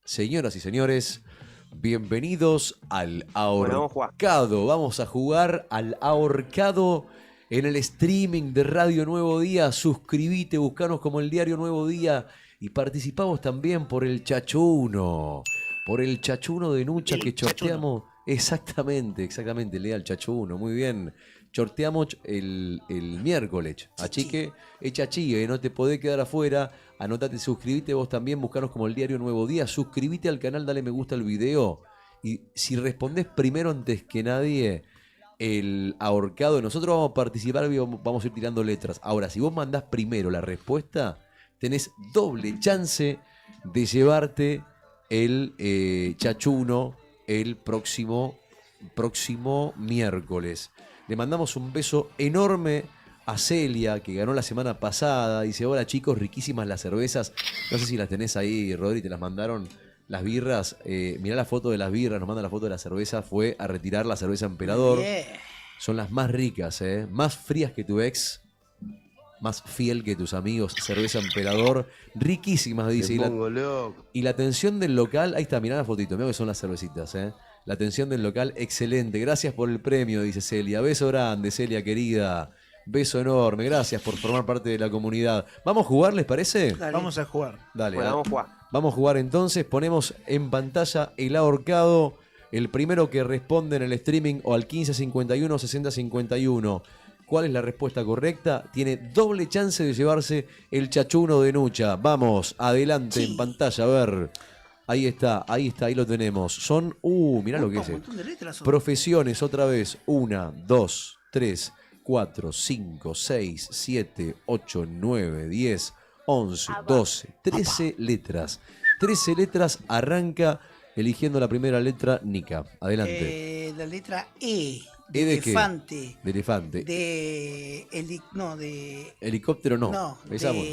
Señoras y señores, bienvenidos al ahorcado. Vamos a jugar al ahorcado en el streaming de Radio Nuevo Día. Suscribite, buscanos como el Diario Nuevo Día y participamos también por el Chachuno. Por el Chachuno de Nucha que sorteamos. Exactamente, lea el Chachuno, muy bien. Sorteamos el miércoles. Así que echa chive, no te podés quedar afuera. Anotate, suscribite vos también, buscanos como el Diario Nuevo Día. Suscribite al canal, dale me gusta al video. Y si respondés primero antes que nadie el ahorcado, nosotros vamos a participar y vamos a ir tirando letras. Ahora, si vos mandás primero la respuesta, tenés doble chance de llevarte el Chachuno el próximo miércoles. Le mandamos un beso enorme a Celia, que ganó la semana pasada. Dice, hola chicos, riquísimas las cervezas. No sé si las tenés ahí, Rodri, te las mandaron las birras. Mirá la foto de las birras, nos manda la foto de la cerveza. Fue a retirar la cerveza Emperador. Son las más ricas, más frías que tu ex, más fiel que tus amigos. Cerveza Emperador, riquísimas, dice. Y la atención del local, ahí está, mirá la fotito, mirá que son las cervecitas, La atención del local, excelente. Gracias por el premio, dice Celia. Beso grande, Celia querida. Beso enorme. Gracias por formar parte de la comunidad. ¿Vamos a jugar, les parece? Dale. Vamos a jugar. Dale. Bueno, vamos a jugar. Vamos a jugar entonces. Ponemos en pantalla el ahorcado. El primero que responde en el streaming o al 1551 6051. ¿Cuál es la respuesta correcta? Tiene doble chance de llevarse el Chachuno de Nucha. Vamos, adelante en pantalla, a ver. Ahí está, ahí lo tenemos. Son, mirá lo que es. Profesiones, otra vez. 1, 2, 3, 4, 5, 6, 7, 8, 9, 10, 11, 12, 13 letras. 13 letras, arranca eligiendo la primera letra, Nica. Adelante. La letra E. ¿E de elefante. qué? De elefante. De Helicóptero no. No, Pensamos.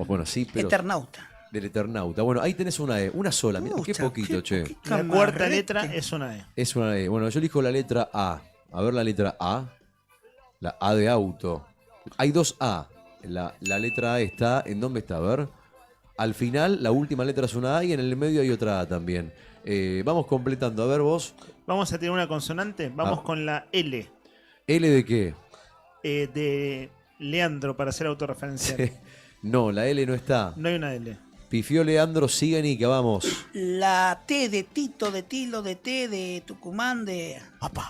Bueno, sí, pero... Eternauta. Del Eternauta. Bueno, ahí tenés una E, una sola. Mirá, qué poquito, che. La cuarta letra es una E. Es una E. Bueno, yo elijo la letra A. A ver la letra A. La A de auto. Hay dos A. La letra A está... ¿En dónde está? A ver. Al final, la última letra es una A y en el medio hay otra A también. Vamos completando. A ver vos. Vamos a tener una consonante. Vamos con la L. ¿L de qué? De Leandro, para ser autorreferencial. No, la L no está. No hay una L. Pifió Leandro Siganica, vamos. La T de Tito, de Tilo, de T, de Tucumán, de...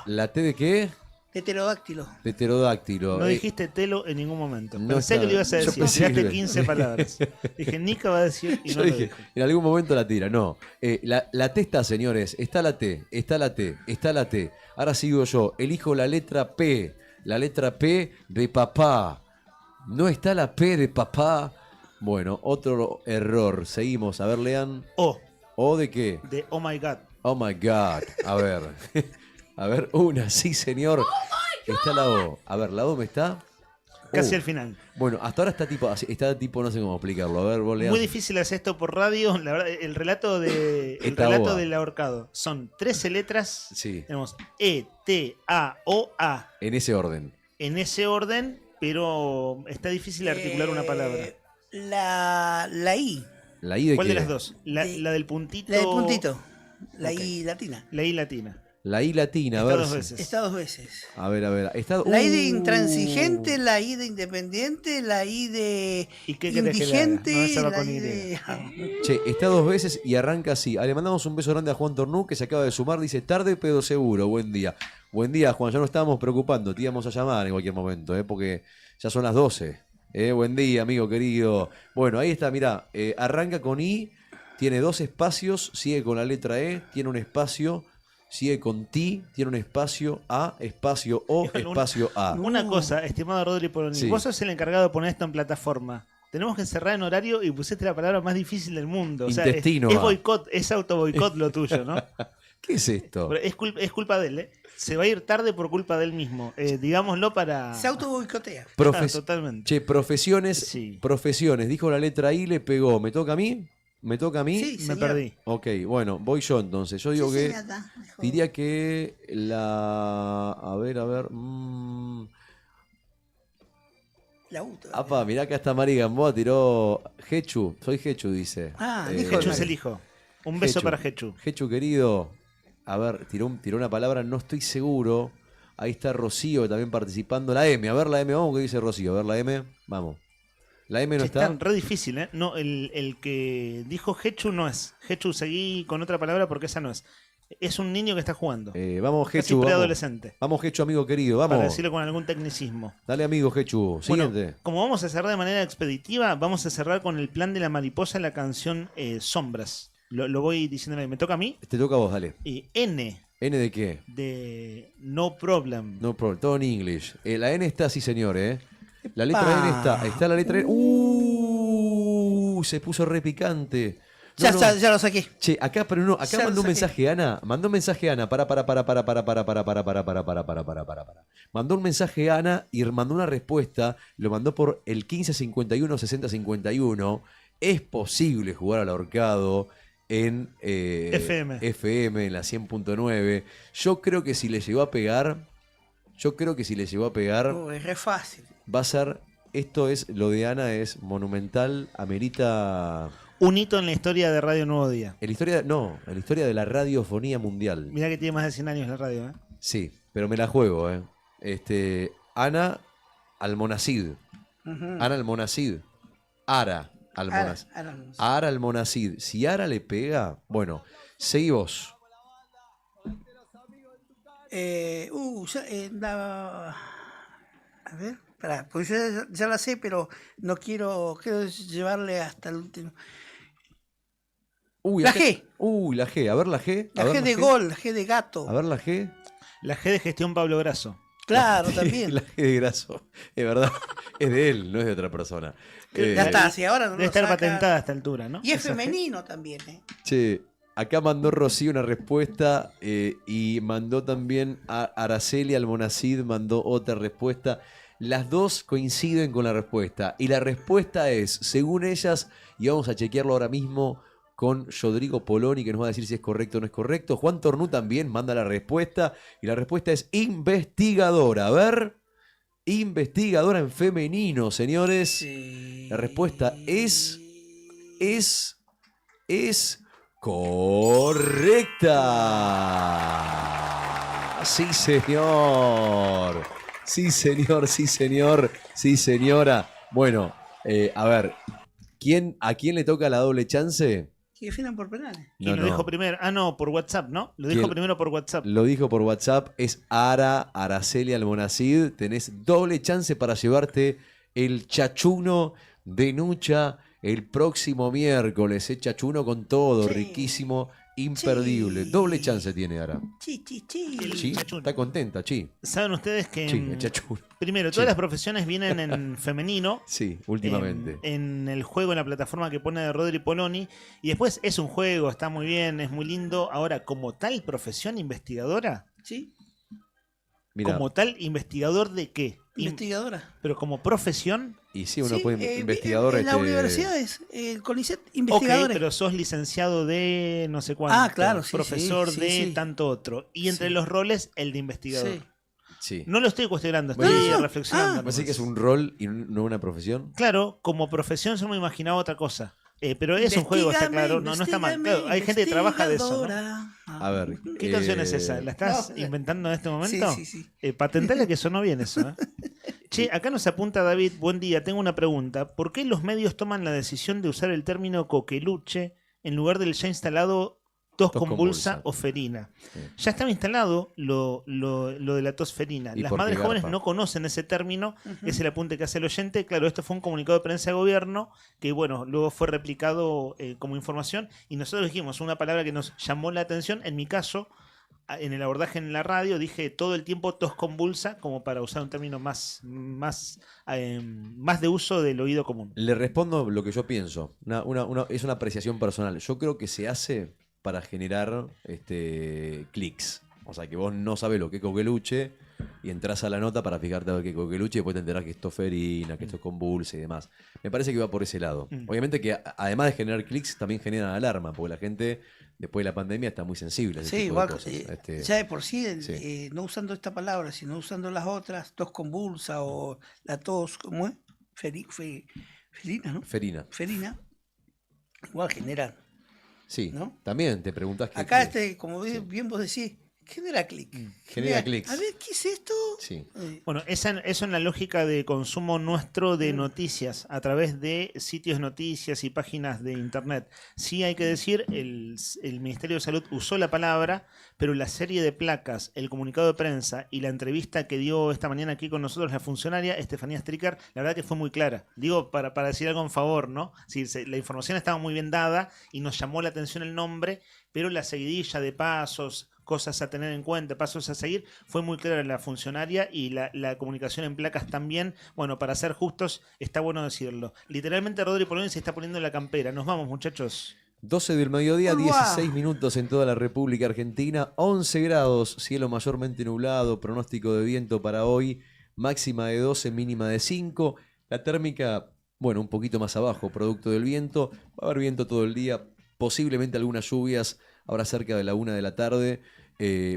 ¿La T de qué? De pterodáctilo. De pterodáctilo. No dijiste telo en ningún momento. no Pensé está- que lo ibas a yo decir. pensé Tiraste que- 15 palabras. Dije, Nica va a decir y Yo no lo dije, dijo. en algún momento la tira, no. La T está, señores. Está la T, está la T, está la T. Ahora sigo yo. Elijo la letra P. La letra P de papá. No está la P de papá. Bueno, otro error. Seguimos. A ver, lean. O. ¿O de qué? De Oh My God. Oh my God. A ver. A ver, una, sí, señor. Está la O. A ver, la O me está. Casi al final. Bueno, hasta ahora está tipo, no sé cómo explicarlo. A ver, vos lean. Muy difícil hacer esto por radio. La verdad, el relato Esta OA. del ahorcado. Son 13 letras. Sí. Tenemos E, T, A, O, A. En ese orden. En ese orden, pero está difícil articular una palabra. La I. ¿La I de ¿Cuál qué? de las dos? La del puntito. La del puntito. La Ok. I latina. La I latina. La I latina, a Está ver. dos si- veces. Está dos veces. A ver. Está... La I de intransigente, la I de independiente, la I de ¿Y qué querés que le haga? indigente, No, esa va la con I Y. de... Che, está dos veces y arranca así. Le mandamos un beso grande a Juan Tornú, que se acaba de sumar. Dice, tarde pero seguro, buen día. Buen día, Juan, ya no estábamos preocupando. Te íbamos a llamar en cualquier momento, porque ya son las 12. Buen día, amigo querido. Bueno, ahí está, mirá. Arranca con I, tiene dos espacios, sigue con la letra E, tiene un espacio, sigue con T, tiene un espacio, A, espacio O, espacio A. Una cosa, estimado Rodri Poloni, Sí. vos sos el encargado de poner esto en plataforma. Tenemos que cerrar en horario y pusiste la palabra más difícil del mundo. O sea, Intestino. es boicot, es auto boicot lo tuyo, ¿no? ¿Qué es esto? Pero es culpa de él, ¿eh? Se va a ir tarde por culpa de él mismo. Digámoslo para... Se autoboicotea. Totalmente. Che, profesiones. Profesiones. Dijo la letra I, le pegó. ¿Me toca a mí? ¿Me toca a mí? Sí, Me señor. perdí. Ok, bueno, voy yo entonces. Yo digo Sí, que. señora, mejor. Diría que la. A ver. La U. Apa, mirá que hasta Mari Gamboa tiró. Hechu, soy Hechu, dice. Hechu es el hijo. Un beso para Hechu. Hechu, querido. A ver, tiró una palabra, no estoy seguro. Ahí está Rocío también participando. La M, a ver la M, vamos, ¿qué dice Rocío? A ver la M, vamos. La M no Está está. re difícil, ¿eh? No, el que dijo Hechu no es. Hechu seguí con otra palabra porque esa no es. Es un niño que está jugando. Vamos, Casi Hechu. Vamos. preadolescente. Vamos, Hechu, amigo querido, vamos. Para decirlo con algún tecnicismo. Dale, amigo Hechu. Bueno, Siguiente. como vamos a cerrar de manera expeditiva, vamos a cerrar con el plan de la mariposa en la canción Sombras. Lo voy diciendo. ¿Me toca a mí? Te toca a vos, dale. N ¿N de qué? de No Problem. No problem, todo en English. La N está, sí, señor, La letra Epa. N está. Está la letra N. Se puso re picante. No, Ya no. está, ya lo saqué. Che, acá, pero no, acá Ya lo mandó un saqué. mensaje Ana. Mandó un mensaje Ana. Para. Mandó un mensaje Ana y mandó una respuesta. Lo mandó por el 1551 6051. Es posible jugar al ahorcado en FM en la 100.9. Yo creo que si le llegó a pegar. Es re fácil. Va a ser. Esto es. Lo de Ana es monumental. Amerita. Un hito en la historia de Radio Nuevo Día. En la historia. No, en la historia de la radiofonía mundial. Mirá que tiene más de 100 años la radio, ¿eh? Sí, pero me la juego, Ana Almonacid. Ana Almonacid. Ara Almonacid. Ara Almonacid. Si Ara le pega, bueno, seguí vos. A ver, pará, pues yo ya la sé, pero no quiero llevarle hasta el último. Uy, La acá- G. Uy, la G. A ver la G. La G de gol, la G de gato. A ver la G. La G de gestión Pablo Grasso. Claro, también. La G de Graso. Es verdad. Es de él, no es de otra persona. Ya está, si ahora no Debe lo estar saca. patentada a esta altura, ¿no? Y es Esa G. femenino también, ¿eh? Che, acá mandó Rocío una respuesta y mandó también a Araceli Almonacid, mandó otra respuesta. Las dos coinciden con la respuesta. Y la respuesta es, según ellas, y vamos a chequearlo ahora mismo con Rodrigo Poloni, que nos va a decir si es correcto o no es correcto. Juan Tornú también manda la respuesta. Y la respuesta es investigadora. A ver, investigadora en femenino, señores. La respuesta es correcta. Sí, señor. Sí, señor, sí, señor. Sí, señora. Bueno, a ver. ¿A quién le toca la doble chance? Que definan por penales. ¿Quién lo dijo primero? Ah, no, por WhatsApp, ¿no? Lo dijo primero por WhatsApp. Lo dijo por WhatsApp, es Araceli Almonacid. Tenés doble chance para llevarte el chachuno de Nucha el próximo miércoles. Chachuno con todo, riquísimo, imperdible. Doble chance tiene Ara. Sí. Sí, está contenta, Chi. ¿Saben ustedes que El chachuno. primero, todas las profesiones vienen en femenino? Sí, últimamente. En el juego, en la plataforma que pone de Rodri Poloni. Y después es un juego, está muy bien, es muy lindo. Ahora, como tal profesión investigadora. Sí. Mirá. ¿Como tal investigador de qué? Investigadora. Pero como profesión. Y sí, uno puede investigador. En la universidad es el CONICET, investigadores. Ok, pero sos licenciado de no sé cuánto. Ah, claro, sí. Profesor sí, de sí. tanto otro. Y entre los roles, el de investigador. Sí. Sí. No lo estoy cuestionando, estoy reflexionando. ¿Así que es un rol y no una profesión? Claro, como profesión yo me imaginaba otra cosa. Pero es un juego, está claro. No está mal. Claro, hay gente que trabaja de eso, ¿no? A ver. ¿Qué canción es esa? ¿La estás inventando en este momento? Sí. Patentale que sonó bien eso. Che, acá nos apunta David, buen día, tengo una pregunta. ¿Por qué los medios toman la decisión de usar el término coqueluche en lugar del ya instalado tos convulsa o ferina? Sí. Ya estaba instalado lo de la tos ferina. ¿Y Las por qué madres jóvenes garpa? no conocen ese término, es el apunte que hace el oyente. Claro, esto fue un comunicado de prensa de gobierno que, bueno, luego fue replicado como información y nosotros dijimos una palabra que nos llamó la atención. En mi caso, en el abordaje en la radio, dije todo el tiempo tos convulsa, como para usar un término más de uso del oído común. Le respondo lo que yo pienso. Es una apreciación personal. Yo creo que se hace para generar clics. O sea, que vos no sabés lo que es coqueluche y entras a la nota para fijarte a ver qué es coqueluche y después te enterás que esto es ferina, que esto es convulsa y demás. Me parece que va por ese lado. Obviamente que además de generar clics, también generan alarma, porque la gente después de la pandemia está muy sensible a ese Sí, tipo igual, de cosas. ya de por sí, no usando esta palabra, sino usando las otras, tos convulsa o la tos, ¿cómo es? Ferina, ¿no? Ferina. Igual genera. Sí, ¿no? También te preguntás qué. Acá, como bien vos decís, genera clic. Genera clics. A ver, ¿qué es esto? Sí. Bueno, eso en la lógica de consumo nuestro de noticias a través de sitios de noticias y páginas de internet. Sí hay que decir, el Ministerio de Salud usó la palabra, pero la serie de placas, el comunicado de prensa y la entrevista que dio esta mañana aquí con nosotros la funcionaria Estefanía Stricker, la verdad que fue muy clara. Digo, para decir algo en favor, ¿no? Sí, la información estaba muy bien dada y nos llamó la atención el nombre, pero la seguidilla de pasos, cosas a tener en cuenta, pasos a seguir, fue muy clara la funcionaria y la comunicación en placas también. Bueno, para ser justos, está bueno decirlo. Literalmente Rodri Poloni se está poniendo la campera. Nos vamos, muchachos. 12 del mediodía, 16 minutos en toda la República Argentina, 11 grados, cielo mayormente nublado, pronóstico de viento para hoy, máxima de 12, mínima de 5, la térmica, bueno, un poquito más abajo, producto del viento, va a haber viento todo el día, posiblemente algunas lluvias, ahora cerca de la 1 de la tarde,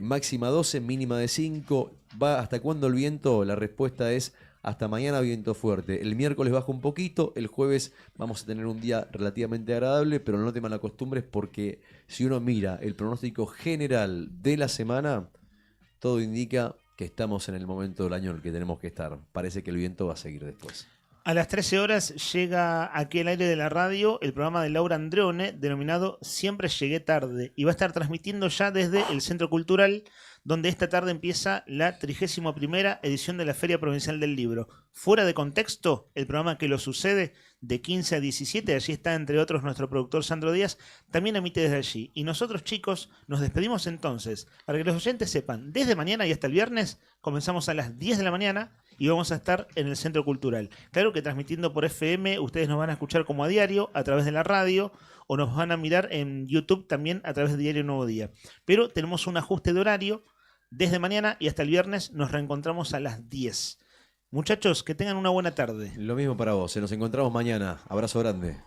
máxima 12, mínima de 5, ¿va hasta cuándo el viento? La respuesta es hasta mañana viento fuerte. El miércoles baja un poquito, el jueves vamos a tener un día relativamente agradable, pero no te malacostumbres porque si uno mira el pronóstico general de la semana, todo indica que estamos en el momento del año en el que tenemos que estar. Parece que el viento va a seguir después. A las 13 horas llega aquí al aire de la radio el programa de Laura Andreone, denominado Siempre Llegué Tarde, y va a estar transmitiendo ya desde el Centro Cultural, donde esta tarde empieza la 31ª edición de la Feria Provincial del Libro. Fuera de contexto, el programa que lo sucede de 15 a 17, allí está entre otros nuestro productor Sandro Díaz, también emite desde allí. Y nosotros, chicos, nos despedimos entonces. Para que los oyentes sepan, desde mañana y hasta el viernes comenzamos a las 10 de la mañana y vamos a estar en el Centro Cultural. Claro que transmitiendo por FM, ustedes nos van a escuchar como a diario, a través de la radio, o nos van a mirar en YouTube también a través de Diario Nuevo Día. Pero tenemos un ajuste de horario. Desde mañana y hasta el viernes nos reencontramos a las 10. Muchachos, que tengan una buena tarde. Lo mismo para vos, nos encontramos mañana. Abrazo grande.